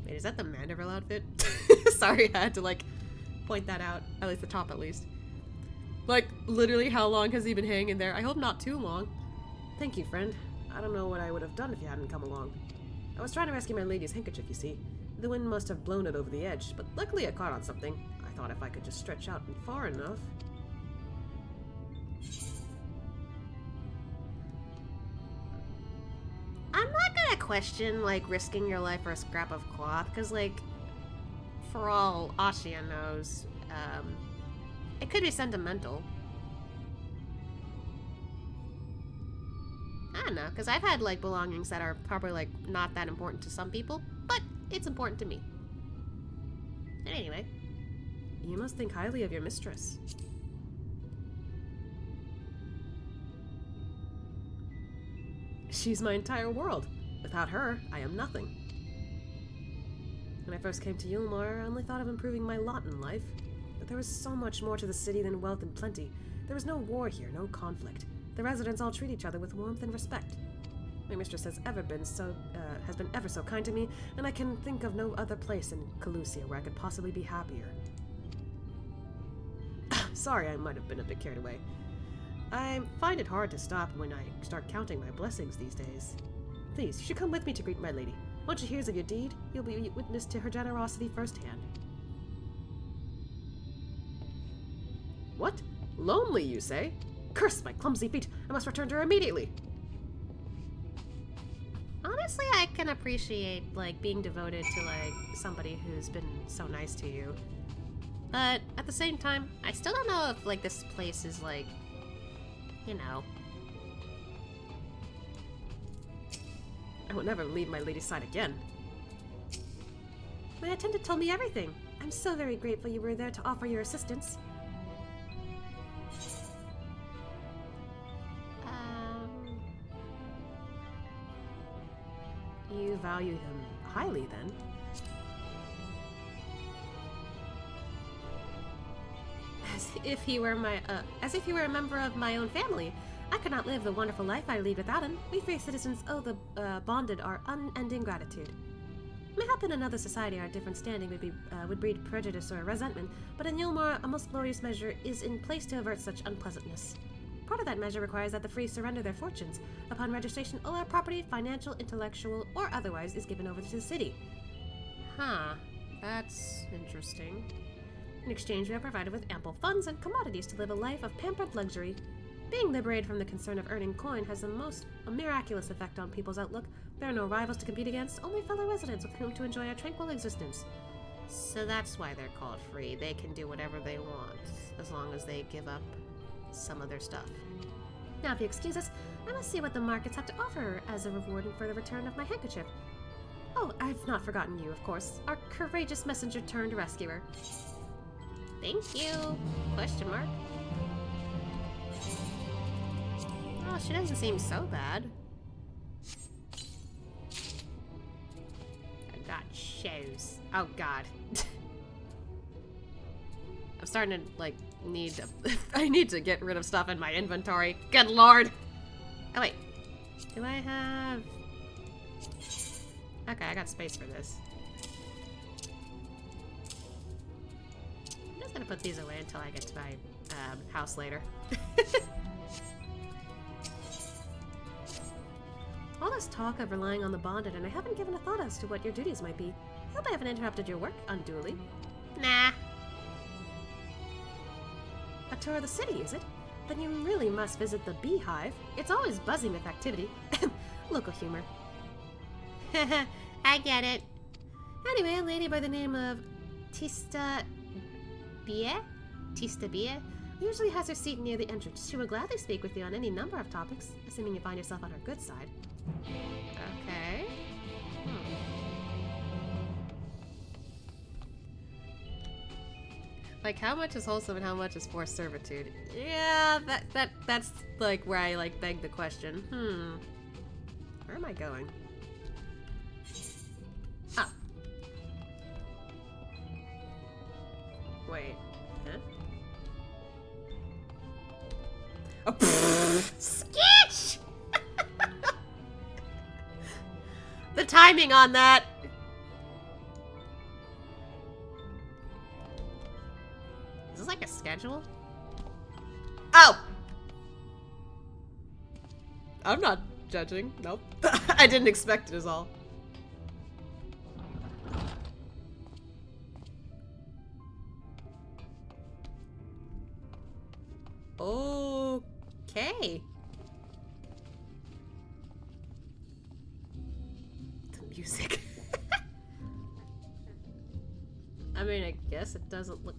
Wait, is that the Mandeville outfit? Sorry, I had to, like, point that out. At least the top, at least. Like, literally, how long has he been hanging there? I hope not too long. Thank you, friend. I don't know what I would have done if you hadn't come along. I was trying to rescue my lady's handkerchief, you see. The wind must have blown it over the edge, but luckily I caught on something. I thought if I could just stretch out far enough... I'm not gonna question, like, risking your life for a scrap of cloth, because, like, for all Ashia knows, it could be sentimental. I don't know, because I've had, like, belongings that are probably, like, not that important to some people, but it's important to me. And anyway, you must think highly of your mistress. She's my entire world. Without her, I am nothing. When I first came to Yulmar, I only thought of improving my lot in life. But there was so much more to the city than wealth and plenty. There was no war here, no conflict. The residents all treat each other with warmth and respect. My mistress has been ever so kind to me, and I can think of no other place in Calusia where I could possibly be happier. Sorry, I might have been a bit carried away. I find it hard to stop when I start counting my blessings these days. Please, you should come with me to greet my lady. Once she hears of your deed, you'll be witness to her generosity firsthand. What? Lonely, you say? Curse my clumsy feet! I must return to her immediately! Honestly, I can appreciate, like, being devoted to, like, somebody who's been so nice to you. But at the same time, I still don't know if, like, this place is, like, you know. I will never leave my lady's side again. My attendant told me everything. I'm so very grateful you were there to offer your assistance. You value him highly, then? As if he were a member of my own family. I could not live the wonderful life I lead without him. We free citizens owe the bonded our unending gratitude. Mayhap in another society our different standing would breed prejudice or resentment, but in Yulmar a most glorious measure is in place to avert such unpleasantness. Part of that measure requires that the free surrender their fortunes. Upon registration, all our property, financial, intellectual, or otherwise, is given over to the city. Huh. That's interesting. In exchange, we are provided with ample funds and commodities to live a life of pampered luxury. Being liberated from the concern of earning coin has a miraculous effect on people's outlook. There are no rivals to compete against, only fellow residents with whom to enjoy a tranquil existence. So that's why they're called free. They can do whatever they want, as long as they give up some of their stuff. Now, if you excuse us, I must see what the markets have to offer as a reward for the return of my handkerchief. Oh, I've not forgotten you, of course. Our courageous messenger turned rescuer. Thank you! Question mark. Oh, she doesn't seem so bad. I got shoes. Oh god. I'm starting to, like, I need to get rid of stuff in my inventory. Good lord! Oh wait. Do I have... Okay, I got space for this. I'm just gonna put these away until I get to my house later. All this talk of relying on the bonded, and I haven't given a thought as to what your duties might be. I hope I haven't interrupted your work unduly. Nah. A tour of the city, is it? Then you really must visit the Beehive. It's always buzzing with activity. Local humor. I get it. Anyway, a lady by the name of Tista Bie usually has her seat near the entrance. She will gladly speak with you on any number of topics, assuming you find yourself on her good side. Okay. Like, how much is wholesome and how much is forced servitude? Yeah, that's like where I like beg the question. Where am I going? Oh. Wait. Huh? Oh, sketch! The timing on that. Is this like a schedule? Oh! I'm not judging. Nope. I didn't expect it is all. Okay. The music. I mean, I guess it doesn't look...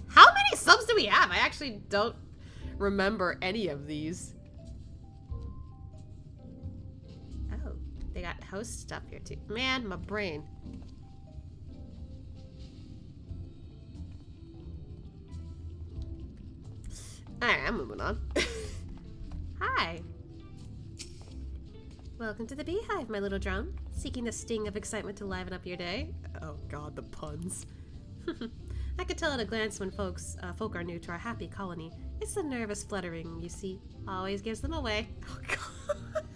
How many subs do we have? I actually don't remember any of these. Oh, they got host stuff here too. Man, my brain. Alright, I'm moving on. Hi. Welcome to the Beehive, my little drone. Seeking the sting of excitement to liven up your day? Oh god, the puns. I could tell at a glance when folk are new to our happy colony. It's the nervous fluttering, you see. Always gives them away. Oh god.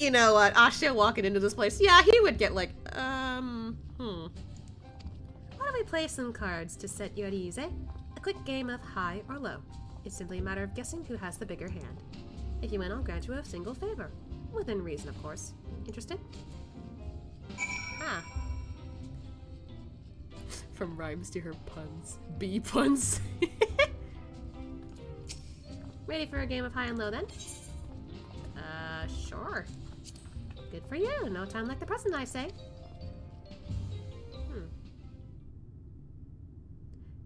You know what? Asha walking into this place, yeah, he would get like, Why don't we play some cards to set you at ease, eh? A quick game of high or low. It's simply a matter of guessing who has the bigger hand. If you win, I'll grant you a single favor. Within reason, of course. Interested? ah. From rhymes to her puns. Bee puns. Ready for a game of high and low then? Sure. Good for you. No time like the present, I say.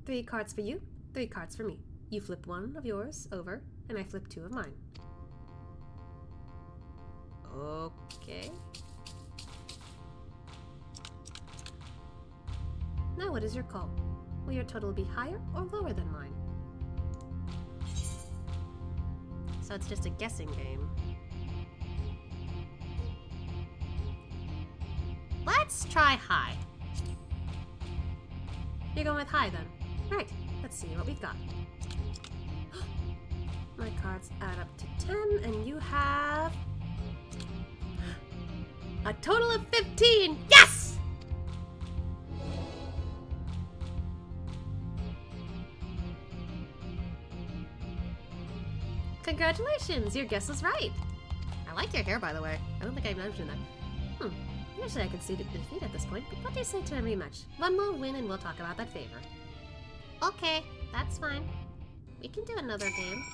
3 cards for you, 3 cards for me. You flip one of yours over, and I flip 2 of mine. Okay. Now what is your call? Will your total be higher or lower than mine? So it's just a guessing game. Let's try high. You're going with high then. Right, let's see what we've got. My cards add up to 10, and you have a total of 15. Yes! Congratulations, your guess was right. I like your hair, by the way. I don't think I mentioned that. Usually I concede defeat at this point, but what do you say to a rematch? One more win and we'll talk about that favor. Okay, that's fine. We can do another game.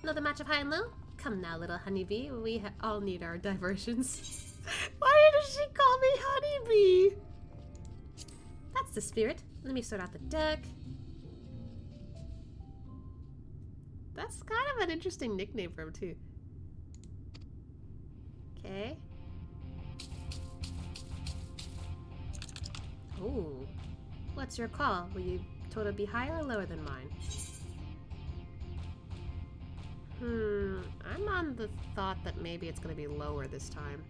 Another match of high and low? Come now, little honeybee. We all need our diversions. Why does she call me honeybee? That's the spirit. Let me sort out the deck. That's kind of an interesting nickname for him, too. Okay. Ooh. What's your call? Will you total be higher or lower than mine? I'm on the thought that maybe it's gonna be lower this time.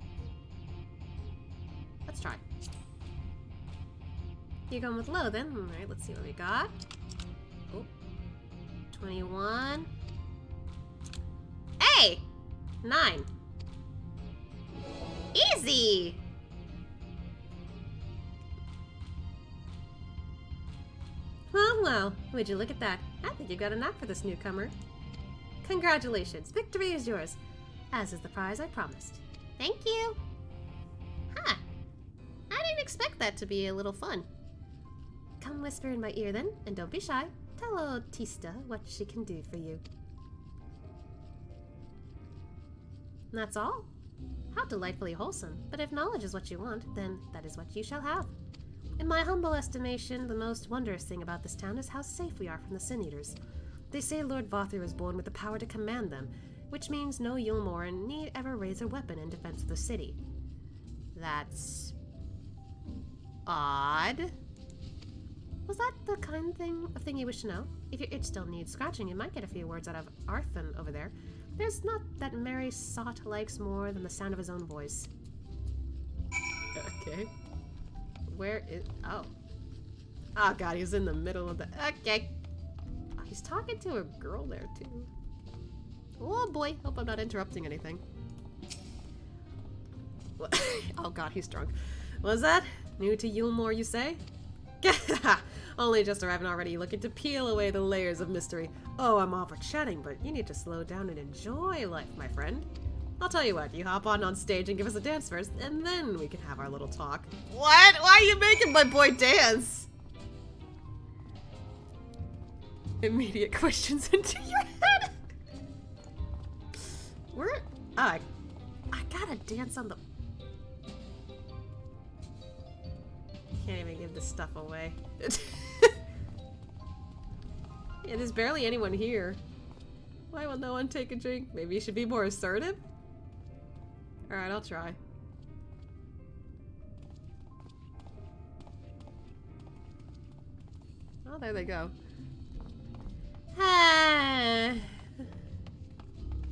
Let's try. You're going with low then? Alright, let's see what we got. Oh. 21. Hey! 9. Easy! Well, would you look at that? I think you got a knack for this newcomer. Congratulations, victory is yours, as is the prize I promised. Thank you. Huh. I didn't expect that to be a little fun. Come whisper in my ear then, and don't be shy. Tell old Tista what she can do for you. That's all? How delightfully wholesome. But if knowledge is what you want, then that is what you shall have. In my humble estimation, the most wondrous thing about this town is how safe we are from the Sin Eaters. They say Lord Vothri was born with the power to command them, which means no Yulmoran need ever raise a weapon in defense of the city. That's odd. Was that the kind of thing you wish to know? If your itch still needs scratching, you might get a few words out of Arthun over there. There's not that merry sot likes more than the sound of his own voice. Okay. Where is... Oh. Oh god, he's in the middle of the... Okay. Oh, he's talking to a girl there, too. Oh boy, hope I'm not interrupting anything. Oh god, he's drunk. Was that? New to Yulmore, you say? Only just arrived and already looking to peel away the layers of mystery. Oh, I'm all for chatting, but you need to slow down and enjoy life, my friend. I'll tell you what, you hop on stage and give us a dance first, and then we can have our little talk. What? Why are you making my boy dance? Immediate questions into your head. Where? I gotta dance on the... Can't even give this stuff away. Yeah, there's barely anyone here. Why will no one take a drink? Maybe you should be more assertive? Alright, I'll try. Oh, there they go. I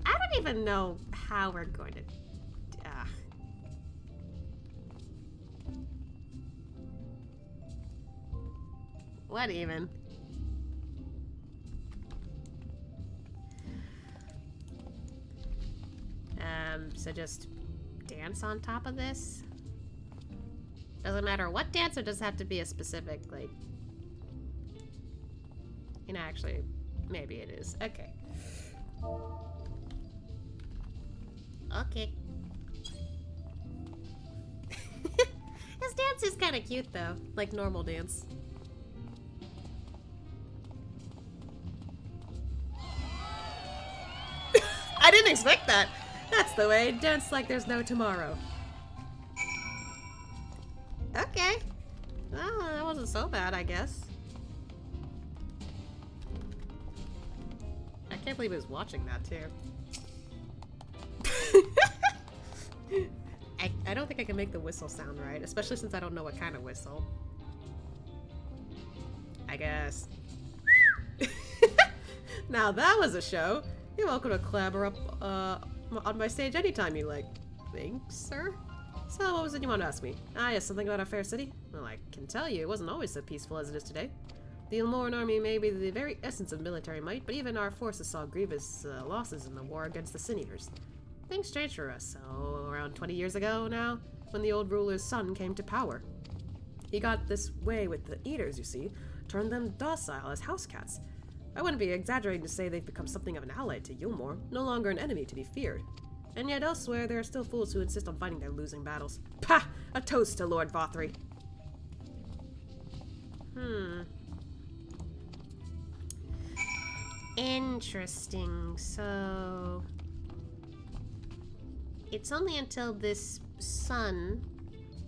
don't even know how we're going to... What even? So just dance on top of this? Doesn't matter what dance, or does it have to be a specific, like... You know, actually, maybe it is. Okay. Okay. His dance is kind of cute, though. Like normal dance. I didn't expect that. That's the way. Dance like there's no tomorrow. Okay. Oh, that wasn't so bad, I guess. I can't believe he was watching that, too. I don't think I can make the whistle sound right, especially since I don't know what kind of whistle. I guess. Now that was a show. You're welcome to clamber up on my stage anytime you like. Thanks, sir. So what was it you want to ask me? Ah, yes, something about our fair city? Well, I can tell you, it wasn't always so peaceful as it is today. The Ilmoran army may be the very essence of military might, but even our forces saw grievous losses in the war against the Sin Eaters. Things changed for us, around 20 years ago now, when the old ruler's son came to power. He got this way with the Eaters, you see, turned them docile as house cats. I wouldn't be exaggerating to say they've become something of an ally to Yulmore, no longer an enemy to be feared. And yet elsewhere, there are still fools who insist on fighting their losing battles. Pah! A toast to Lord Vothri. Interesting. So it's only until this son,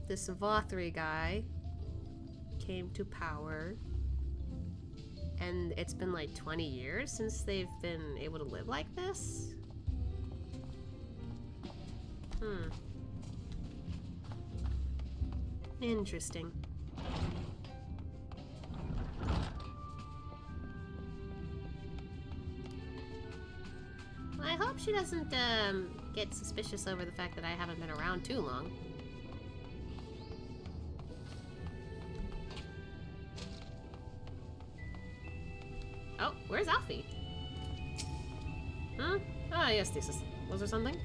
this Vothri guy, came to power, and it's been like 20 years since they've been able to live like this? Interesting. I hope she doesn't get suspicious over the fact that I haven't been around too long. Oh, where's Alfie? Huh? Ah, yes, Thesis. Was there something?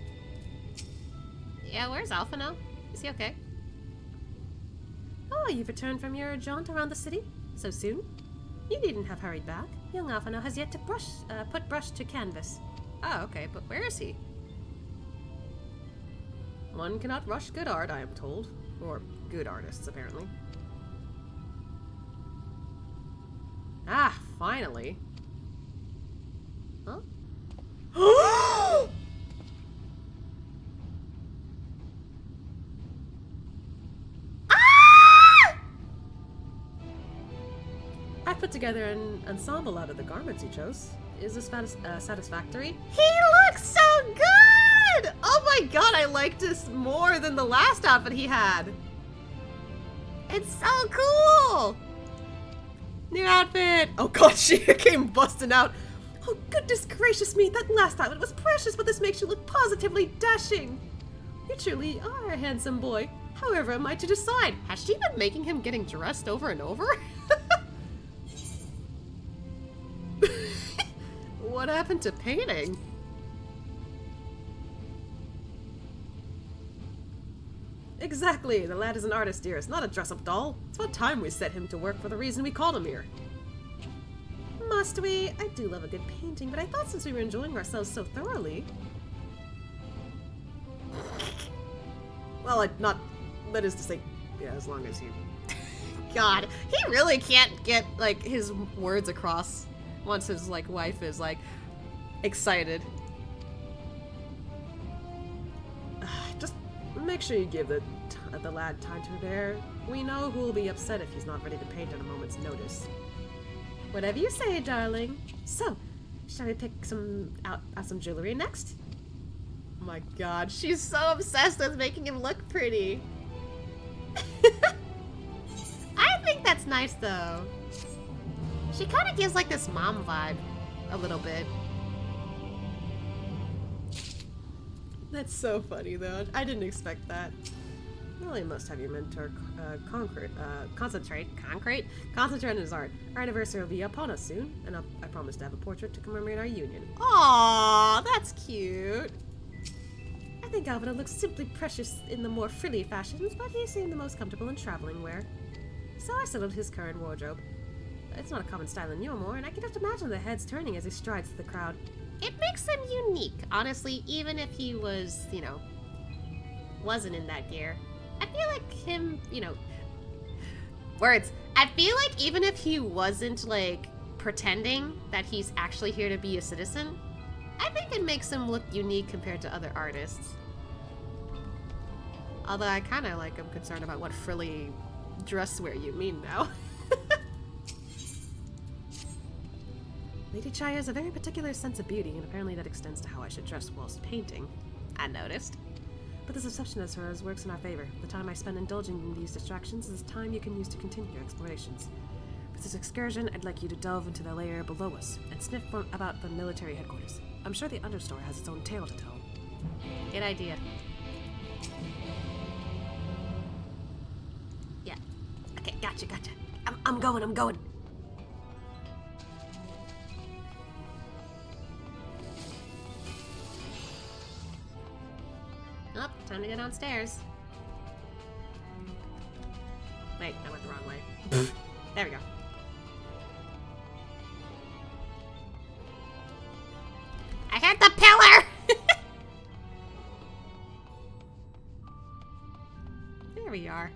Yeah, where's Alpha now? Is he okay? Oh, you've returned from your jaunt around the city? So soon? You needn't have hurried back. Young Alphino has yet to put brush to canvas. Oh, okay, but where is he? One cannot rush good art, I am told. Or good artists, apparently. Ah, finally. Huh? I put together an ensemble out of the garments you chose. Is this satisfactory? He looks so good! Oh my god, I liked this more than the last outfit he had. It's so cool! New outfit! Oh god, she came busting out. Oh goodness gracious me, that last outfit was precious, but this makes you look positively dashing. You truly are a handsome boy. However, am I to decide? Has she been making him getting dressed over and over? What happened to painting? Exactly, the lad is an artist, dearest, not a dress-up doll. It's about time we set him to work for the reason we called him here. Must we? I do love a good painting, but I thought since we were enjoying ourselves so thoroughly... Well, that is to say, yeah, as long as you... God, he really can't get, like, his words across once his, like, wife is, like, excited. Just make sure you give the lad time to prepare. We know who will be upset if he's not ready to paint at a moment's notice. Whatever you say, darling. So, shall we pick out some jewelry next? Oh my god, she's so obsessed with making him look pretty. I think that's nice, though. She kind of gives, like, this mom vibe. A little bit. That's so funny, though. I didn't expect that. Well, I must have your mentor concentrate on his art. Our anniversary will be upon us soon, and I promise to have a portrait to commemorate our union. Aww, that's cute. I think Alvino looks simply precious in the more frilly fashions, but he seemed the most comfortable in traveling wear. So I settled his current wardrobe. It's not a common style in Yomor, and I can just imagine the heads turning as he strides through the crowd. It makes him unique, honestly, even if he was, you know, wasn't in that gear. I feel like him, you know, words. I feel like even if he wasn't, like, pretending that he's actually here to be a citizen, I think it makes him look unique compared to other artists. Although I kind of, like, am concerned about what frilly dress wear you mean now. Lady Chaya has a very particular sense of beauty, and apparently that extends to how I should dress whilst painting. I noticed. But this obsession of hers works in our favor. The time I spend indulging in these distractions is time you can use to continue your explorations. For this excursion, I'd like you to delve into the layer below us and sniff about the military headquarters. I'm sure the understory has its own tale to tell. Good idea. Yeah. Okay, gotcha. I'm going. Oh, time to go downstairs. Wait, I went the wrong way. There we go. I hit the pillar! There we are.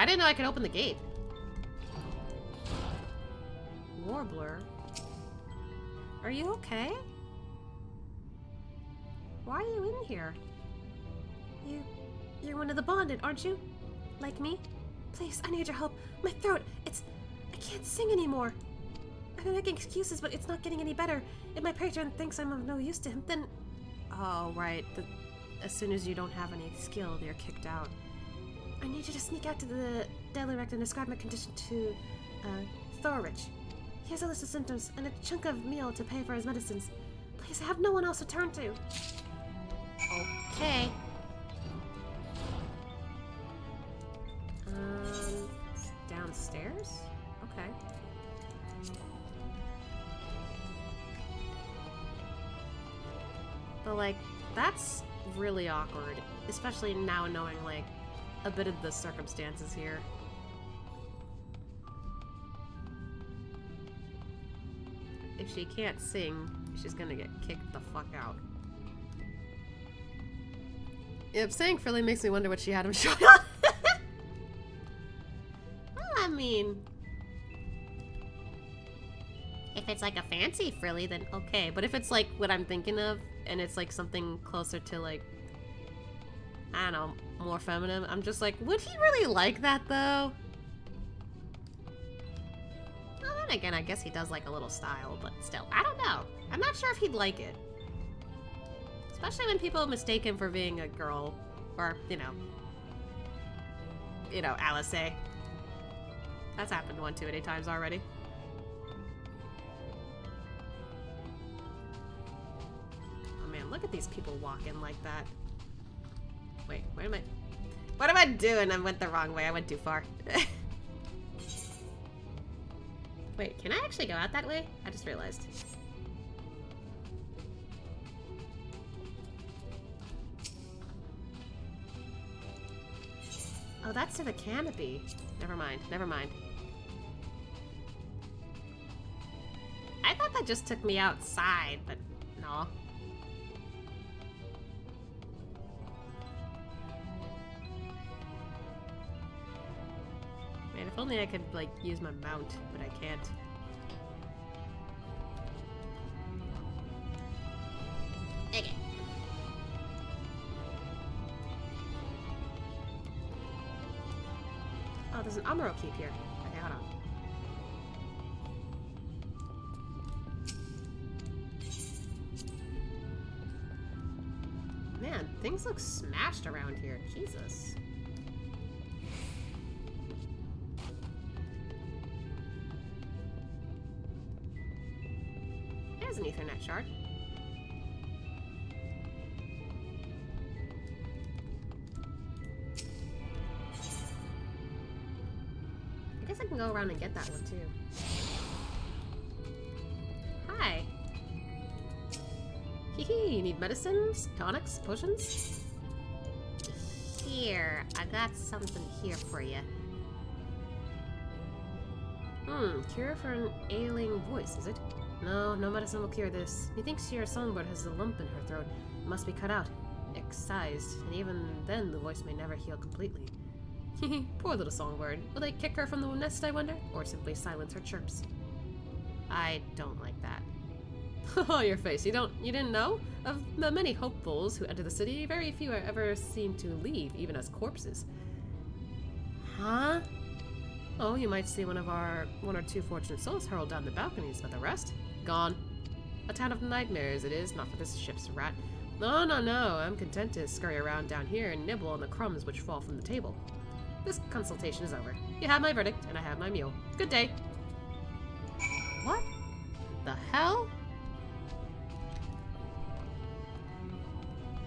didn't know I could open the gate. Warbler? Are you okay? Why are you in here? You're one of the bonded, aren't you? Like me? Please, I need your help. My throat, I can't sing anymore. I've been making excuses, but it's not getting any better. If my patron thinks I'm of no use to him, then... Oh, right. As soon as you don't have any skill, they're kicked out. I need you to sneak out to the Delirect and describe my condition to, Thorwich. He has a list of symptoms and a chunk of meal to pay for his medicines. Please, I have no one else to turn to. Okay. Downstairs? Okay. But, like, that's really awkward. Especially now knowing, like, a bit of the circumstances here. If she can't sing, she's gonna get kicked the fuck out. Yep, saying Frilly makes me wonder what she had him shot on. Well, I mean... If it's like a fancy frilly, then okay. But if it's like what I'm thinking of, and it's like something closer to like, I don't know, more feminine, I'm just like, would he really like that though? Well, then again, I guess he does like a little style, but still, I don't know. I'm not sure if he'd like it. Especially when people mistake him for being a girl, or, you know, Alice. That's happened one too many times already. Look at these people walking like that. Wait, what am I doing? I went the wrong way. I went too far. Wait, can I actually go out that way? I just realized. Oh, that's to the canopy. Never mind, never mind. I thought that just took me outside, but no. Man, if only I could, like, use my mount, but I can't. Okay. Oh, there's an Amuro keep here. Okay, hold on. Man, things look smashed around here. Jesus. There's an Ethernet shard. I guess I can go around and get that one too. Hi. Hee, you need medicines, tonics, potions? Here, I got something here for you. Cure for an ailing voice, is it? No medicine will cure this. Methinks your songbird has a lump in her throat. It must be cut out, excised, and even then the voice may never heal completely. Poor little songbird. Will they kick her from the nest, I wonder? Or simply silence her chirps? I don't like that. Oh, your face. You didn't know? Of the many hopefuls who enter the city, very few ever seem to leave, even as corpses. Huh? Oh, you might see one or two fortunate souls hurled down the balconies, but the rest? Gone. A town of nightmares it is, not for this ship's rat. No, I'm content to scurry around down here and nibble on the crumbs which fall from the table. This consultation is over. You have my verdict, and I have my mule. Good day. What the hell?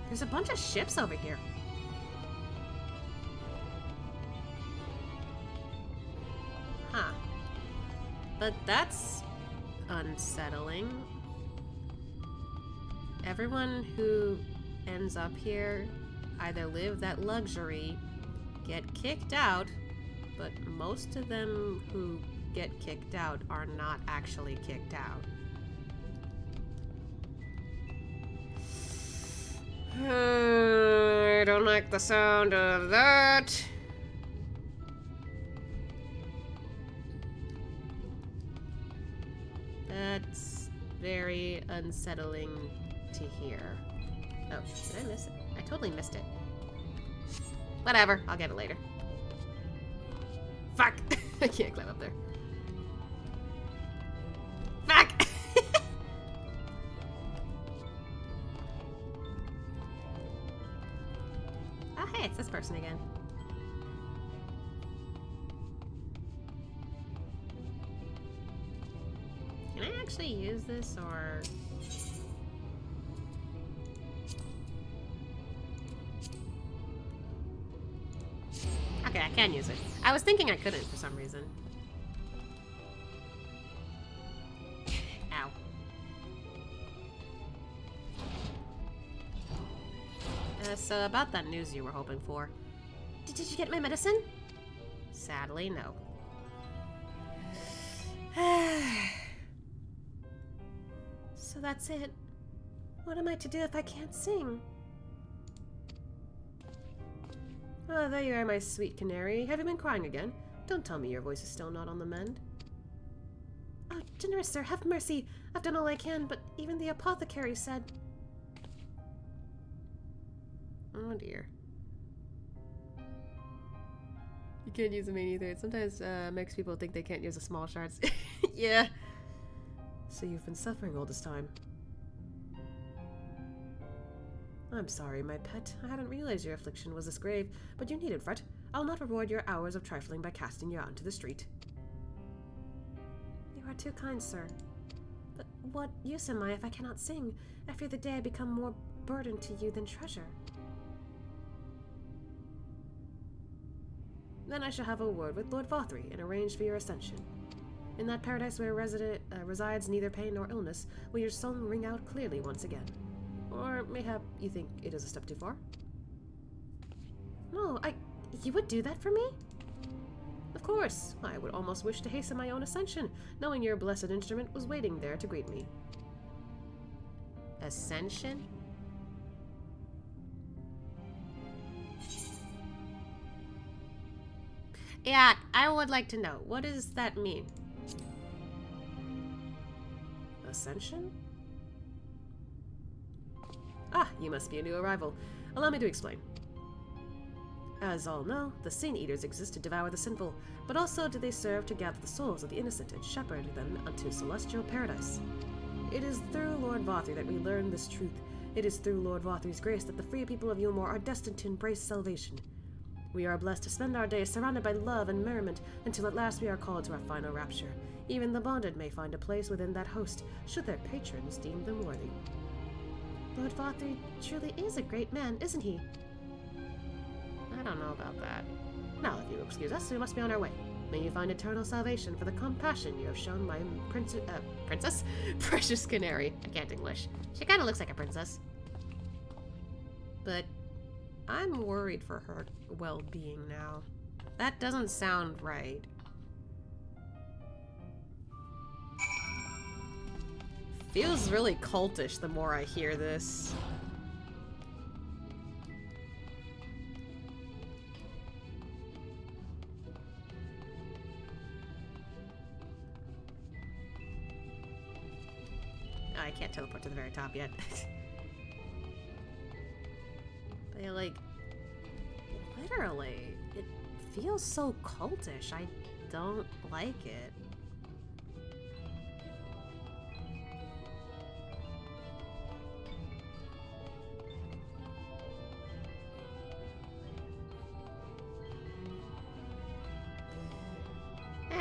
There's a bunch of ships over here. Huh. But that's unsettling. Everyone who ends up here either live that luxury, get kicked out, but most of them who get kicked out are not actually kicked out. I don't like the sound of that. very unsettling to hear. Oh, did I miss it? I totally missed it. Whatever, I'll get it later. Fuck! I can't climb up there. Fuck! Oh, hey, it's this person again. Can I actually use this, or... Okay, I can use it. I was thinking I couldn't for some reason. Ow. So about that news you were hoping for. Did you get my medicine? Sadly, no. So that's it. What am I to do if I can't sing? Oh, there you are, my sweet canary. Have you been crying again? Don't tell me your voice is still not on the mend. Oh, generous sir, have mercy. I've done all I can, but even the apothecary said... Oh dear. You can't use the main ether. It sometimes makes people think they can't use the small shards. Yeah. So you've been suffering all this time. I'm sorry, my pet. I hadn't realized your affliction was this grave, but you needn't fret. I'll not reward your hours of trifling by casting you out into the street. You are too kind, sir. But what use am I if I cannot sing? I fear the day I become more burden to you than treasure. Then I shall have a word with Lord Vothry and arrange for your ascension. In that paradise where resides neither pain nor illness, will your song ring out clearly once again. Or mayhap you think it is a step too far? No, you would do that for me? Of course. I would almost wish to hasten my own ascension, knowing your blessed instrument was waiting there to greet me. Ascension? Yeah, I would like to know. What does that mean? Ascension? Ah, you must be a new arrival. Allow me to explain. As all know, the Sin Eaters exist to devour the sinful, but also do they serve to gather the souls of the innocent and shepherd them unto celestial paradise. It is through Lord Vothry that we learn this truth. It is through Lord Vothry's grace that the free people of Yulmore are destined to embrace salvation. We are blessed to spend our days surrounded by love and merriment until at last we are called to our final rapture. Even the bonded may find a place within that host, should their patrons deem them worthy. Lord Vothry truly is a great man, isn't he? I don't know about that. Now, if you will excuse us, we must be on our way. May you find eternal salvation for the compassion you have shown my princess? Precious canary. I can't English. She kind of looks like a princess. But I'm worried for her well-being now. That doesn't sound right. Feels really cultish the more I hear this. Oh, I can't teleport to the very top yet. But like, literally, it feels so cultish. I don't like it.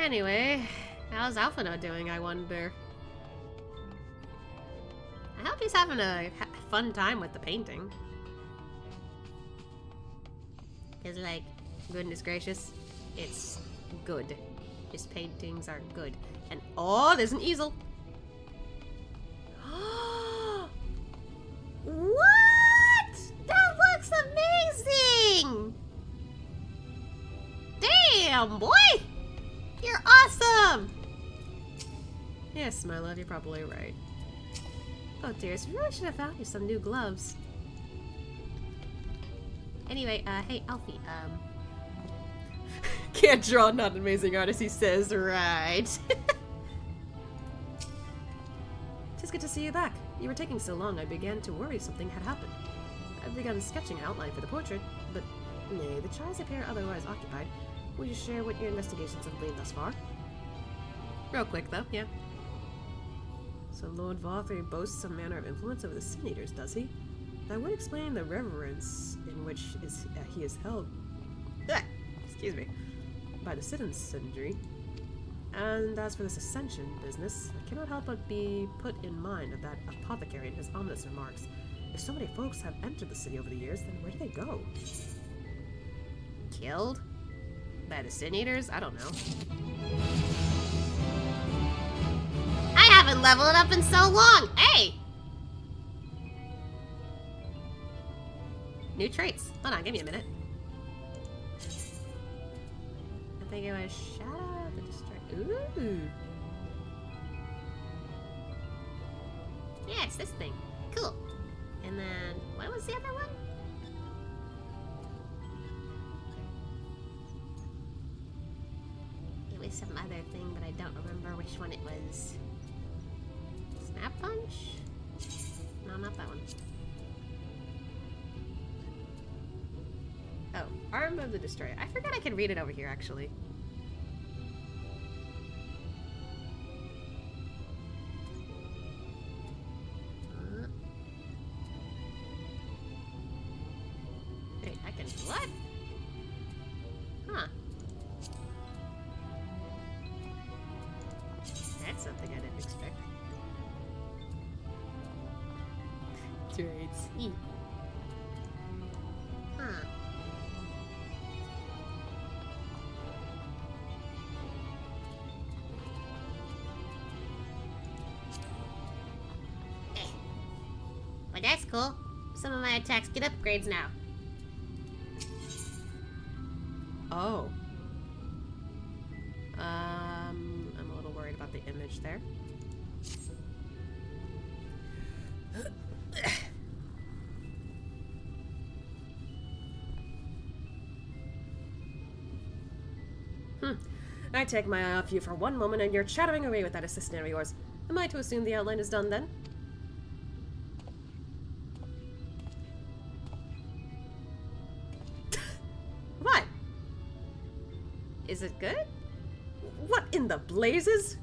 Anyway, how's Alphino doing, I wonder? I hope he's having a fun time with the painting. Because, like, goodness gracious, it's good. His paintings are good. And, oh, there's an easel! What? That looks amazing! Damn, boy! You're awesome! Yes, my love, you're probably right. Oh dears, we really should have found you some new gloves. Anyway, hey, Alfie, can't draw, not an amazing artist, he says, right. 'Tis good to see you back. You were taking so long I began to worry something had happened. I've begun sketching an outline for the portrait, but nay, the Chais appear otherwise occupied. Will you share what your investigations have laid thus far? Real quick, though, yeah. So Lord Vothry boasts some manner of influence over the Sin Eaters, does he? That would explain the reverence in which he is held excuse me, by the citizenry. And as for this ascension business, I cannot help but be put in mind of that apothecary and his ominous remarks. If so many folks have entered the city over the years, then where do they go? Killed? By the Sin Eaters? I don't know. I haven't leveled up in so long! Hey! New traits. Hold on, give me a minute. I think it was Shadow the Destroyer. Ooh. Yeah, it's this thing. Cool. And then, what was the other one? It was some other thing, but I don't remember which one it was. Snap Punch? No, not that one. Oh, Arm of the Destroyer. I forgot I could read it over here, actually. Wait, I can... What? Huh. That's something I didn't expect. Traits. Huh. Well, that's cool. Some of my attacks get upgrades now. Oh. I'm a little worried about the image there. I take my eye off you for one moment and you're chattering away with that assistant of yours. Am I to assume the outline is done then? What? Is it good? What in the blazes?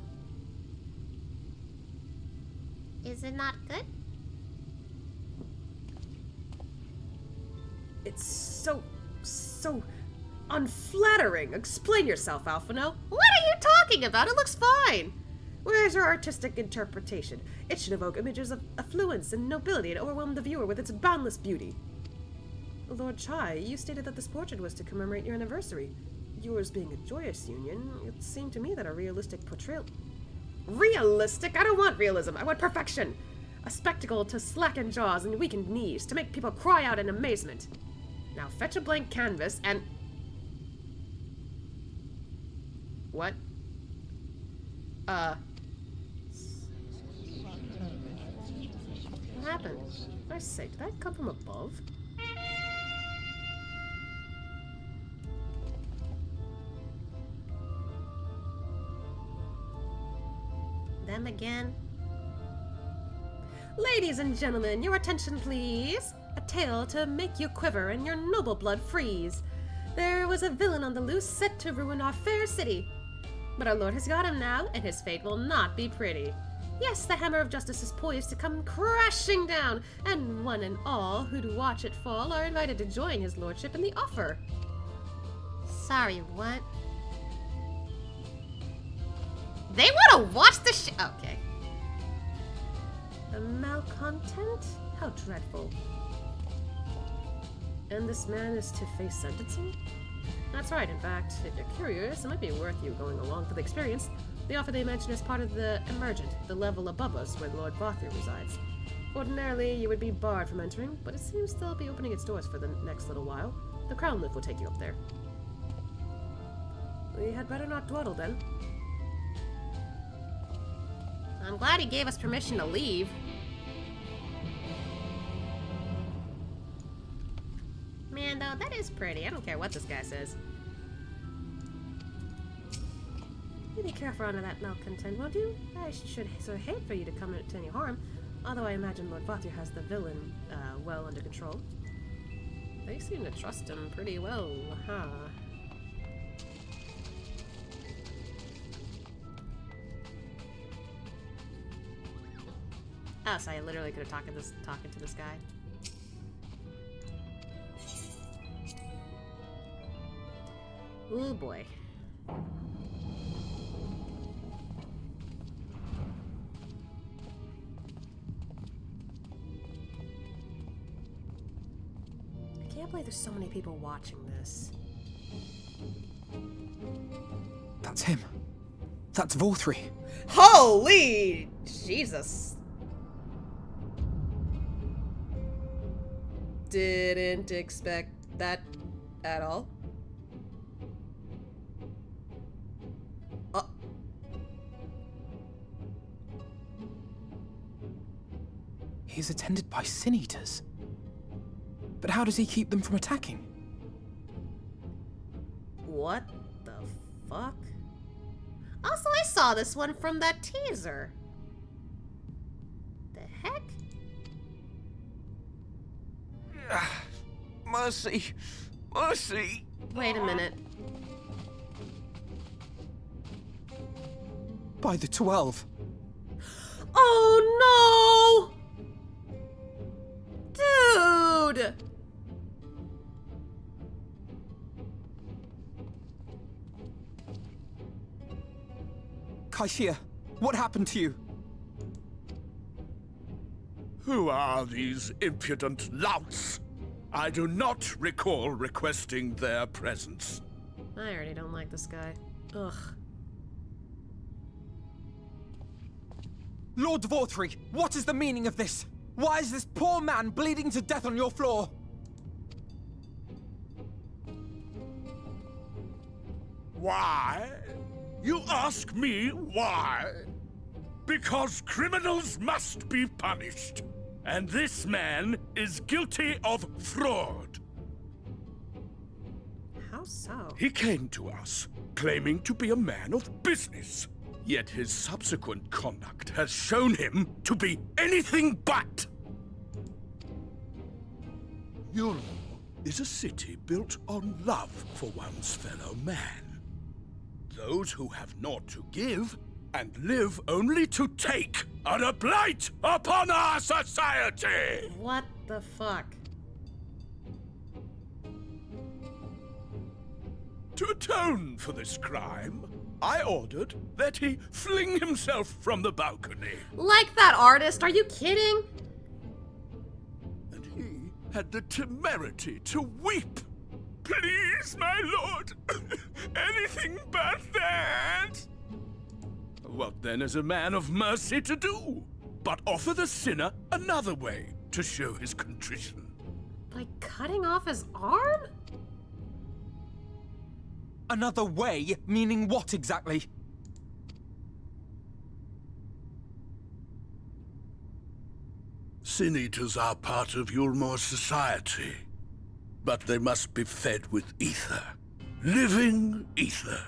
Is it not good? It's so unflattering. Explain yourself, Alphino. What are you talking about? It looks fine. Where's your artistic interpretation? It should evoke images of affluence and nobility and overwhelm the viewer with its boundless beauty. Lord Chai, you stated that this portrait was to commemorate your anniversary. Yours being a joyous union, it seemed to me that a realistic portrayal... Realistic? I don't want realism. I want perfection. A spectacle to slacken jaws and weakened knees, to make people cry out in amazement. Now fetch a blank canvas and... What? What happened? I say, did that come from above? Them again? Ladies and gentlemen, your attention please. A tale to make you quiver and your noble blood freeze. There was a villain on the loose set to ruin our fair city. But our lord has got him now, and his fate will not be pretty. Yes, the hammer of justice is poised to come crashing down, and one and all who'd watch it fall are invited to join his lordship in the offer. Sorry, what? They want to watch the okay. A malcontent? How dreadful. And this man is to face sentencing? That's right, in fact. If you're curious, it might be worth you going along for the experience. The offer they mention is part of the Emergent, the level above us where Lord Vothry resides. Ordinarily, you would be barred from entering, but it seems they'll be opening its doors for the next little while. The Crown Lift will take you up there. We had better not dawdle, then. I'm glad he gave us permission to leave. Man, though, that is pretty. I don't care what this guy says. You be careful under that malcontent, won't you? I should so hate for you to come to any harm, although I imagine Lord Vatr has the villain well under control. They seem to trust him pretty well, huh? Oh, so I literally could have talking to this guy. Oh boy. I can't believe there's so many people watching this. That's him. That's Vorthri. Holy Jesus. Didn't expect that at all. He's attended by sin eaters. But how does he keep them from attacking? What the fuck? Also, I saw this one from that teaser. The heck? Mercy! Mercy! Wait a minute. By the 12. Oh no! Dude! Kaishia, what happened to you? Who are these impudent louts? I do not recall requesting their presence. I already don't like this guy. Ugh. Lord Vorthri, what is the meaning of this? Why is this poor man bleeding to death on your floor? Why? You ask me why? Because criminals must be punished. And this man is guilty of fraud. How so? He came to us, claiming to be a man of business. Yet his subsequent conduct has shown him to be anything but. Yulm is a city built on love for one's fellow man. Those who have naught to give and live only to take are a blight upon our society! What the fuck? To atone for this crime, I ordered that he fling himself from the balcony. Like that artist? Are you kidding? And he had the temerity to weep. Please, my lord, anything but that. What then is a man of mercy to do? But offer the sinner another way to show his contrition. By cutting off his arm? Another way? Meaning what exactly? Sin eaters are part of Yulmor's society, but they must be fed with ether. Living ether.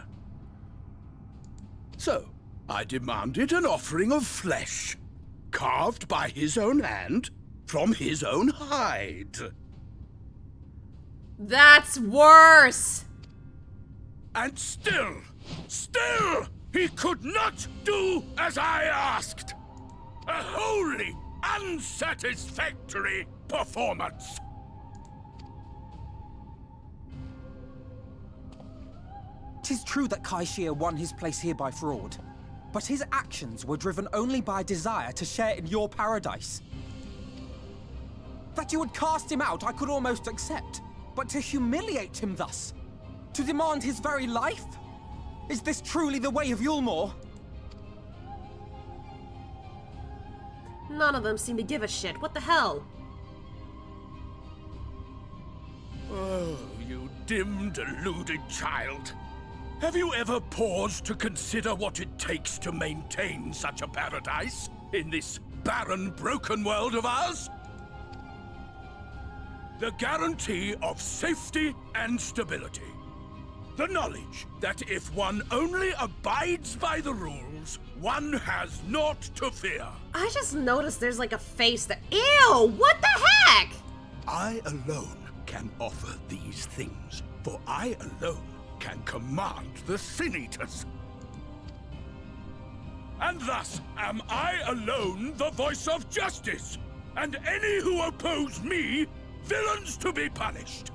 So, I demanded an offering of flesh, carved by his own hand, from his own hide. That's worse! And still, he could not do as I asked. A wholly unsatisfactory performance. Tis true that Kaishia won his place here by fraud, but his actions were driven only by desire to share in your paradise. That you would cast him out I could almost accept, but to humiliate him thus? To demand his very life? Is this truly the way of Yulmor? None of them seem to give a shit. What the hell? Oh, you dim, deluded child. Have you ever paused to consider what it takes to maintain such a paradise in this barren, broken world of ours? The guarantee of safety and stability. The knowledge that if one only abides by the rules, one has naught to fear. I just noticed there's like a face that— Ew! What the heck? I alone can offer these things, for I alone can command the Sin Eaters. And thus am I alone the voice of justice, and any who oppose me, villains to be punished.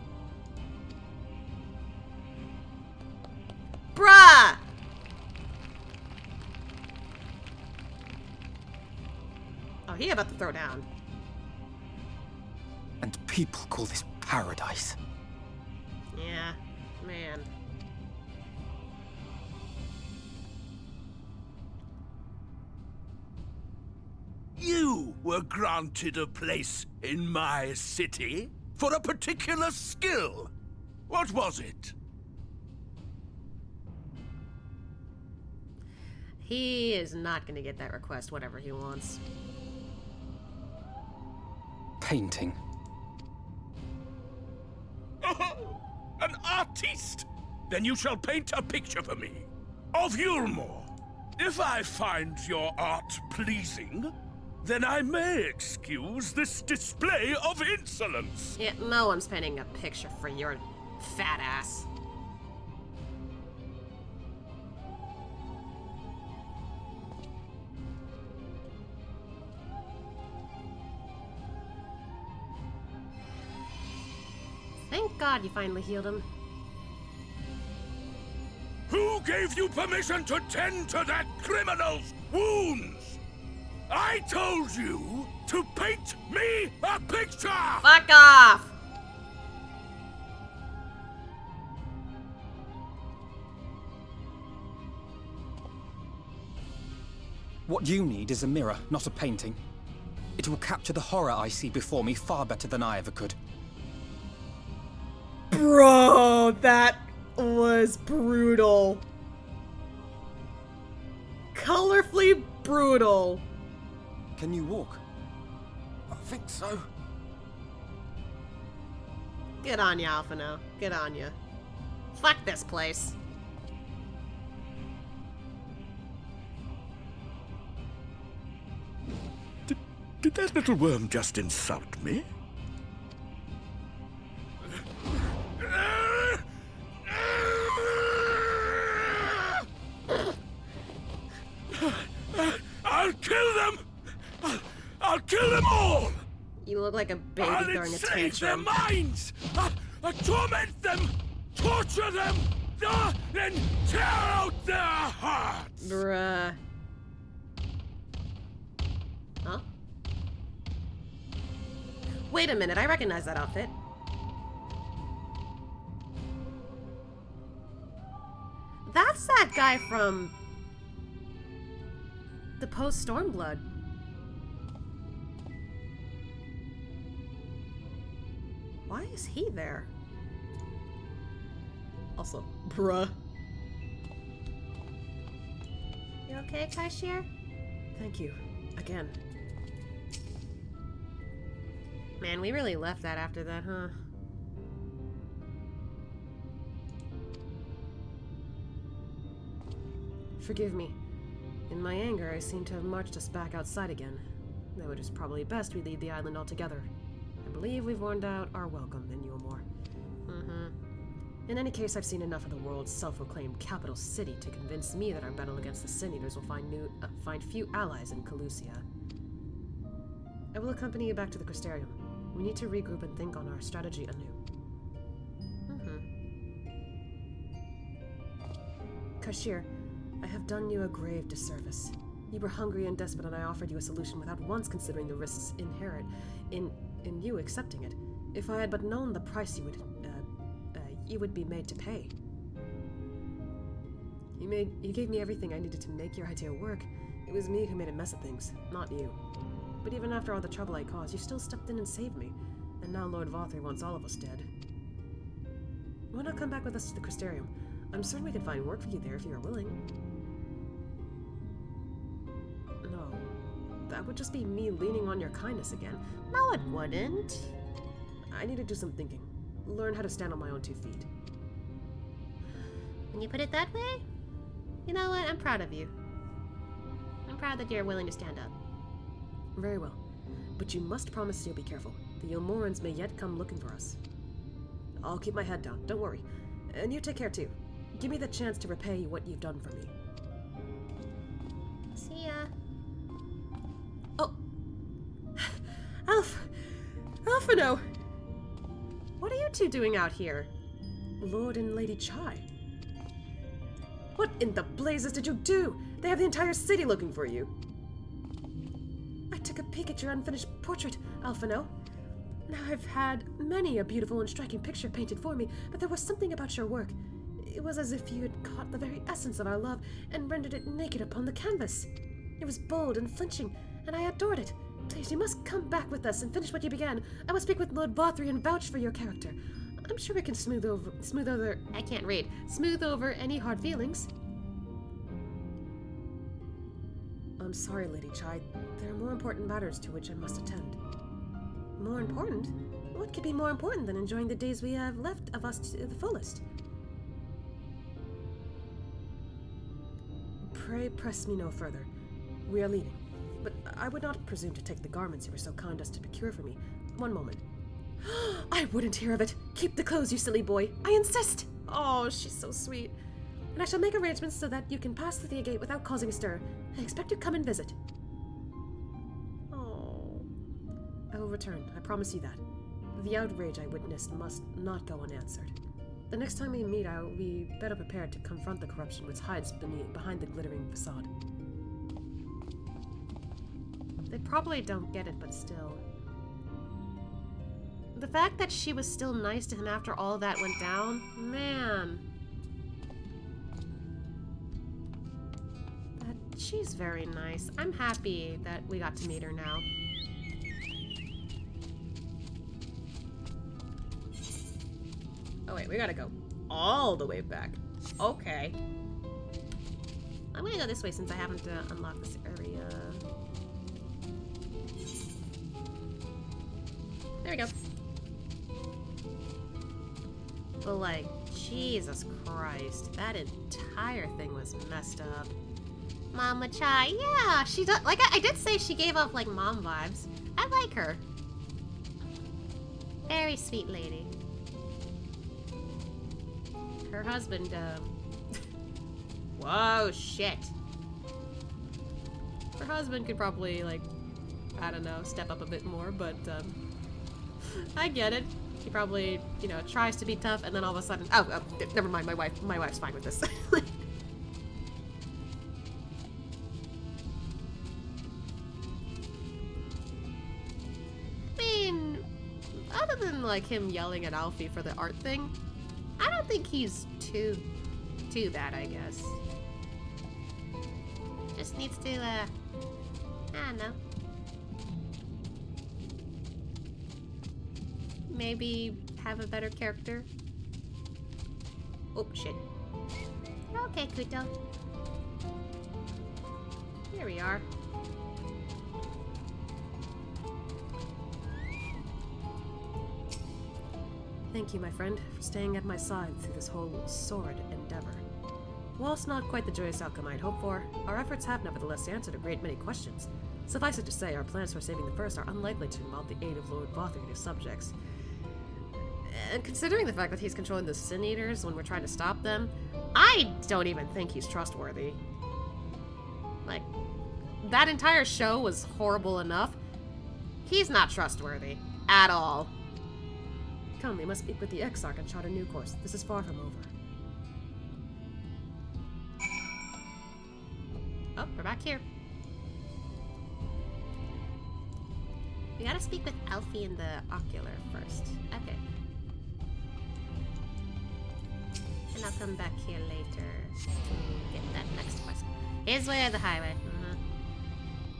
Bruh! Oh, he about to throw down. And people call this paradise. Yeah, man. You were granted a place in my city for a particular skill. What was it? He is not gonna get that request, whatever he wants. Painting. Oh, an artiste! Then you shall paint a picture for me of Yulmore. If I find your art pleasing, then I may excuse this display of insolence. Yeah, no one's painting a picture for your fat ass. Thank God you finally healed him. Who gave you permission to tend to that criminal's wounds? I told you to paint me a picture! Fuck off! What you need is a mirror, not a painting. It will capture the horror I see before me far better than I ever could. Bro, that was brutal. Colorfully brutal. Can you walk? I think so. Get on ya, Alphino. Get on ya. Fuck this place. Did that little worm just insult me? I'll kill them! I'll kill them all! You look like a baby I'll throwing a enslave their tantrum. minds! I'll torment them! Torture them! Then tear out their hearts! Bruh. Huh? Wait a minute, I recognize that outfit. That's that guy from the post Stormblood. Why is he there? Also, bruh. You okay, Cashier? Thank you. Again. Man, we really left that after that, huh? Forgive me. In my anger, I seem to have marched us back outside again. Though it is probably best we leave the island altogether. I believe we've worn out our welcome in Yulmore. In any case, I've seen enough of the world's self-proclaimed capital city to convince me that our battle against the Sin Eaters will find few allies in Calusia. I will accompany you back to the Crystarium. We need to regroup and think on our strategy anew. Kashir, I have done you a grave disservice. You were hungry and desperate, and I offered you a solution without once considering the risks inherent in you accepting it. If I had but known the price you would be made to pay. You gave me everything I needed to make your idea work. It was me who made a mess of things, not you. But even after all the trouble I caused, you still stepped in and saved me. And now Lord Vothri wants all of us dead. Why not come back with us to the Crystarium? I'm certain we can find work for you there if you are willing. No. That would just be me leaning on your kindness again. No, it wouldn't. I need to do some thinking. Learn how to stand on my own 2 feet. When you put it that way, you know what? I'm proud of you. I'm proud that you're willing to stand up. Very well. But you must promise you'll be careful. The Yomorans may yet come looking for us. I'll keep my head down, don't worry. And you take care too. Give me the chance to repay what you've done for me. See ya. Oh! Alphino! What are you two doing out here? Lord and Lady Chai? What in the blazes did you do? They have the entire city looking for you. I took a peek at your unfinished portrait, Alphino. Now I've had many a beautiful and striking picture painted for me, but there was something about your work. It was as if you had caught the very essence of our love and rendered it naked upon the canvas. It was bold and flinching, and I adored it. Please, you must come back with us and finish what you began. I will speak with Lord Vothri and vouch for your character. I'm sure we can smooth over any hard feelings. I'm sorry, Lady Chai. There are more important matters to which I must attend. More important? What could be more important than enjoying the days we have left of us to the fullest? Pray press me no further. We are leaving. But I would not presume to take the garments you were so kind as to procure for me. One moment. I wouldn't hear of it. Keep the clothes, you silly boy. I insist. Oh, she's so sweet. And I shall make arrangements so that you can pass through the gate without causing a stir. I expect you to come and visit. Oh. I will return. I promise you that. The outrage I witnessed must not go unanswered. The next time we meet, I will be better prepared to confront the corruption which hides behind the glittering facade. They probably don't get it, but still. The fact that she was still nice to him after all that went down, man. She's very nice. I'm happy that we got to meet her now. Oh wait, we gotta go all the way back. Okay. I'm gonna go this way since I haven't unlocked this area. There we go. But like, Jesus Christ, that entire thing was messed up. Mama Chai, yeah, she does. Like I did say, she gave off like mom vibes. I like her. Very sweet lady. Her husband, whoa, shit. Her husband could probably like, I don't know, step up a bit more, but I get it. He probably, you know, tries to be tough, and then all of a sudden, oh, never mind. My wife's fine with this. Other than like him yelling at Alfie for the art thing, I don't think he's too bad, I guess. Just needs to, I don't know. Maybe have a better character. Oh, shit. Okay, Kuto. Here we are. Thank you, my friend, for staying at my side through this whole sordid endeavor. Whilst not quite the joyous outcome I'd hoped for, our efforts have nevertheless answered a great many questions. Suffice it to say, our plans for saving the first are unlikely to involve the aid of Lord Vothri and his subjects. And considering the fact that he's controlling the Sin Eaters when we're trying to stop them, I don't even think he's trustworthy. Like, that entire show was horrible enough. He's not trustworthy. At all. Come, we must speak with the Exarch and chart a new course. This is far from over. Oh, we're back here. We gotta speak with Alfie in the ocular first. Okay. And I'll come back here later to get that next quest. His way or the highway.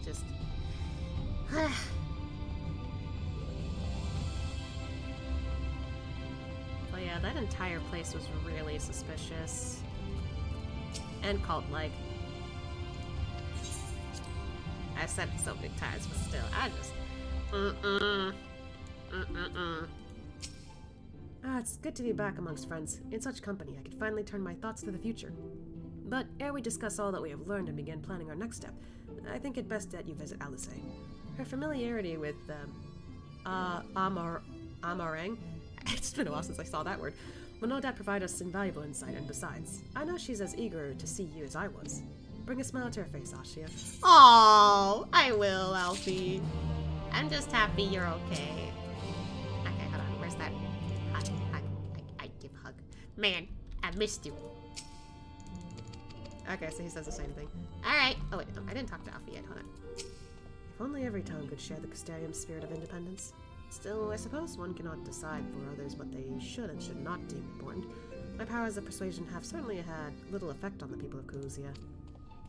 Just... Oh yeah, that entire place was really suspicious. And cult-like. I've said it so many times, but still, I just... It's good to be back amongst friends. In such company, I could finally turn my thoughts to the future. But ere we discuss all that we have learned and begin planning our next step, I think it best that you visit Alice. Her familiarity with, Amarang, it's been a while since I saw that word, will no doubt provide us invaluable insight, and besides, I know she's as eager to see you as I was. Bring a smile to her face, Ashia. Oh, I will, Alfie. I'm just happy you're okay. Okay, hold on. Where's that hug? I give hug. Man, I missed you. Okay, so he says the same thing. Alright. Oh, wait. No, I didn't talk to Alfie yet. Hold on. If only every town could share the Custarium's spirit of independence. Still, I suppose one cannot decide for others what they should and should not deem important. My powers of persuasion have certainly had little effect on the people of Kauzia.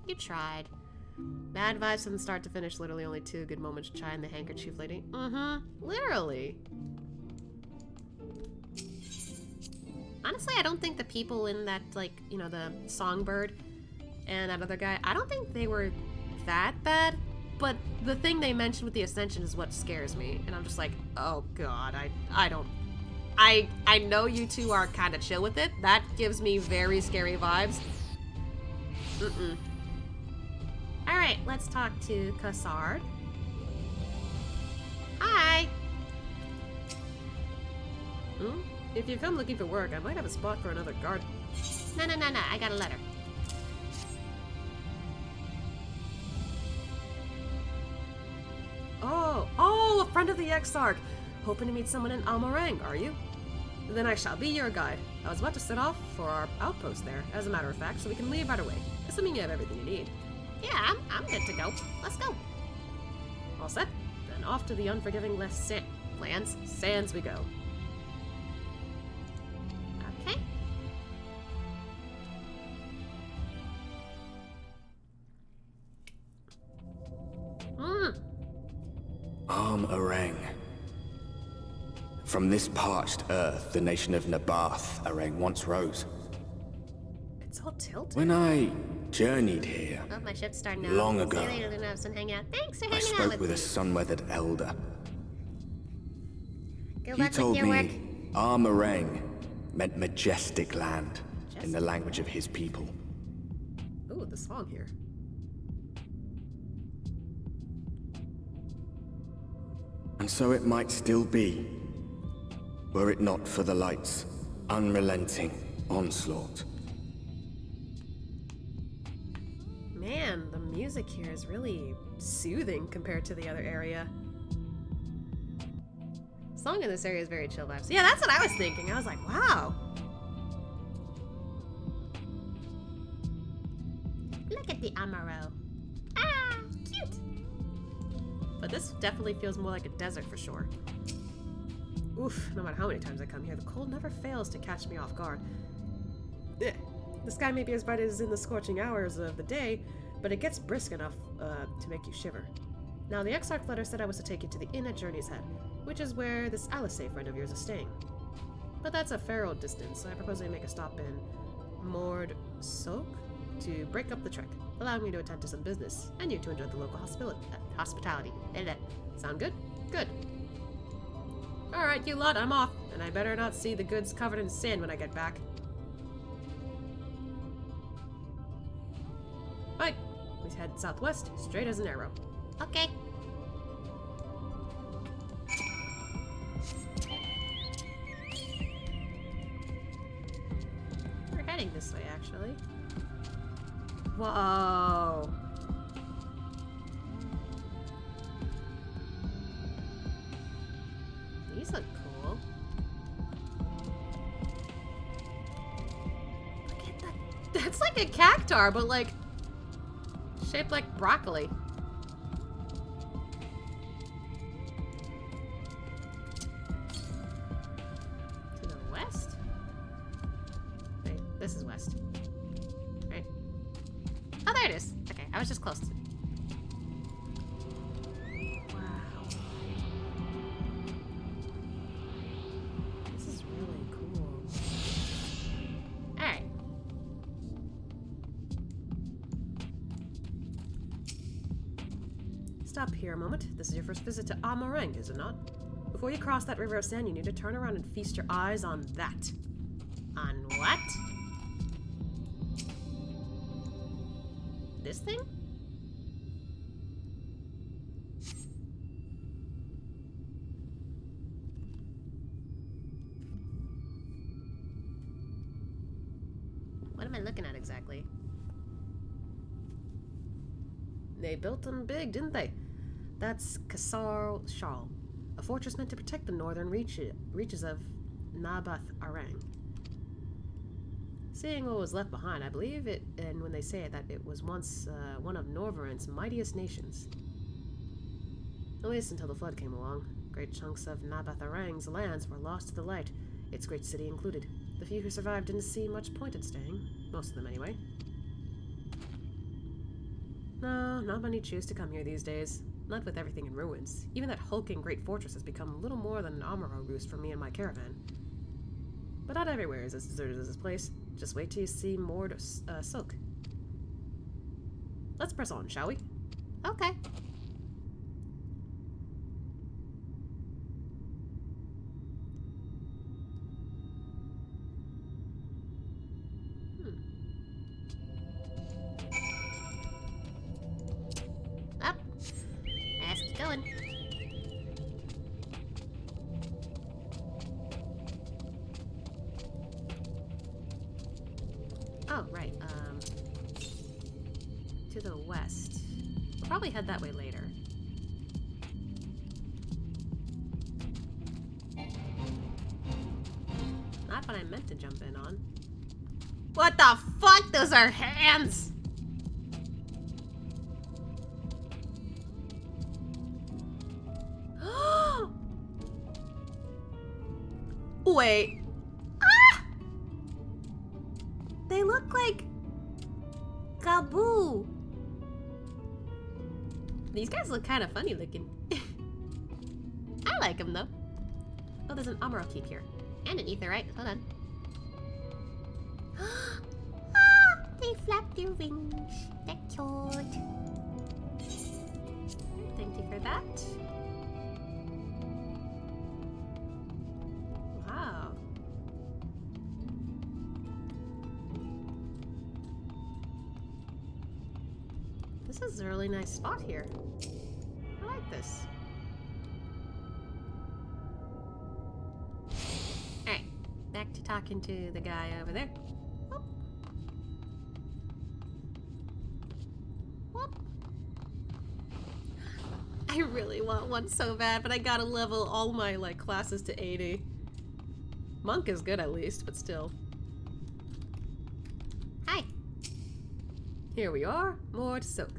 You tried. Bad vibes from the start to finish, literally only 2 good moments, Chai and the handkerchief lady. Literally. Honestly, I don't think the people in that, like, you know, the songbird and that other guy, I don't think they were that bad. But the thing they mentioned with the Ascension is what scares me. And I'm just like, oh god, I know you two are kind of chill with it. That gives me very scary vibes. Alright, let's talk to Cassard. Hi! If you come looking for work, I might have a spot for another guard. No, I got a letter. Oh, a friend of the Exarch! Hoping to meet someone in Almarang, are you? Then I shall be your guide. I was about to set off for our outpost there, as a matter of fact, so we can leave right away, assuming you have everything you need. Yeah, I'm good to go. Let's go. All set? Then off to the unforgiving sands we go. Okay. Arang. From this parched earth, the nation of Nabath, Arang, once rose. It's all tilted. When I journeyed here, Oh, my ship's starting now. long ago, See you later, Lunavs, and hang out. Thanks for I hanging out spoke with with me. a sun-weathered elder. Good He luck told with your work. me Armarang meant majestic land in the language of his people. Ooh, the song here. And so it might still be, were it not for the light's unrelenting onslaught. Man, the music here is really soothing compared to the other area. Song in this area is very chill vibes. Yeah, that's what I was thinking. I was like, wow. Look at the Amaro. Ah, cute. But this definitely feels more like a desert for sure. Oof, no matter how many times I come here, the cold never fails to catch me off guard. The sky may be as bright as in the scorching hours of the day, but it gets brisk enough to make you shiver. Now, the Exarch letter said I was to take you to the inn at Journey's Head, which is where this Alice friend of yours is staying. But that's a fair old distance, so I propose we make a stop in Mord Soak to break up the trek, allowing me to attend to some business, and you to enjoy the local hospitality. Sound good? Good. Alright, you lot, I'm off, and I better not see the goods covered in sand when I get back. Bye. We head southwest, straight as an arrow. Okay. We're heading this way, actually. Whoa. These look cool. Look at that. That's like a cactar, but like shaped like broccoli. To the west? Wait, this is west. Right. Oh, there it is. Okay, I was just close to it. Wow. This is really cool. Alright. Stop here a moment. This is your first visit to Amarang, is it not? Before you cross that river of sand, you need to turn around and feast your eyes on that. On what? This thing? What am I looking at exactly? They built them big, didn't they? That's Kasar Shal, a fortress meant to protect the northern reaches of Nabath Arang. Seeing what was left behind, I believe it, and when they say that it was once one of Norvarant's mightiest nations. At least until the flood came along. Great chunks of Nabath Arang's lands were lost to the light, its great city included. The few who survived didn't see much point in staying. Most of them, anyway. No, not many choose to come here these days. Not with everything in ruins. Even that hulking great fortress has become little more than an Amaro roost for me and my caravan. But not everywhere is as deserted as this place. Just wait till you see more silk. Let's press on, shall we? Okay. Up. Let's keep going. Oh, right, to the west. We'll probably head that way later. Not what I meant to jump in on. What the fuck? Those are hands! Wait. Ah! They look like Kaboo. These guys look kind of funny looking. I like them though. Oh, there's an Amaro keep here. And an etherite. Hold on. Ah, they flap their wings. They're cute. Thank you for that. Wow. This is a really nice spot here. I like this. Alright, back to talking to the guy over there. Whoop. Whoop. I really want one so bad, but I gotta level all my like classes to 80. Monk is good at least, but still. Hi. Here we are, more to soak.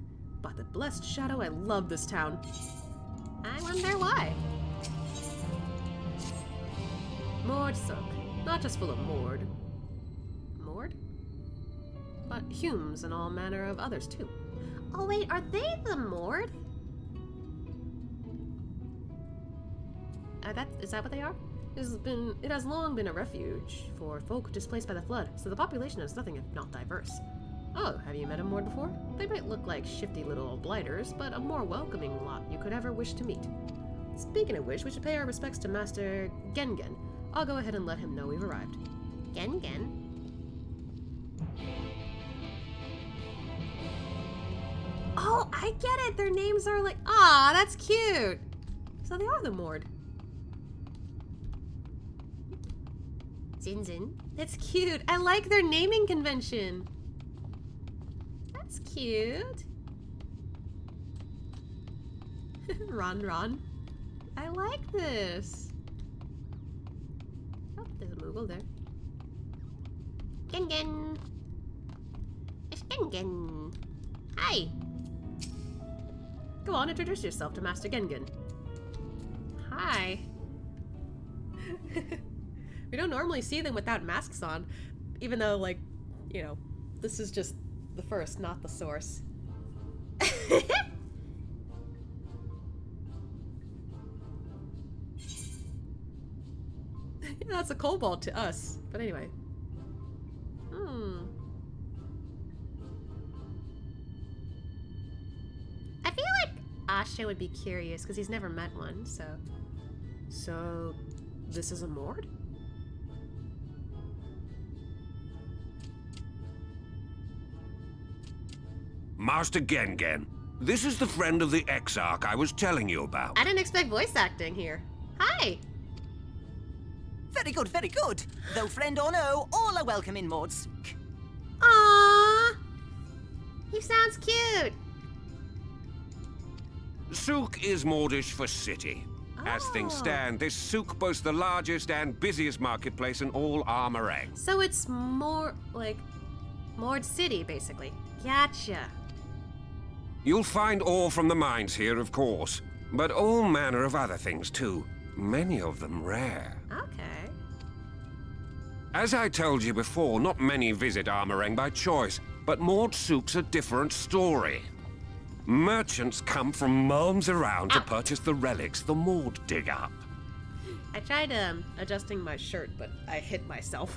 By the blessed shadow, I love this town. I wonder why. Mord soak. Not just full of Mord. Mord? But Humes and all manner of others too. Oh wait, are they the Mord? Is that what they are? It has long been a refuge for folk displaced by the flood, so the population is nothing if not diverse. Oh, have you met a Mord before? They might look like shifty little blighters, but a more welcoming lot you could ever wish to meet. Speaking of which, we should pay our respects to Master Gengen. I'll go ahead and let him know we've arrived. Gengen? Oh, I get it! Their names are like... Aw, that's cute! So they are the Mord. Zinzin. That's cute. I like their naming convention. That's cute. Ron. I like this. Oh, there's a Moogle there. Gengen. It's Gengen. Hi. Go on, introduce yourself to Master Gengen. Hi. We don't normally see them without masks on, even though, like, you know, this is just the first, not the source. Yeah, that's a kobold to us, but anyway. I feel like Asha would be curious because he's never met one, so So, this is a Mord? Master Gengen, this is the friend of the Exarch I was telling you about. I didn't expect voice acting here. Hi! Very good, very good. Though friend or no, all are welcome in Maud's. Aww! He sounds cute! Souk is Mordish for city. As things stand, this souk boasts the largest and busiest marketplace in all Armorang. So it's more like Mord City, basically. Gotcha. You'll find ore from the mines here, of course, but all manner of other things too. Many of them rare. Okay. As I told you before, not many visit Armorang by choice, but Mord Souk's a different story. Merchants come from malms around to purchase the relics the Mord dig up. I tried adjusting my shirt, but I hit myself.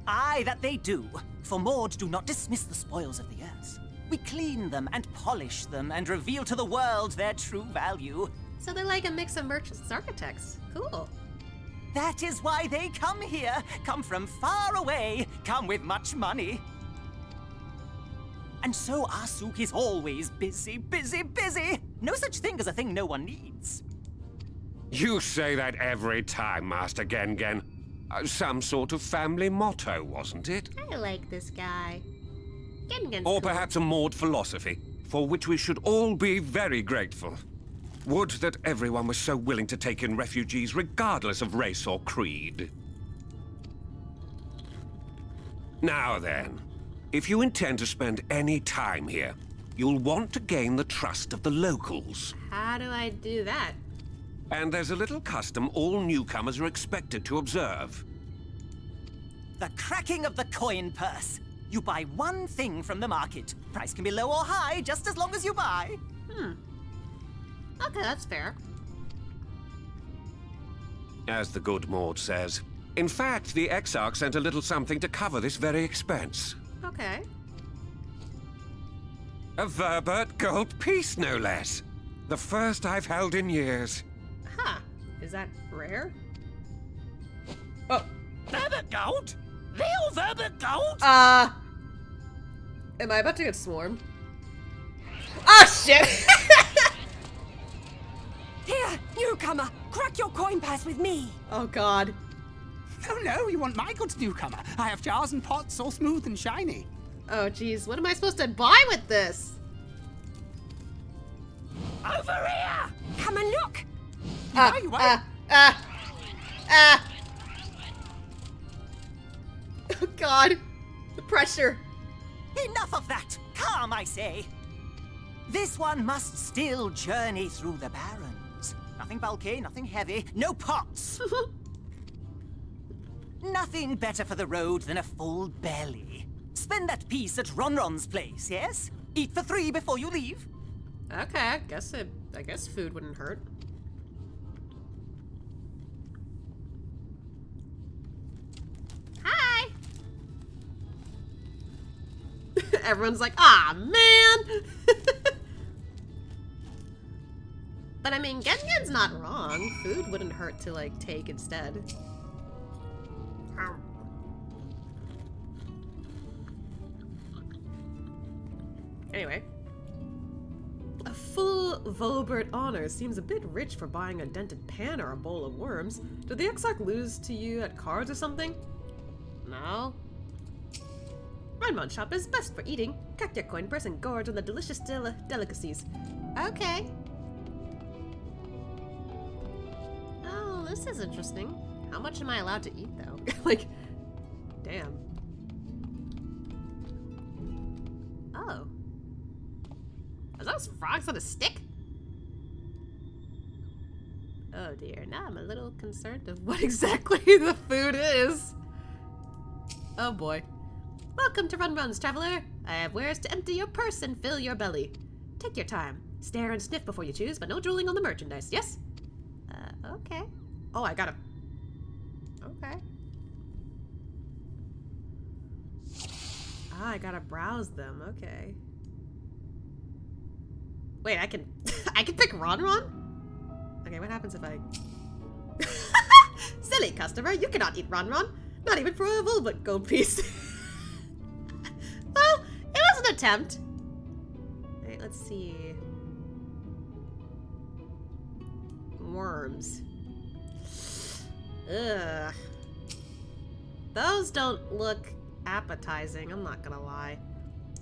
Aye, that they do. For Maud do not dismiss the spoils of the earth. We clean them and polish them and reveal to the world their true value. So they're like a mix of merchants and architects. Cool. That is why they come here. Come from far away. Come with much money. And so our souk is always busy, busy, busy. No such thing as a thing no one needs. You say that every time, Master Gengen. Some sort of family motto, wasn't it? I like this guy. Gengen's Or cool. perhaps a Mord philosophy, for which we should all be very grateful. Would that everyone was so willing to take in refugees regardless of race or creed. Now then, if you intend to spend any time here, you'll want to gain the trust of the locals. How do I do that? And there's a little custom all newcomers are expected to observe. The cracking of the coin purse. You buy one thing from the market. Price can be low or high, just as long as you buy. Okay, that's fair. As the good Mord says. In fact, the Exarch sent a little something to cover this very expense. Okay. A Verbert gold piece, no less. The first I've held in years. Huh. Is that rare? Oh. Verbert gold? Real Verbert gold? Am I about to get swarmed? Ah, shit! Here, newcomer, crack your coin purse with me. Oh, God. Oh, no, you want my goods, newcomer. I have jars and pots all smooth and shiny. Oh, jeez. What am I supposed to buy with this? Over here! Come and look! Oh, God. The pressure. Enough of that! Calm, I say! This one must still journey through the barrens. Nothing bulky, nothing heavy, no pots! Nothing better for the road than a full belly. Spend that piece at Ronron's place, yes? Eat for 3 before you leave. Okay, I guess food wouldn't hurt. Hi! Everyone's like, ah, man! But I mean, Gengen's not wrong. Food wouldn't hurt to, like, take instead. Anyway. A full Volbert honor seems a bit rich for buying a dented pan or a bowl of worms. Did the Exarch lose to you at cards or something? No. Renmon shop is best for eating. Crack your coin purse and gorge on the delicious delicacies. Okay. Oh, this is interesting. How much am I allowed to eat, though? Like, damn. Oh. Are those frogs on a stick? Oh dear, now I'm a little concerned of what exactly the food is. Oh boy. Welcome to Run Runs, traveler. I have wares to empty your purse and fill your belly. Take your time. Stare and sniff before you choose, but no drooling on the merchandise, yes? Okay. Oh, I gotta... Okay. Ah, I gotta browse them, okay. Wait, I can... I can pick Ron? Okay, what happens if I... Silly customer, you cannot eat Ron Ron. Not even for a Volbut gold piece. Well, it was an attempt. Alright, let's see. Worms. Ugh. Those don't look appetizing, I'm not gonna lie.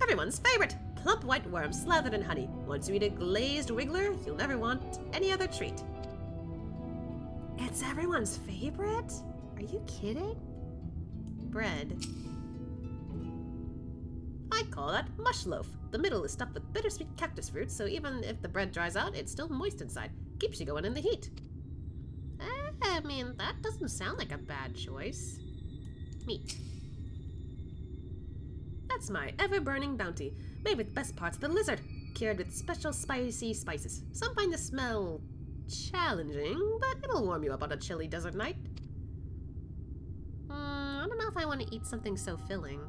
Everyone's favorite! Plump white worms slathered in honey. Once you eat a glazed wiggler, you'll never want any other treat. It's everyone's favorite? Are you kidding? Bread. I call that mush loaf. The middle is stuffed with bittersweet cactus fruit, so even if the bread dries out, it's still moist inside. Keeps you going in the heat. I mean, that doesn't sound like a bad choice. Meat. That's my ever-burning bounty, made with best parts of the lizard, cured with special spicy spices. Some find the smell challenging, but it'll warm you up on a chilly desert night. I don't know if I want to eat something so filling.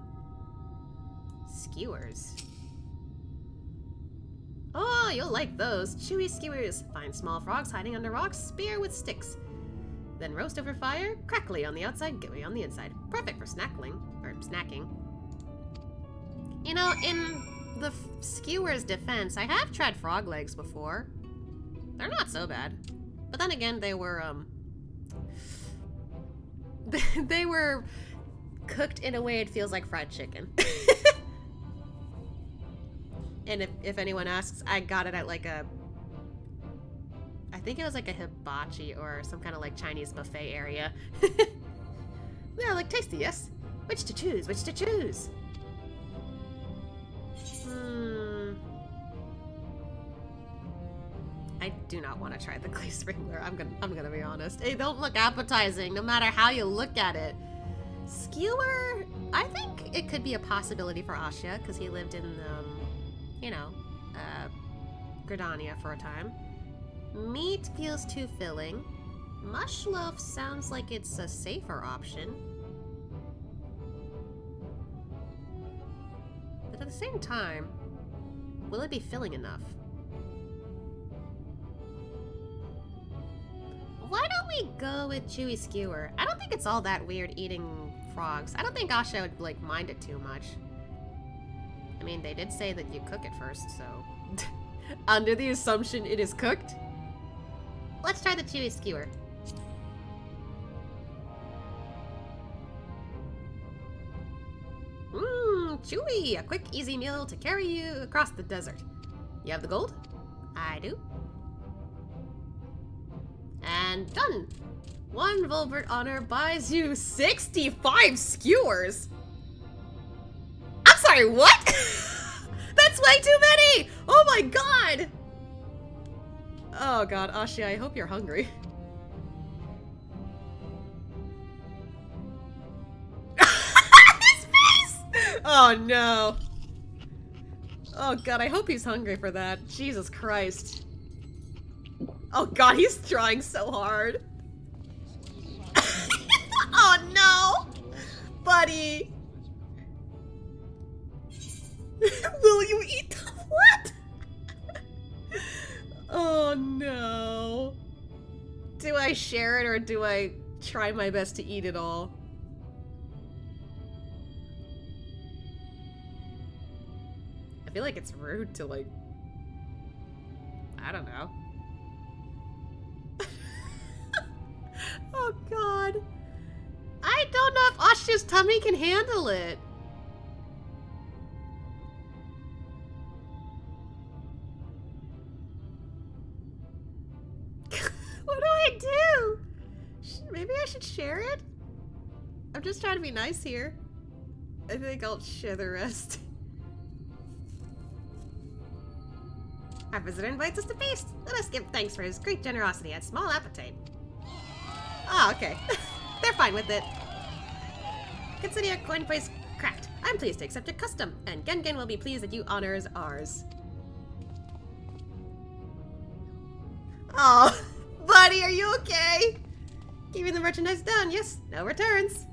Skewers. Oh, you'll like those. Chewy skewers. Find small frogs hiding under rocks, spear with sticks. Then roast over fire, crackly on the outside, gooey on the inside. Perfect for snacking. You know, in the skewer's defense, I have tried frog legs before. They're not so bad. But then again, they were, they were cooked in a way it feels like fried chicken. And if anyone asks, I got it at like a... I think it was like a hibachi or some kind of like Chinese buffet area. Yeah, like tasty, yes? Which to choose? Which to choose? I do not want to try the clay sprinkler. I'm gonna be honest. They don't look appetizing, no matter how you look at it. Skewer, I think it could be a possibility for Asha because he lived in, you know, Gridania for a time. Meat feels too filling. Mush loaf sounds like it's a safer option. But at the same time, will it be filling enough? Why don't we go with Chewy Skewer? I don't think it's all that weird eating frogs. I don't think Asha would, like, mind it too much. I mean, they did say that you cook it first, so... Under the assumption it is cooked? Let's try the Chewy Skewer. Chewy! A quick, easy meal to carry you across the desert. You have the gold? I do. And done! 1 Volbert honor buys you 65 skewers! I'm sorry, what? That's way too many! Oh my god! Oh god, Ashi, I hope you're hungry. His face! Oh no. Oh god, I hope he's hungry for that. Jesus Christ. Oh god, he's trying so hard. Oh no! Buddy! Will you eat the what? Oh no. Do I share it or do I try my best to eat it all? I feel like it's rude to like... I don't know. Oh god. I don't know if Asha's tummy can handle it. What do I do? Maybe I should share it? I'm just trying to be nice here. I think I'll share the rest. Our visitor invites us to feast. Let us give thanks for his great generosity and small appetite. Ah, okay. They're fine with it. Consider your coin price cracked. I'm pleased to accept your custom, and Gengen will be pleased that you honors ours. Oh, buddy, are you okay? Keeping the merchandise done, yes, no returns.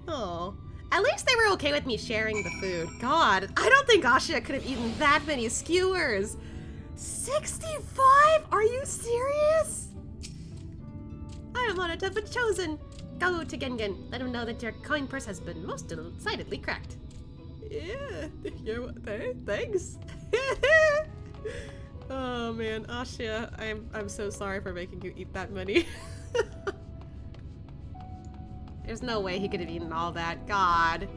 Oh, at least they were okay with me sharing the food. God, I don't think Asha could have eaten that many skewers. 65? Are you serious? I am honored to have been chosen. Go to Gengen. Let him know that your coin purse has been most decidedly cracked. Yeah, thanks. Oh man, Asha, I'm so sorry for making you eat that many. There's no way he could have eaten all that. God.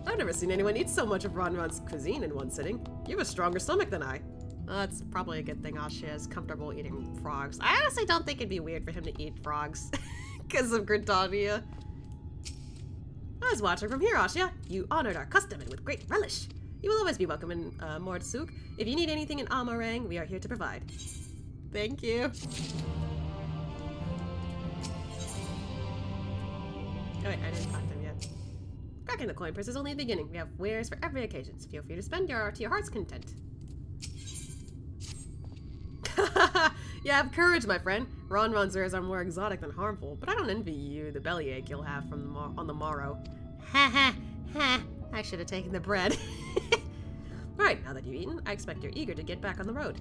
I've never seen anyone eat so much of Ronron's cuisine in one sitting. You have a stronger stomach than I. That's probably a good thing Asha is comfortable eating frogs. I honestly don't think it'd be weird for him to eat frogs because of Gridania. I was watching from here, Asha. You honored our custom and with great relish. You will always be welcome in Mordsuk. If you need anything in Amarang, we are here to provide. Thank you. Oh wait, I didn't talk to him yet. Cracking the coin purse is only the beginning. We have wares for every occasion. So feel free to spend to your heart's content. Yeah, have courage, my friend. Ronron's wares are more exotic than harmful, but I don't envy you the bellyache you'll have from on the morrow. Ha ha ha! I should have taken the bread. Alright, now that you've eaten, I expect you're eager to get back on the road.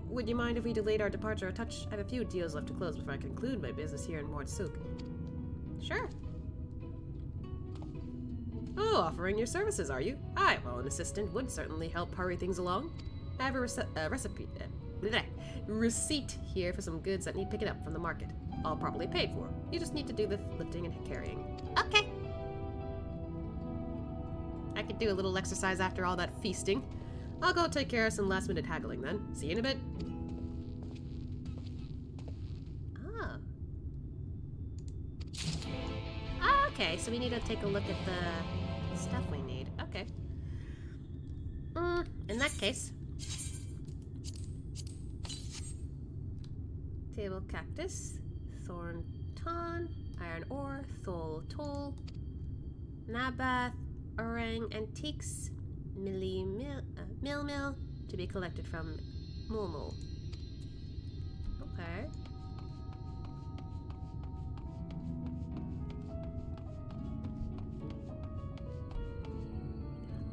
Would you mind if we delayed our departure a touch? I have a few deals left to close before I conclude my business here in Mordsuk. Sure. Oh, offering your services, are you? Aye, well, an assistant would certainly help hurry things along. I have a receipt here for some goods that need picking up from the market. All properly paid for. You just need to do the lifting and carrying. Okay. I could do a little exercise after all that feasting. I'll go take care of some last-minute haggling then. See you in a bit. Ah, okay, so we need to take a look at the stuff we need. Okay. In that case... Table cactus, thorn ton, iron ore, thol toll, nabath, orang antiques, mil to be collected from Mulmul. Okay.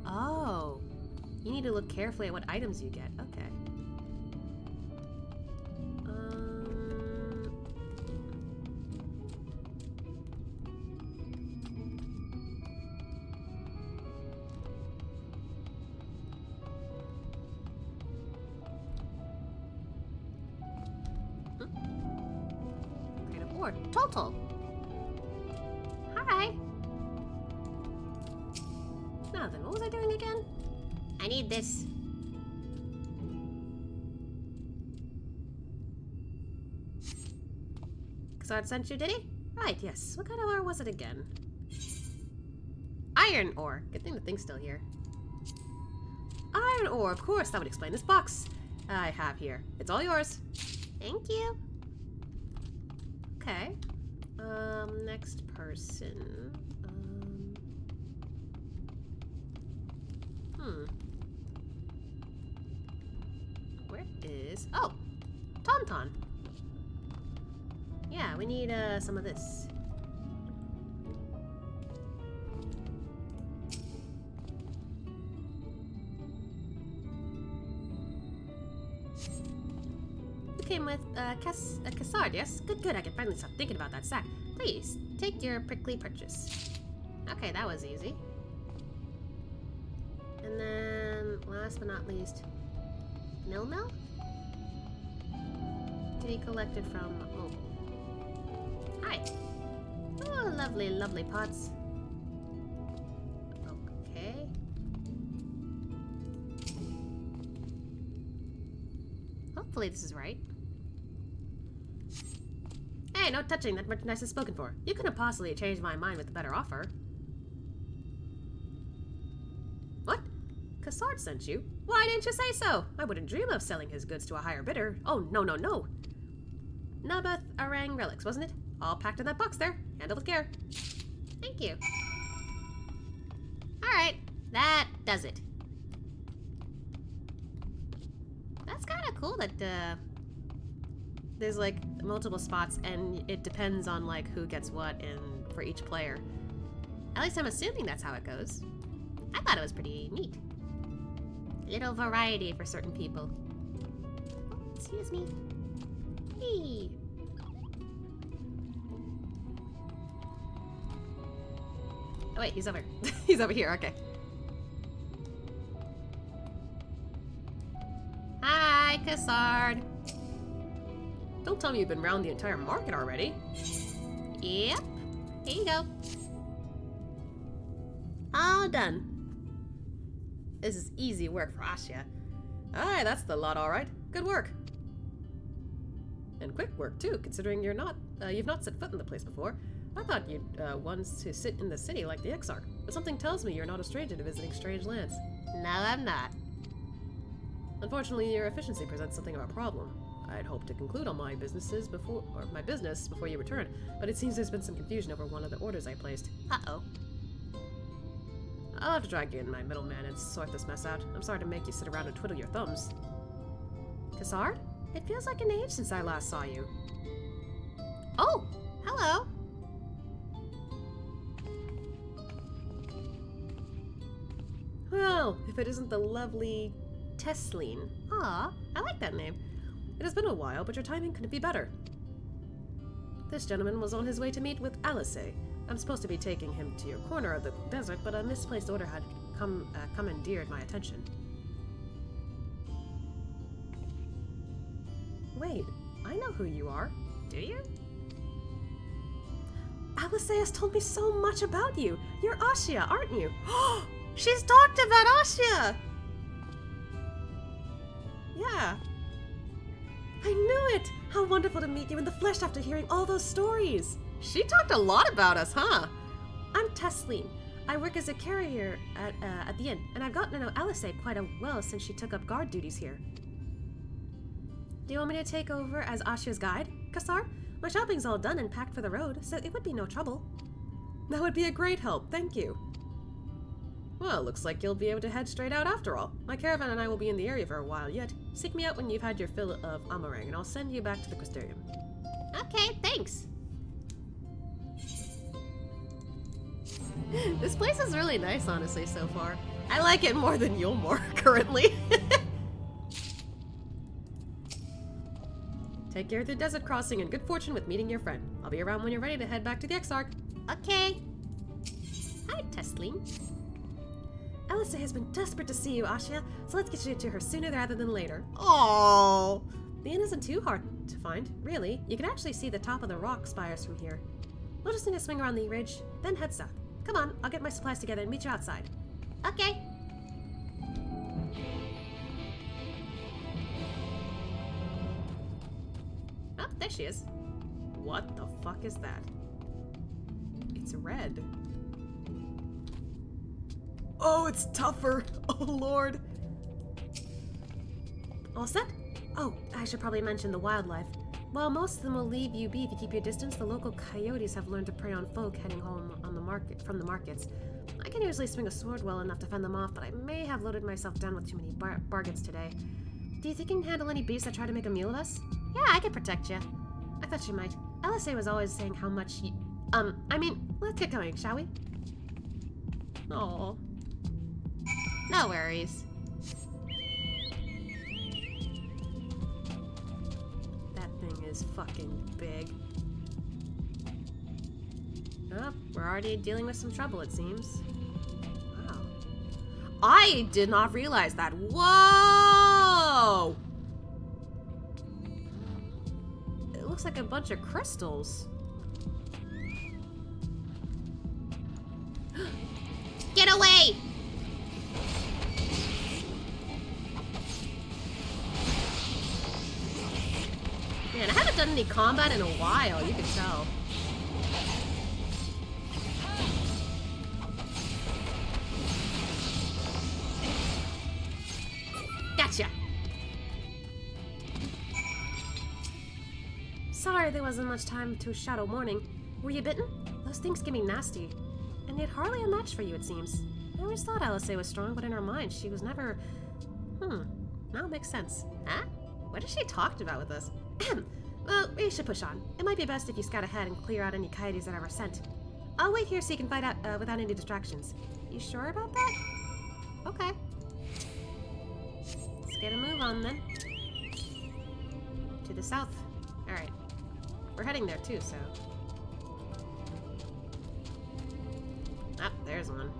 Oh, you need to look carefully at what items you get. Okay. Total. Hi. Now then, what was I doing again? I need this. Xard sent you, did he? Right, yes. What kind of ore was it again? Iron ore. Good thing the thing's still here. Iron ore, of course. That would explain this box I have here. It's all yours. Thank you. Okay. Next person. Where is... Oh! Tauntaun. Yeah, we need, some of this. Came with Xard, yes? Good, I can finally stop thinking about that sack. Please, take your prickly purchase. Okay, that was easy. And then, last but not least, Mil? To be collected from Mulmul. Hi. Oh, lovely, lovely pots. Okay. Hopefully this is right. Hey, no touching. That merchandise is spoken for. You couldn't possibly change my mind with a better offer. What? Xard sent you? Why didn't you say so? I wouldn't dream of selling his goods to a higher bidder. Oh, no. Nabath Arang relics, wasn't it? All packed in that box there. Handle with care. Thank you. Alright, that does it. That's kind of cool that, there's like multiple spots and it depends on like who gets what and for each player. At least I'm assuming that's how it goes. I thought it was pretty neat. Little variety for certain people. Oh, excuse me. Hey. Oh wait, he's over. He's over here. Okay. Hi, Cassard. Don't tell me you've been round the entire market already. Yep. Here you go. All done. This is easy work for Asya. Aye, that's the lot, all right. Good work. And quick work too, considering you've not set foot in the place before. I thought you'd want to sit in the city like the Exarch, but something tells me you're not a stranger to visiting strange lands. No, I'm not. Unfortunately, your efficiency presents something of a problem. I'd hoped to conclude all my business before you return, but it seems there's been some confusion over one of the orders I placed. Uh-oh. I'll have to drag you in my middleman and sort this mess out. I'm sorry to make you sit around and twiddle your thumbs. Cassard? It feels like an age since I last saw you. Oh, hello. Well, if it isn't the lovely Tesleen. Aw, I like that name. It has been a while, but your timing couldn't be better. This gentleman was on his way to meet with Alice. I'm supposed to be taking him to your corner of the desert, but a misplaced order had commandeered my attention. Wait, I know who you are. Do you? Alice has told me so much about you. You're Asya, aren't you? She's talked about Asya! Yeah. I knew it! How wonderful to meet you in the flesh after hearing all those stories. She talked a lot about us, huh? I'm Tesleen. I work as a carrier at the inn, and I've gotten to know Alice quite well since she took up guard duties here. Do you want me to take over as Asya's guide, Cassard? My shopping's all done and packed for the road, so it would be no trouble. That would be a great help, thank you. Well, looks like you'll be able to head straight out after all. My caravan and I will be in the area for a while yet. Seek me out when you've had your fill of Amarang, and I'll send you back to the Crystarium. Okay, thanks. This place is really nice, honestly, so far. I like it more than Yulmore, currently. Take care of the desert crossing and good fortune with meeting your friend. I'll be around when you're ready to head back to the Exarch. Okay. Hi, Tesleen. Alice has been desperate to see you, Asya, so let's get you to her sooner rather than later. Oh, the inn isn't too hard to find, really. You can actually see the top of the rock spires from here. We'll just need to swing around the ridge, then head south. Come on, I'll get my supplies together and meet you outside. Okay. Oh, there she is. What the fuck is that? It's red. Oh, it's tougher. Oh, Lord. All set? Oh, I should probably mention the wildlife. While most of them will leave you be if you keep your distance, the local coyotes have learned to prey on folk heading home on the market from the markets. I can usually swing a sword well enough to fend them off, but I may have loaded myself down with too many bargains today. Do you think you can handle any beasts that try to make a meal of us? Yeah, I could protect you. I thought you might. Alice was always saying how much you... let's get going, shall we? Oh. No worries. That thing is fucking big. Oh, we're already dealing with some trouble, it seems. Wow. I did not realize that. Whoa! It looks like a bunch of crystals. Get away! Man, I haven't done any combat in a while, you can tell. Gotcha! Sorry there wasn't much time to shadow morning. Were you bitten? Those things can be nasty. And yet hardly a match for you, it seems. I always thought Alice was strong, but in her mind, she was never... Now it makes sense. Huh? What has she talked about with us? Well, we should push on. It might be best if you scout ahead and clear out any coyotes that I were sent. I'll wait here so you can fight out without any distractions. You sure about that? Okay. get a move on then. To the south. Alright. We're heading there too, so. Ah, there's one.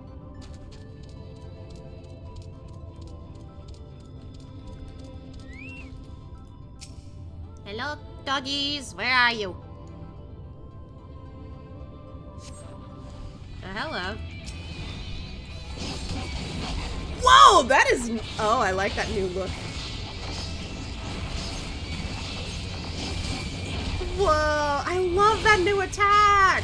Hello, doggies. Where are you? Hello. Whoa, that is... Oh, I like that new look. Whoa, I love that new attack!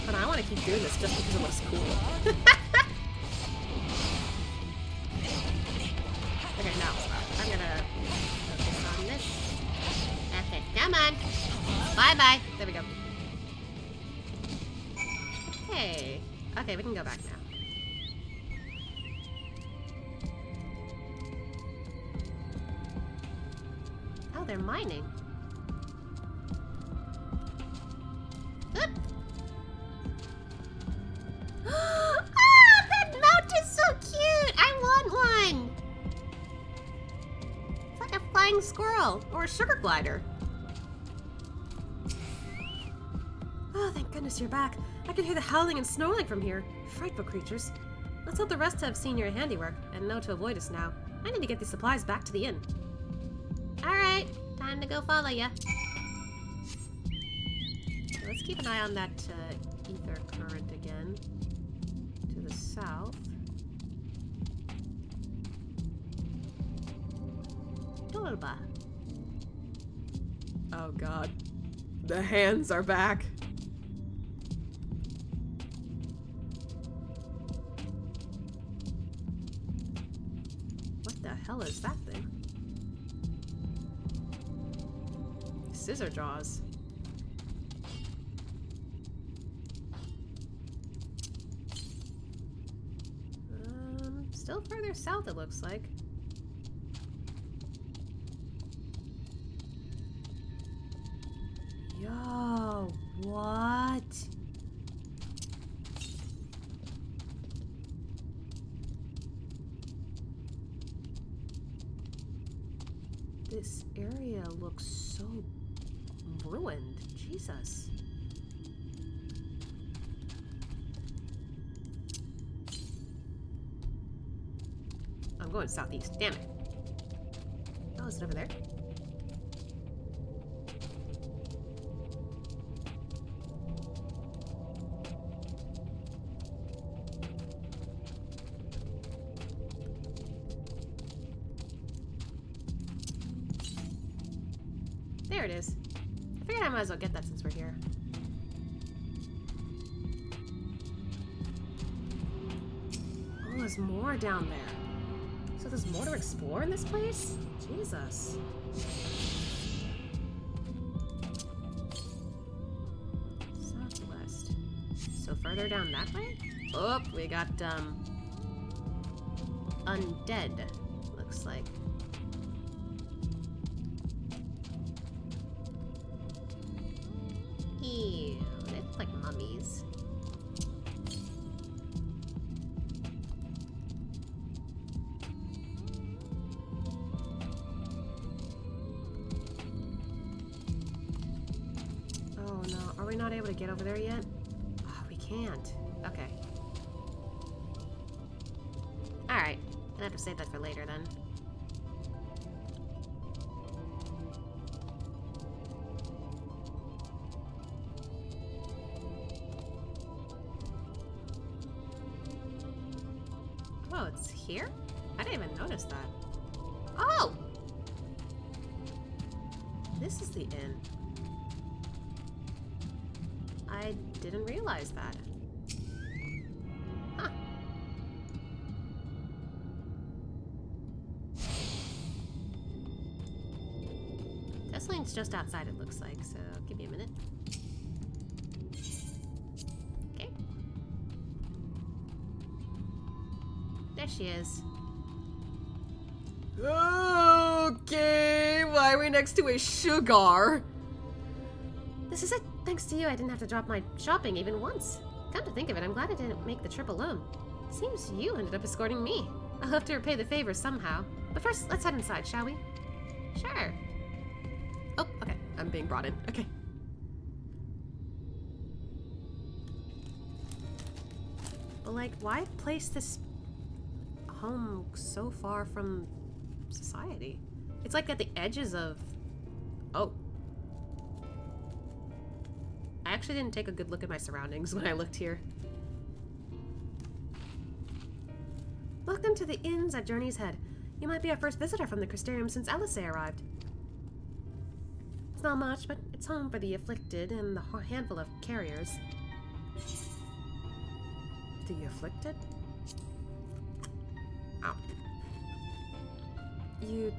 But I want to keep doing this just because it looks cool. Okay, now I'm gonna focus on this. Okay, come on. Bye-bye. There we go. Hey. Okay, we can go back now. Oh, they're mining. Oop. Ah, that mount is so cute! I want one! It's like a flying squirrel or a sugar glider. Oh, thank goodness you're back. I can hear the howling and snarling from here. Frightful creatures. Let's hope the rest have seen your handiwork and know to avoid us now. I need to get these supplies back to the inn. Alright, time to go follow ya. Let's keep an eye on that ether current again. To the south. Dolba. Oh god. The hands are back. What the hell is that thing? Scissor jaws. Still further south it looks like. Yo, what? This area looks so ruined. Jesus. I'm going southeast. Damn it. Oh, is it over there? There it is. I figured I might as well get that since we're here. Oh, there's more down there. So there's more to explore in this place? Jesus. Southwest. So further down that way? Oh, we got, undead, looks like. Ew, they look like mummies. Oh no, are we not able to get over there yet? Oh, we can't. Okay. Alright, gonna have to save that for later then. Oh, it's here? I didn't even notice that. Oh! This is the inn. I didn't realize that. Huh. This lane's just outside, it looks like, so give me a minute. Okay. There she is. Okay, why are we next to a sugar? This is it. thanks to you, I didn't have to drop my shopping even once. Come to think of it, I'm glad I didn't make the trip alone. Seems you ended up escorting me. I'll have to repay the favor somehow. But first, let's head inside, shall we? Sure. Oh, okay. I'm being brought in. Okay. But like, why place this home so far from society? It's like at the edges of... Oh. I actually didn't take a good look at my surroundings when I looked here. Welcome to the inns at Journey's Head. You might be our first visitor from the Crystarium since Alice arrived. It's not much, but it's home for the afflicted and the handful of carriers. The afflicted? Oh. You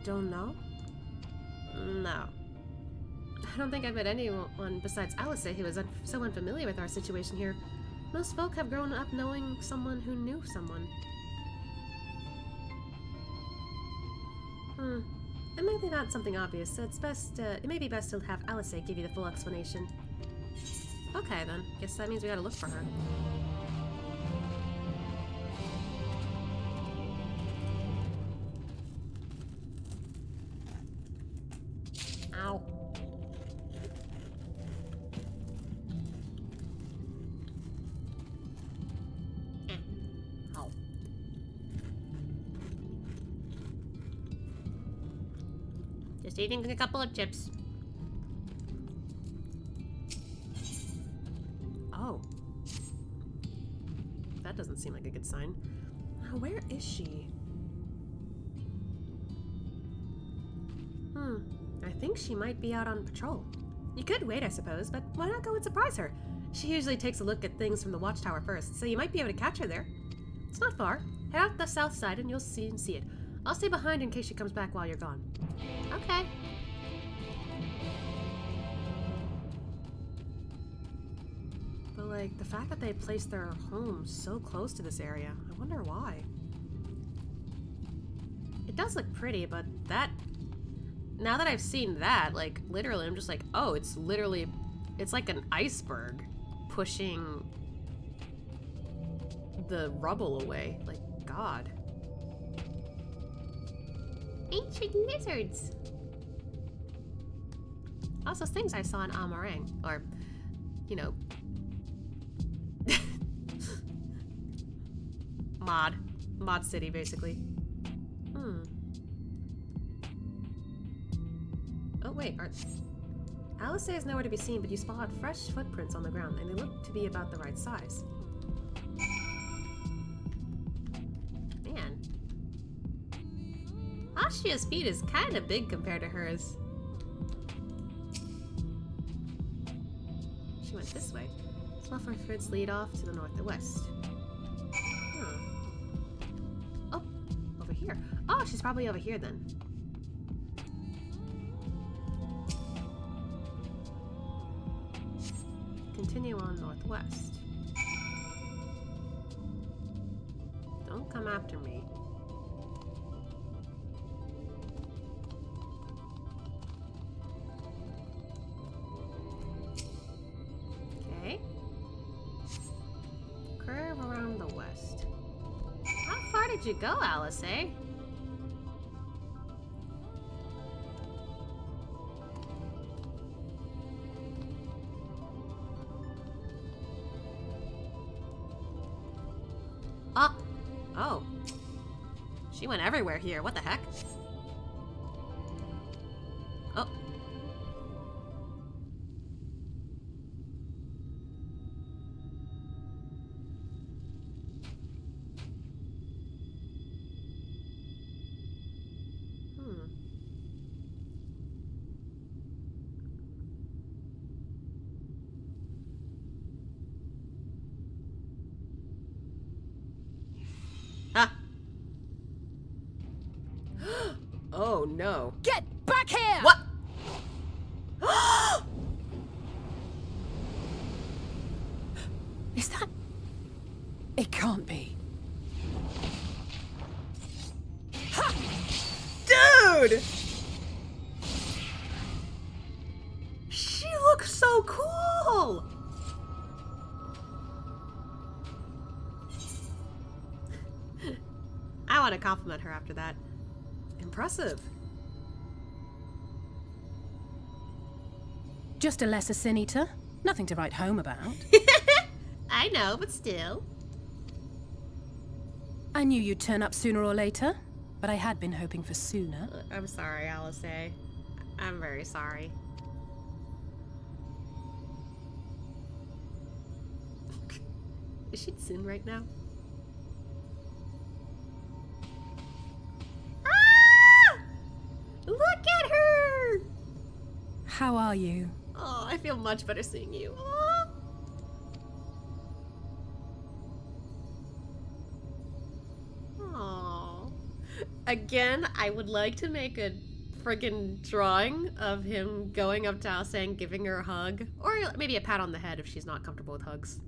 don't know? No. I don't think I've met anyone besides Alice who is so unfamiliar with our situation here. Most folk have grown up knowing someone who knew someone. I might leave out something obvious, so it's best, it may be best to have Alice give you the full explanation. Okay then, guess that means we gotta look for her. Ow. Ow. Just eating a couple of chips. Oh. That doesn't seem like a good sign. Where is she? I think she might be out on patrol. You could wait, I suppose, but why not go and surprise her? She usually takes a look at things from the watchtower first, so you might be able to catch her there. It's not far. Head out the south side and you'll see it. I'll stay behind in case she comes back while you're gone. Okay. But like, the fact that they placed their home so close to this area, I wonder why. It does look pretty, but that... Now that I've seen that, like, literally, I'm just like, oh, it's literally... It's like an iceberg pushing the rubble away. Like, God. Ancient lizards! Also, things I saw in Amarang. Or, you know... Mod City, basically. Oh, wait, Alice is nowhere to be seen, but you spot fresh footprints on the ground, and they look to be about the right size. Man. Ashia's feet is kind of big compared to hers. She went this way. Small fruits lead off to the north and west. Oh, over here. Oh, she's probably over here then. Continue on northwest. Don't come after me. Okay. Curve around the west. How far did you go, Alice, eh? Oh. She went everywhere here. What the heck? Oh. Oh no. Get back here! What? Is that... It can't be. Ha! Dude! She looks so cool! I want to compliment her after that. Impressive. Just a lesser sin eater. Nothing to write home about. I know, but still. I knew you'd turn up sooner or later, but I had been hoping for sooner. I'm sorry, Alice. I'm very sorry. Is she sin right now? Ah! Look at her! How are you? Oh, I feel much better seeing you. Aww. Again, I would like to make a friggin' drawing of him going up to Alicent, giving her a hug. Or maybe a pat on the head if she's not comfortable with hugs.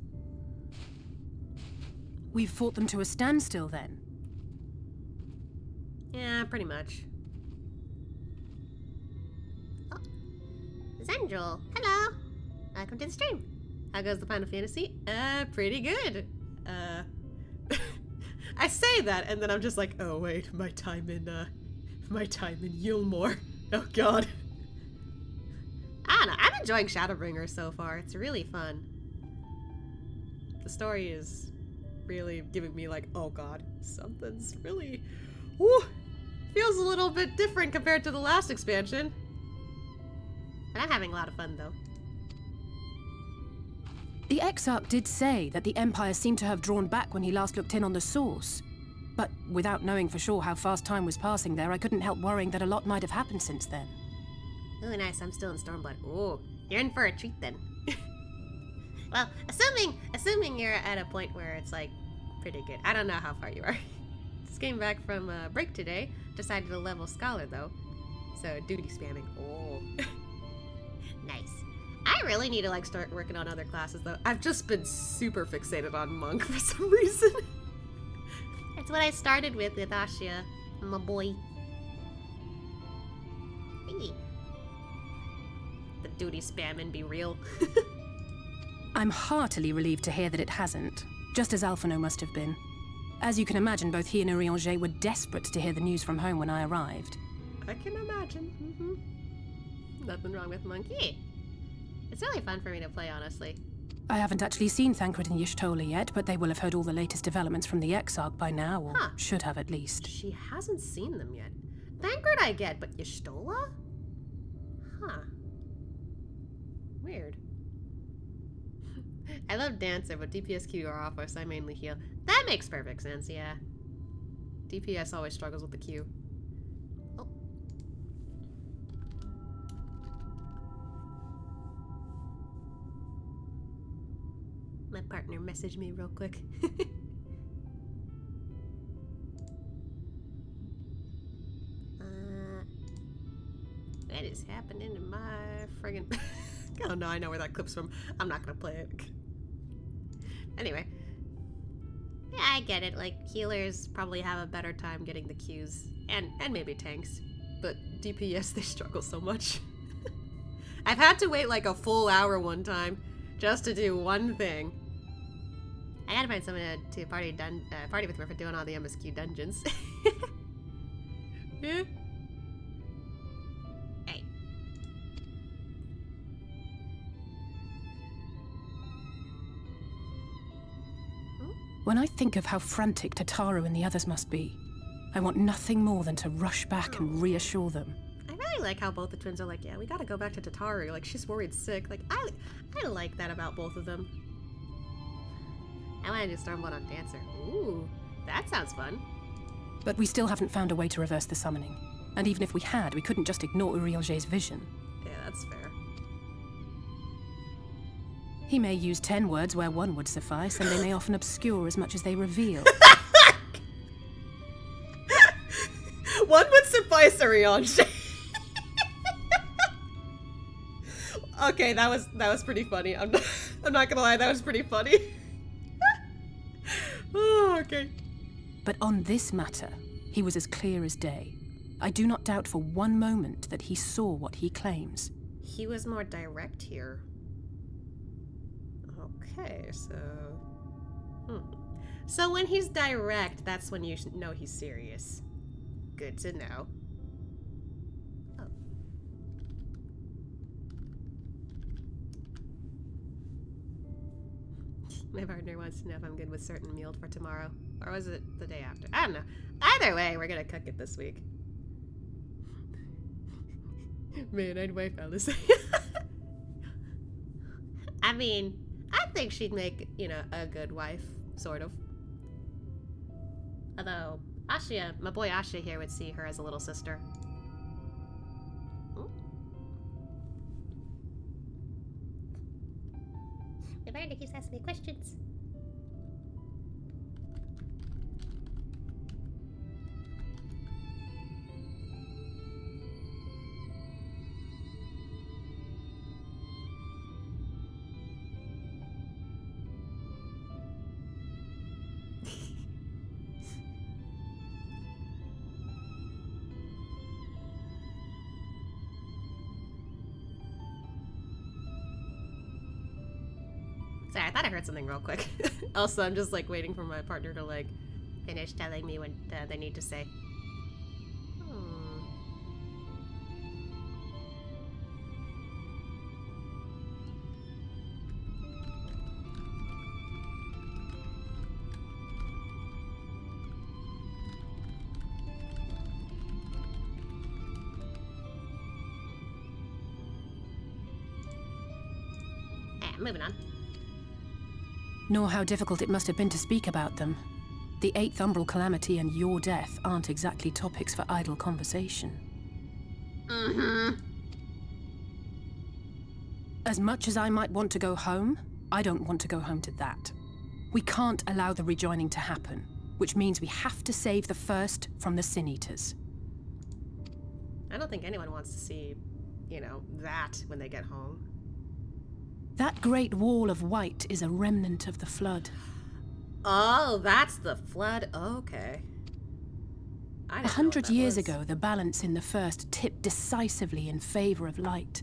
We've fought them to a standstill then? Yeah, pretty much. Oh. Zendril, hello. Welcome to the stream. How goes the Final Fantasy? Pretty good. I say that, and then I'm just like, oh wait, my time in Yulmore. Oh god. I don't know, I'm enjoying Shadowbringers so far. It's really fun. The story is really giving me like, oh god, something's really, whew, feels a little bit different compared to the last expansion. But I'm having a lot of fun though. The Exarch did say that the Empire seemed to have drawn back when he last looked in on the source. But without knowing for sure how fast time was passing there, I couldn't help worrying that a lot might have happened since then. Ooh, nice, I'm still in Stormblood. Ooh, you're in for a treat then. Well, assuming you're at a point where it's like pretty good. I don't know how far you are. Just came back from break today. Decided to level Scholar though. So duty spamming. Oh. Nice. I really need to like start working on other classes though. I've just been super fixated on Monk for some reason. That's what I started with Ashia, my boy. Hey. The duty spamming be real. I'm heartily relieved to hear that it hasn't, just as Alphino must have been. As you can imagine, both he and Urianger were desperate to hear the news from home when I arrived. I can imagine. Nothing wrong with Monkey. It's really fun for me to play, honestly. I haven't actually seen Thancred and Y'shtola yet, but they will have heard all the latest developments from the Exarch by now, or should have at least. She hasn't seen them yet. Thancred I get, but Y'shtola? Huh. Weird. I love Dancer, but DPS Q are off, so I mainly heal. That makes perfect sense, yeah. DPS always struggles with the Q. Oh. My partner messaged me real quick. What is happening to my friggin'... Oh no, I know where that clip's from. I'm not gonna play it. Anyway. Yeah, I get it. Like, healers probably have a better time getting the Qs. And maybe tanks. But DPS, they struggle so much. I've had to wait like a full hour one time just to do one thing. I gotta find someone to party with me for doing all the MSQ dungeons. Yeah. Hey. When I think of how frantic Tataru and the others must be, I want nothing more than to rush back and reassure them. I really like how both the twins are like, yeah, we gotta go back to Tataru. Like, she's worried sick. Like, I like that about both of them. I want to do Stormblood on Dancer. Ooh, that sounds fun. But we still haven't found a way to reverse the summoning. And even if we had, we couldn't just ignore Urianger's vision. Yeah, that's fair. He may use 10 words where one would suffice, and they may often obscure as much as they reveal. One would suffice, Urianger. Okay, that was pretty funny. I'm not gonna lie, that was pretty funny. Oh, okay. But on this matter, he was as clear as day. I do not doubt for one moment that he saw what he claims. He was more direct here. Okay, so... So when he's direct, that's when you know he's serious. Good to know. Oh. My partner wants to know if I'm good with certain meal for tomorrow. Or was it the day after? I don't know. Either way, we're gonna cook it this week. Man, I'd wife Alice. I mean, I think she'd make, you know, a good wife, sort of. Although, Ashia, my boy Ashia here would see her as a little sister. Ooh. My partner keeps asking me questions. Sorry, I thought I heard something real quick. Also, I'm just like waiting for my partner to like finish telling me what they need to say. Moving on. Nor how difficult it must have been to speak about them. The 8th Umbral Calamity and your death aren't exactly topics for idle conversation. Mm-hmm. As much as I might want to go home, I don't want to go home to that. We can't allow the rejoining to happen, which means we have to save the first from the Sin Eaters. I don't think anyone wants to see, you know, that when they get home. That great wall of white is a remnant of the flood. Oh, that's the flood. Okay. 100 years ago, the balance in the first tipped decisively in favor of light.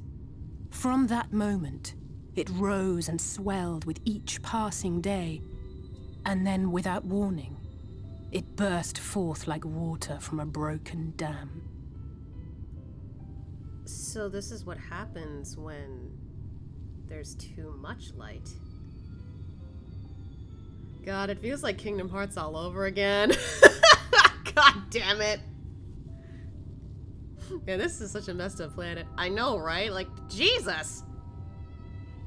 From that moment, it rose and swelled with each passing day, and then, without warning, it burst forth like water from a broken dam. So this is what happens when there's too much light. God, it feels like Kingdom Hearts all over again. God damn it. Yeah, this is such a messed up planet. I know, right? Like, Jesus!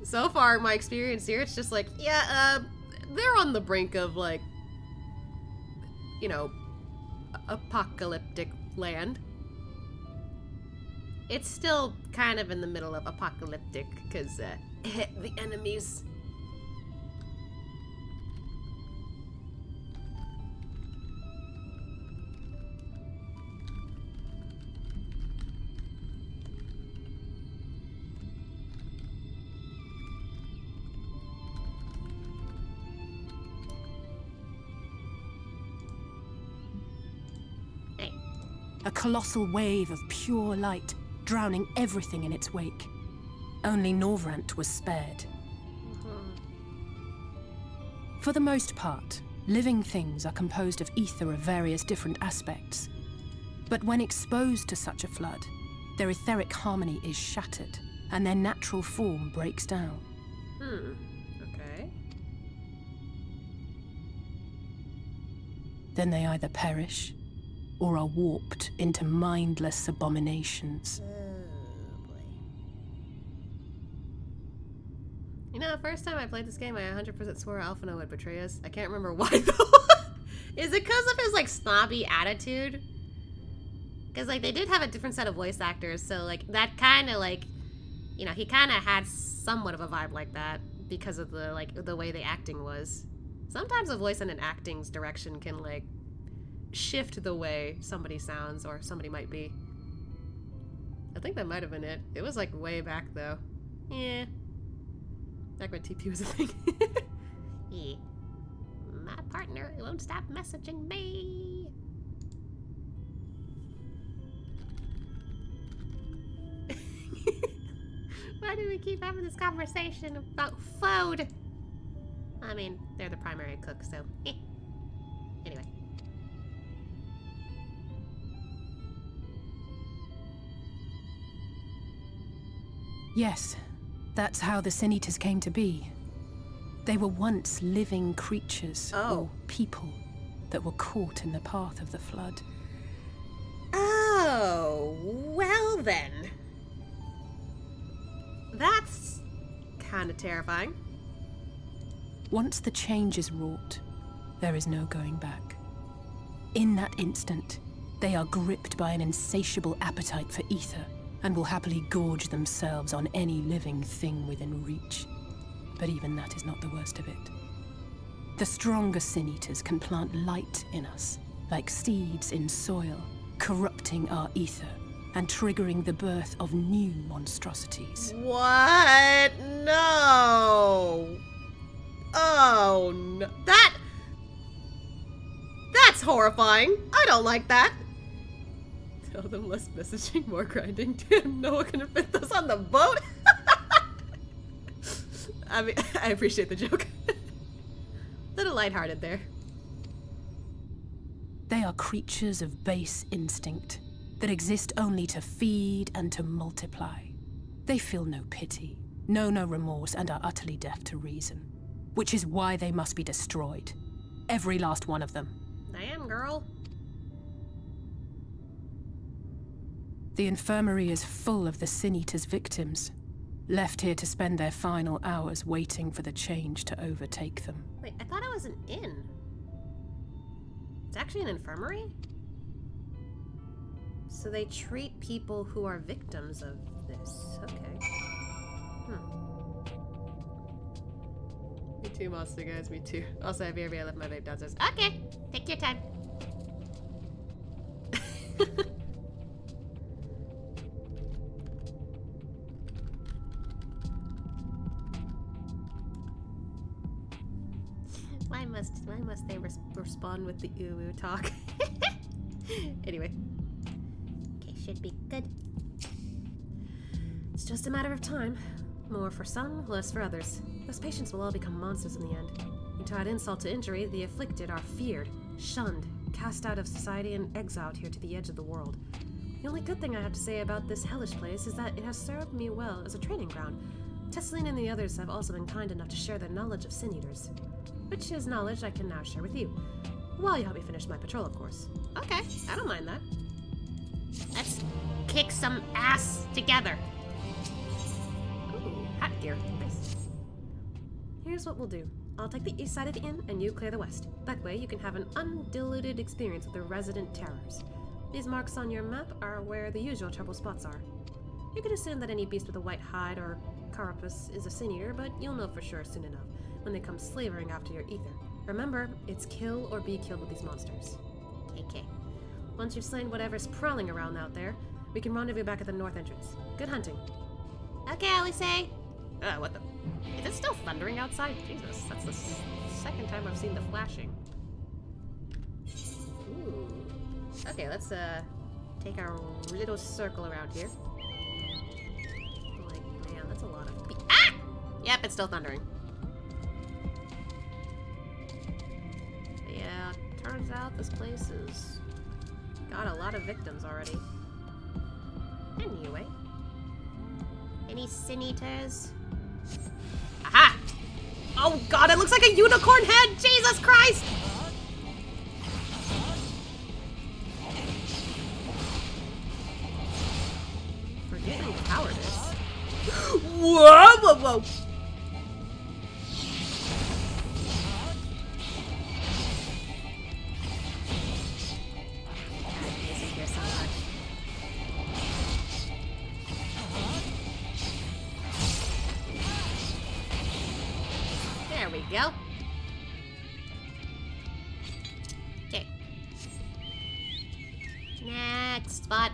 So far, my experience here, it's just like, yeah, they're on the brink of, like, you know, apocalyptic land. It's still kind of in the middle of apocalyptic, because, the enemies. A colossal wave of pure light, drowning everything in its wake. Only Norvrant was spared. For the most part, living things are composed of ether of various different aspects. But when exposed to such a flood, their etheric harmony is shattered, and their natural form breaks down. Okay. Then they either perish, or are warped into mindless abominations. You know, the first time I played this game, I 100% swore Alphino would betray us. I can't remember why, though. Is it because of his, like, snobby attitude? Because, like, they did have a different set of voice actors, so, like, that kind of, like, you know, he kind of had somewhat of a vibe like that because of the, like, the way the acting was. Sometimes a voice and an acting's direction can, like, shift the way somebody sounds or somebody might be. I think that might have been it. It was, like, way back, though. Yeah. Back when TP was a thing. Yeah. My partner won't stop messaging me. Why do we keep having this conversation about food? I mean, they're the primary cook, so. Yes, that's how the Sin Eaters came to be. They were once living creatures, or people, that were caught in the path of the flood. Oh, well then. That's kind of terrifying. Once the change is wrought, there is no going back. In that instant, they are gripped by an insatiable appetite for ether and will happily gorge themselves on any living thing within reach. But even that is not the worst of it. The stronger Sin Eaters can plant light in us, like seeds in soil, corrupting our ether and triggering the birth of new monstrosities. What? No. Oh, no. That's horrifying. I don't like that. Tell them less messaging, more grinding. Damn, Noah couldn't fit those on the boat. I mean, I appreciate the joke. Little lighthearted there. They are creatures of base instinct that exist only to feed and to multiply. They feel no pity, know no remorse, and are utterly deaf to reason. Which is why they must be destroyed. Every last one of them. Damn, girl. The infirmary is full of the Sin Eaters' victims, left here to spend their final hours waiting for the change to overtake them. Wait, I thought it was an inn. It's actually an infirmary? So they treat people who are victims of this. Okay. Me too, monster guys, me too. Also, have you ever left my vape downstairs? Okay, take your time. Why must they respond with the ooh talk? Anyway. Okay, should be good. It's just a matter of time. More for some, less for others. Those patients will all become monsters in the end. And to add insult to injury, the afflicted are feared, shunned, cast out of society, and exiled here to the edge of the world. The only good thing I have to say about this hellish place is that it has served me well as a training ground. Tesseline and the others have also been kind enough to share their knowledge of Sin Eaters, which is knowledge I can now share with you. While you help me finish my patrol, of course. Okay, I don't mind that. Let's kick some ass together. Ooh, hat gear. Nice. Here's what we'll do. I'll take the east side of the inn, and you clear the west. That way, you can have an undiluted experience with the resident terrors. These marks on your map are where the usual trouble spots are. You can assume that any beast with a white hide or carapace is a Sin Eater, but you'll know for sure soon enough when they come slavering after your ether. Remember, it's kill or be killed with these monsters. Okay. Once you've slain whatever's prowling around out there, we can rendezvous back at the north entrance. Good hunting. Okay, Alisaie. What the? Is it still thundering outside? Jesus, that's the second time I've seen the flashing. Ooh. Okay, let's take our little circle around here. Like, man, that's a lot of ah! Yep, it's still thundering. Yeah, turns out this place has got a lot of victims already. Anyway. Any Sin Eaters? Aha! Oh god, it looks like a unicorn head! Jesus Christ! Forgetting cowardice. Whoa, whoa, whoa! There we go. Okay. Next spot.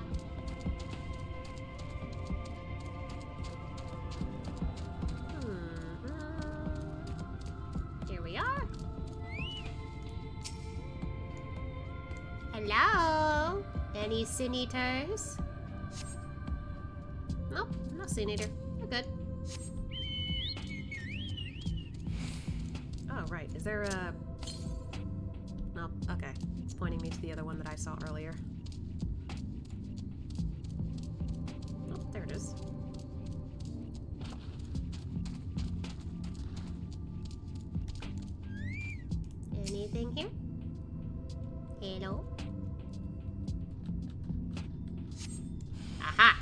Here we are. Hello? Any Sin Eaters? Nope, no Sin Eater. We're good. Oh, right. Is there a... Nope. Okay. It's pointing me to the other one that I saw earlier. Oh, there it is. Anything here? Hello? Aha!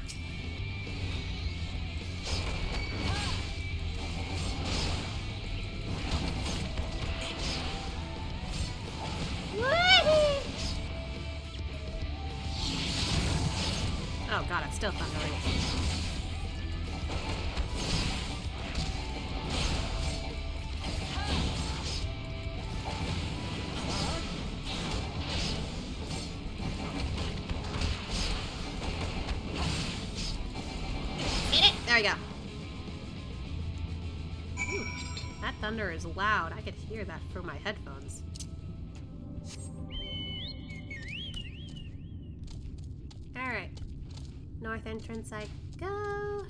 Oh god, it's still thundering. Hit it! There we go. Ooh, that thunder is loud. I could hear that through my headphones. Alright. North entrance I go.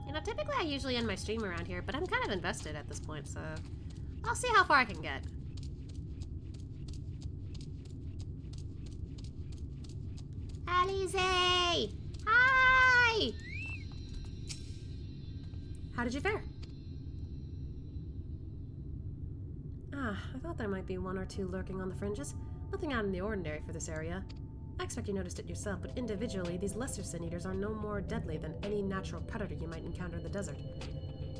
You know, typically I usually end my stream around here, but I'm kind of invested at this point, so I'll see how far I can get. Alize! Hi! How did you fare? Ah, I thought there might be one or two lurking on the fringes. Nothing out in the ordinary for this area. I expect you noticed it yourself, but individually, these lesser sin eaters are no more deadly than any natural predator you might encounter in the desert.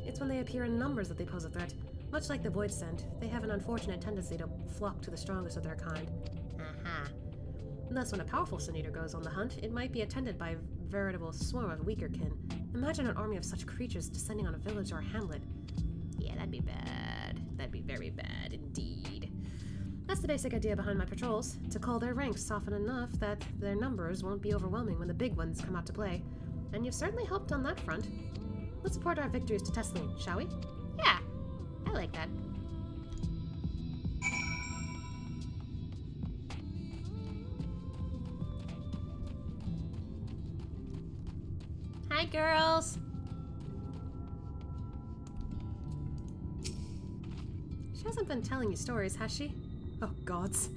It's when they appear in numbers that they pose a threat. Much like the void scent, they have an unfortunate tendency to flock to the strongest of their kind. Aha. Thus, when a powerful sin eater goes on the hunt, it might be attended by a veritable swarm of weaker kin. Imagine an army of such creatures descending on a village or a hamlet. Yeah, that'd be bad. That'd be very bad indeed. That's the basic idea behind my patrols, to cull their ranks often enough that their numbers won't be overwhelming when the big ones come out to play. And you've certainly helped on that front. Let's support our victories to Tesla, shall we? Yeah, I like that. Hi, girls. She hasn't been telling you stories, has she? Oh, gods.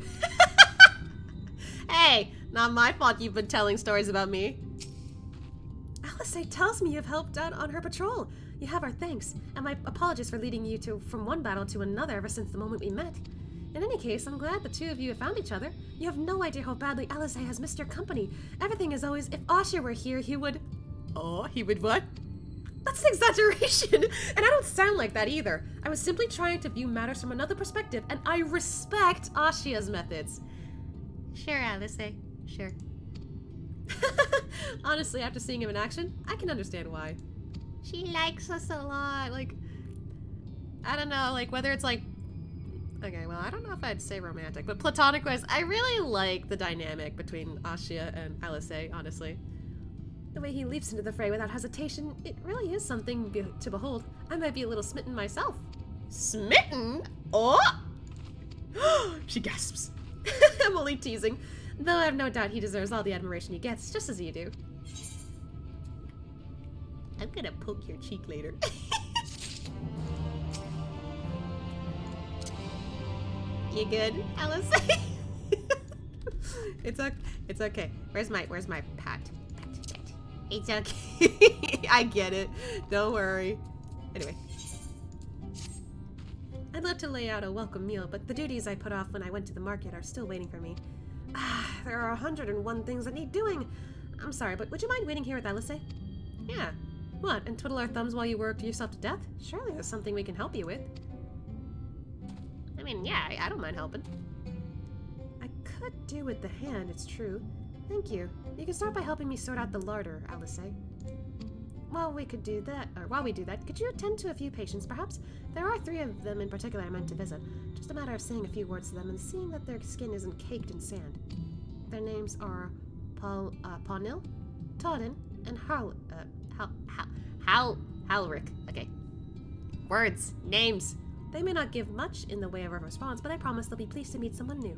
Hey, not my fault you've been telling stories about me. Alice tells me you've helped out on her patrol. You have our thanks, and my apologies for leading you from one battle to another ever since the moment we met. In any case, I'm glad the two of you have found each other. You have no idea how badly Alice has missed your company. Everything is always, if Asha were here, he would... Oh, he would what? That's an exaggeration, and I don't sound like that either. I was simply trying to view matters from another perspective, and I respect Ashia's methods. Sure, Alice, sure. Honestly, after seeing him in action, I can understand why. She likes us a lot, like, I don't know, like, whether it's like, okay, well, I don't know if I'd say romantic, but platonic-wise, I really like the dynamic between Ashia and Alice, honestly. The way he leaps into the fray without hesitation, it really is something to behold. I might be a little smitten myself. Smitten? Oh! She gasps. I'm only teasing, though I have no doubt he deserves all the admiration he gets, just as you do. I'm gonna poke your cheek later. You good, Alice? It's okay. Where's my pat? It's okay. I get it. Don't worry. Anyway. I'd love to lay out a welcome meal, but the duties I put off when I went to the market are still waiting for me. There are 101 things that need doing. I'm sorry, but would you mind waiting here with Alice? Yeah. What, and twiddle our thumbs while you work yourself to death? Surely there's something we can help you with. I mean, yeah, I don't mind helping. I could do with the hand, it's true. Thank you. You can start by helping me sort out the larder, Alice. While we do that, could you attend to a few patients, perhaps? There are 3 of them in particular I meant to visit. Just a matter of saying a few words to them and seeing that their skin isn't caked in sand. Their names are Pawnil, Todden, and Halric. Okay. Words. Names. They may not give much in the way of a response, but I promise they'll be pleased to meet someone new.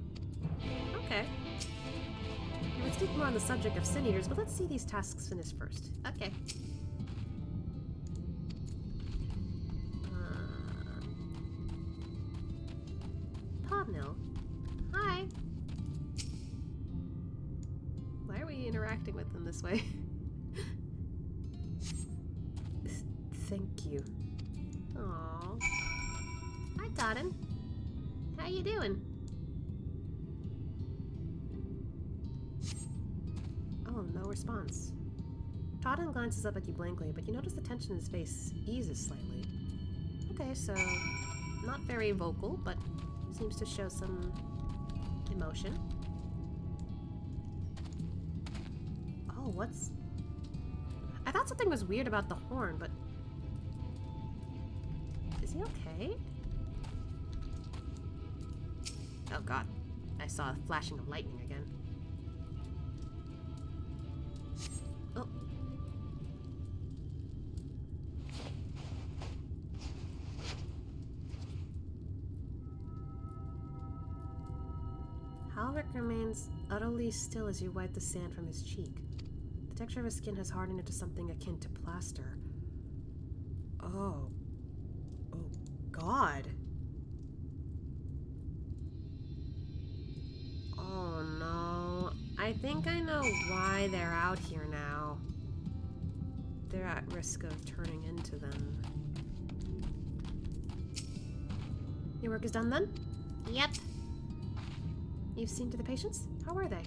Okay. We would speak more on the subject of sin eaters, but let's see these tasks finished first. Okay. Podnil. Hi. Why are we interacting with them this way? Thank you. Aww. Hi, Totten. How you doing? Oh, no response. Totten glances up at you blankly, but you notice the tension in his face eases slightly. Okay, so not very vocal, but seems to show some emotion. Oh, what's... I thought something was weird about the horn, but... Is he okay? Oh god, I saw a flashing of lightning again. Oh. Halric remains utterly still as you wipe the sand from his cheek. The texture of his skin has hardened into something akin to plaster. Oh. Oh, God. Oh, no. I think I know why they're out here now. They're at risk of turning into them. Your work is done then? Yep. You've seen to the patients? How are they?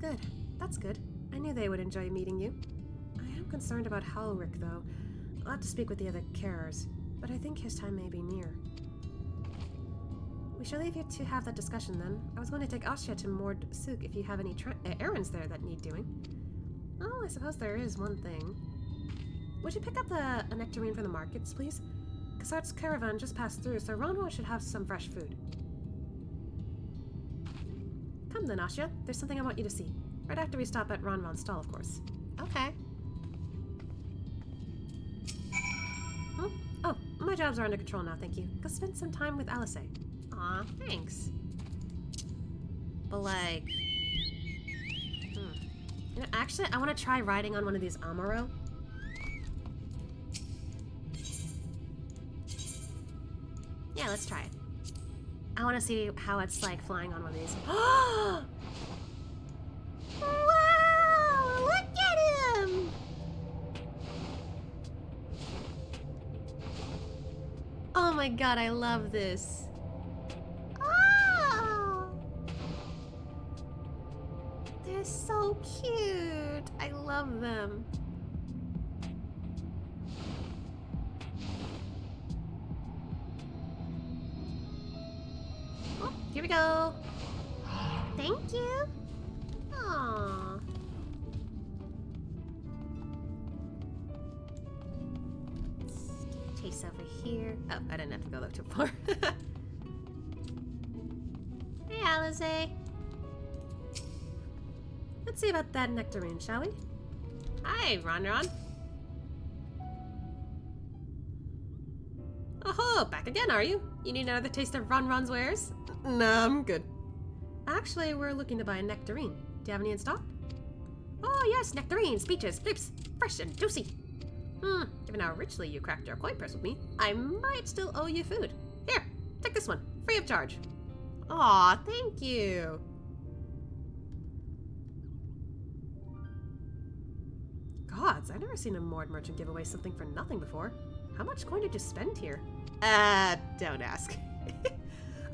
Good. That's good. I knew they would enjoy meeting you. I am concerned about Halric, though. I'll have to speak with the other carers, but I think his time may be near. We shall leave you to have that discussion then. I was going to take Asya to Mord Sook if you have any errands there that need doing. Oh, I suppose there is one thing. Would you pick up a nectarine from the markets, please? Kassart's caravan just passed through, so Ronwa should have some fresh food. Come then, Asya. There's something I want you to see. Right after we stop at Ronwan's stall, of course. Okay. Hmm? Oh, my jobs are under control now, thank you. Go spend some time with Alice. Aw, thanks. But like... You know, actually, I want to try riding on one of these Amaro. Yeah, let's try it. I want to see how it's like flying on one of these. Wow! Look at him! Oh my god, I love this. Oh! They're so cute. I love them. Oh, here we go. Thank you. Aww. Chase over here. Oh, I didn't have to go look too far. Hey, Alice. Let's see about that nectarine, shall we? Hi, Ron. Oh, back again, are you? You need another taste of Ron's wares? Nah, I'm good. Actually, we're looking to buy a nectarine. Do you have any in stock? Oh yes, nectarines, peaches, blips, fresh and juicy. Given how richly you cracked your coin purse with me, I might still owe you food. Here, take this one, free of charge. Aw, thank you. Gods, I've never seen a Mord merchant give away something for nothing before. How much coin did you spend here? Don't ask.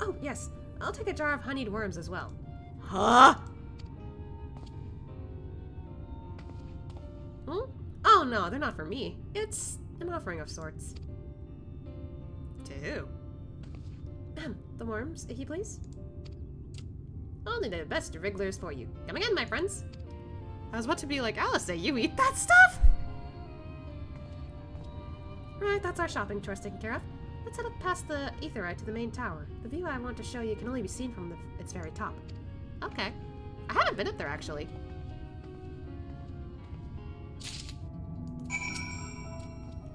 Oh, yes. I'll take a jar of honeyed worms as well. Huh? Oh no, they're not for me. It's an offering of sorts. To who? The worms, if you please. Only the best wrigglers for you. Come again, my friends. I was about to be like, Alice, you eat that stuff? Right, that's our shopping chores taken care of. Let's head up past the Aetheryte to the main tower. The view I want to show you can only be seen from its very top. Okay. I haven't been up there, actually.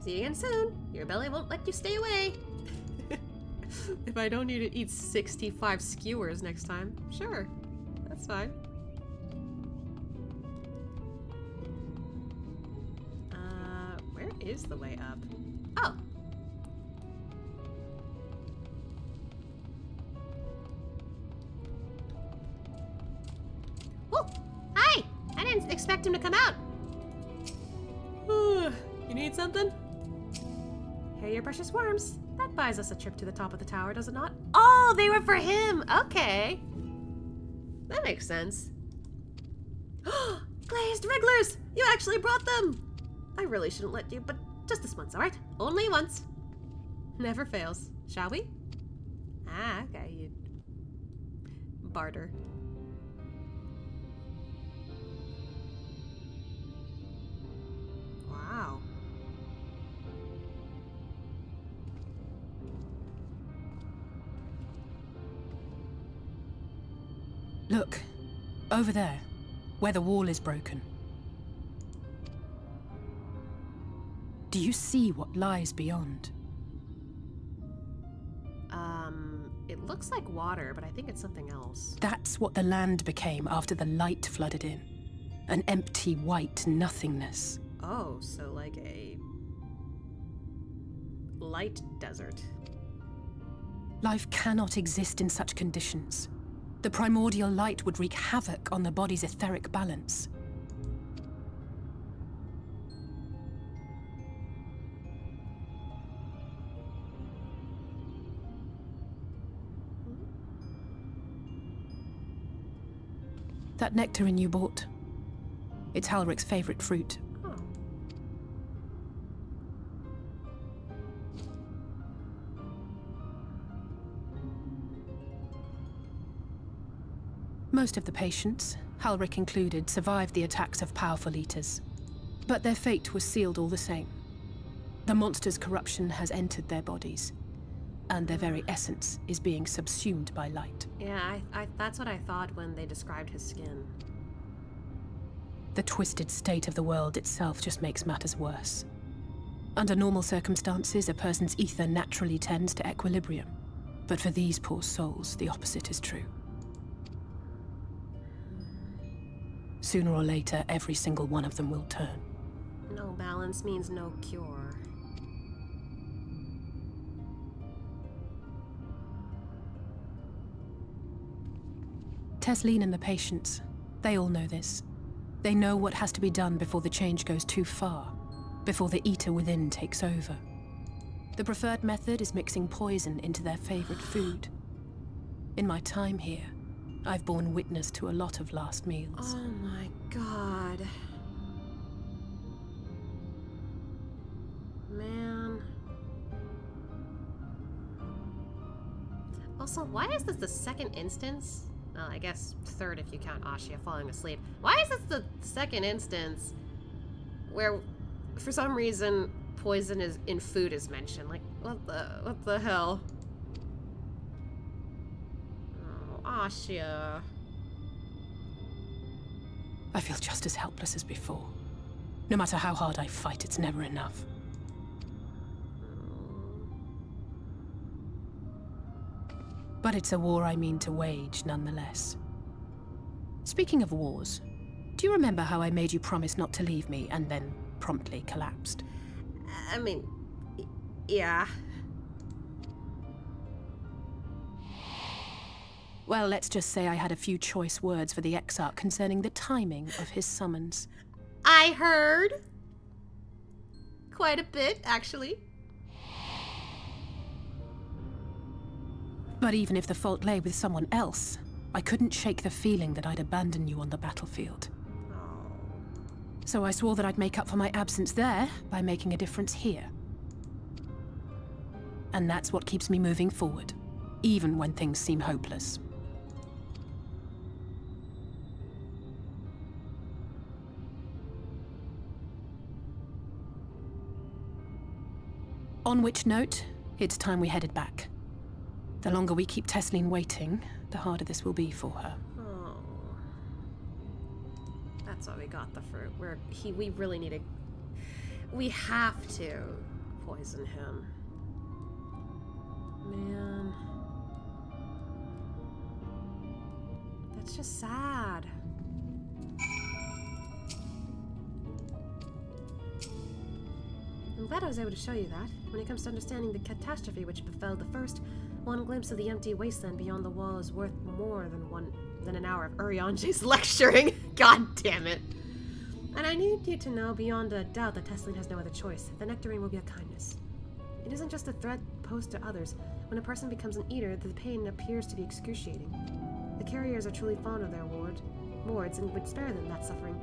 See you again soon. Your belly won't let you stay away. If I don't need to eat 65 skewers next time, sure. That's fine. Where is the way up? Oh. Whoa! Hi! I didn't expect him to come out. You need something? Hey, your precious worms. That buys us a trip to the top of the tower, does it not? Oh, they were for him! Okay. That makes sense. Glazed wrigglers! You actually brought them! I really shouldn't let you, but just this once, alright? Only once. Never fails. Shall we? Ah, okay, you... barter. Wow. Look, over there, where the wall is broken. Do you see what lies beyond? It looks like water, but I think it's something else. That's what the land became after the light flooded in. An empty white nothingness. Oh, so like a... light desert. Life cannot exist in such conditions. The primordial light would wreak havoc on the body's etheric balance. That nectarine you bought. It's Halric's favorite fruit. Oh. Most of the patients, Halric included, survived the attacks of powerful eaters. But their fate was sealed all the same. The monster's corruption has entered their bodies, and their very essence is being subsumed by light. Yeah, that's what I thought when they described his skin. The twisted state of the world itself just makes matters worse. Under normal circumstances, a person's ether naturally tends to equilibrium. But for these poor souls, the opposite is true. Sooner or later, every single one of them will turn. No balance means no cure. Tesleen and the patients, they all know this. They know what has to be done before the change goes too far, before the eater within takes over. The preferred method is mixing poison into their favorite food. In my time here, I've borne witness to a lot of last meals. Oh my god. Man. Also, why is this the second instance? Well, I guess third if you count Ashia falling asleep. Why is this the second instance where, for some reason, poison is in food is mentioned? Like, what the hell? Oh, Ashia. I feel just as helpless as before. No matter how hard I fight, it's never enough. But it's a war I mean to wage, nonetheless. Speaking of wars, do you remember how I made you promise not to leave me and then promptly collapsed? I mean, yeah. Well, let's just say I had a few choice words for the Exarch concerning the timing of his summons. I heard. Quite a bit, actually. But even if the fault lay with someone else, I couldn't shake the feeling that I'd abandon you on the battlefield. Oh. So I swore that I'd make up for my absence there by making a difference here. And that's what keeps me moving forward, even when things seem hopeless. On which note, it's time we headed back. The longer we keep Tesleen waiting, the harder this will be for her. Oh. That's why we got the fruit. We really need to... We have to poison him. Man. That's just sad. I'm glad I was able to show you that. When it comes to understanding the catastrophe which befell the first, one glimpse of the empty wasteland beyond the wall is worth more than an hour of Urianji's lecturing. God damn it. And I need you to know beyond a doubt that Tesleen has no other choice. The nectarine will be a kindness. It isn't just a threat posed to others. When a person becomes an eater, the pain appears to be excruciating. The carriers are truly fond of their wards and would spare them that suffering.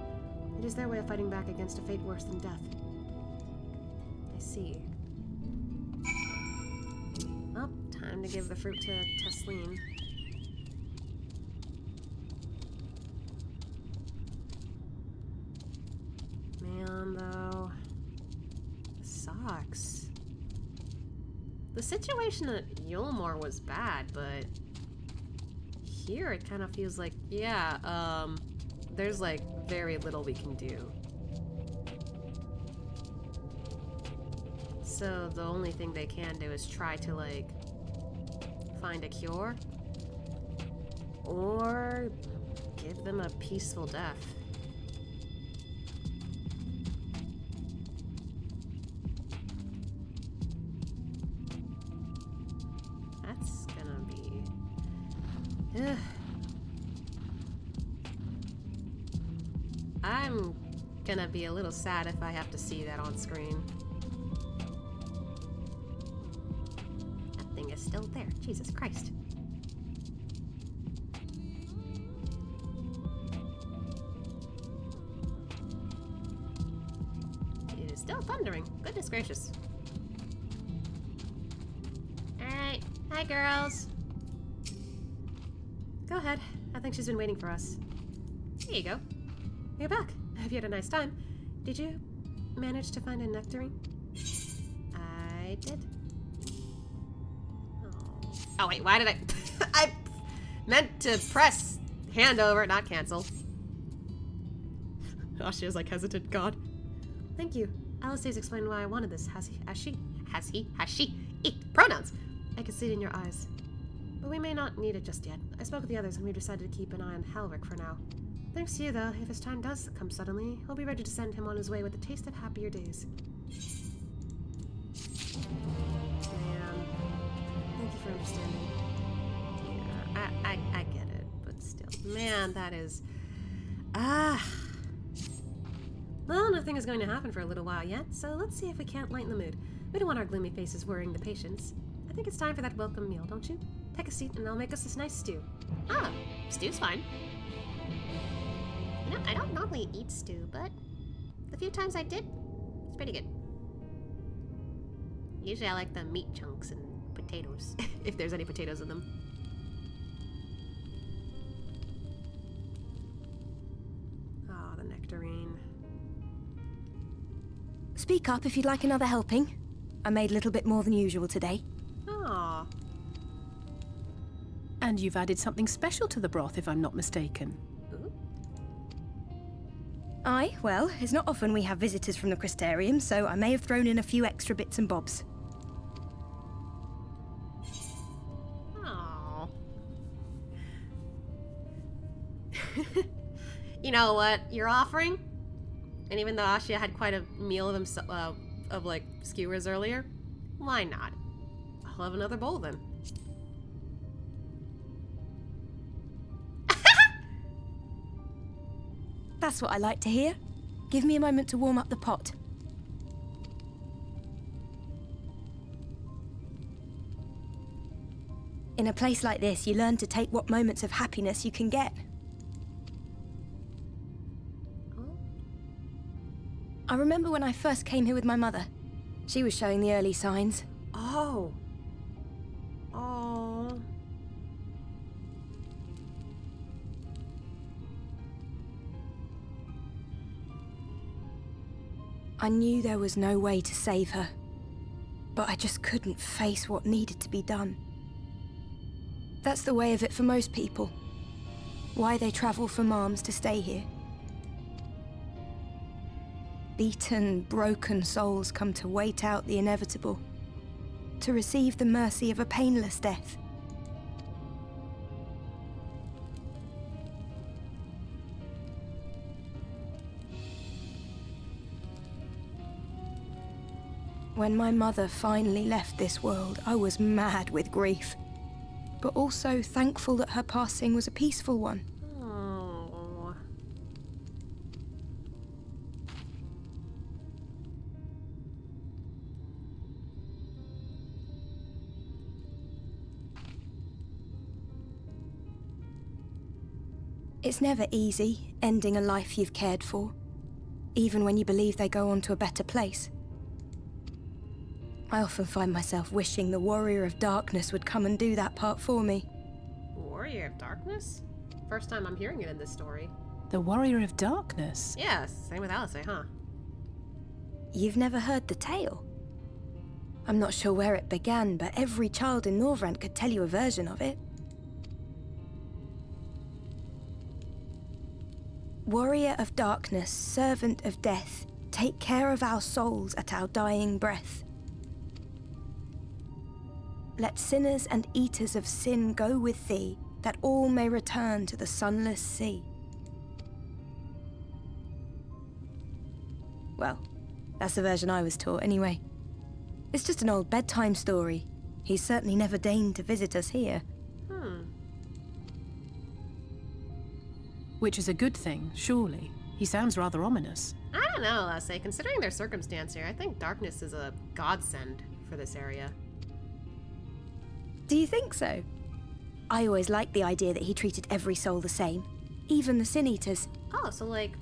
It is their way of fighting back against a fate worse than death. I see. Well, time to give the fruit to Tesleen. Man, though. This sucks. The situation at Yulmore was bad, but here it kind of feels like, yeah, there's like very little we can do. So the only thing they can do is try to like find a cure or give them a peaceful death. That's gonna be... Ugh. I'm gonna be a little sad if I have to see that on screen. That thing is still there. Jesus Christ. It is still thundering. Goodness gracious. Alright. Hi, girls. Go ahead. I think she's been waiting for us. Here you go. You're back. Have you had a nice time? Did you manage to find a nectarine? I did. Oh wait, why did I... I meant to press hand over, not cancel. Oh, she was like hesitant. God. Thank you. Alistair's explained why I wanted this. Has she? Pronouns. I can see it in your eyes. But we may not need it just yet. I spoke with the others and we've decided to keep an eye on Halric for now. Thanks to you, though, if his time does come suddenly, we'll be ready to send him on his way with a taste of happier days. Man. Thank you for understanding. Yeah, I get it, but still. Man, that is... Well, nothing is going to happen for a little while yet, so let's see if we can't lighten the mood. We don't want our gloomy faces worrying the patients. I think it's time for that welcome meal, don't you? Take a seat and I'll make us this nice stew. Ah, stew's fine. You know, I don't normally eat stew, but the few times I did, it's pretty good. Usually I like the meat chunks and potatoes, if there's any potatoes in them. Ah, the nectarine. Speak up if you'd like another helping. I made a little bit more than usual today. Ah. And you've added something special to the broth, if I'm not mistaken. Aye, well, it's not often we have visitors from the Crystarium, so I may have thrown in a few extra bits and bobs. Aww. You know what you're offering? And even though Ashia had quite a meal of himself, of like skewers earlier, why not? I'll have another bowl then. That's what I like to hear. Give me a moment to warm up the pot. In a place like this, you learn to take what moments of happiness you can get. I remember when I first came here with my mother. She was showing the early signs. Oh. Oh. I knew there was no way to save her, but I just couldn't face what needed to be done. That's the way of it for most people. Why they travel from arms to stay here. Beaten, broken souls come to wait out the inevitable, to receive the mercy of a painless death. When my mother finally left this world, I was mad with grief, but also thankful that her passing was a peaceful one. Oh. It's never easy, ending a life you've cared for, even when you believe they go on to a better place. I often find myself wishing the Warrior of Darkness would come and do that part for me. Warrior of Darkness? First time I'm hearing it in this story. The Warrior of Darkness? Yeah, same with Alice, huh? You've never heard the tale? I'm not sure where it began, but every child in Norvrent could tell you a version of it. Warrior of Darkness, servant of death, take care of our souls at our dying breath. Let sinners and eaters of sin go with thee, that all may return to the sunless sea. Well, that's the version I was taught anyway. It's just an old bedtime story. He's certainly never deigned to visit us here. Which is a good thing, surely. He sounds rather ominous. I don't know, Lasse. Considering their circumstance here, I think darkness is a godsend for this area. Do you think so? I always liked the idea that he treated every soul the same, even the Sin Eaters. Oh, so like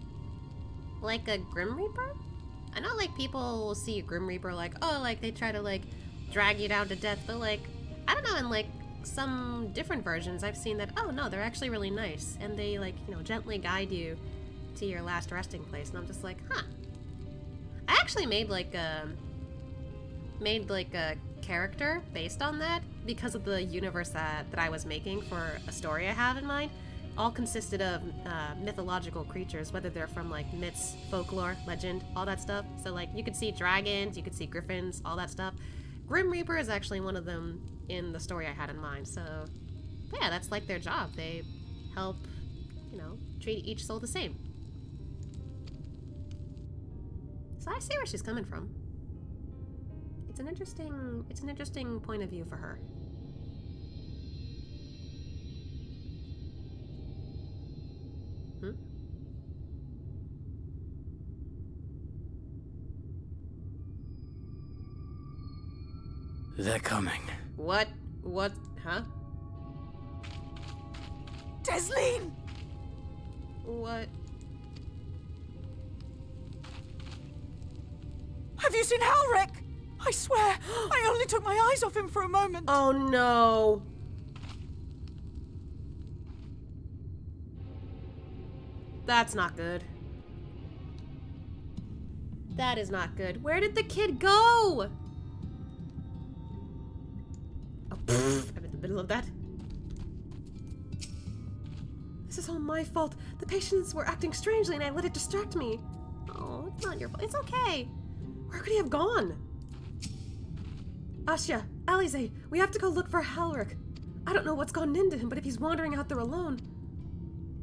a Grim Reaper? I know like people will see a Grim Reaper like, oh, like they try to like drag you down to death, but like, I don't know, in like some different versions I've seen that, oh no, they're actually really nice, and they like, you know, gently guide you to your last resting place, and I'm just like, huh. I actually made like a character based on that because of the universe that I was making for a story I have in mind. All consisted of mythological creatures, whether they're from like myths, folklore, legend, all that stuff. So like you could see dragons, you could see griffins, all that stuff. Grim Reaper is actually one of them in the story I had in mind. So yeah, that's like their job. They help, you know, treat each soul the same. So I see where she's coming from. It's an interesting point of view for her. They're coming. What? Huh? Desleen! What? Have you seen Halric? I swear, I only took my eyes off him for a moment. Oh no. That's not good. That is not good. Where did the kid go? Oh, I'm in the middle of that. This is all my fault. The patients were acting strangely and I let it distract me. Oh, it's not your fault. It's okay. Where could he have gone? Asya, Alize, we have to go look for Halric. I don't know what's gone into him, but if he's wandering out there alone,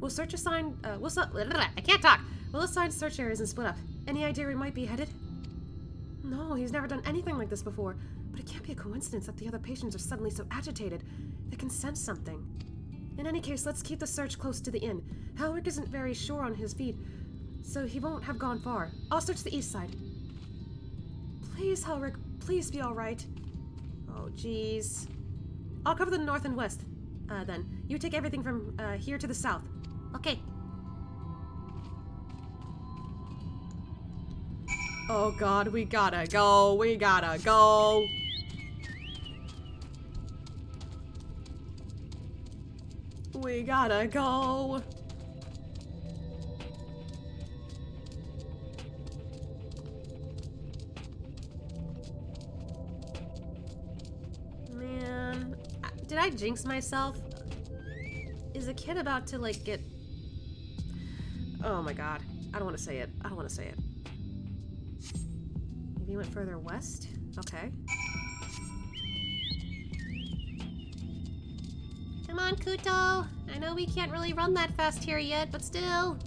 we'll search I can't talk. We'll assign search areas and split up. Any idea where he might be headed? No, he's never done anything like this before. But it can't be a coincidence that the other patients are suddenly so agitated. They can sense something. In any case, let's keep the search close to the inn. Halric isn't very sure on his feet, so he won't have gone far. I'll search the east side. Please, Halric, please be alright. Oh, jeez. I'll cover the north and west, then. You take everything from, here to the south. Okay. Oh god, we gotta go. We gotta go. We gotta go. Man, did I jinx myself? Is the kid about to like get... Oh my god. I don't want to say it. I don't want to say it. Maybe he went further west? Okay. Come on, Kuto. I know we can't really run that fast here yet, but still.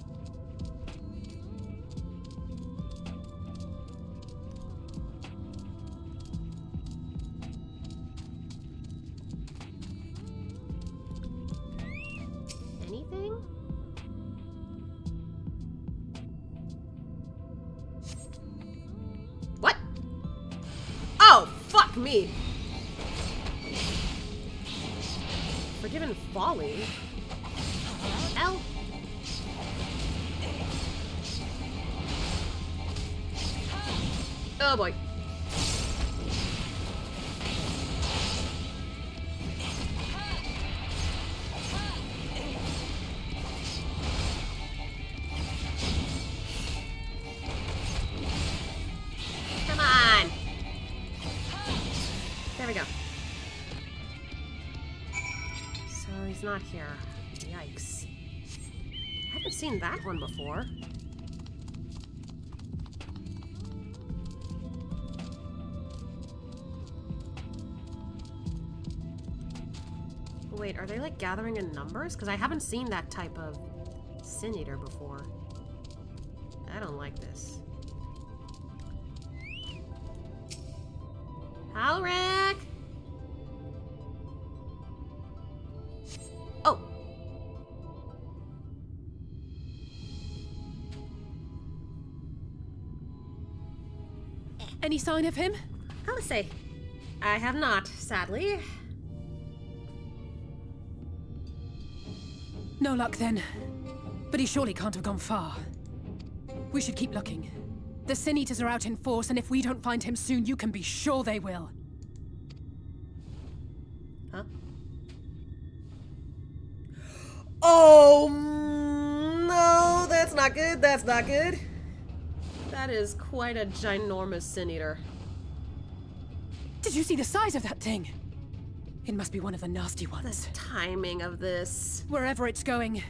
Anything? What? Oh, fuck me. Forgiven folly? Ow. Oh boy. Come on. There we go. So he's not here. Yikes. I haven't seen that one before. Wait, are they like gathering in numbers? Because I haven't seen that type of Sin Eater before. I don't like this. Alric! Oh! Any sign of him? I'll say, I have not, sadly. No luck then. But he surely can't have gone far. We should keep looking. The Sin Eaters are out in force, and if we don't find him soon, you can be sure they will. Huh? Oh, no, that's not good, that's not good. That is quite a ginormous Sin Eater. Did you see the size of that thing? It must be one of the nasty ones. The timing of this. Wherever it's going,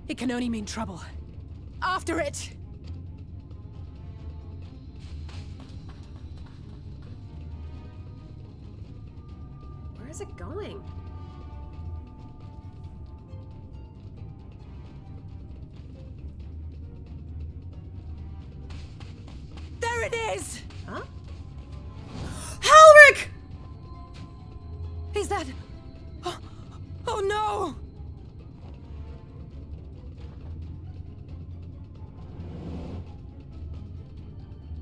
it can only mean trouble. After it! Where is it going? There it is! Huh? Halric! Is that... Oh no!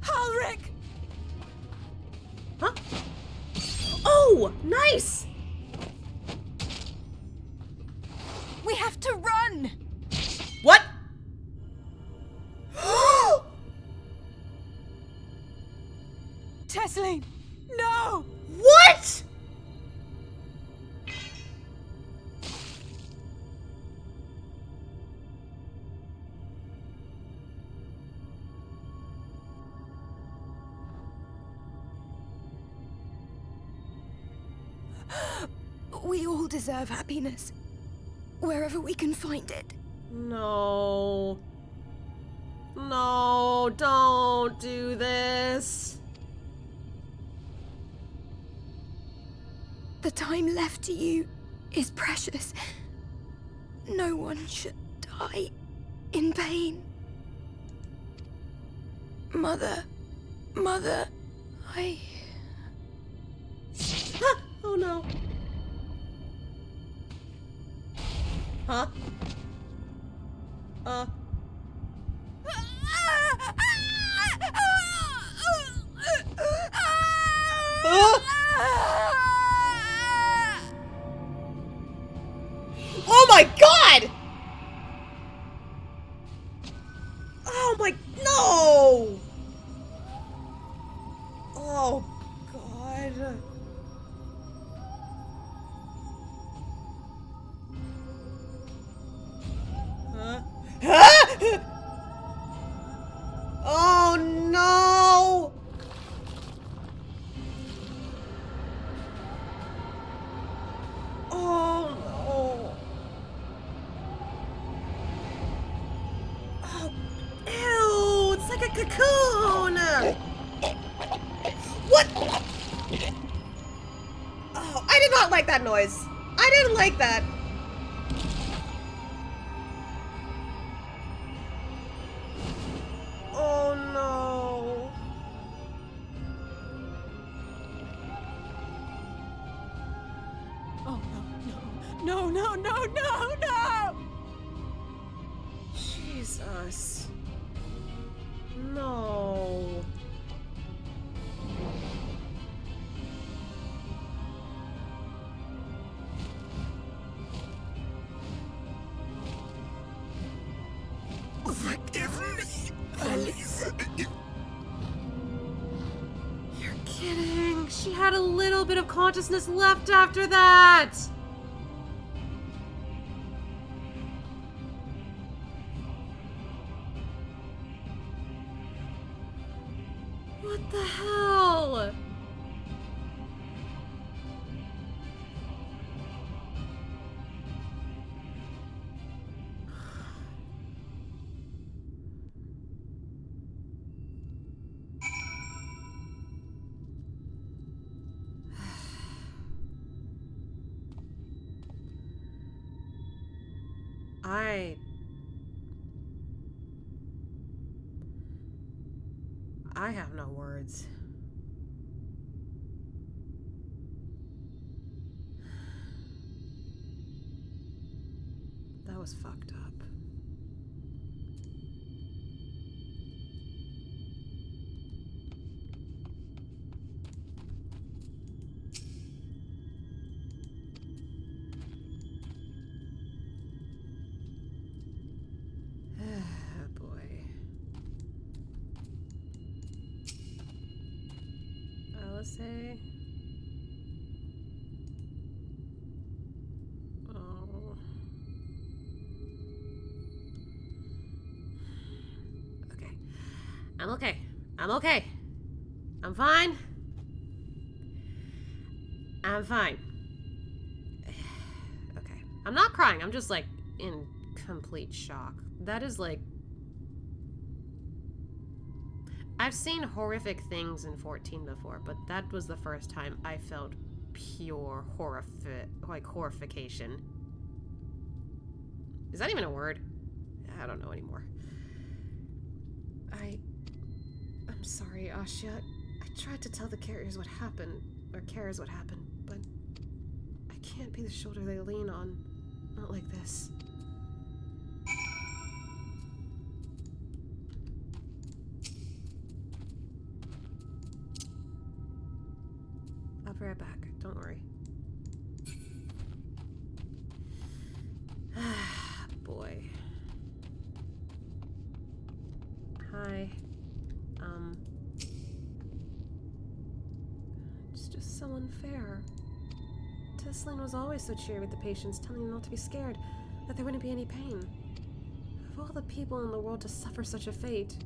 Halric! Huh? Oh, nice! We have to run! What? Tesseline! No! What? We all deserve happiness. Wherever we can find it. No. No, don't do this. The time left to you is precious. No one should die in pain. Mother, I... Oh no. Huh? Oh my god! Oh my... No! Oh god. Huh? Oh no! Oh no! Oh, ew! It's like a cocoon! What? Oh, I did not like that noise. I didn't like that. Oh no. Oh no, no, no, no, no, no! Jesus. No. Forgive me, Alice. had a little bit of consciousness left after that! What the hell? I have no words. That was fucked up. Say, oh, okay. I'm okay. I'm okay. I'm fine. I'm fine. Okay. I'm not crying. I'm just like in complete shock. That is like, I've seen horrific things in 14 before, but that was the first time I felt pure horrification. Is that even a word? I don't know anymore. I'm sorry, Asha. I tried to tell the carriers what happened, but I can't be the shoulder they lean on. Not like this. I'll be right back. Don't worry. Boy. Hi. It's just so unfair. Tesslyn was always so cheery with the patients, telling them not to be scared, that there wouldn't be any pain. Of all the people in the world to suffer such a fate.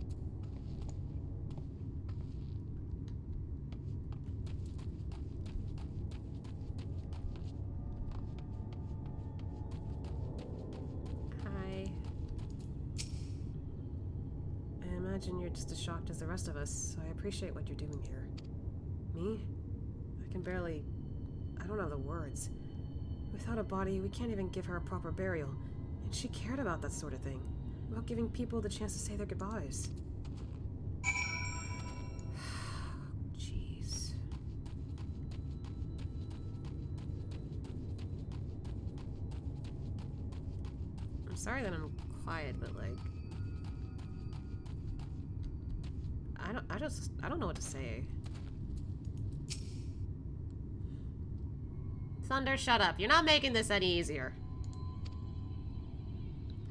You're just as shocked as the rest of us, so I appreciate what you're doing here. Me? I don't have the words. Without a body, we can't even give her a proper burial. And she cared about that sort of thing. About giving people the chance to say their goodbyes. Jeez. I'm sorry that I'm quiet, but like... I don't know what to say. Thunder, shut up. You're not making this any easier.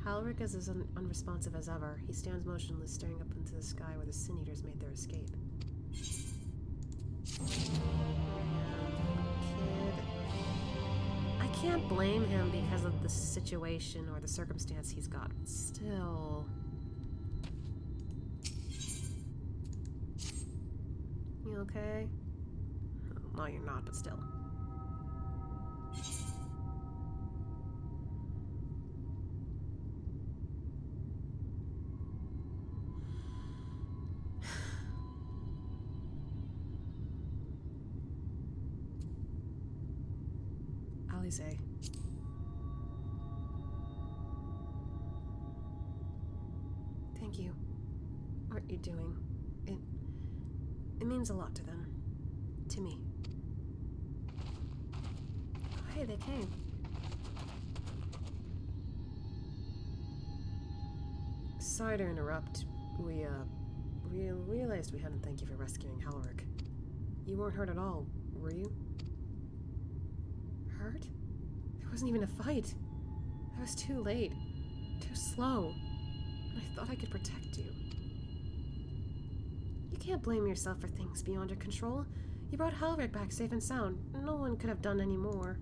Halric is as unresponsive as ever. He stands motionless, staring up into the sky where the Sin Eaters made their escape. Kid. I can't blame him because of the situation or the circumstance he's got. Still... You okay? Oh, no, you're not, but still. Alize. Thank you. What you're doing. It means a lot to them. To me. Oh, hey, they came. Sorry to interrupt. We realized we hadn't thanked you for rescuing Halric. You weren't hurt at all, were you? Hurt? There wasn't even a fight. I was too late. Too slow. And I thought I could protect you. You can't blame yourself for things beyond your control. You brought Helric back safe and sound. No one could have done any more.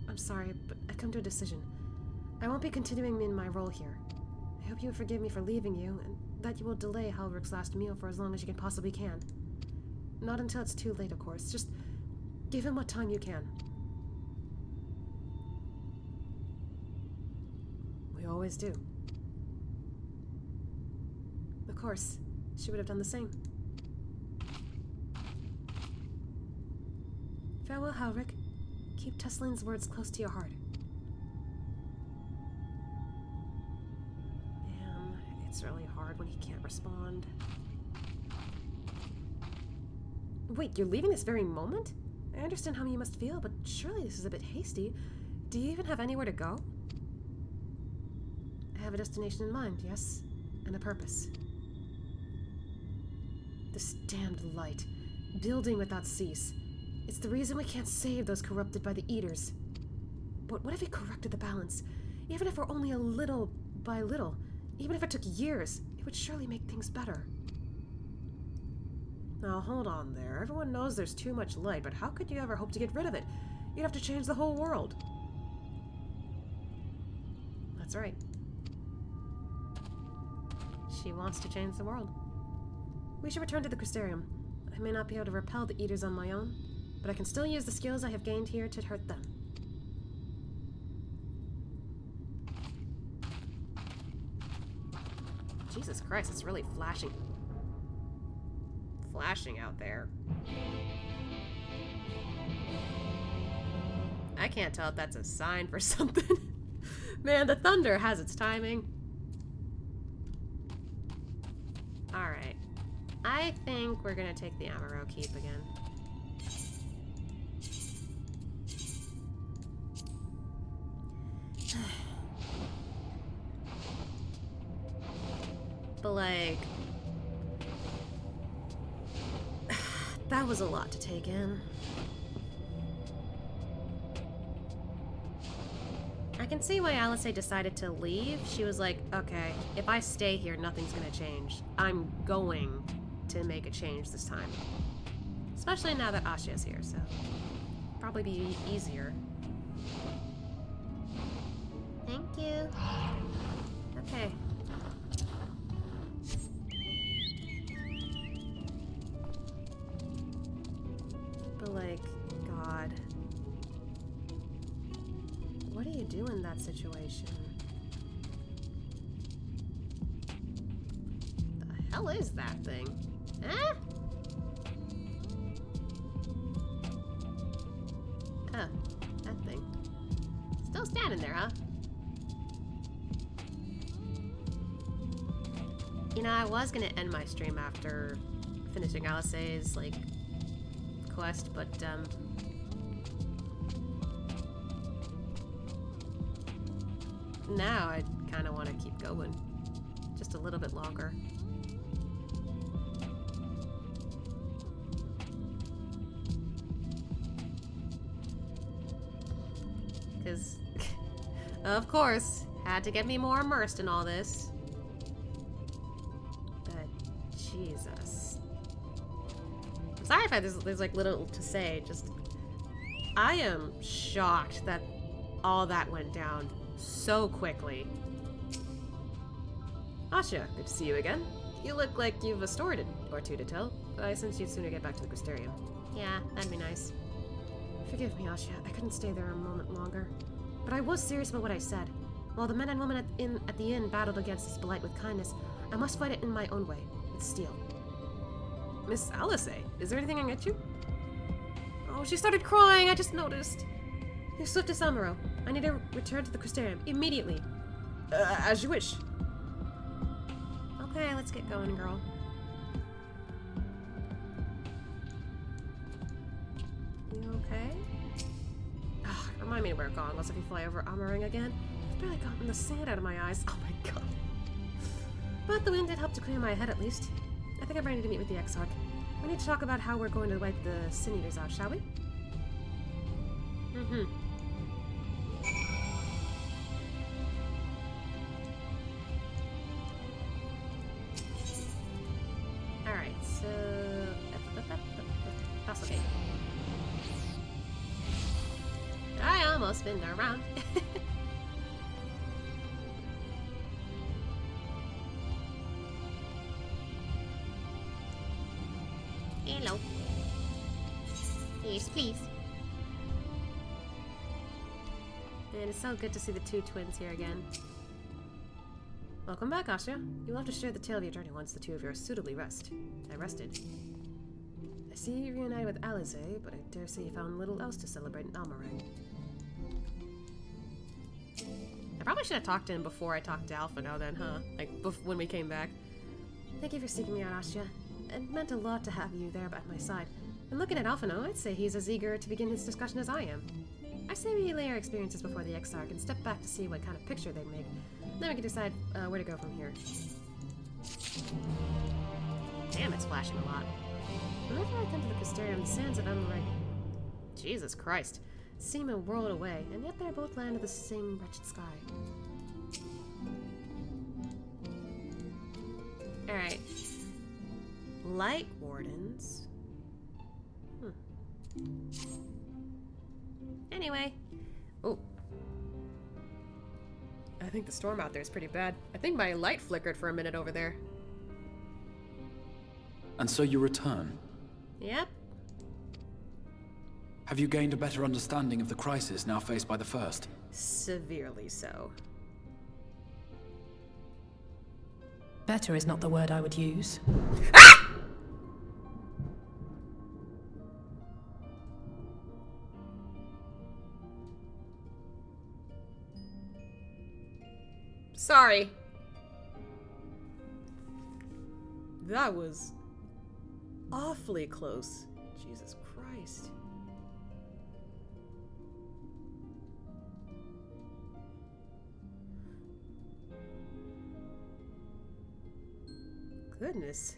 I'm sorry, but I've come to a decision. I won't be continuing in my role here. I hope you will forgive me for leaving you, and that you will delay Helric's last meal for as long as you possibly can. Not until it's too late, of course. Just give him what time you can. We always do. Of course, she would have done the same. Farewell, Helric. Keep Tesslin's words close to your heart. Man, it's really hard when he can't respond. Wait, you're leaving this very moment? I understand how you must feel, but surely this is a bit hasty. Do you even have anywhere to go? I have a destination in mind, yes, and a purpose. This damned light, building without cease. It's the reason we can't save those corrupted by the Eaters. But what if we corrected the balance? Even if we're only a little by little, even if it took years, it would surely make things better. Now hold on there. Everyone knows there's too much light, but how could you ever hope to get rid of it? You'd have to change the whole world. That's right. She wants to change the world. We should return to the Crystarium. I may not be able to repel the Eaters on my own, but I can still use the skills I have gained here to hurt them. Jesus Christ, it's really flashing out there. I can't tell if that's a sign for something. Man, the thunder has its timing. Alright. I think we're gonna take the Amaro Keep again. But like, that was a lot to take in. I can see why Alice decided to leave. She was like, okay, if I stay here, nothing's gonna change. I'm going to make a change this time. Especially now that Ashia's here, so probably be easier. Thank you. Okay. But like, God. What do you do in that situation? The hell is that thing? Huh? Oh, that thing. Still standing there, huh? You know, I was gonna end my stream after finishing Alice's, like, quest, but, now I kind of want to keep going. Just a little bit longer. Because, of course, had to get me more immersed in all this. But, Jesus. I'm sorry if there's like little to say, just... I am shocked that all that went down so quickly. Asha, good to see you again. You look like you've a story or two to tell, but I sense you'd sooner get back to the Crystarium. Yeah, that'd be nice. Forgive me, Asha. I couldn't stay there a moment longer. But I was serious about what I said. While the men and women at the inn battled against this blight with kindness, I must fight it in my own way, with steel. Miss Alice, is there anything I can get you? Oh, she started crying, I just noticed. You're swift as Amaro. I need to return to the Crystarium immediately. As you wish. Okay, let's get going, girl. You okay? Ugh, remind me to wear goggles if you fly over Amarang again. I've barely gotten the sand out of my eyes. Oh my god. But the wind did help to clear my head at least. I think I'm ready to meet with the Exarch. We need to talk about how we're going to wipe the Sin Eaters out, shall we? Mm-hmm. Alright. So... That's okay. I almost spin around. Hello. Yes, please. And it's so good to see the two twins here again. Welcome back, Asha. You will have to share the tale of your journey once the two of you are suitably rested. I see you reunited with Alize, but I dare say you found little else to celebrate in Almarang. I probably should have talked to him before I talked to Alpha now then, huh? Like, when we came back. Thank you for seeking me out, Asha. It meant a lot to have you there by my side. And looking at Alpha now, I'd say he's as eager to begin his discussion as I am. I say we lay our experiences before the XIV and step back to see what kind of picture they'd make. Then we can decide where to go from here. Damn, it's flashing a lot. Whenever I come to the Crystarium, the sands of Emmerich... Jesus Christ. Seem a world away, and yet they're both land of the same wretched sky. Alright. Light Wardens. Anyway. Oh. I think the storm out there is pretty bad. I think my light flickered for a minute over there. And so you return? Yep. Have you gained a better understanding of the crisis now faced by the First? Severely so. Better is not the word I would use. Sorry. That was awfully close. Jesus Christ. Goodness.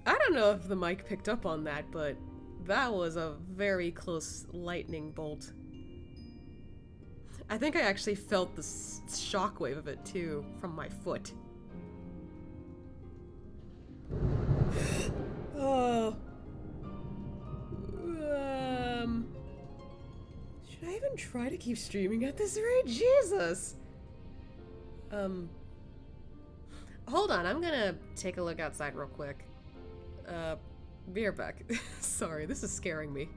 I don't know if the mic picked up on that, but that was a very close lightning bolt. I think I actually felt the shockwave of it too, from my foot. Oh. Should I even try to keep streaming at this rate? Jesus! Hold on, I'm gonna take a look outside real quick. Be right back. Sorry, this is scaring me.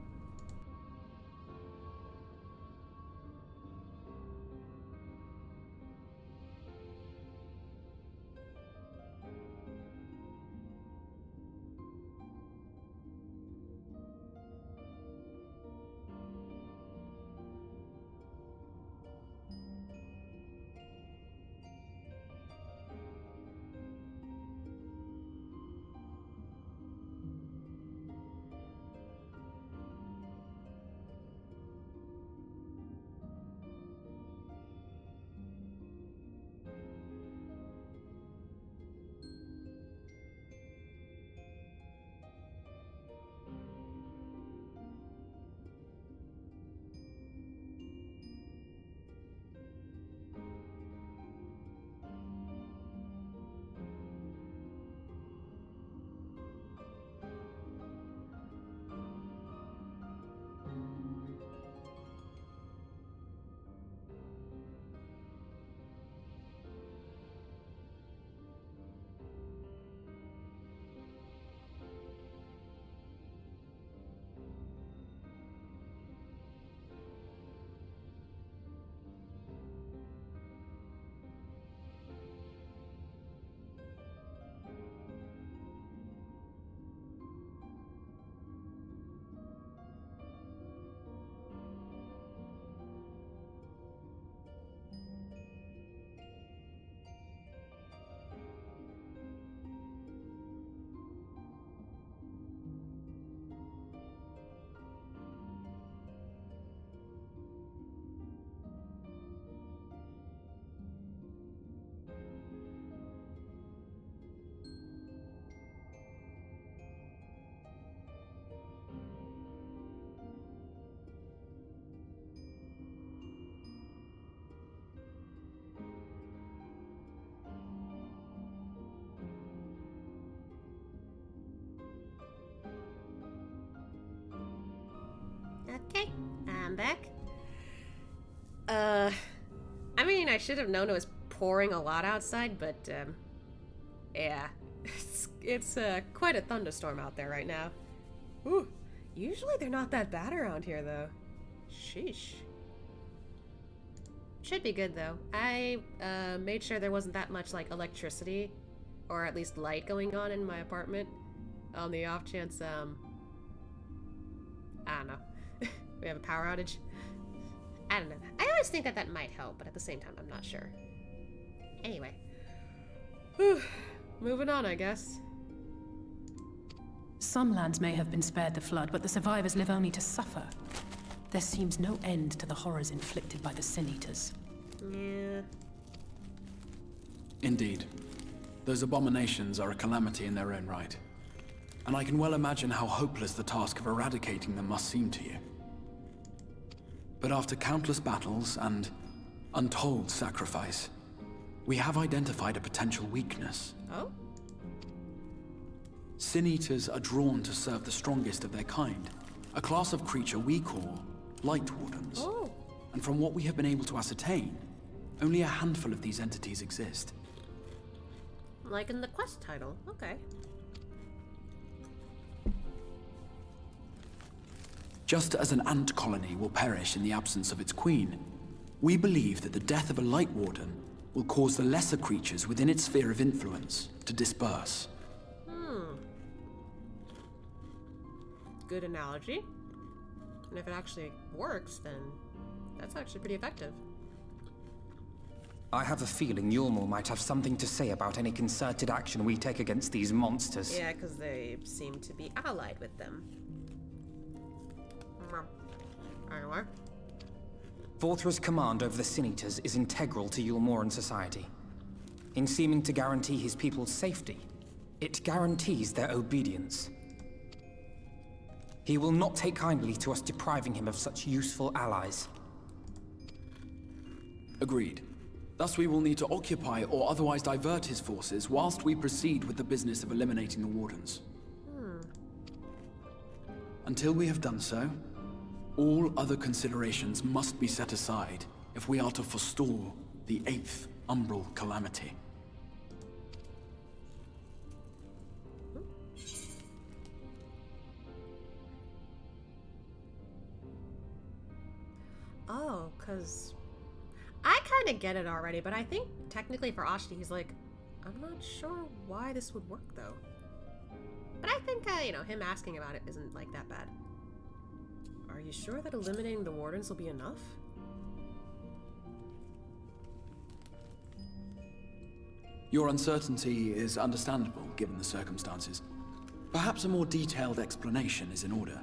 back. I mean, I should have known it was pouring a lot outside, but, yeah. It's quite a thunderstorm out there right now. Ooh, usually they're not that bad around here, though. Sheesh. Should be good, though. I, made sure there wasn't that much, like, electricity, or at least light going on in my apartment, on the off chance, I don't know. We have a power outage. I don't know. I always think that that might help, but at the same time, I'm not sure. Anyway. Whew. Moving on, I guess. Some lands may have been spared the flood, but the survivors live only to suffer. There seems no end to the horrors inflicted by the Sin Eaters. Yeah. Indeed. Those abominations are a calamity in their own right. And I can well imagine how hopeless the task of eradicating them must seem to you. But after countless battles and untold sacrifice, we have identified a potential weakness. Oh? Sin Eaters are drawn to serve the strongest of their kind, a class of creature we call Light Wardens. Oh. And from what we have been able to ascertain, only a handful of these entities exist. Like in the quest title. Okay. Just as an ant colony will perish in the absence of its queen, we believe that the death of a Light Warden will cause the lesser creatures within its sphere of influence to disperse. Good analogy. And if it actually works, then that's actually pretty effective. I have a feeling Yulmur might have something to say about any concerted action we take against these monsters. Yeah, because they seem to be allied with them. Anyway. Vorthra's command over the Sin Eaters is integral to Yulmoran society. In seeming to guarantee his people's safety, it guarantees their obedience. He will not take kindly to us depriving him of such useful allies. Agreed. Thus we will need to occupy or otherwise divert his forces whilst we proceed with the business of eliminating the Wardens. Until we have done so, all other considerations must be set aside if we are to forestall the 8th Umbral Calamity. Oh, because I kind of get it already, but I think technically for Ashti, he's like, I'm not sure why this would work, though. But I think, you know, him asking about it isn't, like, that bad. Are you sure that eliminating the Wardens will be enough? Your uncertainty is understandable, given the circumstances. Perhaps a more detailed explanation is in order.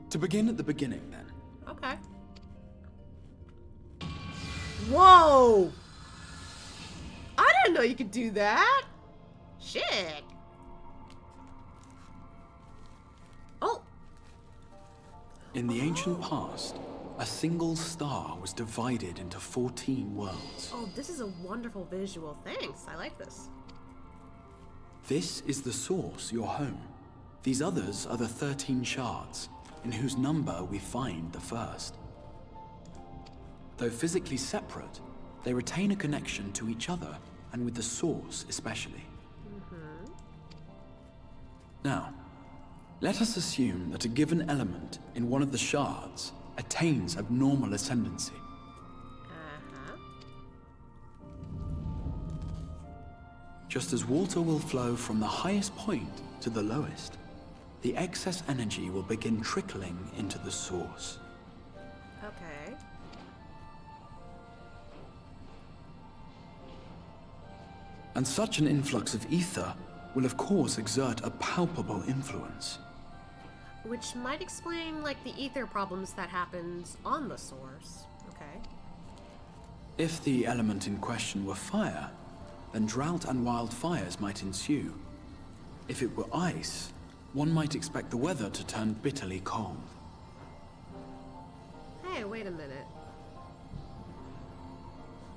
To begin at the beginning, then. Okay. Whoa! I didn't know you could do that! Shit! Oh! In the ancient past, a single star was divided into 14 worlds. Oh, this is a wonderful visual. Thanks, I like this. This is the source, your home. These others are the 13 shards, in whose number we find the first. Though physically separate, they retain a connection to each other, and with the source especially. Now, let us assume that a given element in one of the shards attains abnormal ascendancy. Just as water will flow from the highest point to the lowest, the excess energy will begin trickling into the source. Okay. And such an influx of ether will of course exert a palpable influence. Which might explain, like, the ether problems that happens on the source. Okay. If the element in question were fire, then drought and wildfires might ensue. If it were ice, one might expect the weather to turn bitterly cold. Hey, wait a minute.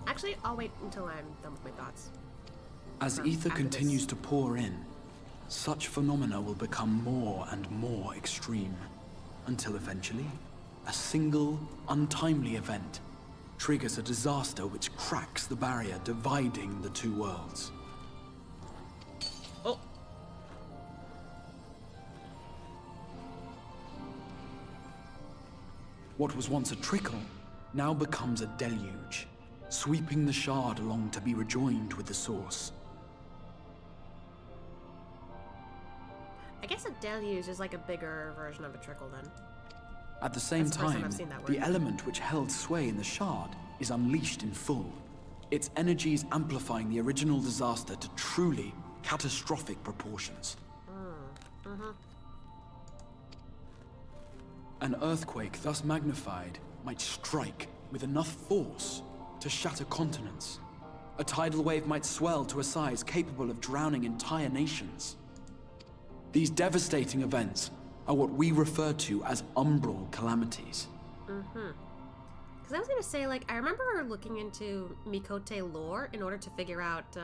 Actually, I'll wait until I'm done with my thoughts. As ether continues to pour in, such phenomena will become more and more extreme, until eventually, A single, untimely event triggers a disaster which cracks the barrier dividing the two worlds. Oh. What was once a trickle now becomes a deluge, sweeping the shard along to be rejoined with the source. I guess a deluge is like a bigger version of a trickle then. At the same That's the first time time, I've seen that the word. element which held sway in the shard is unleashed in full, its energies amplifying the original disaster to truly catastrophic proportions. An earthquake thus magnified might strike with enough force to shatter continents. A tidal wave might swell to a size capable of drowning entire nations. These devastating events are what we refer to as umbral calamities. Because I was gonna say, like, I remember looking into Mikote lore in order to figure out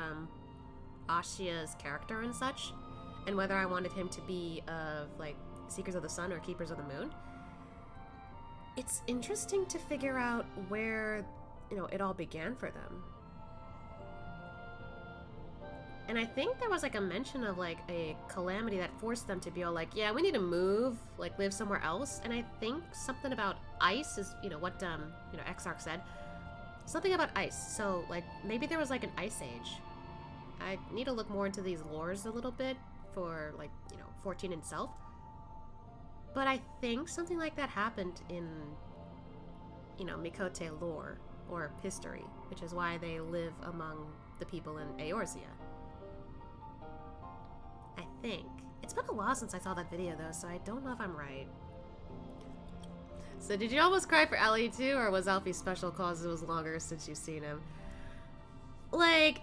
Ashia's character and such, and whether I wanted him to be of, like, Seekers of the Sun or Keepers of the Moon. It's interesting to figure out where, you know, it all began for them. And I think there was like a mention of like a calamity that forced them to be all like, yeah, we need to move, like live somewhere else. And I think something about ice is, you know, what XIV said. Something about ice. So like maybe there was like an ice age. I need to look more into these lores a little bit for like, you know, 14 itself. But I think something like that happened in, you know, Mikote lore or history, which is why they live among the people in Eorzea. I think. It's been a while since I saw that video though, so I don't know if I'm right. So did you almost cry for Ellie too, or was Alfie special cause it was longer since you've seen him? Like,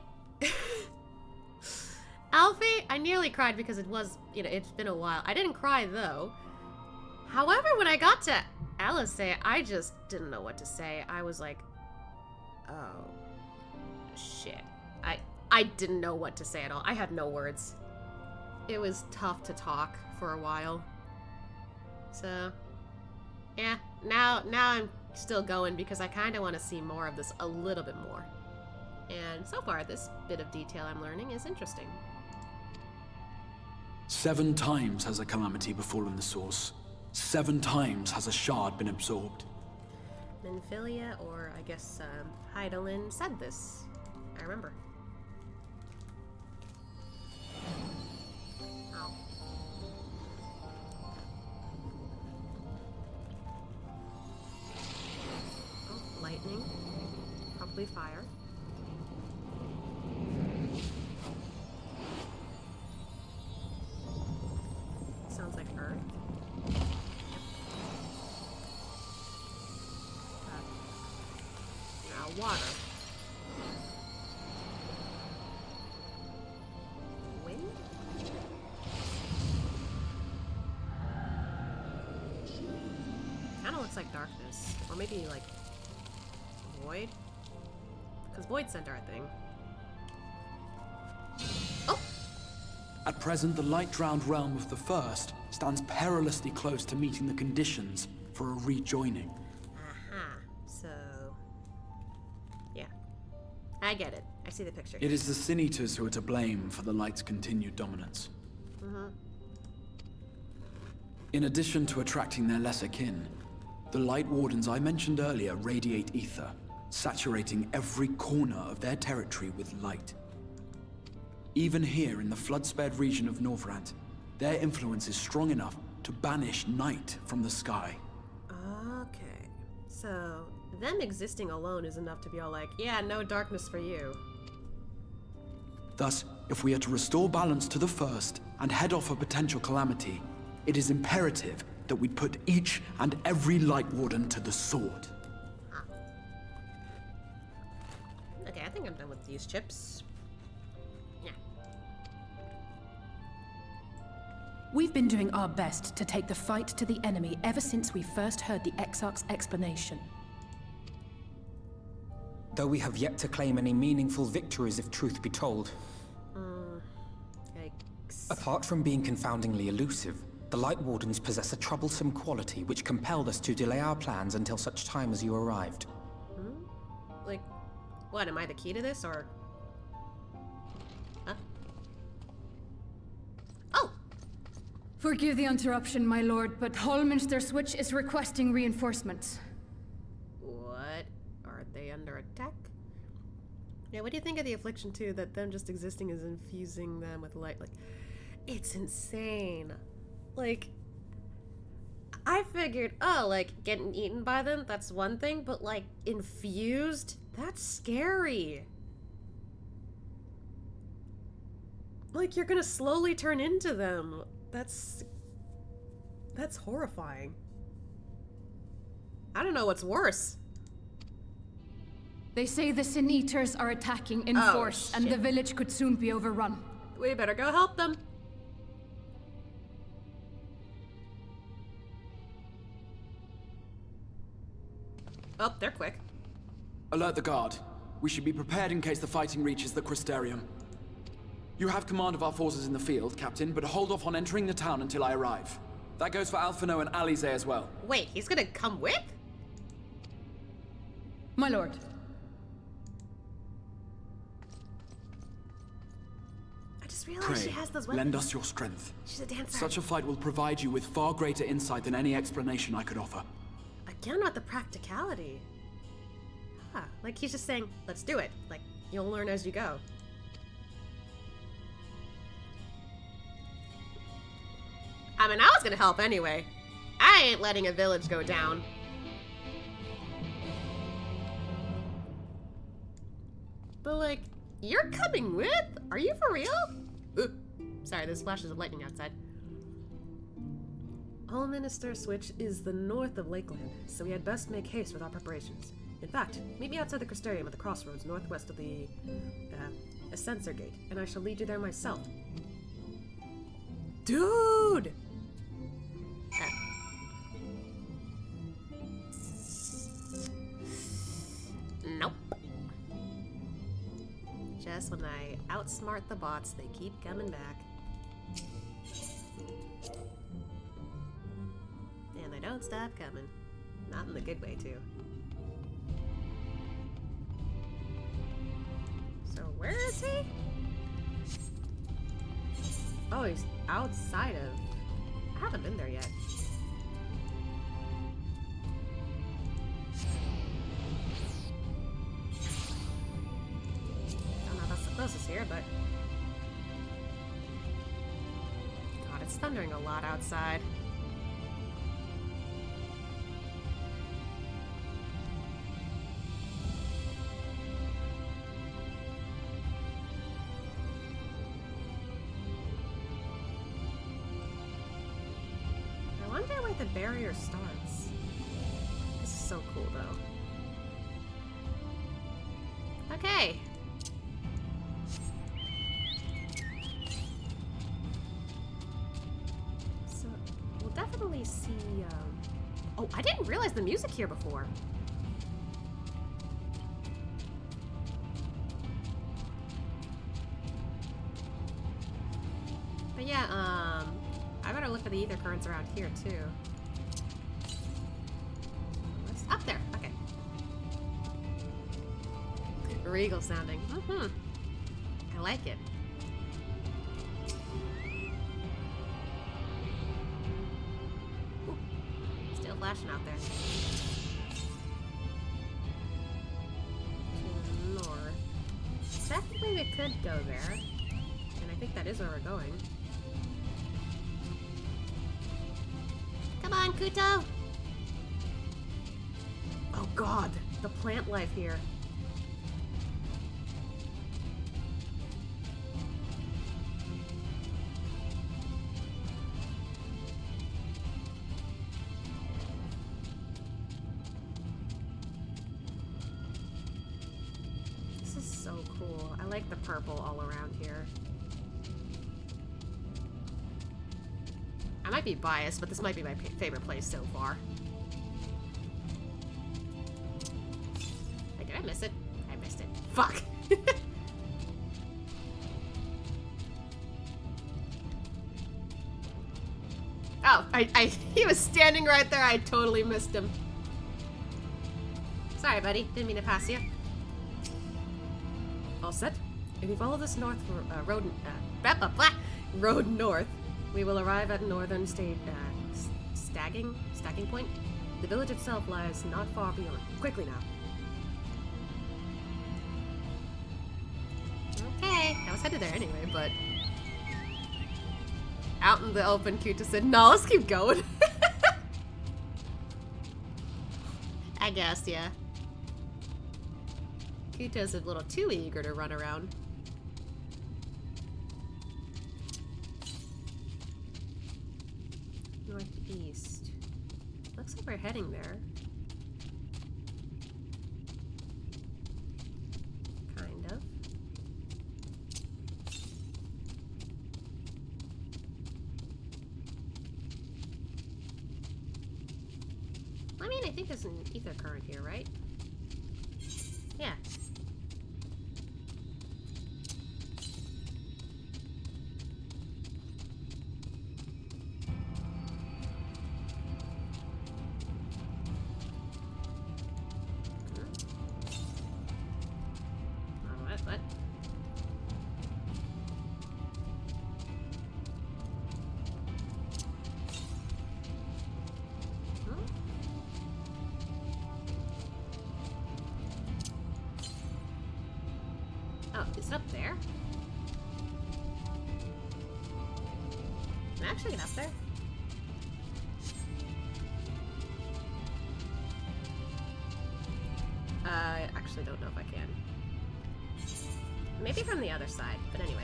Alfie, I nearly cried because it was, you know, it's been a while. I didn't cry though. However, when I got to Alisaie, I just didn't know what to say. I was like, oh, shit. I didn't know what to say at all. I had no words. It was tough to talk for a while. So, yeah, now I'm still going because I kind of want to see more of this a little bit more. And so far, this bit of detail I'm learning is interesting. 7 times has a calamity befallen the source. 7 times has a shard been absorbed. Minfilia, or I guess Hydaelyn, said this. I remember. Ow. Oh, lightning. Probably fire. Sounds like earth. Now water. Wind? Kinda looks like darkness. Or maybe like void? Because void sent our thing. Oh! At present, the light-drowned realm of the First stands perilously close to meeting the conditions for a rejoining. Aha. So... yeah. I get it. I see the picture. It is the Sin Eaters who are to blame for the light's continued dominance. In addition to attracting their lesser kin, the Light Wardens I mentioned earlier radiate ether, saturating every corner of their territory with light. Even here in the flood-spared region of Norvrant, their influence is strong enough to banish night from the sky. Okay. So, them existing alone is enough to be all like, yeah, no darkness for you. Thus, if we are to restore balance to the First and head off a potential calamity, it is imperative that we put each and every Light Warden to the sword. Okay, I think I'm done with these chips. Yeah. We've been doing our best to take the fight to the enemy ever since we first heard the Exarch's explanation. Though we have yet to claim any meaningful victories if truth be told. Yikes. Apart from being confoundingly elusive, The Light Wardens possess a troublesome quality which compelled us to delay our plans until such time as you arrived. Like, what, am I the key to this, or... Huh? Oh! Forgive the interruption, my lord, but Hallminster Switch is requesting reinforcements. What? Are they under attack? Yeah, what do you think of the Affliction 2, that them just existing is infusing them with light? Like, it's insane. Like, I figured, oh, like, getting eaten by them, that's one thing, but, like, infused? That's scary. Like, you're gonna slowly turn into them. That's horrifying. I don't know what's worse. They say the Sin Eaters are attacking in force, and the village could soon be overrun. We better go help them. Oh, they're quick. Alert the guard. We should be prepared in case the fighting reaches the Crystarium. You have command of our forces in the field, Captain, but hold off on entering the town until I arrive. That goes for Alphino and Alize as well. Wait, he's gonna come with? My lord. I just realized Pray, she has those weapons. lend us your strength. She's a dancer. Such a fight will provide you with far greater insight than any explanation I could offer. Again with the practicality. Huh, like he's just saying, let's do it. Like, you'll learn as you go. I mean, I was gonna help anyway. I ain't letting a village go down. But like, you're coming with? Are you for real? Ooh, sorry, there's flashes of lightning outside. Hallminster Switch is the north of Lakeland, so we had best make haste with our preparations. In fact, meet me outside the Crystarium at the crossroads northwest of the Ascensor Gate, and I shall lead you there myself. Dude! Nope. Just when I outsmart the bots, they keep coming back. And they don't stop coming. Not in the good way, too. So where is he? Oh, he's outside of... I haven't been there yet. Don't know if that's the closest here, but... God, it's thundering a lot outside. I wonder where the barrier starts. This is so cool, though. Okay. So, we'll definitely see, Oh, I didn't realize the music here before. But yeah, I better look for the ether currents around here, too. Up there, okay. Regal sounding. I like it. Ooh, still flashing out there. To the north. Technically we could go there. And I think that is where we're going. Come on, Kuto! Oh god, the plant life here. This is so cool. I like the purple all around here. I might be biased, but this might be my favorite place so far. Wait, did I miss it? I missed it. Fuck! Oh, he was standing right there. I totally missed him. Sorry, buddy. Didn't mean to pass you. All set. If we follow this road north, we will arrive at northern stacking point. The village itself lies not far beyond. Quickly now. Okay, I was headed there anyway, but out in the open, Kuta said, "No, let's keep going." I guess, yeah. Kuta's a little too eager to run around. Northeast. Looks like we're heading there. Kind of. I mean, I think there's an ether current here, right? Yeah. What? Oh, is it up there? Can I actually get up there? I actually don't know if I can. Maybe from the other side, but anyway.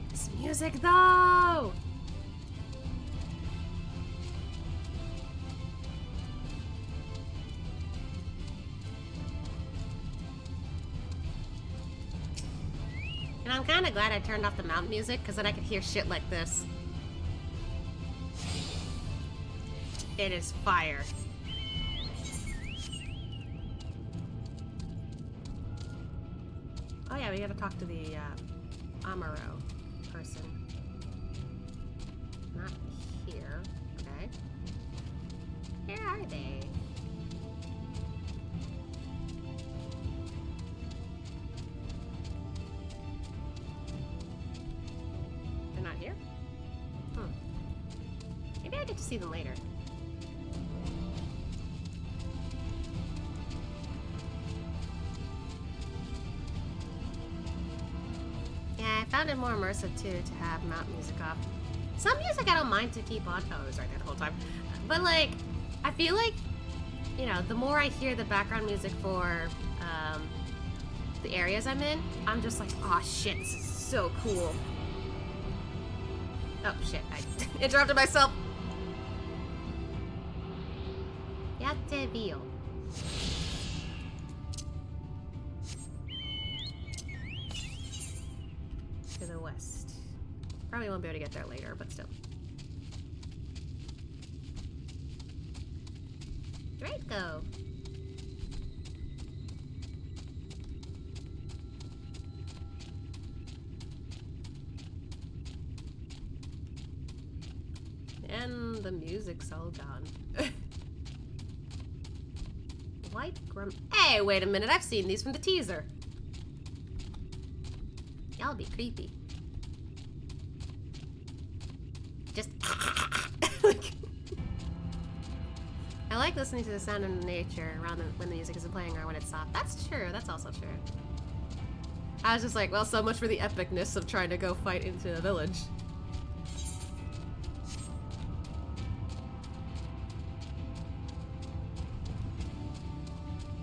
This music, though! And I'm kind of glad I turned off the mount music, because then I could hear shit like this. It is fire. Oh yeah, we gotta talk to the Amaro person. Not here. Okay. Where are they? They're not here? Maybe I get to see them later. I found it more immersive too to have mount music off. Some music I don't mind to keep on. Oh, it was right there the whole time. But like, I feel like, you know, the more I hear the background music for the areas I'm in, I'm just like, oh shit, this is so cool. Oh shit, I interrupted myself. Yatteville. To the west. Probably won't be able to get there later, but still. Draco. And the music's all gone. White Grum. Hey, wait a minute. I've seen these from the teaser. Y'all be creepy. Just like, I like listening to the sound of nature around when the music isn't playing or when it's soft. That's true. That's also true. I was just like, well, so much for the epicness of trying to go fight into a village.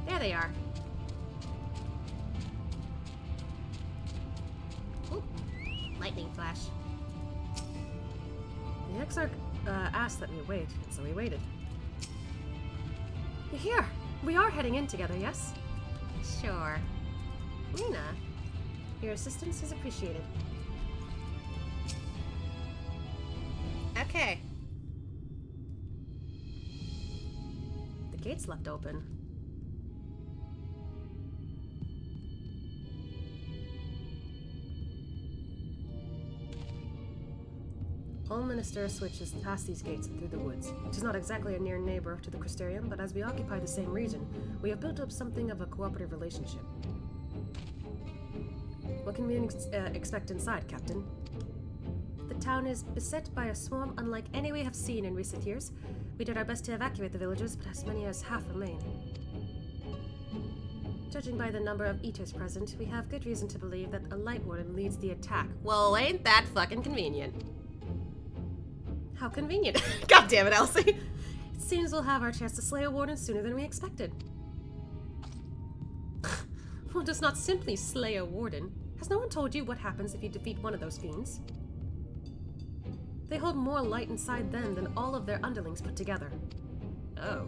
There they are. Ooh, lightning flash. The Exarch asked that we wait, so we waited. You're here! We are heading in together, yes? Sure. Lena, your assistance is appreciated. Okay. The gate's left open. Home Minister switches past these gates and through the woods. It is not exactly a near neighbor to the Crystarium, but as we occupy the same region, we have built up something of a cooperative relationship. What can we expect inside, Captain? The town is beset by a swarm unlike any we have seen in recent years. We did our best to evacuate the villagers, but as many as half remain. Judging by the number of eaters present, we have good reason to believe that a Light Warden leads the attack. Well, ain't that fucking convenient? How convenient. God damn it, Elsie. It seems we'll have our chance to slay a warden sooner than we expected. One does not simply slay a warden. Has no one told you what happens if you defeat one of those fiends? They hold more light inside them than all of their underlings put together. Oh.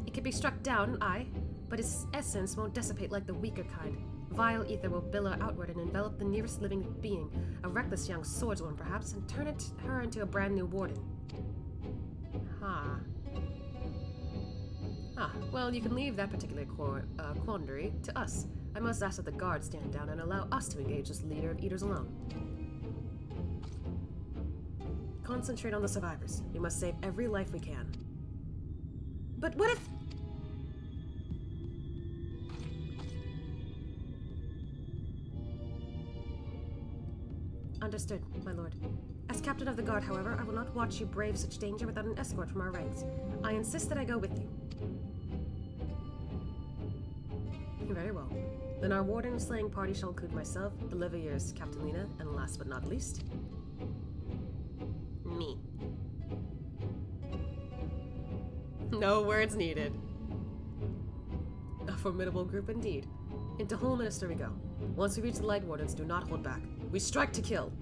It can be struck down, aye, but its essence won't dissipate like the weaker kind. Vile ether will billow outward and envelop the nearest living being, a reckless young swordswoman perhaps, and turn her into a brand new warden. Well, you can leave that particular quandary to us. I must ask that the guards stand down and allow us to engage this leader of eaters alone. Concentrate on the survivors. We must save every life we can. But what if... Understood, my lord. As captain of the guard, however, I will not watch you brave such danger without an escort from our ranks. I insist that I go with you. Very well. Then our warden slaying party shall include myself, the Liviers, Captain Lena, and last but not least, me. No words needed. A formidable group indeed. Into Home Minister we go. Once we reach the Light Wardens, do not hold back. We strike to kill.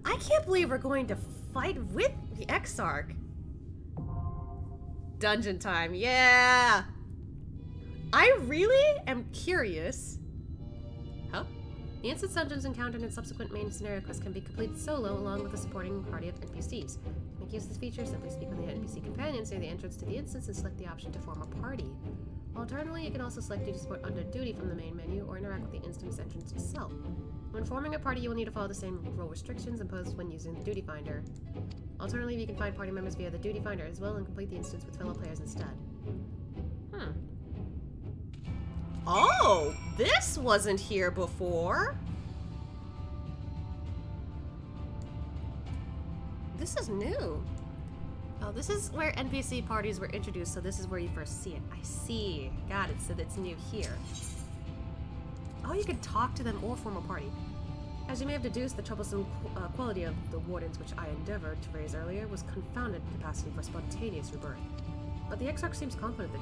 I can't believe we're going to fight with the Exarch. Dungeon time, yeah! I really am curious. Huh? The instance dungeons encountered in subsequent main scenario quests can be completed solo along with a supporting party of NPCs. To make use of this feature, simply speak with the NPC companions near the entrance to the instance and select the option to form a party. Alternatively, you can also select duty support under duty from the main menu or interact with the instance entrance itself. When forming a party, you will need to follow the same role restrictions imposed when using the Duty Finder. Alternatively, you can find party members via the Duty Finder as well and complete the instance with fellow players instead. Oh, this wasn't here before. This is new. Oh, this is where NPC parties were introduced, so this is where you first see it. I see. Got it, so that's new here. Oh, you can talk to them or form a party. As you may have deduced, the troublesome quality of the wardens, which I endeavored to raise earlier, was confounded capacity for spontaneous rebirth. But the Exarch seems confident that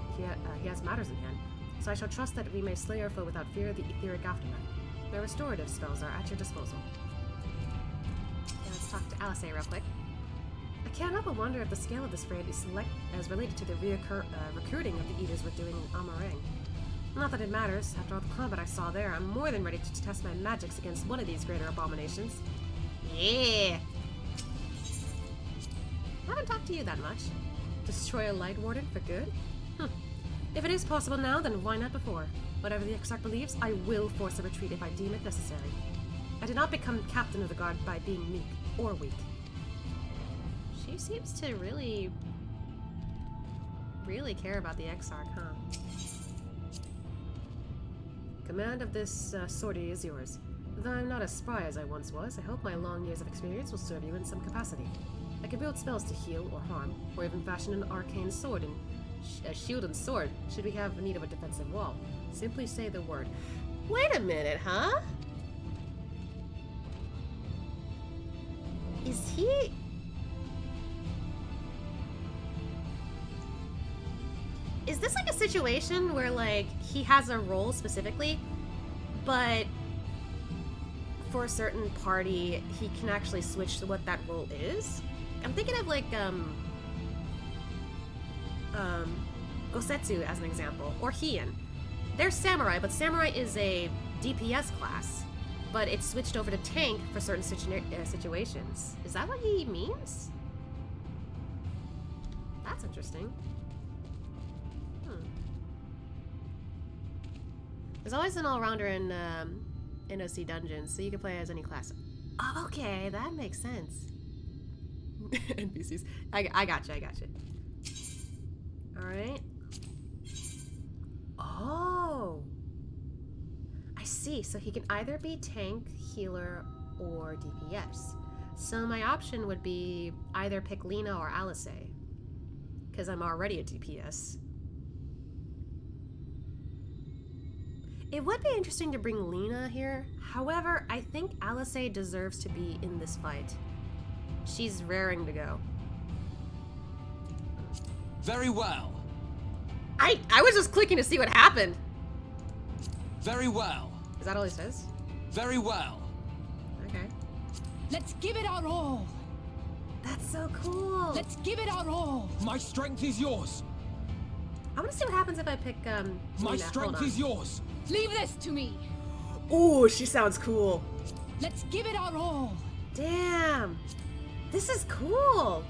he has matters in hand, so I shall trust that we may slay our foe without fear of the etheric aftermath. My restorative spells are at your disposal. Okay, let's talk to Alice real quick. I can't help but wonder if the scale of this raid is related to the recruiting of the Eaters we're doing in Amarang. Not that it matters. After all the combat I saw there, I'm more than ready to test my magics against one of these greater abominations. Yeah! I haven't talked to you that much. Destroy a Light Warden for good? If it is possible now, then why not before? Whatever the Exarch believes, I will force a retreat if I deem it necessary. I did not become captain of the guard by being meek or weak. She seems to really care about the Exarch, huh? Command of this sortie is yours. Though I'm not as spry as I once was, I hope my long years of experience will serve you in some capacity. I can build spells to heal or harm, or even fashion an arcane sword and shield and sword should we have need of a defensive wall. Simply say the word. Wait a minute, huh? Is he... Is this like a situation where, like, he has a role specifically, but for a certain party, he can actually switch to what that role is? I'm thinking of, like, Gosetsu as an example, or Heian. They're samurai, but samurai is a DPS class, but it's switched over to tank for certain situations. Is that what he means? That's interesting. There's always an all-rounder in NOC dungeons, so you can play as any class. Oh, okay, that makes sense. NPCs. I gotcha, I gotcha. Alright. Oh! I see, so he can either be tank, healer, or DPS. So my option would be either pick Lena or Alice, because I'm already a DPS. It would be interesting to bring Lena here. However, I think Alice deserves to be in this fight. She's raring to go. Very well. I was just clicking to see what happened. Very well. Is that all he says? Very well. Okay. Let's give it our all. That's so cool. Let's give it our all. My strength is yours. I want to see what happens if I pick My Lena. strength is yours. Leave this to me. Ooh, she sounds cool. Let's give it our all. Damn. This is cool.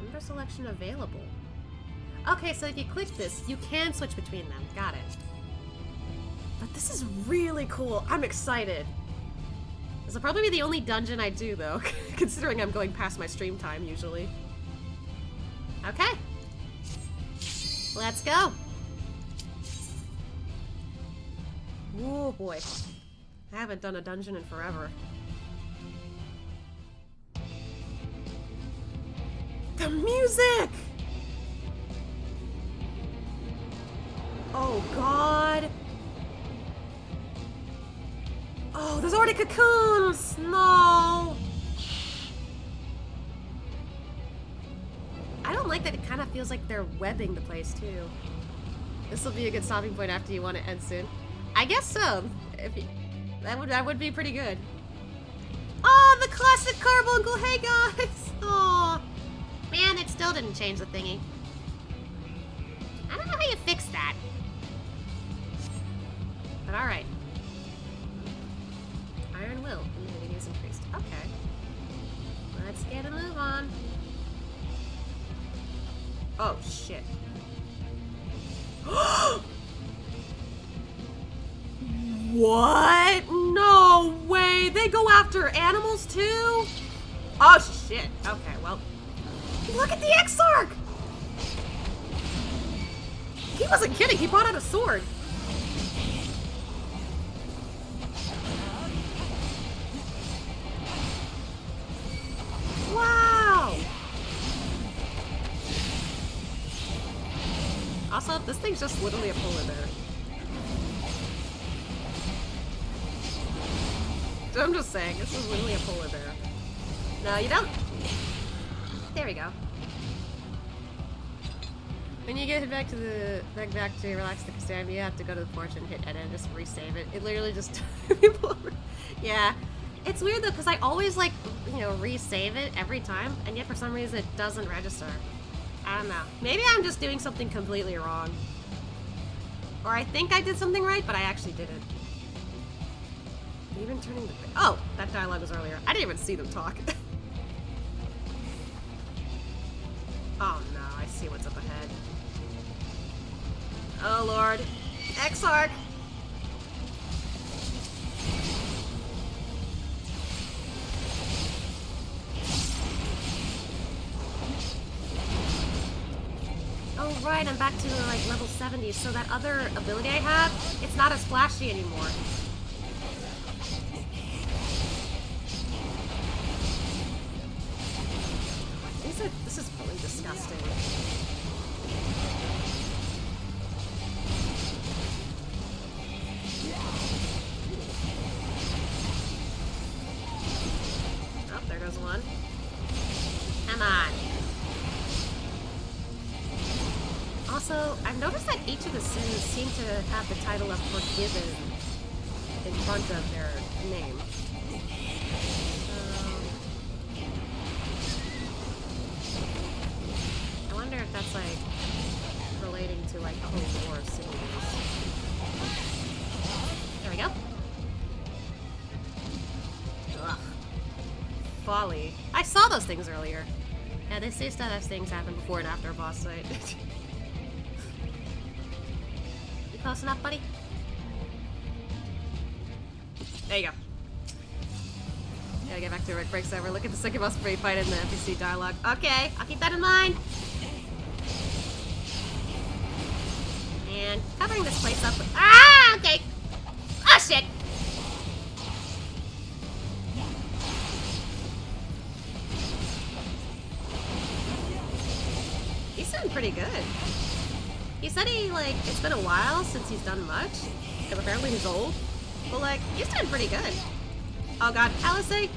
Member selection available. Okay, so if you click this, you can switch between them. Got it. But this is really cool. I'm excited. This will probably be the only dungeon I do, though, considering I'm going past my stream time, usually. Okay. Let's go. Oh, boy. I haven't done a dungeon in forever. The music! Oh, God. Oh, there's already cocoons! No! I don't like that it kind of feels like they're webbing the place, too. This will be a good stopping point after you want to end soon. I guess so. If you, that would be pretty good. Oh, the classic carbuncle! Hey, guys! Oh, man, it still didn't change the thingy. I don't know how you fix that. But alright. Iron will. Immunity is increased. Okay. Let's get a move on. Oh, shit. What? No way! They go after animals too? Oh, shit. Okay, well. Look at the Exarch! He wasn't kidding. He brought out a sword. Wow! Also, this thing's just literally a polar bear. I'm just saying, this is literally a polar bear. No, you don't. There we go. When you get back to the back to relax the stand, you have to go to the porch and hit edit and just resave it. It literally just people. Yeah, it's weird though because I always like resave it every time, and yet for some reason it doesn't register. I don't know. Maybe I'm just doing something completely wrong, or I think I did something right, but I actually didn't. Even turning the oh, that dialogue was earlier. I didn't even see them talk. Oh no, I see what's up ahead. Oh lord. Exarch! Oh right, I'm back to like level 70, so that other ability I have, it's not as flashy anymore. This is really disgusting. Oh, there goes one. Come on. Also, I've noticed that each of the sins seem to have the title of forgiven in front of their name. I wonder if that's like relating to like the whole lore of cities. There we go. Ugh. Folly. I saw those things earlier. Yeah, they say stuff as things happen before and after a boss fight. You close enough, buddy? There you go. Gotta get back to Rick Breaks Over. Look at the succubus free fight in the NPC dialogue. Okay, I'll keep that in mind. And covering this place up with... Ah, okay. Oh, shit. He's doing pretty good. He said he, like, it's been a while since he's done much. And apparently he's old. But, like, he's doing pretty good. Oh, God. Alice,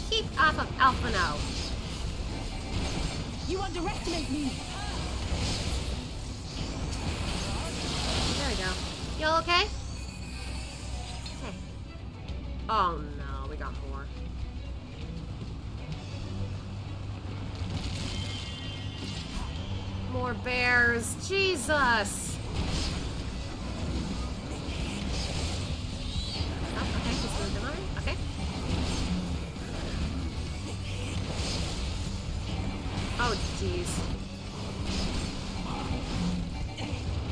keep off of Alphino. You underestimate me. There we go. Y'all okay? Okay. Oh no, we got more. More bears. Jesus. Oh, okay, just moved them on. Okay. Oh, jeez.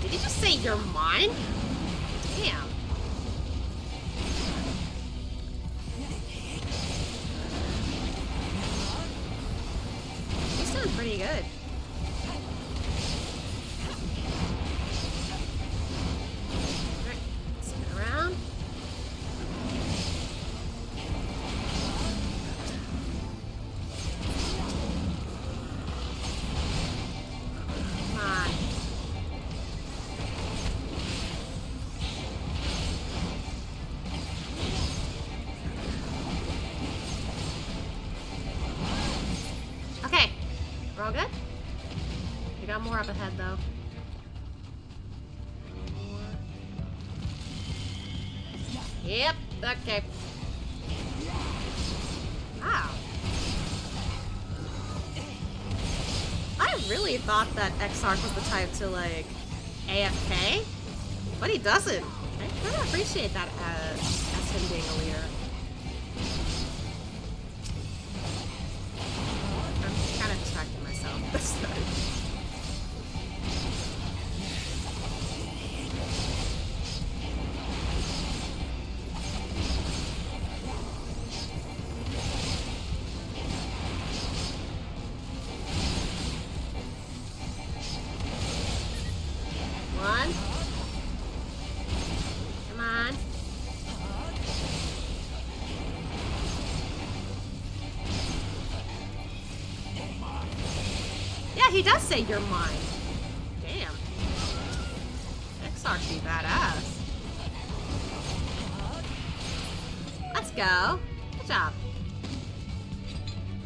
Did you just say you're mine? Damn. He's doing pretty good. Alright, spin around. Come on. Okay, we're all good? We got more up ahead though. Yep, okay. Wow. I really thought that Exarch was the type to, like, AFK, but he doesn't. I kind of appreciate that as him being a leader. I'm kind of distracting myself this time. One. Come on. Yeah, he does say you're mine. Damn. Exarch be badass. Let's go. Good job.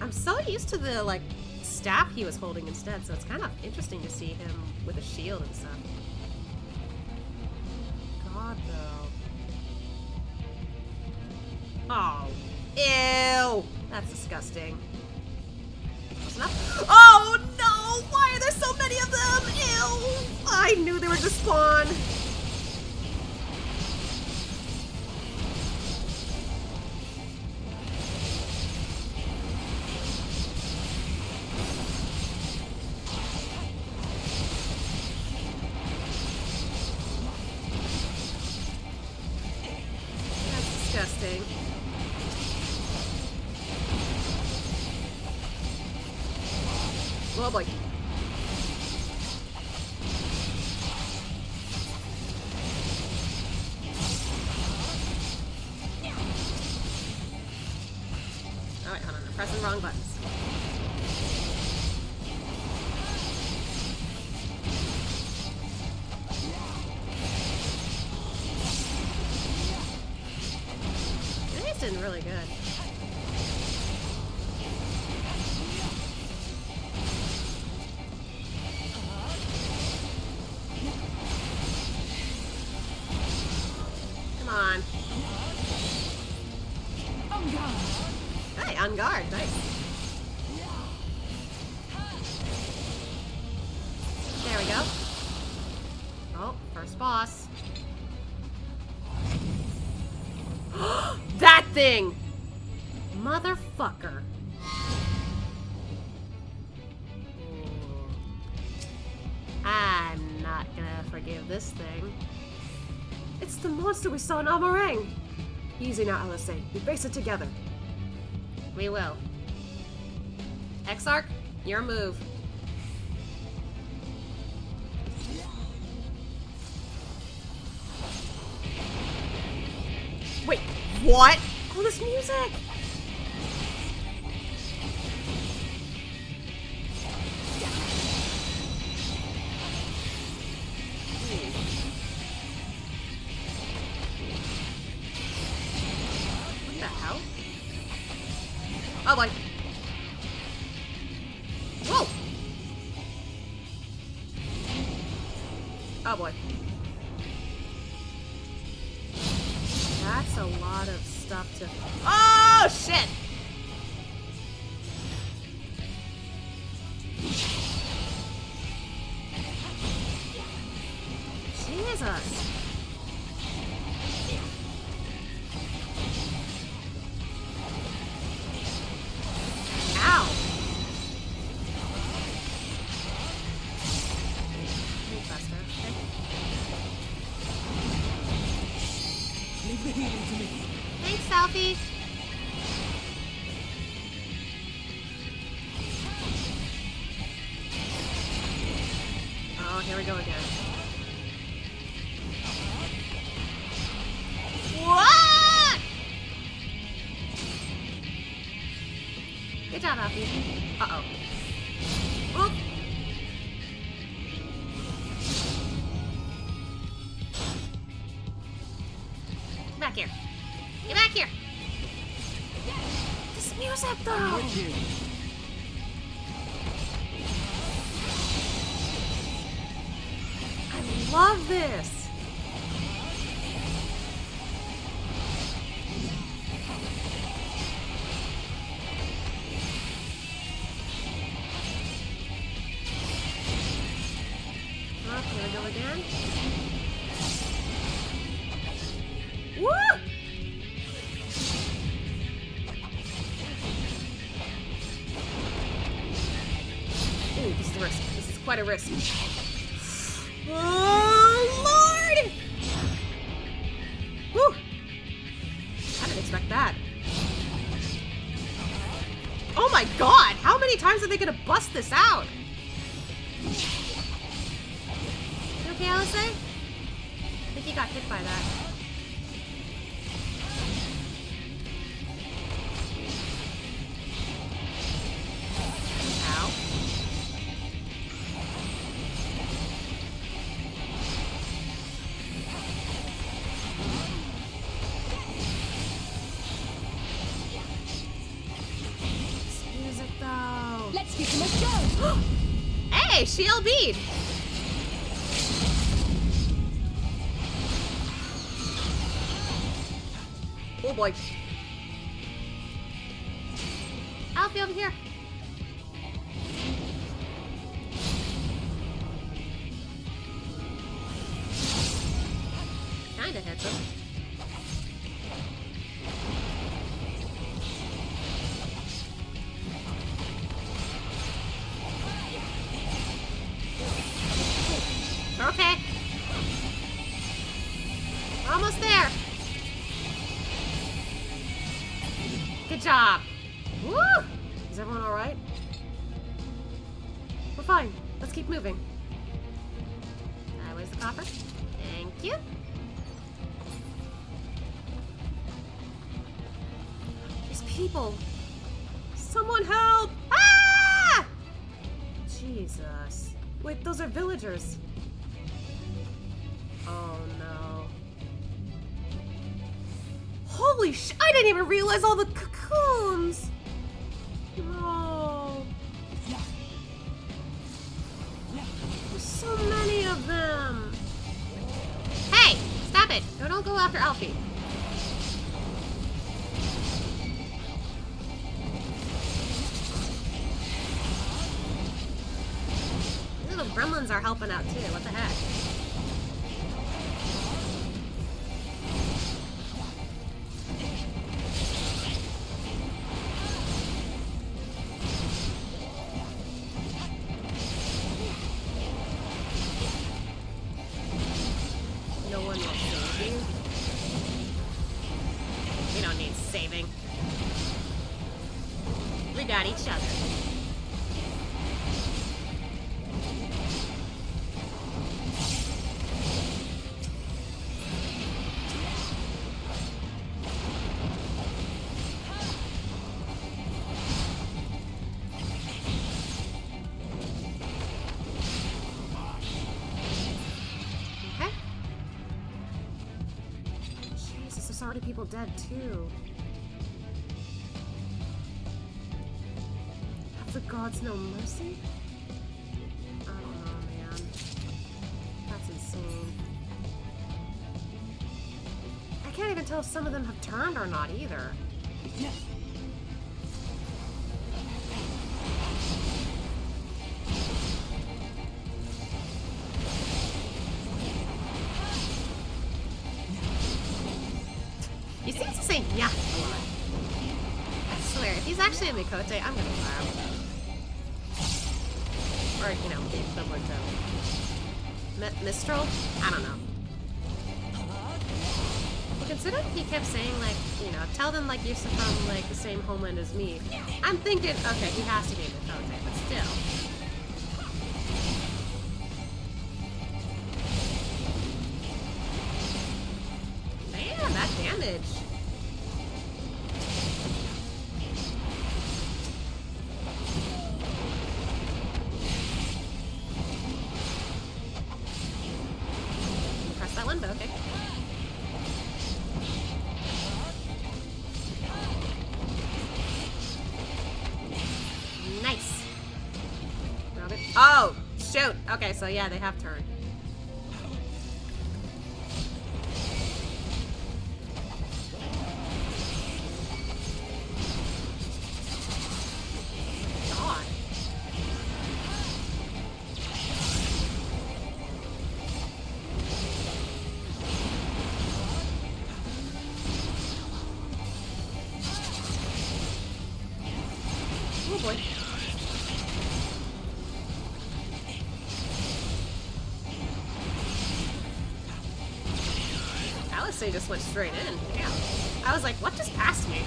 I'm so used to the, like, staff he was holding instead, so it's kind of interesting to see him with a shield and stuff. God, though. Oh. Ew. That's disgusting. Close enough. Oh, no! Why are there so many of them? Ew! I knew they were to spawn. That's disgusting. Oh boy. Alright, hold on. I'm pressing wrong buttons. He's doing really good. Come on. Hey, on guard. Nice. There we go. Oh, first boss. That thing! Motherfucker. I'm not gonna forgive this thing. It's the monster we saw in Amarang! Easy now, LSA. We face it together. We will. Exarch, your move. Wait, what? All this music! What the hell? Oh boy. Whoa! Oh boy. That's a lot of stuff to... Oh, shit! Jesus. Ow. Move faster, okay? Leave the healing to me. Thanks, Selfie. Oh, here we go again. What? Good job, Alfie. Uh-oh. Oop. Get back here. Get back here. This music, though. I love this. Oh, here we go again. Woo! Ooh, this is a risk. This is quite a risk. Oh, Lord! Woo! I didn't expect that. Oh my god! How many times are they gonna bust this out? You okay, Alice? I think you got hit by that. Ow. This music, though. Let's give them a go! Hey, shield bead! Oh boy. Alfie, over here. Kinda hits him. Okay. We're almost there. Good job. Woo! Is everyone alright? We're fine. Let's keep moving. Where's the copper? Thank you. These people. Someone help! Ah! Jesus. Wait, those are villagers. Oh no. Holy sh! I didn't even realize all the cocoons! No. There's so many of them. Hey! Stop it! No, don't go after Alfie. These little gremlins are helping out too. What the heck? No one will save you. kidding. We got each other. Okay. Jesus, there's already people dead too. Have the gods no mercy? I don't know, man. That's insane. I can't even tell if some of them have turned or not either. He seems to say yeah a lot. I swear, if he's actually a Mikote, I'm gonna laugh. Or, you know, the equivalent of Mistral? I don't know. Well, considering he kept saying, like, you know, tell them, like, you're from, like, the same homeland as me. I'm thinking, okay, he has to be a Mikote, but still. Man, that damage. Press that one, but okay. Nice. Oh, shoot. Okay, so yeah, they have turned. God. Oh boy. Alice just went straight in. Yeah. I was like, what just passed me?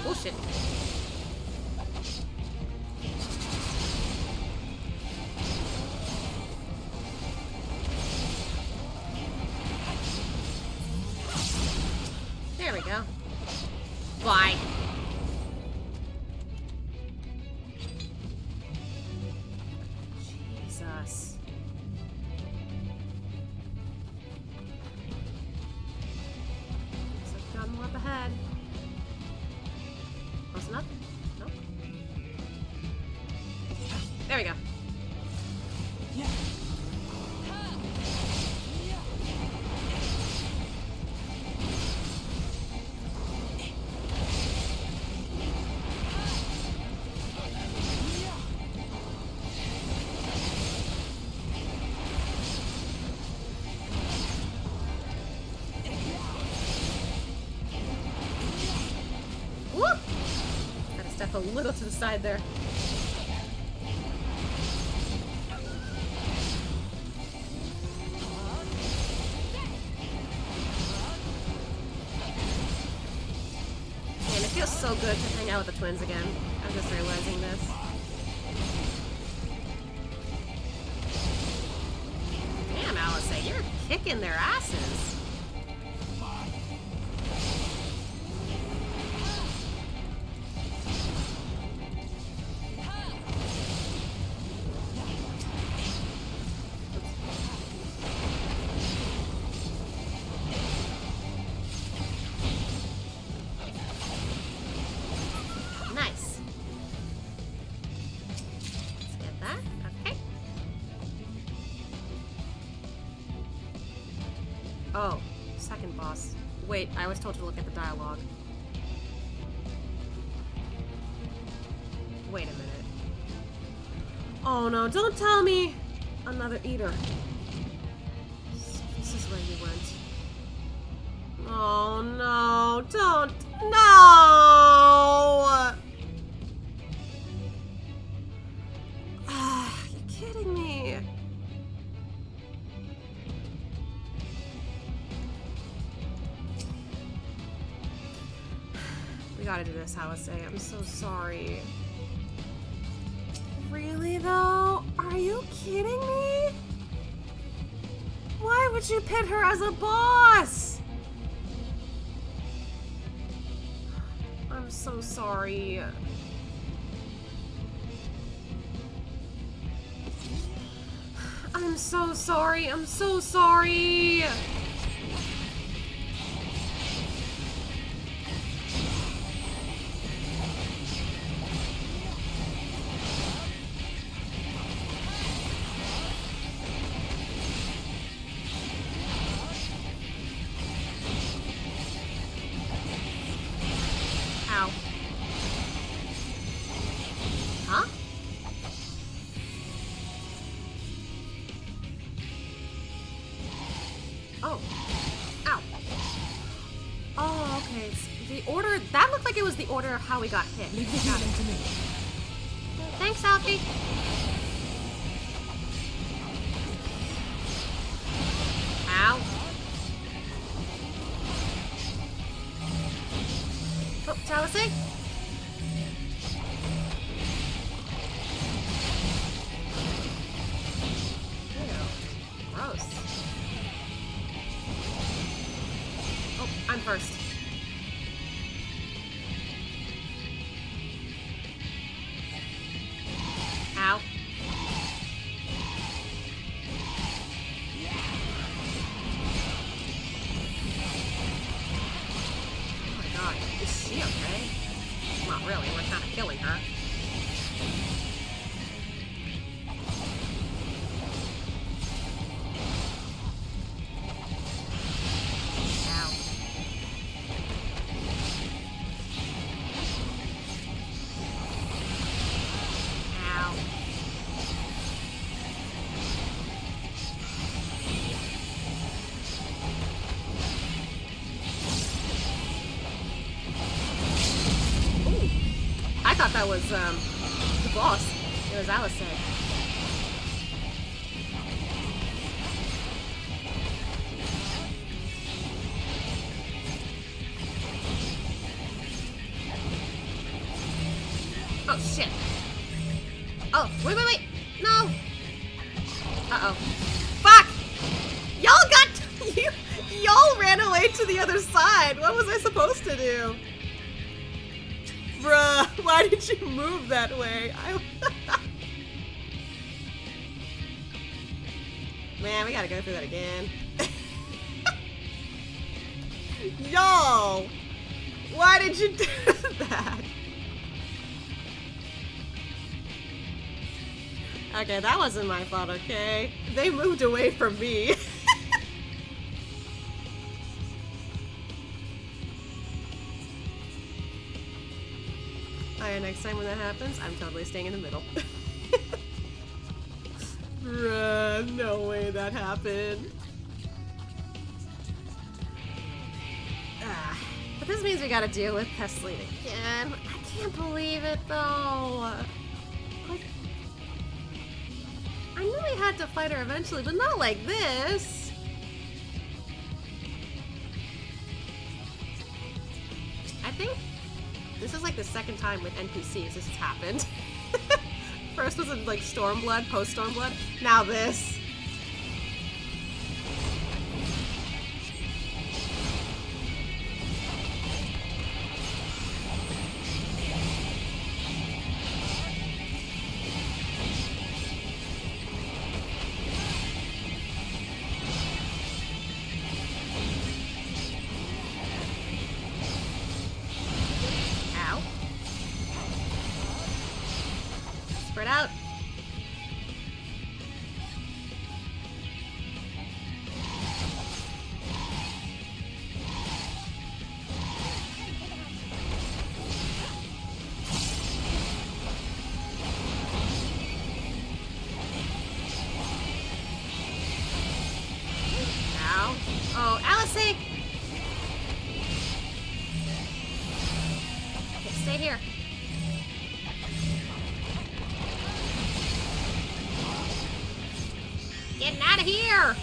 Oh shit. There we go. Bye. Jesus. Looks like we've got more up ahead. Close enough? No? There we go. Woo! Gotta step a little to the side there. Man, it feels so good to hang out with the twins again. I'm just realizing this. Damn, Alice, you're kicking their asses. Nice. Let's get that. Okay. Oh, second boss. Wait, I was told to look at the dialogue. Wait a minute. Oh no, don't tell me! Another eater. This is where you went. Oh no, don't. No! You're kidding me. We gotta do this, Halise. I'm so sorry. Really, though? Are you kidding me? Why would you pit her as a boss? I'm so sorry. I'm so sorry. I'm so sorry. Ow. Huh? Oh. Ow. Oh, okay. It's the order. That looked like it was the order of how we got hit. Leave the healing to me. Thanks, Alfie. Ow. Oh, Talisi? Ew. Gross. Oh, I'm first. Ow. Oh my god, is she okay? Not really, we're kind of killing her. Ow. Ow. Ooh. I thought that was the boss. It was Alice. Oh shit. Oh, wait, wait, wait. No. Uh-oh. Fuck! Y'all got y'all ran away to the other side. What was I supposed to do? Bruh, why did you move that way? Man, we gotta go through that again. Y'all! Why did you do that? Okay, that wasn't my fault, okay? They moved away from me. Alright, next time when that happens, I'm totally staying in the middle. Bruh, no way that happened. But this means we gotta deal with Pestlead again. I can't believe it though. Like, I knew we had to fight her eventually, but not like this. I think this is like the second time with NPCs this has happened. First was in like Stormblood, post Stormblood. Now this. Ow. Spread out. Ow. Oh, Alice! stay here. Getting out of here!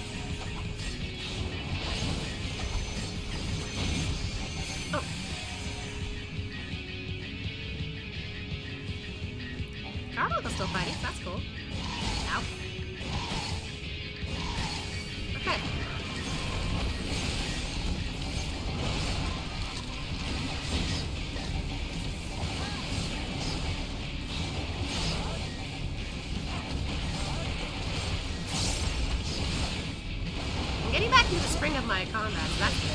Oh. Carmichael's still fighting, so that's cool. Ow. Okay. I'm getting back into the spring of my combat, so that's good.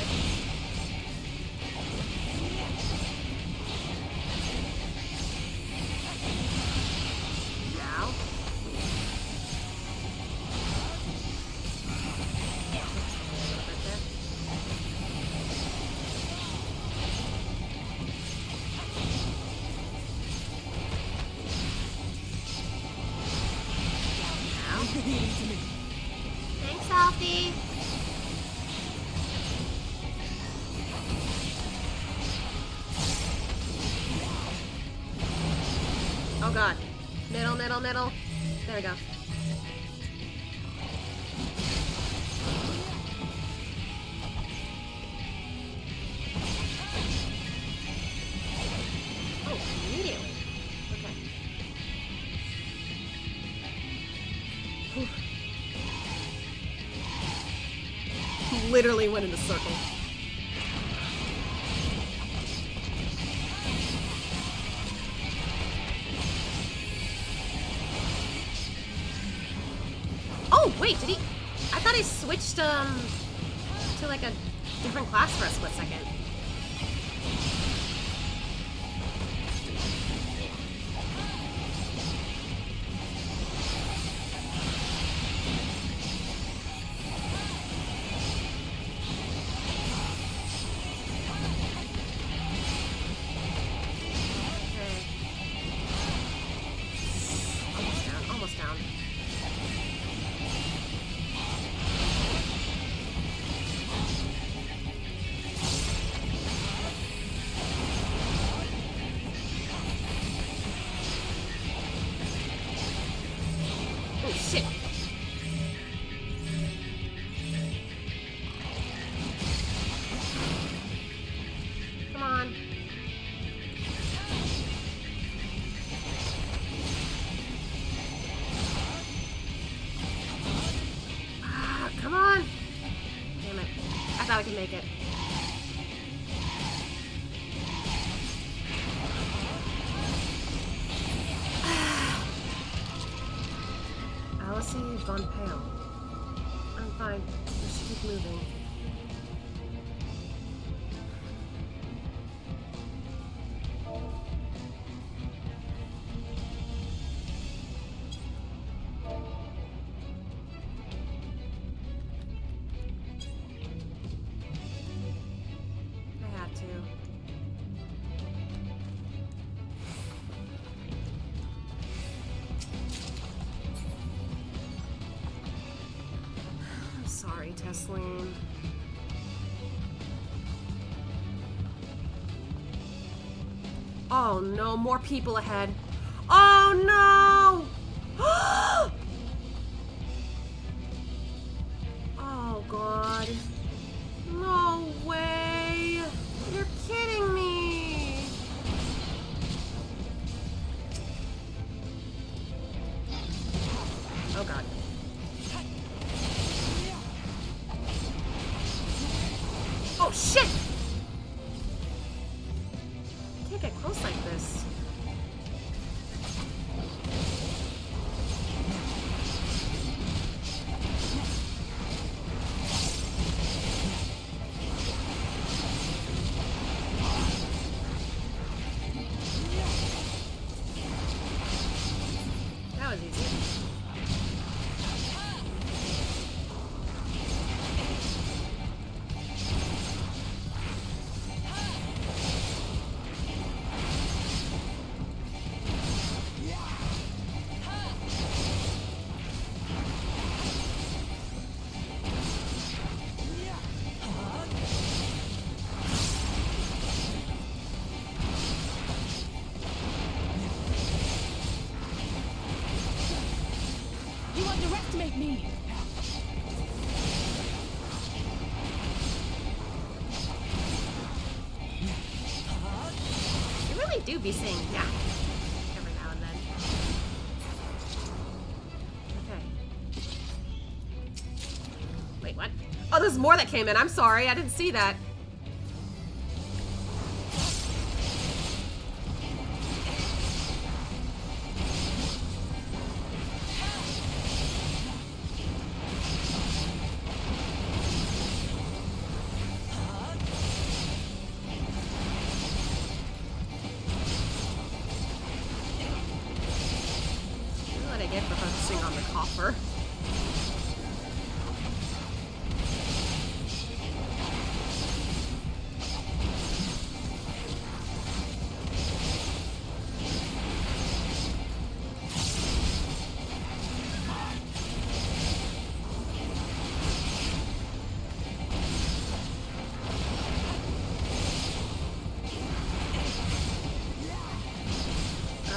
Ow. Thanks, Alfie. Oh god. Middle, middle, middle. There we go. Oh, immediately. Okay. Whew. Literally went in a circle. Oh, wait, did he? I thought he switched, to like a different class for a split second. Almost down. Oh shit. Come on. Ah, come on. Damn it. I thought I could make it. Alice, you've gone pale. I'm fine. Just keep moving. I had to. I'm sorry, Tesleen. Oh no, more people ahead. Oh no! Oh god. No way! You're kidding me! Oh god. Oh shit! Can't get close like this. That was easy. do be seeing Yak every now and then. Okay. Wait, what? Oh, there's more that came in. I'm sorry, I didn't see that.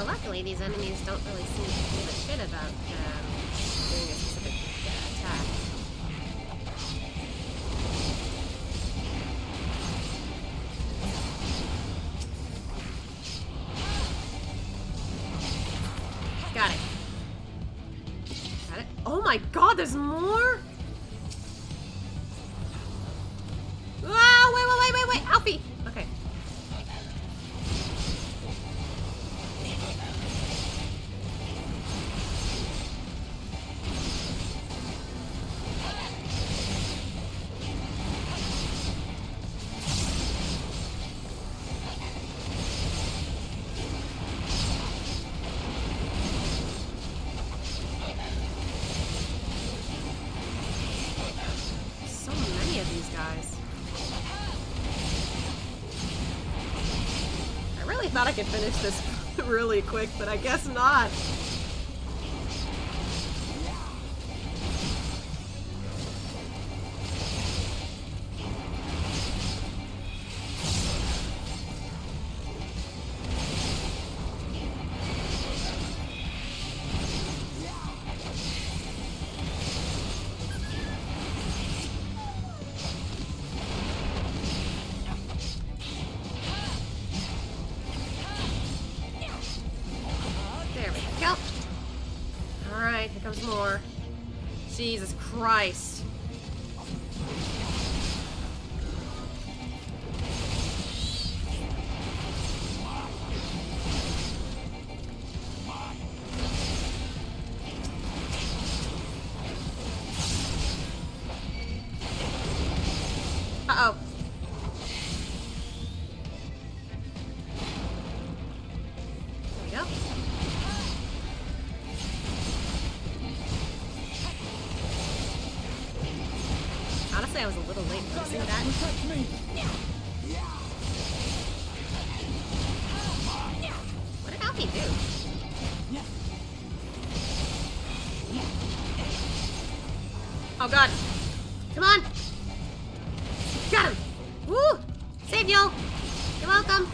Luckily, these enemies don't really seem to give a shit about doing a specific attack. Got it. Got it. Oh my god, there's more? Ah, wait, Alfie! Okay. I thought I could finish this really quick, but I guess not. More. Jesus Christ. Uh-oh. There we go. Honestly, I was a little late noticing that. What did Alfie do? Oh god. Come on! Got him! Woo! Save y'all! You're welcome!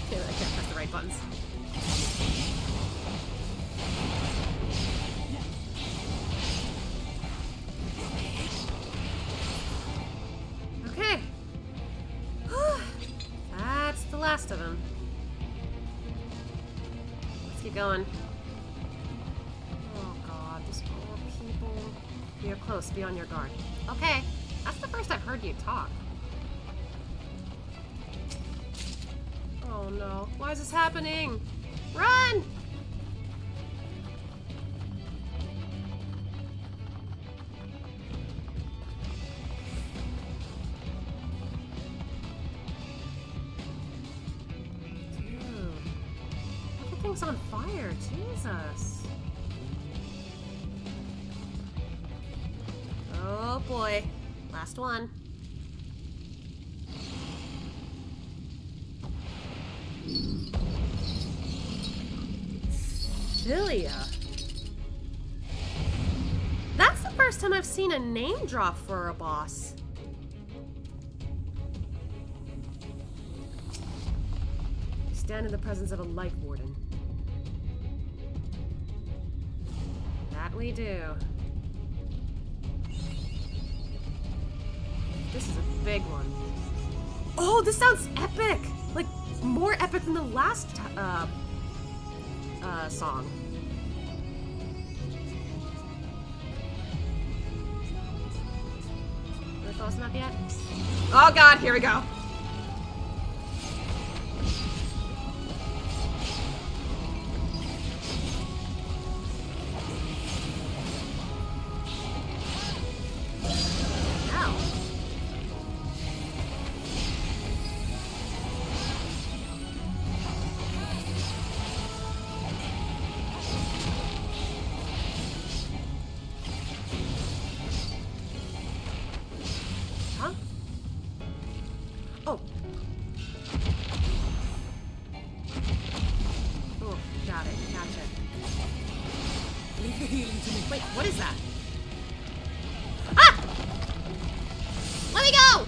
Okay, I can't press the right buttons. Okay. That's the last of them. Let's keep going. Oh god, there's more people. You're close, be on your guard. Okay, that's the first I've heard you talk. Oh no, why is this happening? Run! Everything's on fire, Jesus. Oh boy, last one. Philia. That's the first time I've seen a name drop for a boss. Stand in the presence of a light warden. That we do. This is a big one. Oh, this sounds epic! Like, more epic than the last, song. Are we close enough yet? Oh god, here we go. Wait, what is that? Ah! Let me go!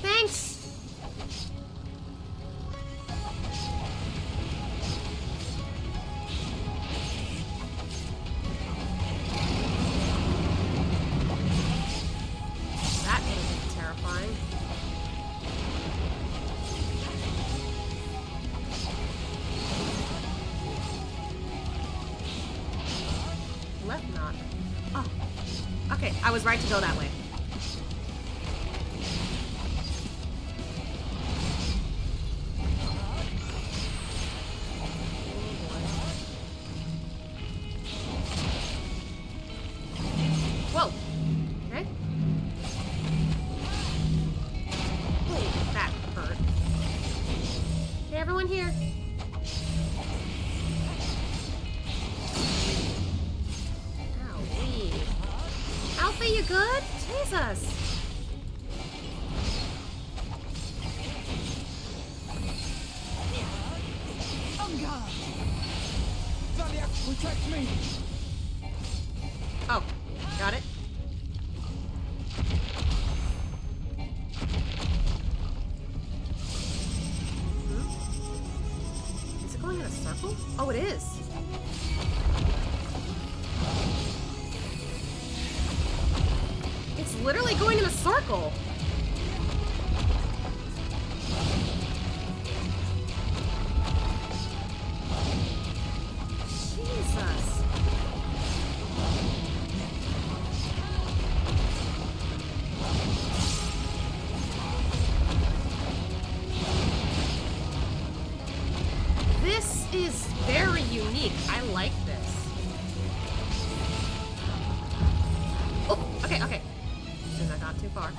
Thanks! That is terrifying. Left not. Oh. Okay, I was right to go that way. Whoa. Okay. Ooh, that hurt. Hey, everyone here. Alpha, you good? Jesus. Protect me! Oh, got it. Is it going in a circle? Oh, it is. It's literally going in a circle. Jesus. This is very unique. I like this. Oh, okay, okay. I got too far.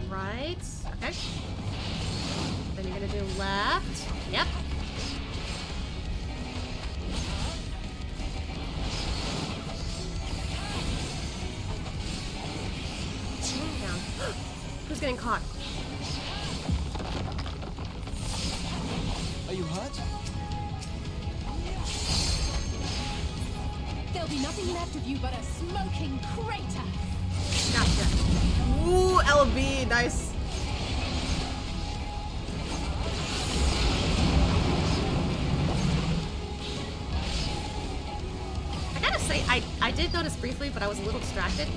Right. Okay. Then you're gonna do left. Yep. Down. Who's getting caught? Are you hurt? There'll be nothing left of you but a smoking crater. Gotcha. Ooh, LB, nice. I gotta say, I did notice briefly, but I was a little distracted.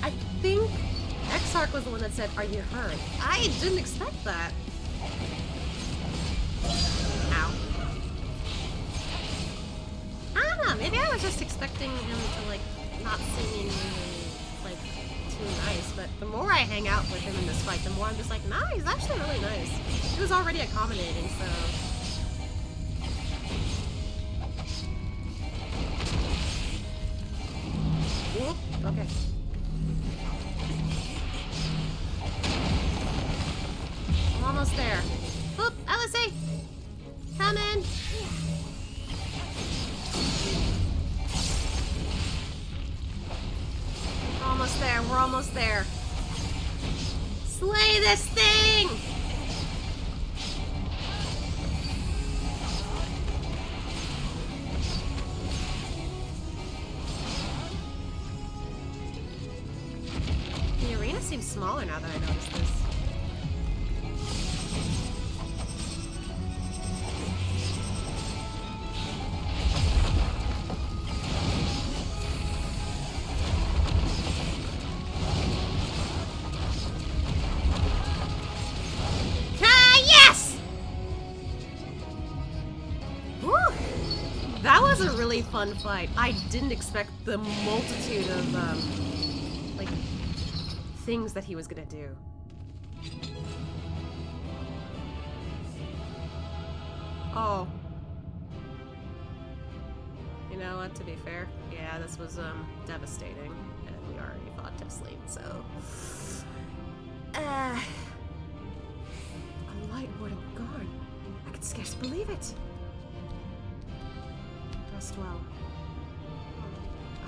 I think XIV was the one that said, "Are you hurt?" I didn't expect that. Ow. I don't know, maybe I was just expecting him to, like, not seem like, too nice, but the more I hang out with him in this fight, the more I'm just like, nah, he's actually really nice. He was already accommodating, so... Whoop, okay. I'm almost there. Whoop, LSA! Come in! Almost there, we're almost there. Slay this thing! The arena seems smaller now that I noticed this. really fun fight. I didn't expect the multitude of, like, things that he was gonna do. Oh. You know what, to be fair, yeah, this was, devastating. And we already fought Tesleen, so... A light would have gone. I could scarce believe it. Rest well.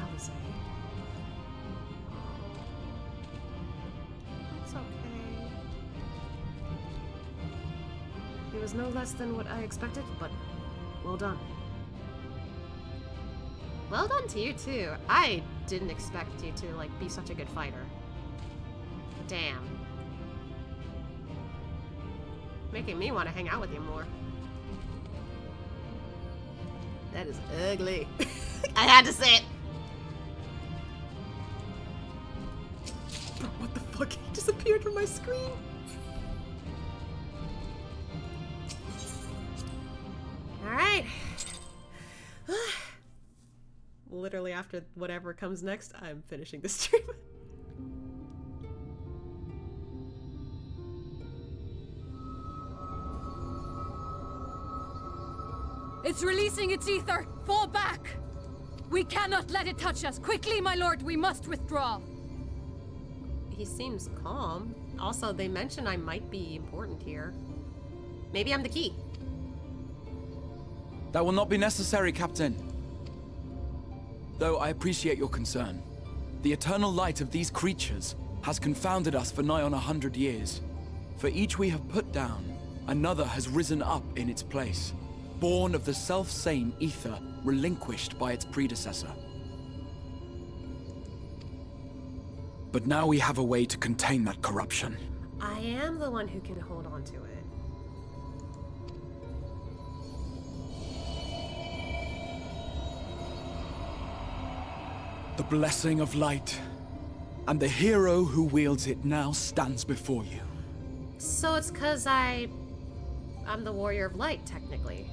Alice. It's okay. It was no less than what I expected, but well done. Well done to you too. I didn't expect you to like be such a good fighter. Damn. Making me want to hang out with you more. That is ugly. I had to say it. Bro, what the fuck? He disappeared from my screen. Alright. Literally after whatever comes next, I'm finishing the stream. It's releasing its ether! Fall back! We cannot let it touch us! Quickly, my lord, we must withdraw! He seems calm. Also, they mention I might be important here. Maybe I'm the key. That will not be necessary, Captain. Though I appreciate your concern. The eternal light of these creatures has confounded us for nigh on 100 years. For each we have put down, another has risen up in its place. Born of the self-same ether relinquished by its predecessor. But now we have a way to contain that corruption. I am the one who can hold on to it. The blessing of light, and the hero who wields it now stands before you. So it's 'cause I'm the warrior of light, technically.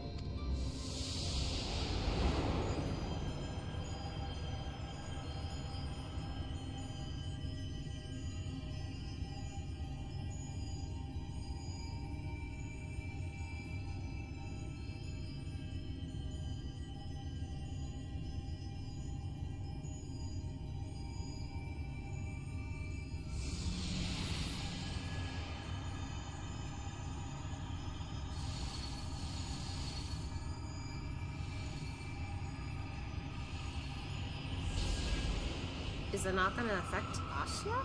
Is it not gonna affect Asya?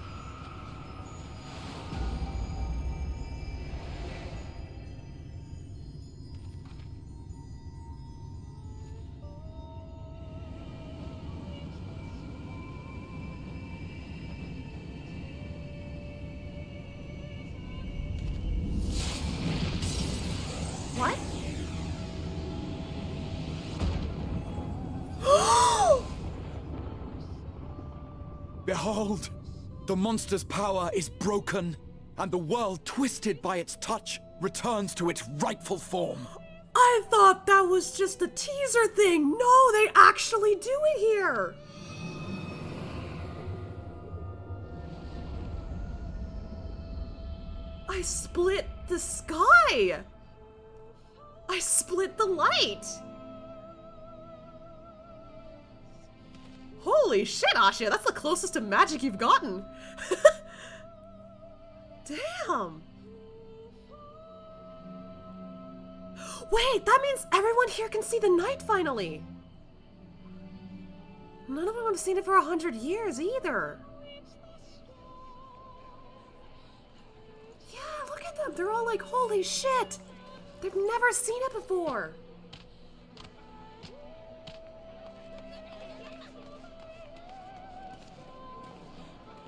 What? Behold, the monster's power is broken, and the world, twisted by its touch, returns to its rightful form. I thought that was just a teaser thing. No, they actually do it here. I split the sky. I split the light. Holy shit, Asya, that's the closest to magic you've gotten. Damn. Wait, that means everyone here can see the night finally. None of them have seen it for 100 years either. Yeah, look at them. They're all like, holy shit. They've never seen it before.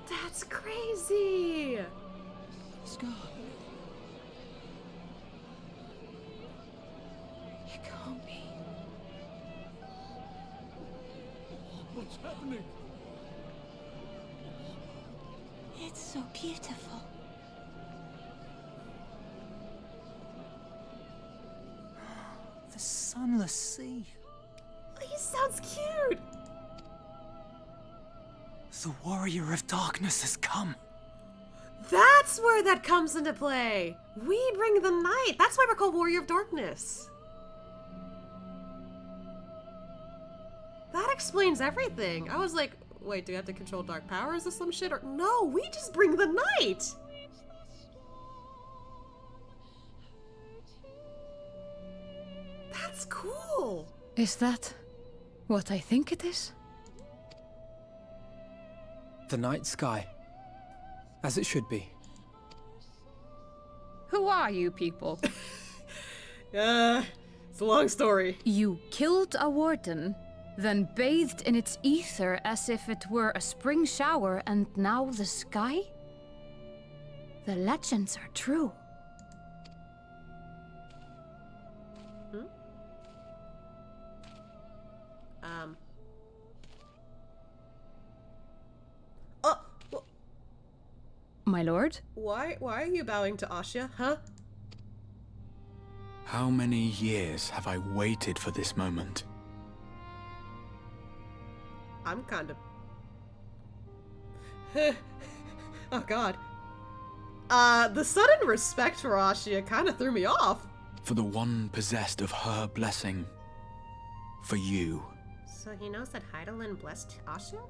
That's crazy! Scott. It can't be. What's happening? It's so beautiful. The sunless sea. Are you He sounds cute! The Warrior of Darkness has come. That's where that comes into play! We bring the night! That's why we're called Warrior of Darkness. That explains everything. I was like, wait, do we have to control dark powers or some shit? Or no, we just bring the night! That's cool! Is that what I think it is? The night sky. As it should be. Who are you people? It's a long story. You killed a warden, then bathed in its ether as if it were a spring shower, and now the sky? The legends are true. My lord? Why are you bowing to Asya, huh? How many years have I waited for this moment? I'm kind of... oh god. The sudden respect for Asya kind of threw me off. For the one possessed of her blessing. For you. So he knows that Hydaelyn blessed Asya?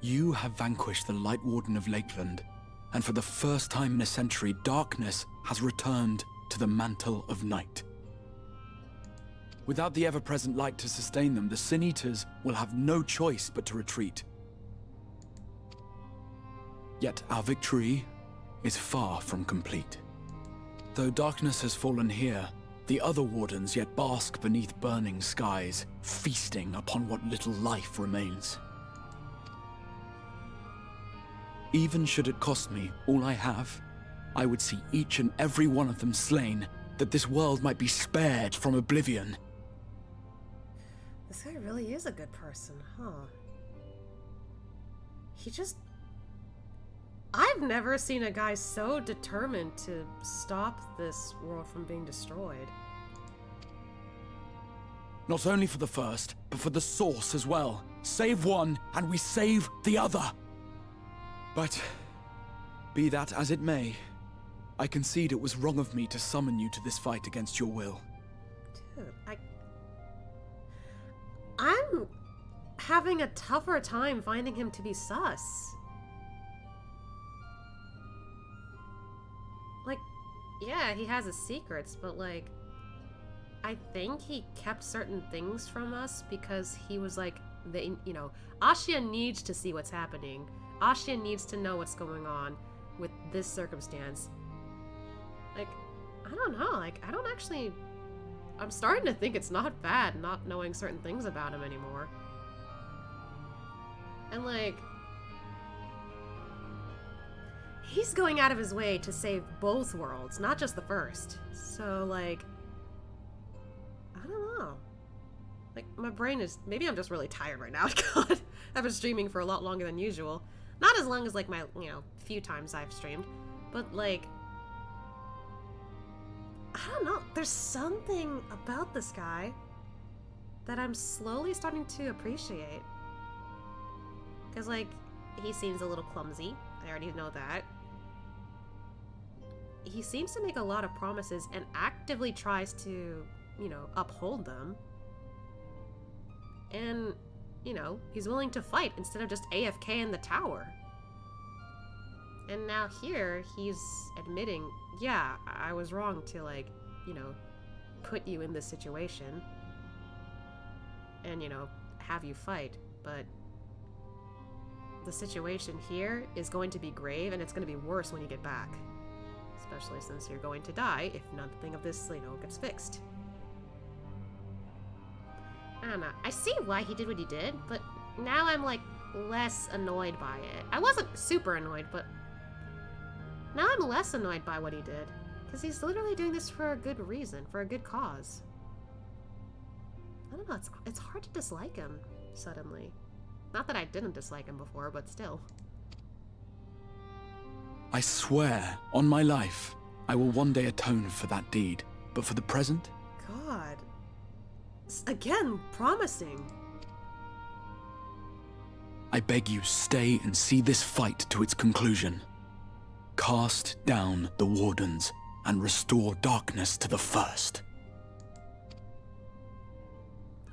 You have vanquished the Light Warden of Lakeland, and for the first time in a century, darkness has returned to the mantle of night. Without the ever-present light to sustain them, the Sin Eaters will have no choice but to retreat. Yet our victory is far from complete. Though darkness has fallen here, the other Wardens yet bask beneath burning skies, feasting upon what little life remains. Even should it cost me all I have, I would see each and every one of them slain, that this world might be spared from oblivion. This guy really is a good person, huh? He just... I've never seen a guy so determined to stop this world from being destroyed. Not only for the first, but for the source as well. Save one, and we save the other. But, be that as it may, I concede it was wrong of me to summon you to this fight against your will. Dude, I'm having a tougher time finding him to be sus. Like, yeah, he has his secrets, but like, I think he kept certain things from us because he was like, Asya needs to see what's happening. Asya needs to know what's going on with this circumstance. Like, I don't know, like, I'm starting to think it's not bad not knowing certain things about him anymore. And like, he's going out of his way to save both worlds, not just the first. So like, I don't know. Like, my brain is, maybe I'm just really tired right now. God, I've been streaming for a lot longer than usual. Not as long as like my, few times I've streamed, but like, I don't know. There's something about this guy that I'm slowly starting to appreciate. Because like, he seems a little clumsy. I already know that. He seems to make a lot of promises and actively tries to, uphold them. And, he's willing to fight instead of just AFK in the tower. And now here, he's admitting, yeah, I was wrong to, like, put you in this situation. And, have you fight. But the situation here is going to be grave, and it's going to be worse when you get back. Especially since you're going to die if nothing of this, gets fixed. I don't know. I see why he did what he did, but now I'm, like, less annoyed by it. I wasn't super annoyed, but now I'm less annoyed by what he did. Because he's literally doing this for a good reason, for a good cause. I don't know, it's hard to dislike him, suddenly. Not that I didn't dislike him before, but still. I swear, on my life, I will one day atone for that deed. But for the present, God. Again, promising. I beg you, stay and see this fight to its conclusion. Cast down the Wardens and restore darkness to the First.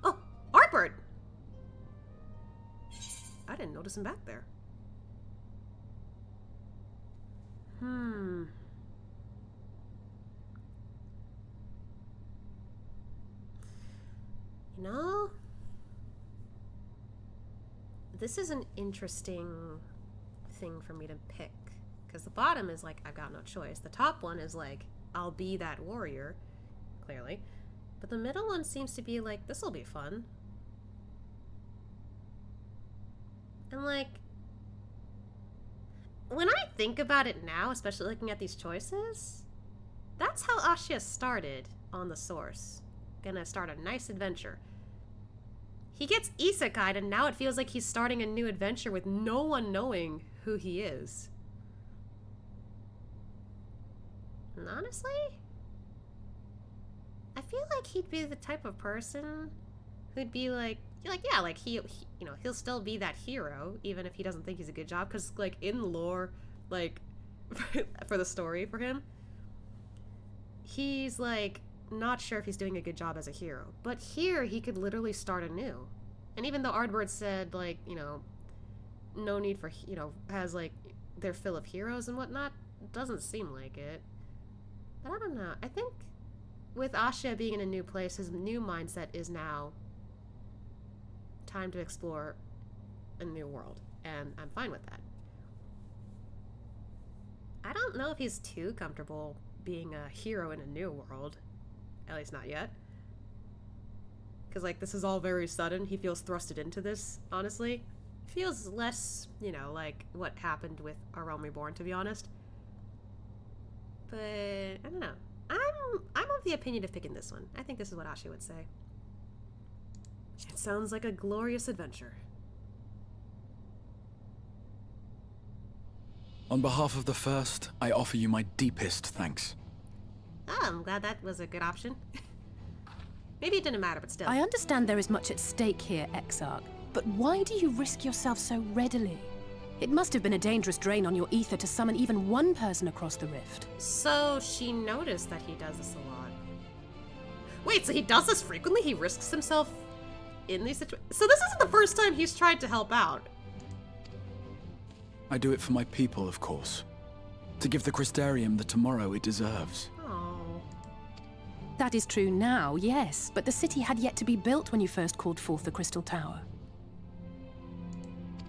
Oh, Artbird! I didn't notice him back there. You know, this is an interesting thing for me to pick. Because the bottom is like, I've got no choice. The top one is like, I'll be that warrior, clearly. But the middle one seems to be like, this'll be fun. And like, when I think about it now, especially looking at these choices, that's how Asya started on the Source. Gonna start a nice adventure. He gets isekai'd and now it feels like he's starting a new adventure with no one knowing who he is. And honestly, I feel like he'd be the type of person who'd be like yeah, like he you know, he'll still be that hero even if he doesn't think he's a good job, because like in lore, like for the story for him, he's like not sure if he's doing a good job as a hero. But here he could literally start anew. And even though Ardbird said like, you know, no need for, you know, has like their fill of heroes and whatnot, doesn't seem like it. But I don't know. I think with Asya being in a new place, his new mindset is now time to explore a new world. And I'm fine with that. I don't know if he's too comfortable being a hero in a new world. At least not yet. Because, like, this is all very sudden. He feels thrusted into this, honestly. Feels less, you know, like what happened with A Realm Reborn, to be honest. But, I don't know. I'm of the opinion of picking this one. I think this is what Asya would say. It sounds like a glorious adventure. On behalf of the First, I offer you my deepest thanks. Oh, I'm glad that was a good option. Maybe it didn't matter, but still. I understand there is much at stake here, Exarch, but why do you risk yourself so readily? It must have been a dangerous drain on your ether to summon even one person across the rift. So she noticed that he does this a lot. Wait, so he does this frequently? He risks himself in these situations? So this isn't the first time he's tried to help out. I do it for my people, of course. To give the Crystarium the tomorrow it deserves. That is true now, yes, but the city had yet to be built when you first called forth the Crystal Tower.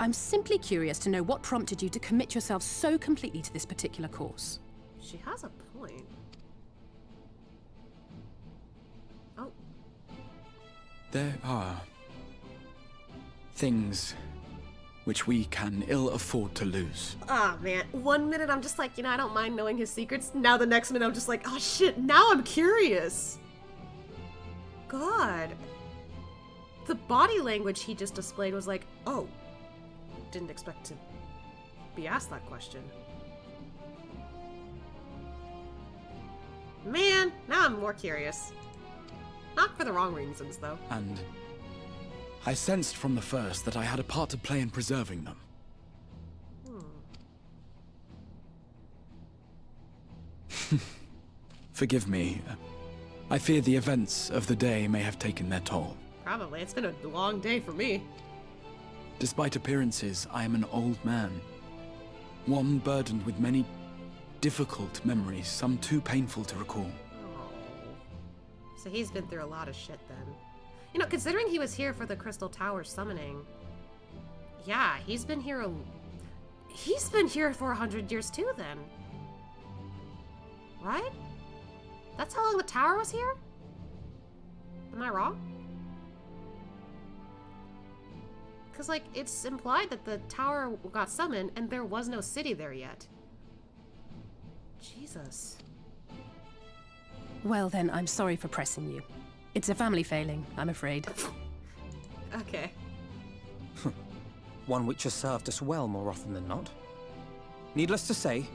I'm simply curious to know what prompted you to commit yourself so completely to this particular course. She has a point. Oh. There are things which we can ill afford to lose. Ah, man. 1 minute I'm just like, you know, I don't mind knowing his secrets. Now the next minute I'm just like, oh shit, now I'm curious. God. The body language he just displayed was like, oh. Didn't expect to be asked that question. Man, now I'm more curious. Not for the wrong reasons, though. And I sensed from the first that I had a part to play in preserving them. Forgive me. I fear the events of the day may have taken their toll. Probably. It's been a long day for me. Despite appearances, I am an old man. One burdened with many difficult memories, some too painful to recall. So he's been through a lot of shit then. You know, considering he was here for the Crystal Tower summoning, yeah, he's been here for 100 years too then. Right? That's how long the tower was here? Am I wrong? Because, like, it's implied that the tower got summoned and there was no city there yet. Jesus. Well then, I'm sorry for pressing you. It's a family failing, I'm afraid. Okay. One which has served us well more often than not. Needless to say,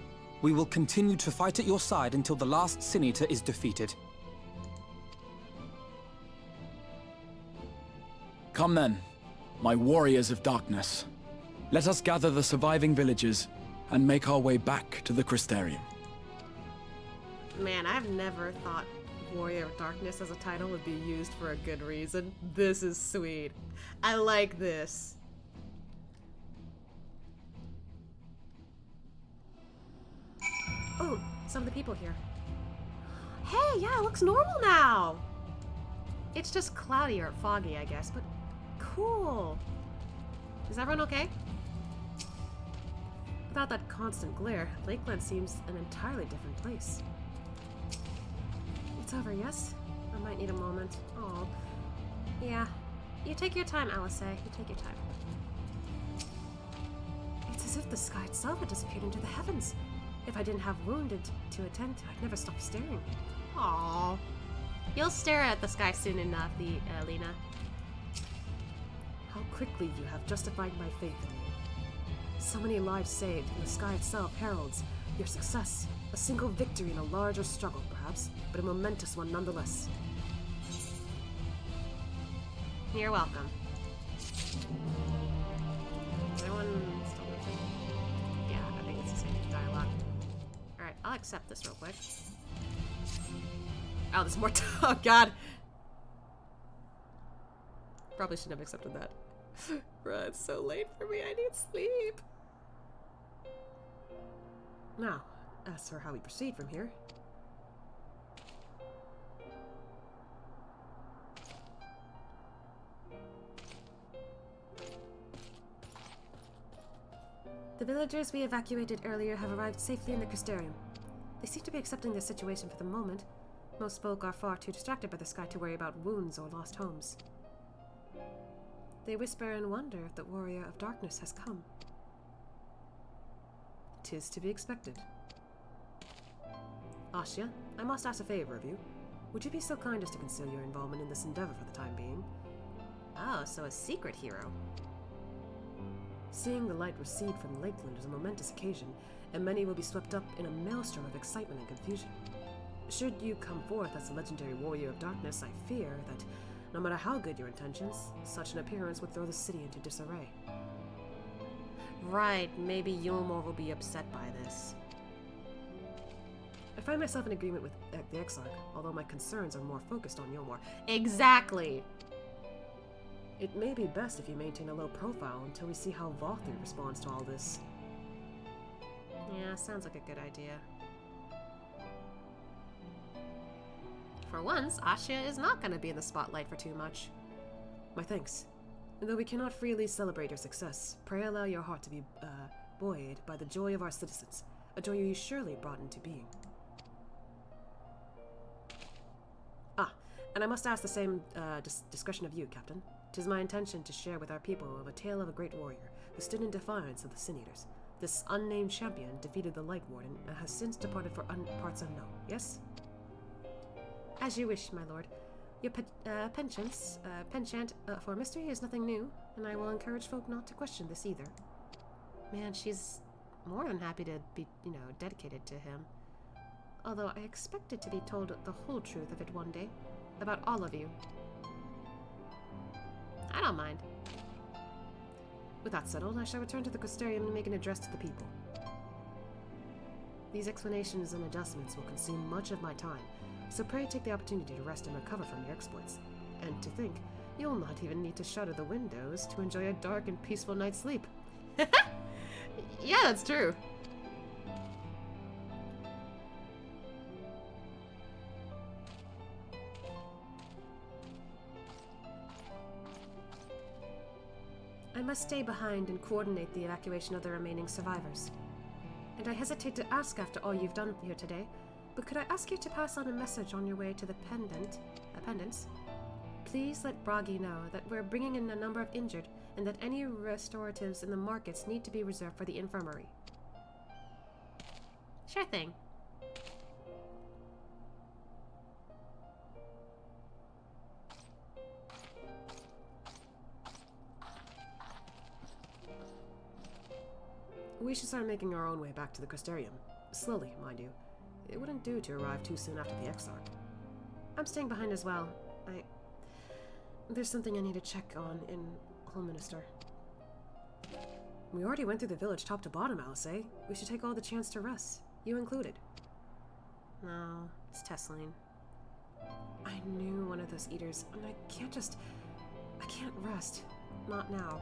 we will continue to fight at your side until the last Sin Eater is defeated. Come then, my warriors of darkness. Let us gather the surviving villagers and make our way back to the Crystarium. Man, I've never thought Warrior of Darkness as a title would be used for a good reason. This is sweet. I like this. Oh, some of the people here. Hey, yeah, it looks normal now. It's just cloudy or foggy, I guess, but cool. Is everyone okay? Without that constant glare, Lakeland seems an entirely different place. It's over, yes? I might need a moment. Oh. Yeah. You take your time, Alice. You take your time. It's as if the sky itself had disappeared into the heavens. If I didn't have Wounded to attend to, I'd never stop staring. Aww. You'll stare at the sky soon enough, Lena. How quickly you have justified my faith in you. So many lives saved, and the sky itself heralds your success. A single victory in a larger struggle, perhaps, but a momentous one nonetheless. You're welcome. Is everyone still moving? Yeah, I think it's the same dialogue. Alright, I'll accept this real quick. Oh, there's more. Oh, God. Probably shouldn't have accepted that. Bruh, it's so late for me. I need sleep. Now, as for how we proceed from here. The villagers we evacuated earlier have arrived safely in the Crystarium. They seem to be accepting their situation for the moment. Most folk are far too distracted by the sky to worry about wounds or lost homes. They whisper and wonder if the Warrior of Darkness has come. 'Tis to be expected. Asya, I must ask a favor of you. Would you be so kind as to conceal your involvement in this endeavor for the time being? Oh, so a secret hero. Seeing the light recede from Lakeland is a momentous occasion, and many will be swept up in a maelstrom of excitement and confusion. Should you come forth as the legendary Warrior of Darkness, I fear that, no matter how good your intentions, such an appearance would throw the city into disarray. Right, maybe Yulmore will be upset by this. I find myself in agreement with the Exarch, although my concerns are more focused on Yulmore. Exactly! It may be best if you maintain a low profile until we see how Valther responds to all this. Yeah, sounds like a good idea. For once, Asya is not going to be in the spotlight for too much. My thanks. And though we cannot freely celebrate your success, pray allow your heart to be buoyed by the joy of our citizens, a joy you surely brought into being. Ah, and I must ask the same discretion of you, Captain. 'Tis my intention to share with our people of a tale of a great warrior who stood in defiance of the Sin Eaters. This unnamed champion defeated the Light Warden and has since departed for parts unknown, yes? As you wish, my lord. Your penchant for mystery is nothing new, and I will encourage folk not to question this either. Man, she's more than happy to be, dedicated to him. Although I expected to be told the whole truth of it one day. About all of you. I don't mind. With that settled, I shall return to the Crystarium and make an address to the people. These explanations and adjustments will consume much of my time, so pray take the opportunity to rest and recover from your exploits. And to think, you'll not even need to shutter the windows to enjoy a dark and peaceful night's sleep. Yeah, that's true. I must stay behind and coordinate the evacuation of the remaining survivors. And I hesitate to ask after all you've done here today, but could I ask you to pass on a message on your way to the pendants? Please let Bragi know that we're bringing in a number of injured, and that any restoratives in the markets need to be reserved for the infirmary. Sure thing. We should start making our own way back to the Crystarium. Slowly, mind you. It wouldn't do to arrive too soon after the Exarch. I'm staying behind as well. there's something I need to check on in Holminister. We already went through the village top to bottom, Alice. We should take all the chance to rest. You included. No, it's Tesline. I knew one of those eaters, and I can't rest. Not now.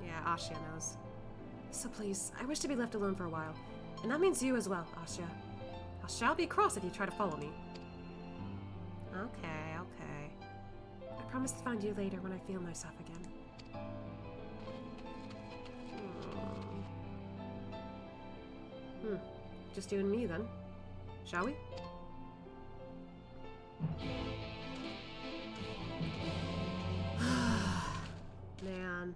Yeah, Asya knows. So please, I wish to be left alone for a while. And that means you as well, Asya. I shall be cross if you try to follow me. Okay, okay. I promise to find you later when I feel myself again. Just you and me then. Shall we? Man.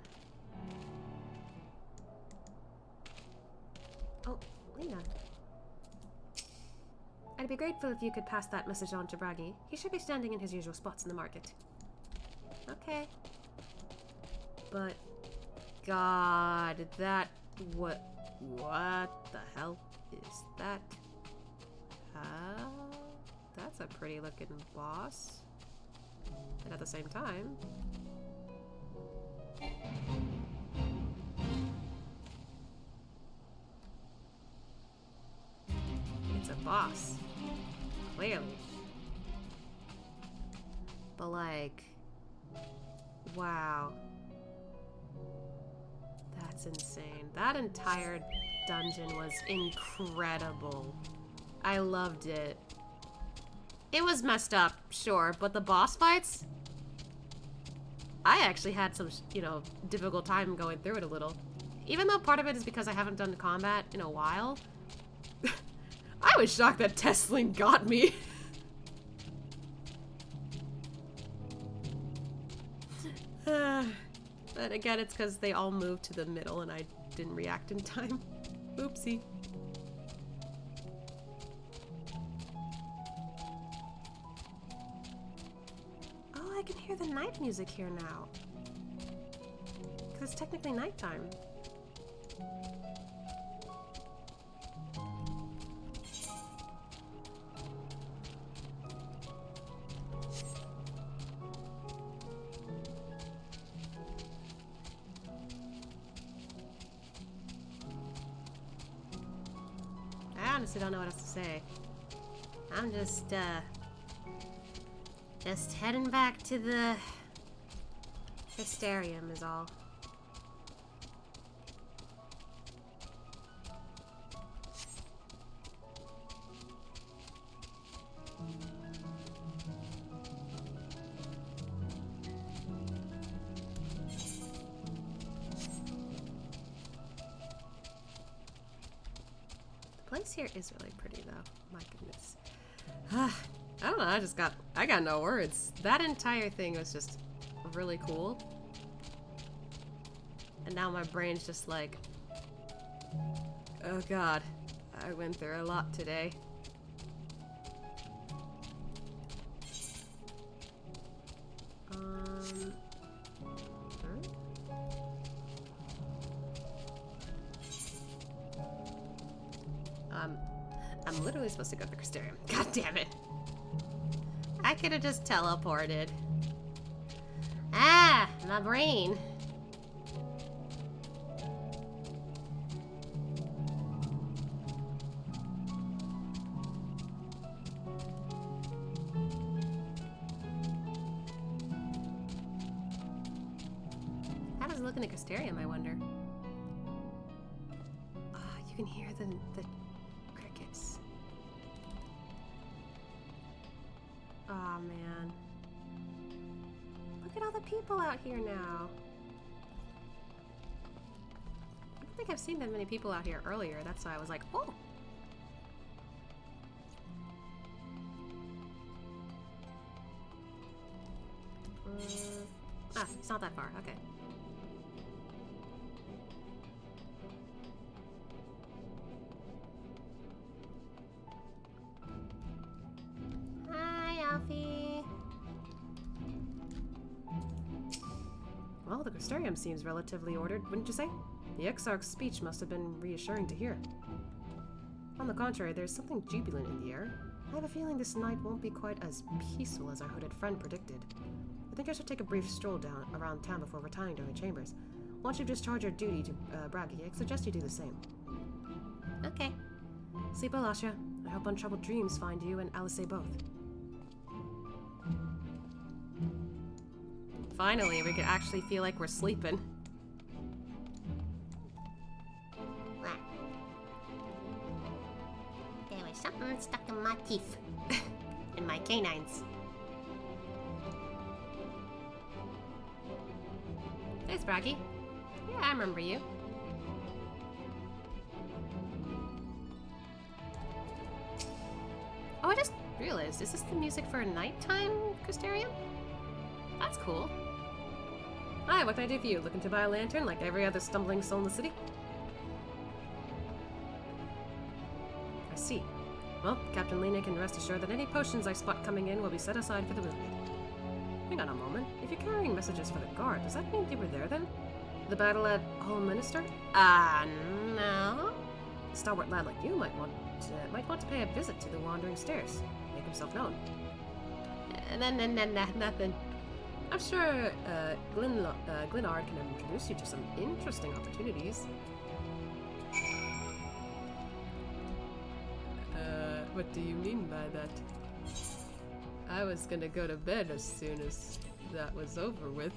Oh, Lena. I'd be grateful if you could pass that message on to Bragi. He should be standing in his usual spots in the market. Okay. But... God, that... What the hell is that? That's a pretty looking boss. And at the same time... It's a boss. Clearly. But like... Wow. That's insane. That entire dungeon was incredible. I loved it. It was messed up, sure, but the boss fights? I actually had some, you know, difficult time going through it a little. Even though part of it is because I haven't done combat in a while. I was shocked that Tesline got me. But again, it's because they all moved to the middle and I didn't react in time. Oopsie. Oh, I can hear the night music here now. Because it's technically nighttime. I honestly don't know what else to say. I'm just heading back to the Hysterium is all. The place here is really pretty though. My goodness. I don't know, I got no words. That entire thing was just really cool. And now my brain's just like, oh god, I went through a lot today. I'm literally supposed to go to the Crystarium. God damn it. I could have just teleported. Ah, my brain. How does it look in the Crystarium, I wonder? You can hear the crickets. Aw, man. Look at all the people out here now. I don't think I've seen that many people out here earlier. That's why I was like, oh! It's not that far. Okay. Well, the Crystarium seems relatively ordered, wouldn't you say? The Exarch's speech must have been reassuring to hear. On the contrary, there's something jubilant in the air. I have a feeling this night won't be quite as peaceful as our hooded friend predicted. I think I should take a brief stroll down around town before retiring to my chambers. Once you've discharged your duty to Bragi, I suggest you do the same. Okay. Sleep well, Asha. I hope untroubled dreams find you and Alice both. Finally, we can actually feel like we're sleeping. There was something stuck in my teeth. In my canines. Hey, Bragi. Yeah, I remember you. Oh, I just realized, is this the music for nighttime Crystarium? That's cool. Hi, what can I do for you? Looking to buy a lantern like every other stumbling soul in the city? I see. Well, Captain Lena can rest assured that any potions I spot coming in will be set aside for the movement. Hang on a moment. If you're carrying messages for the guard, does that mean you were there then? The battle at Home Minister? No. A stalwart lad like you might want to pay a visit to the Wandering Stairs. Make himself known. Nothing. I'm sure Glenard can introduce you to some interesting opportunities. What do you mean by that? I was gonna go to bed as soon as that was over with.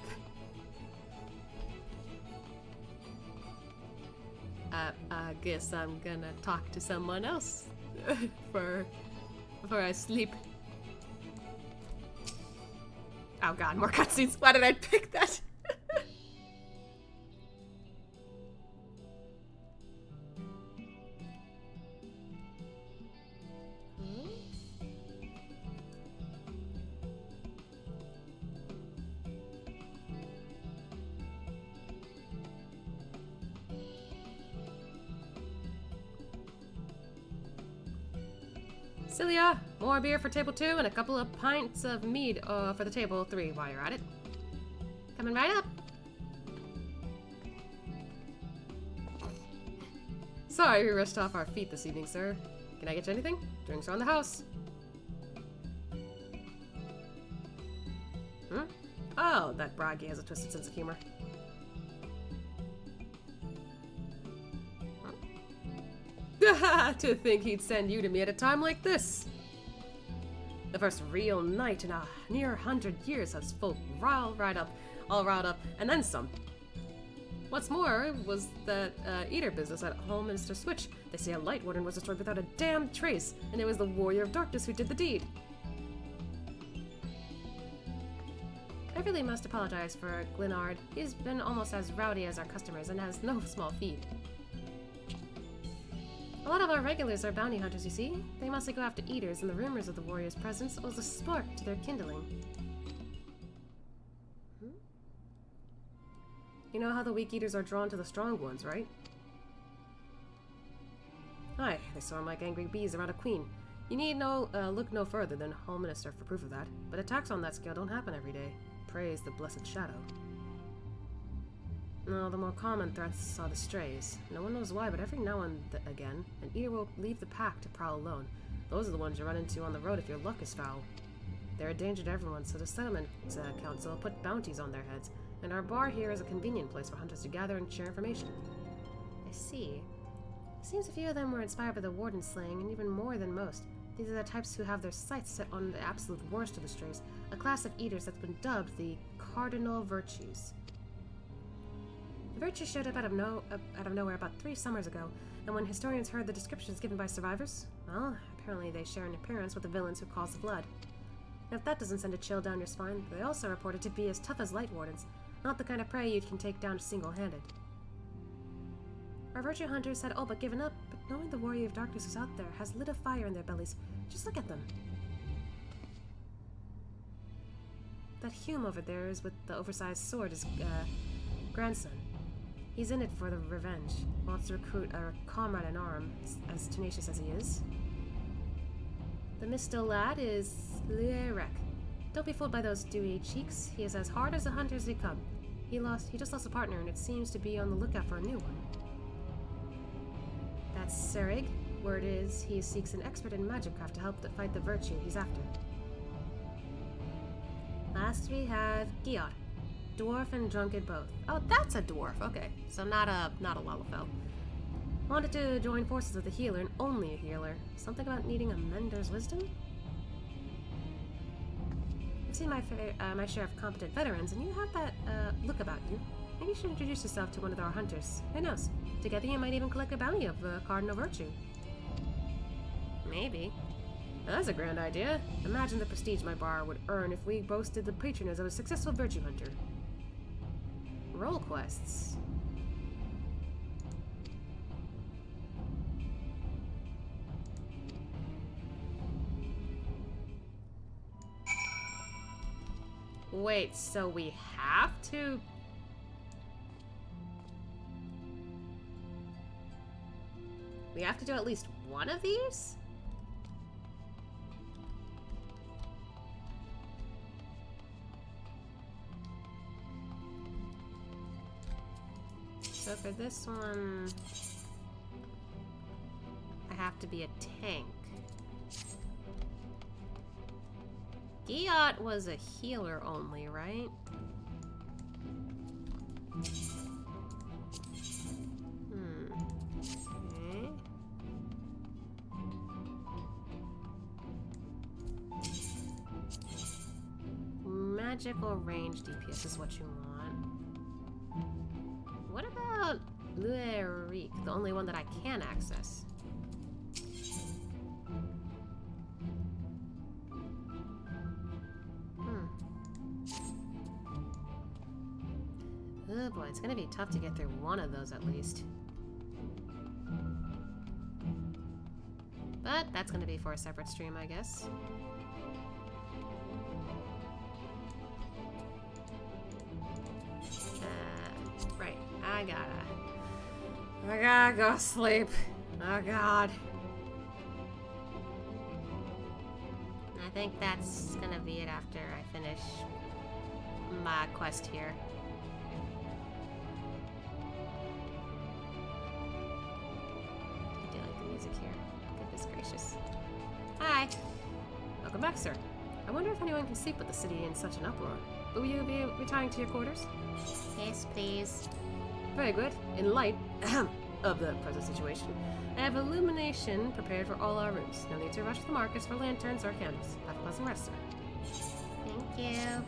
I guess I'm gonna talk to someone else before I sleep. Oh god, more cutscenes. Why did I pick that? Cilia, more beer for table 2 and a couple of pints of mead for the table 3 while you're at it. Coming right up. Sorry we rushed off our feet this evening, sir. Can I get you anything? Drinks are on the house. Oh, that Bragi has a twisted sense of humor. To think he'd send you to me at a time like this. The first real night in a near 100 years has folk all riled up, and then some. What's more was that eater business at Home Minister Switch. They say a light warden was destroyed without a damn trace, and it was the Warrior of Darkness who did the deed. I really must apologize for Glenard. He's been almost as rowdy as our customers and has no small feed. A lot of our regulars are bounty hunters, you see. They mostly go after eaters, and the rumors of the warrior's presence was a spark to their kindling. You know how the weak eaters are drawn to the strong ones, right? Aye, they swarm like angry bees around a queen. You need look no further than Home Minister for proof of that. But attacks on that scale don't happen every day. Praise the blessed shadow. No, the more common threats are the strays. No one knows why, but every now and again, an eater will leave the pack to prowl alone. Those are the ones you run into on the road if your luck is foul. They're a danger to everyone, so the settlement council put bounties on their heads, and our bar here is a convenient place for hunters to gather and share information. I see. Seems a few of them were inspired by the warden slaying, and even more than most. These are the types who have their sights set on the absolute worst of the strays, a class of eaters that's been dubbed the Cardinal Virtues. The virtues showed up out of nowhere about 3 summers ago, and when historians heard the descriptions given by survivors, well, apparently they share an appearance with the villains who caused the flood. Now if that doesn't send a chill down your spine, they also reported to be as tough as light wardens, not the kind of prey you can take down single-handed. Our virtue hunters had all but given up, but knowing the Warrior of Darkness is out there has lit a fire in their bellies. Just look at them. That Hume over there is with the oversized sword, his grandson. He's in it for the revenge. Wants to recruit a comrade in arms, as tenacious as he is. The Mistil lad is Lierek. Don't be fooled by those dewy cheeks. He is as hard as the hunters they come. He just lost a partner, and it seems to be on the lookout for a new one. That's Serig. Word is, he seeks an expert in magicraft to help fight the virtue he's after. Last we have Giot, dwarf and drunkard both. Oh, that's a dwarf. Okay, so not a Lalafell. Wanted to join forces with a healer and only a healer. Something about needing a mentor's wisdom? I've seen my share of competent veterans, and you have that look about you. Maybe you should introduce yourself to one of our hunters. Who knows? Together you might even collect a bounty of Cardinal Virtue. Maybe. That's a grand idea. Imagine the prestige my bar would earn if we boasted the patronage of a successful virtue hunter. Role quests. Wait, so we have to... We have to do at least one of these? So for this one, I have to be a tank. Giot was a healer only, right? Okay. Magical range DPS is what you want. What about Lueric, the only one that I can access? Oh boy, it's gonna be tough to get through one of those at least. But that's gonna be for a separate stream, I guess. Right, I gotta go sleep. Oh god. I think that's gonna be it after I finish my quest here. I do like the music here. Goodness gracious. Hi. Welcome back, sir. I wonder if anyone can sleep with the city in such an uproar. Will you be retiring to your quarters? Yes, please. Very good. In light of the present situation, I have illumination prepared for all our rooms. No need to rush to the markets for lanterns or candles. Have a pleasant rest, sir. Thank you.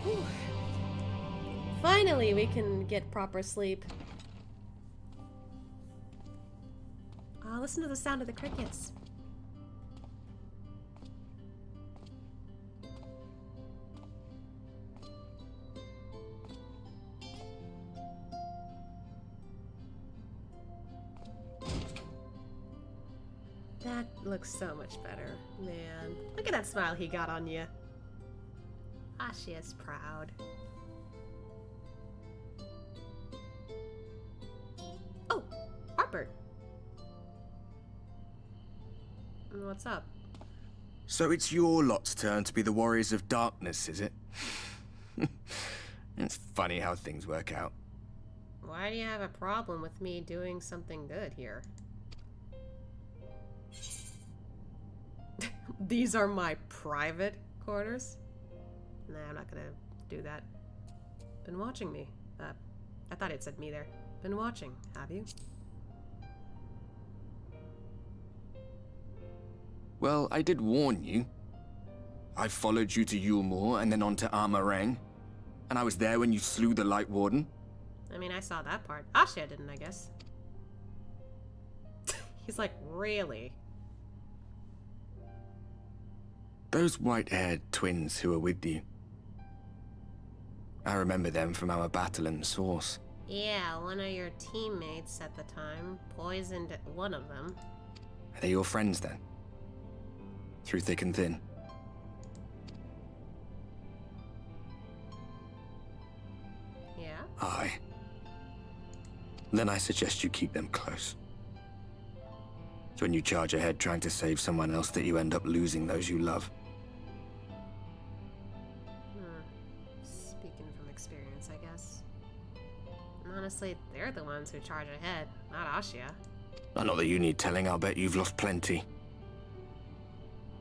Whew. Finally, we can get proper sleep. Oh, listen to the sound of the crickets. That looks so much better, man. Look at that smile he got on you. Ah, she is proud. Oh, Harper. What's up? So it's your lot's turn to be the Warriors of Darkness, is it? It's funny how things work out. Why do you have a problem with me doing something good here? These are my private quarters? Nah, I'm not gonna do that. Been watching me. I thought it said me there. Been watching, have you? Well, I did warn you. I followed you to Yulmore and then on to Armarang. And I was there when you slew the Light Warden. I mean, I saw that part. Asha didn't, I guess. He's like, really? Those white-haired twins who were with you. I remember them from our battle in Source. Yeah, one of your teammates at the time poisoned one of them. Are they your friends then? Through thick and thin? Yeah? Aye. Then I suggest you keep them close. It's when you charge ahead trying to save someone else that you end up losing those you love. Speaking from experience, I guess. Honestly, they're the ones who charge ahead, not Ashia. Not that you need telling, I'll bet you've lost plenty.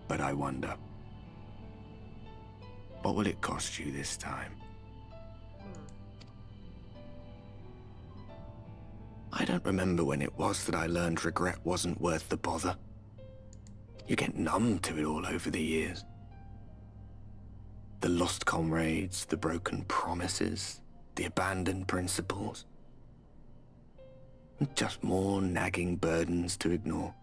But I wonder, what will it cost you this time? I don't remember when it was that I learned regret wasn't worth the bother. You get numb to it all over the years. The lost comrades, the broken promises, the abandoned principles. And just more nagging burdens to ignore.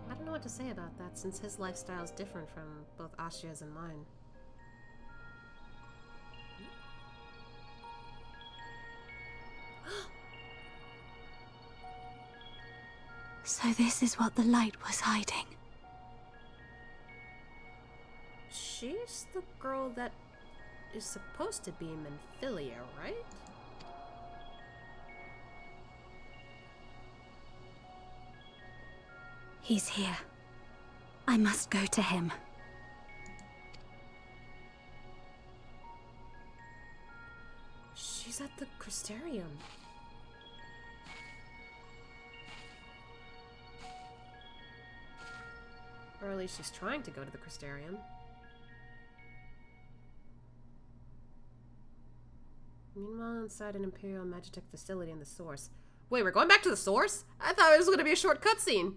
I don't know what to say about that, since his lifestyle is different from both Ashia's and mine. So this is what the light was hiding. She's the girl that is supposed to be Menphilia, right? He's here. I must go to him. She's at the Crystarium. Or at least she's trying to go to the Crystarium. Meanwhile, inside an Imperial Magitech facility in the Source. Wait, we're going back to the Source? I thought it was going to be a short cutscene.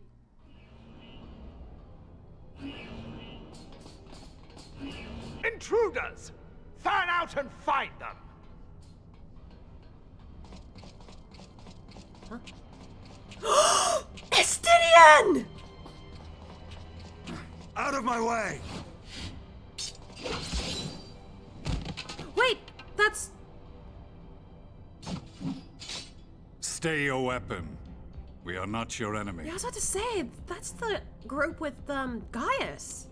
Intruders! Fan out and find them! Huh? Estinian! Out of my way! Wait, that's... Stay your weapon. We are not your enemy. Yeah, I was about to say, that's the group with, Gaius.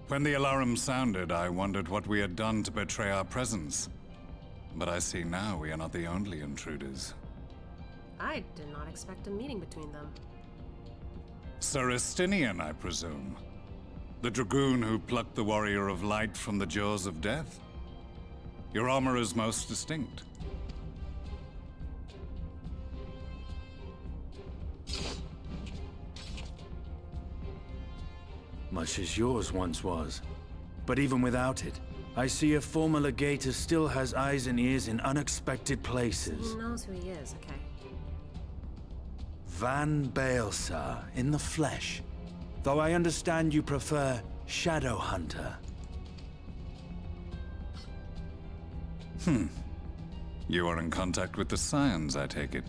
When the alarm sounded, I wondered what we had done to betray our presence. But I see now we are not the only intruders. I did not expect a meeting between them. Sir Estinian, I presume. The dragoon who plucked the Warrior of Light from the jaws of death? Your armor is most distinct. Much as yours once was. But even without it, I see a former legator still has eyes and ears in unexpected places. He knows who he is, okay. Van Baelsar, in the flesh. Though I understand you prefer Shadow Hunter. You are in contact with the Scions, I take it.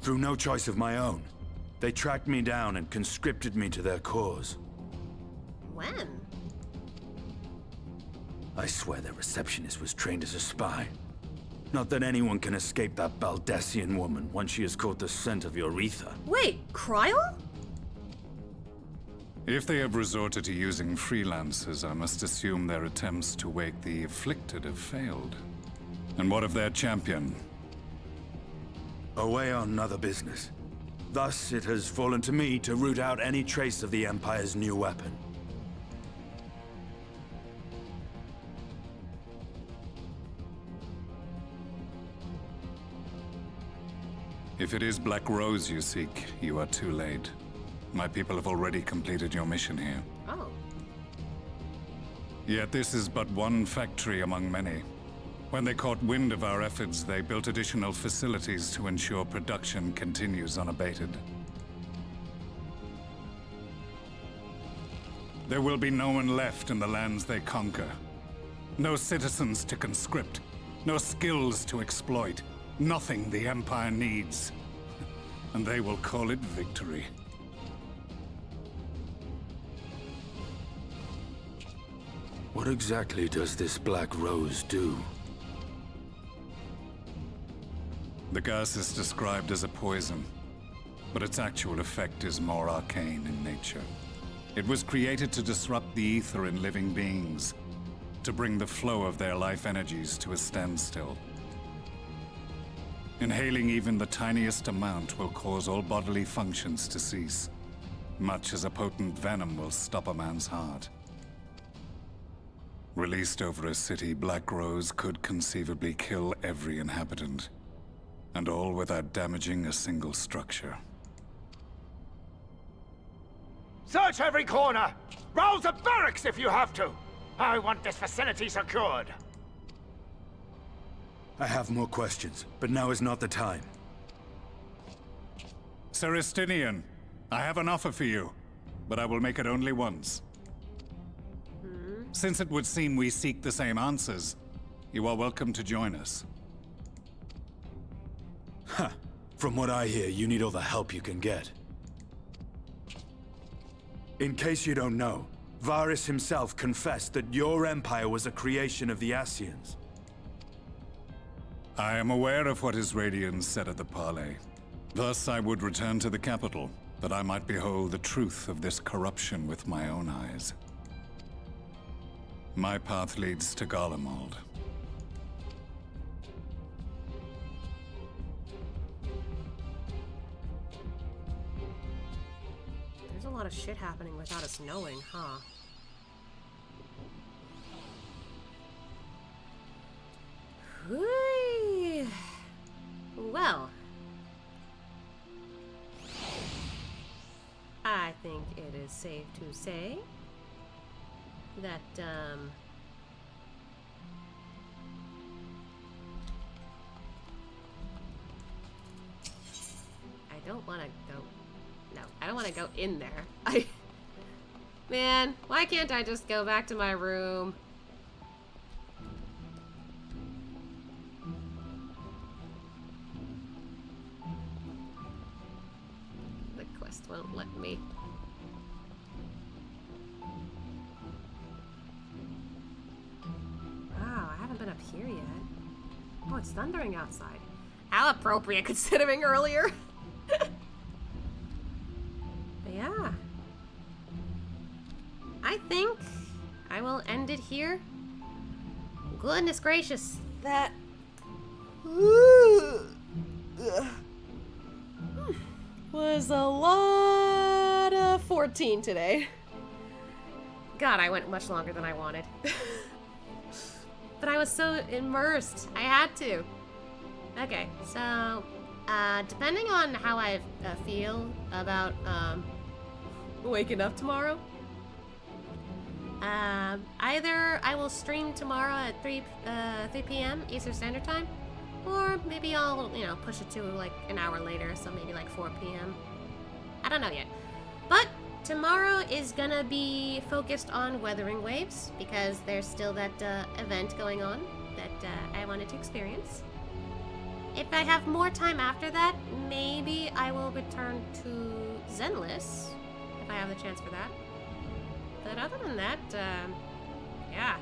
Through no choice of my own. They tracked me down and conscripted me to their cause. When? I swear their receptionist was trained as a spy. Not that anyone can escape that Baldessian woman once she has caught the scent of your ether. Wait, Kryl? If they have resorted to using freelancers, I must assume their attempts to wake the afflicted have failed. And what of their champion? Away on other business. Thus, it has fallen to me to root out any trace of the Empire's new weapon. If it is Black Rose you seek, you are too late. My people have already completed your mission here. Oh. Yet this is but one factory among many. When they caught wind of our efforts, they built additional facilities to ensure production continues unabated. There will be no one left in the lands they conquer. No citizens to conscript. No skills to exploit. Nothing the Empire needs. And they will call it victory. What exactly does this Black Rose do? The gas is described as a poison, but its actual effect is more arcane in nature. It was created to disrupt the ether in living beings, to bring the flow of their life energies to a standstill. Inhaling even the tiniest amount will cause all bodily functions to cease, much as a potent venom will stop a man's heart. Released over a city, Black Rose could conceivably kill every inhabitant, and all without damaging a single structure. Search every corner! Rouse the barracks if you have to! I want this facility secured! I have more questions, but now is not the time. Sir Estinian, I have an offer for you, but I will make it only once. Since it would seem we seek the same answers, you are welcome to join us. Huh. From what I hear, you need all the help you can get. In case you don't know, Varys himself confessed that your empire was a creation of the Ascians. I am aware of what his Radians said at the parley. Thus I would return to the capital, that I might behold the truth of this corruption with my own eyes. My path leads to Garlemald. There's a lot of shit happening without us knowing, huh? Whee! Well, I think it is safe to say that, I don't want to go, no, I don't want to go in there. Man, why can't I just go back to my room? The quest won't let me. Wow, I haven't been up here yet. Oh, it's thundering outside. How appropriate considering earlier. But yeah. I think I will end it here. Goodness gracious, that was a lot of 14 today. God, I went much longer than I wanted. But I was so immersed. I had to. Okay, so depending on how I feel about waking up tomorrow, either I will stream tomorrow at 3 p.m. Eastern Standard Time, or maybe I'll, you know, push it to like an hour later, so maybe like 4 p.m. I don't know yet. But tomorrow is gonna be focused on Weathering Waves, because there's still that event going on that I wanted to experience. If I have more time after that, maybe I will return to Zenless, if I have the chance for that. But other than that, yeah.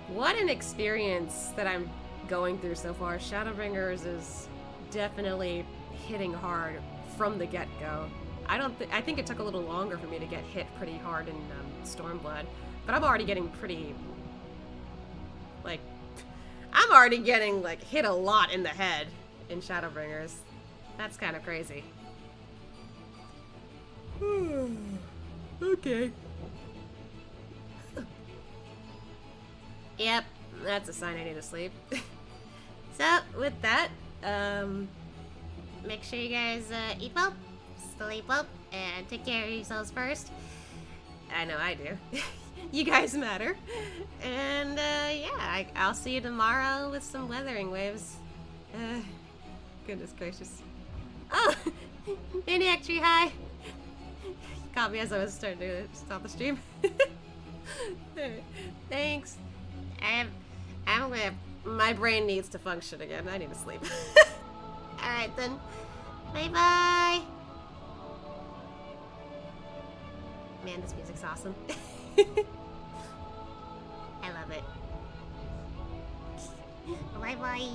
What an experience that I'm going through so far. Shadowbringers is definitely hitting hard from the get-go. I think it took a little longer for me to get hit pretty hard in Stormblood, but I'm already getting pretty, like, I'm already getting, like, hit a lot in the head in Shadowbringers. That's kind of crazy. Okay. Yep, that's a sign I need to sleep. So, with that, make sure you guys eat well, sleep well, and take care of yourselves first. I know I do. You guys matter. And, yeah, I'll see you tomorrow with some Weathering Waves. Goodness gracious. Oh! Maniac Tree, hi! Caught me as I was starting to stop the stream. Thanks. My brain needs to function again. I need to sleep. Alright then. Bye-bye! Man, this music's awesome. I love it. Bye-bye!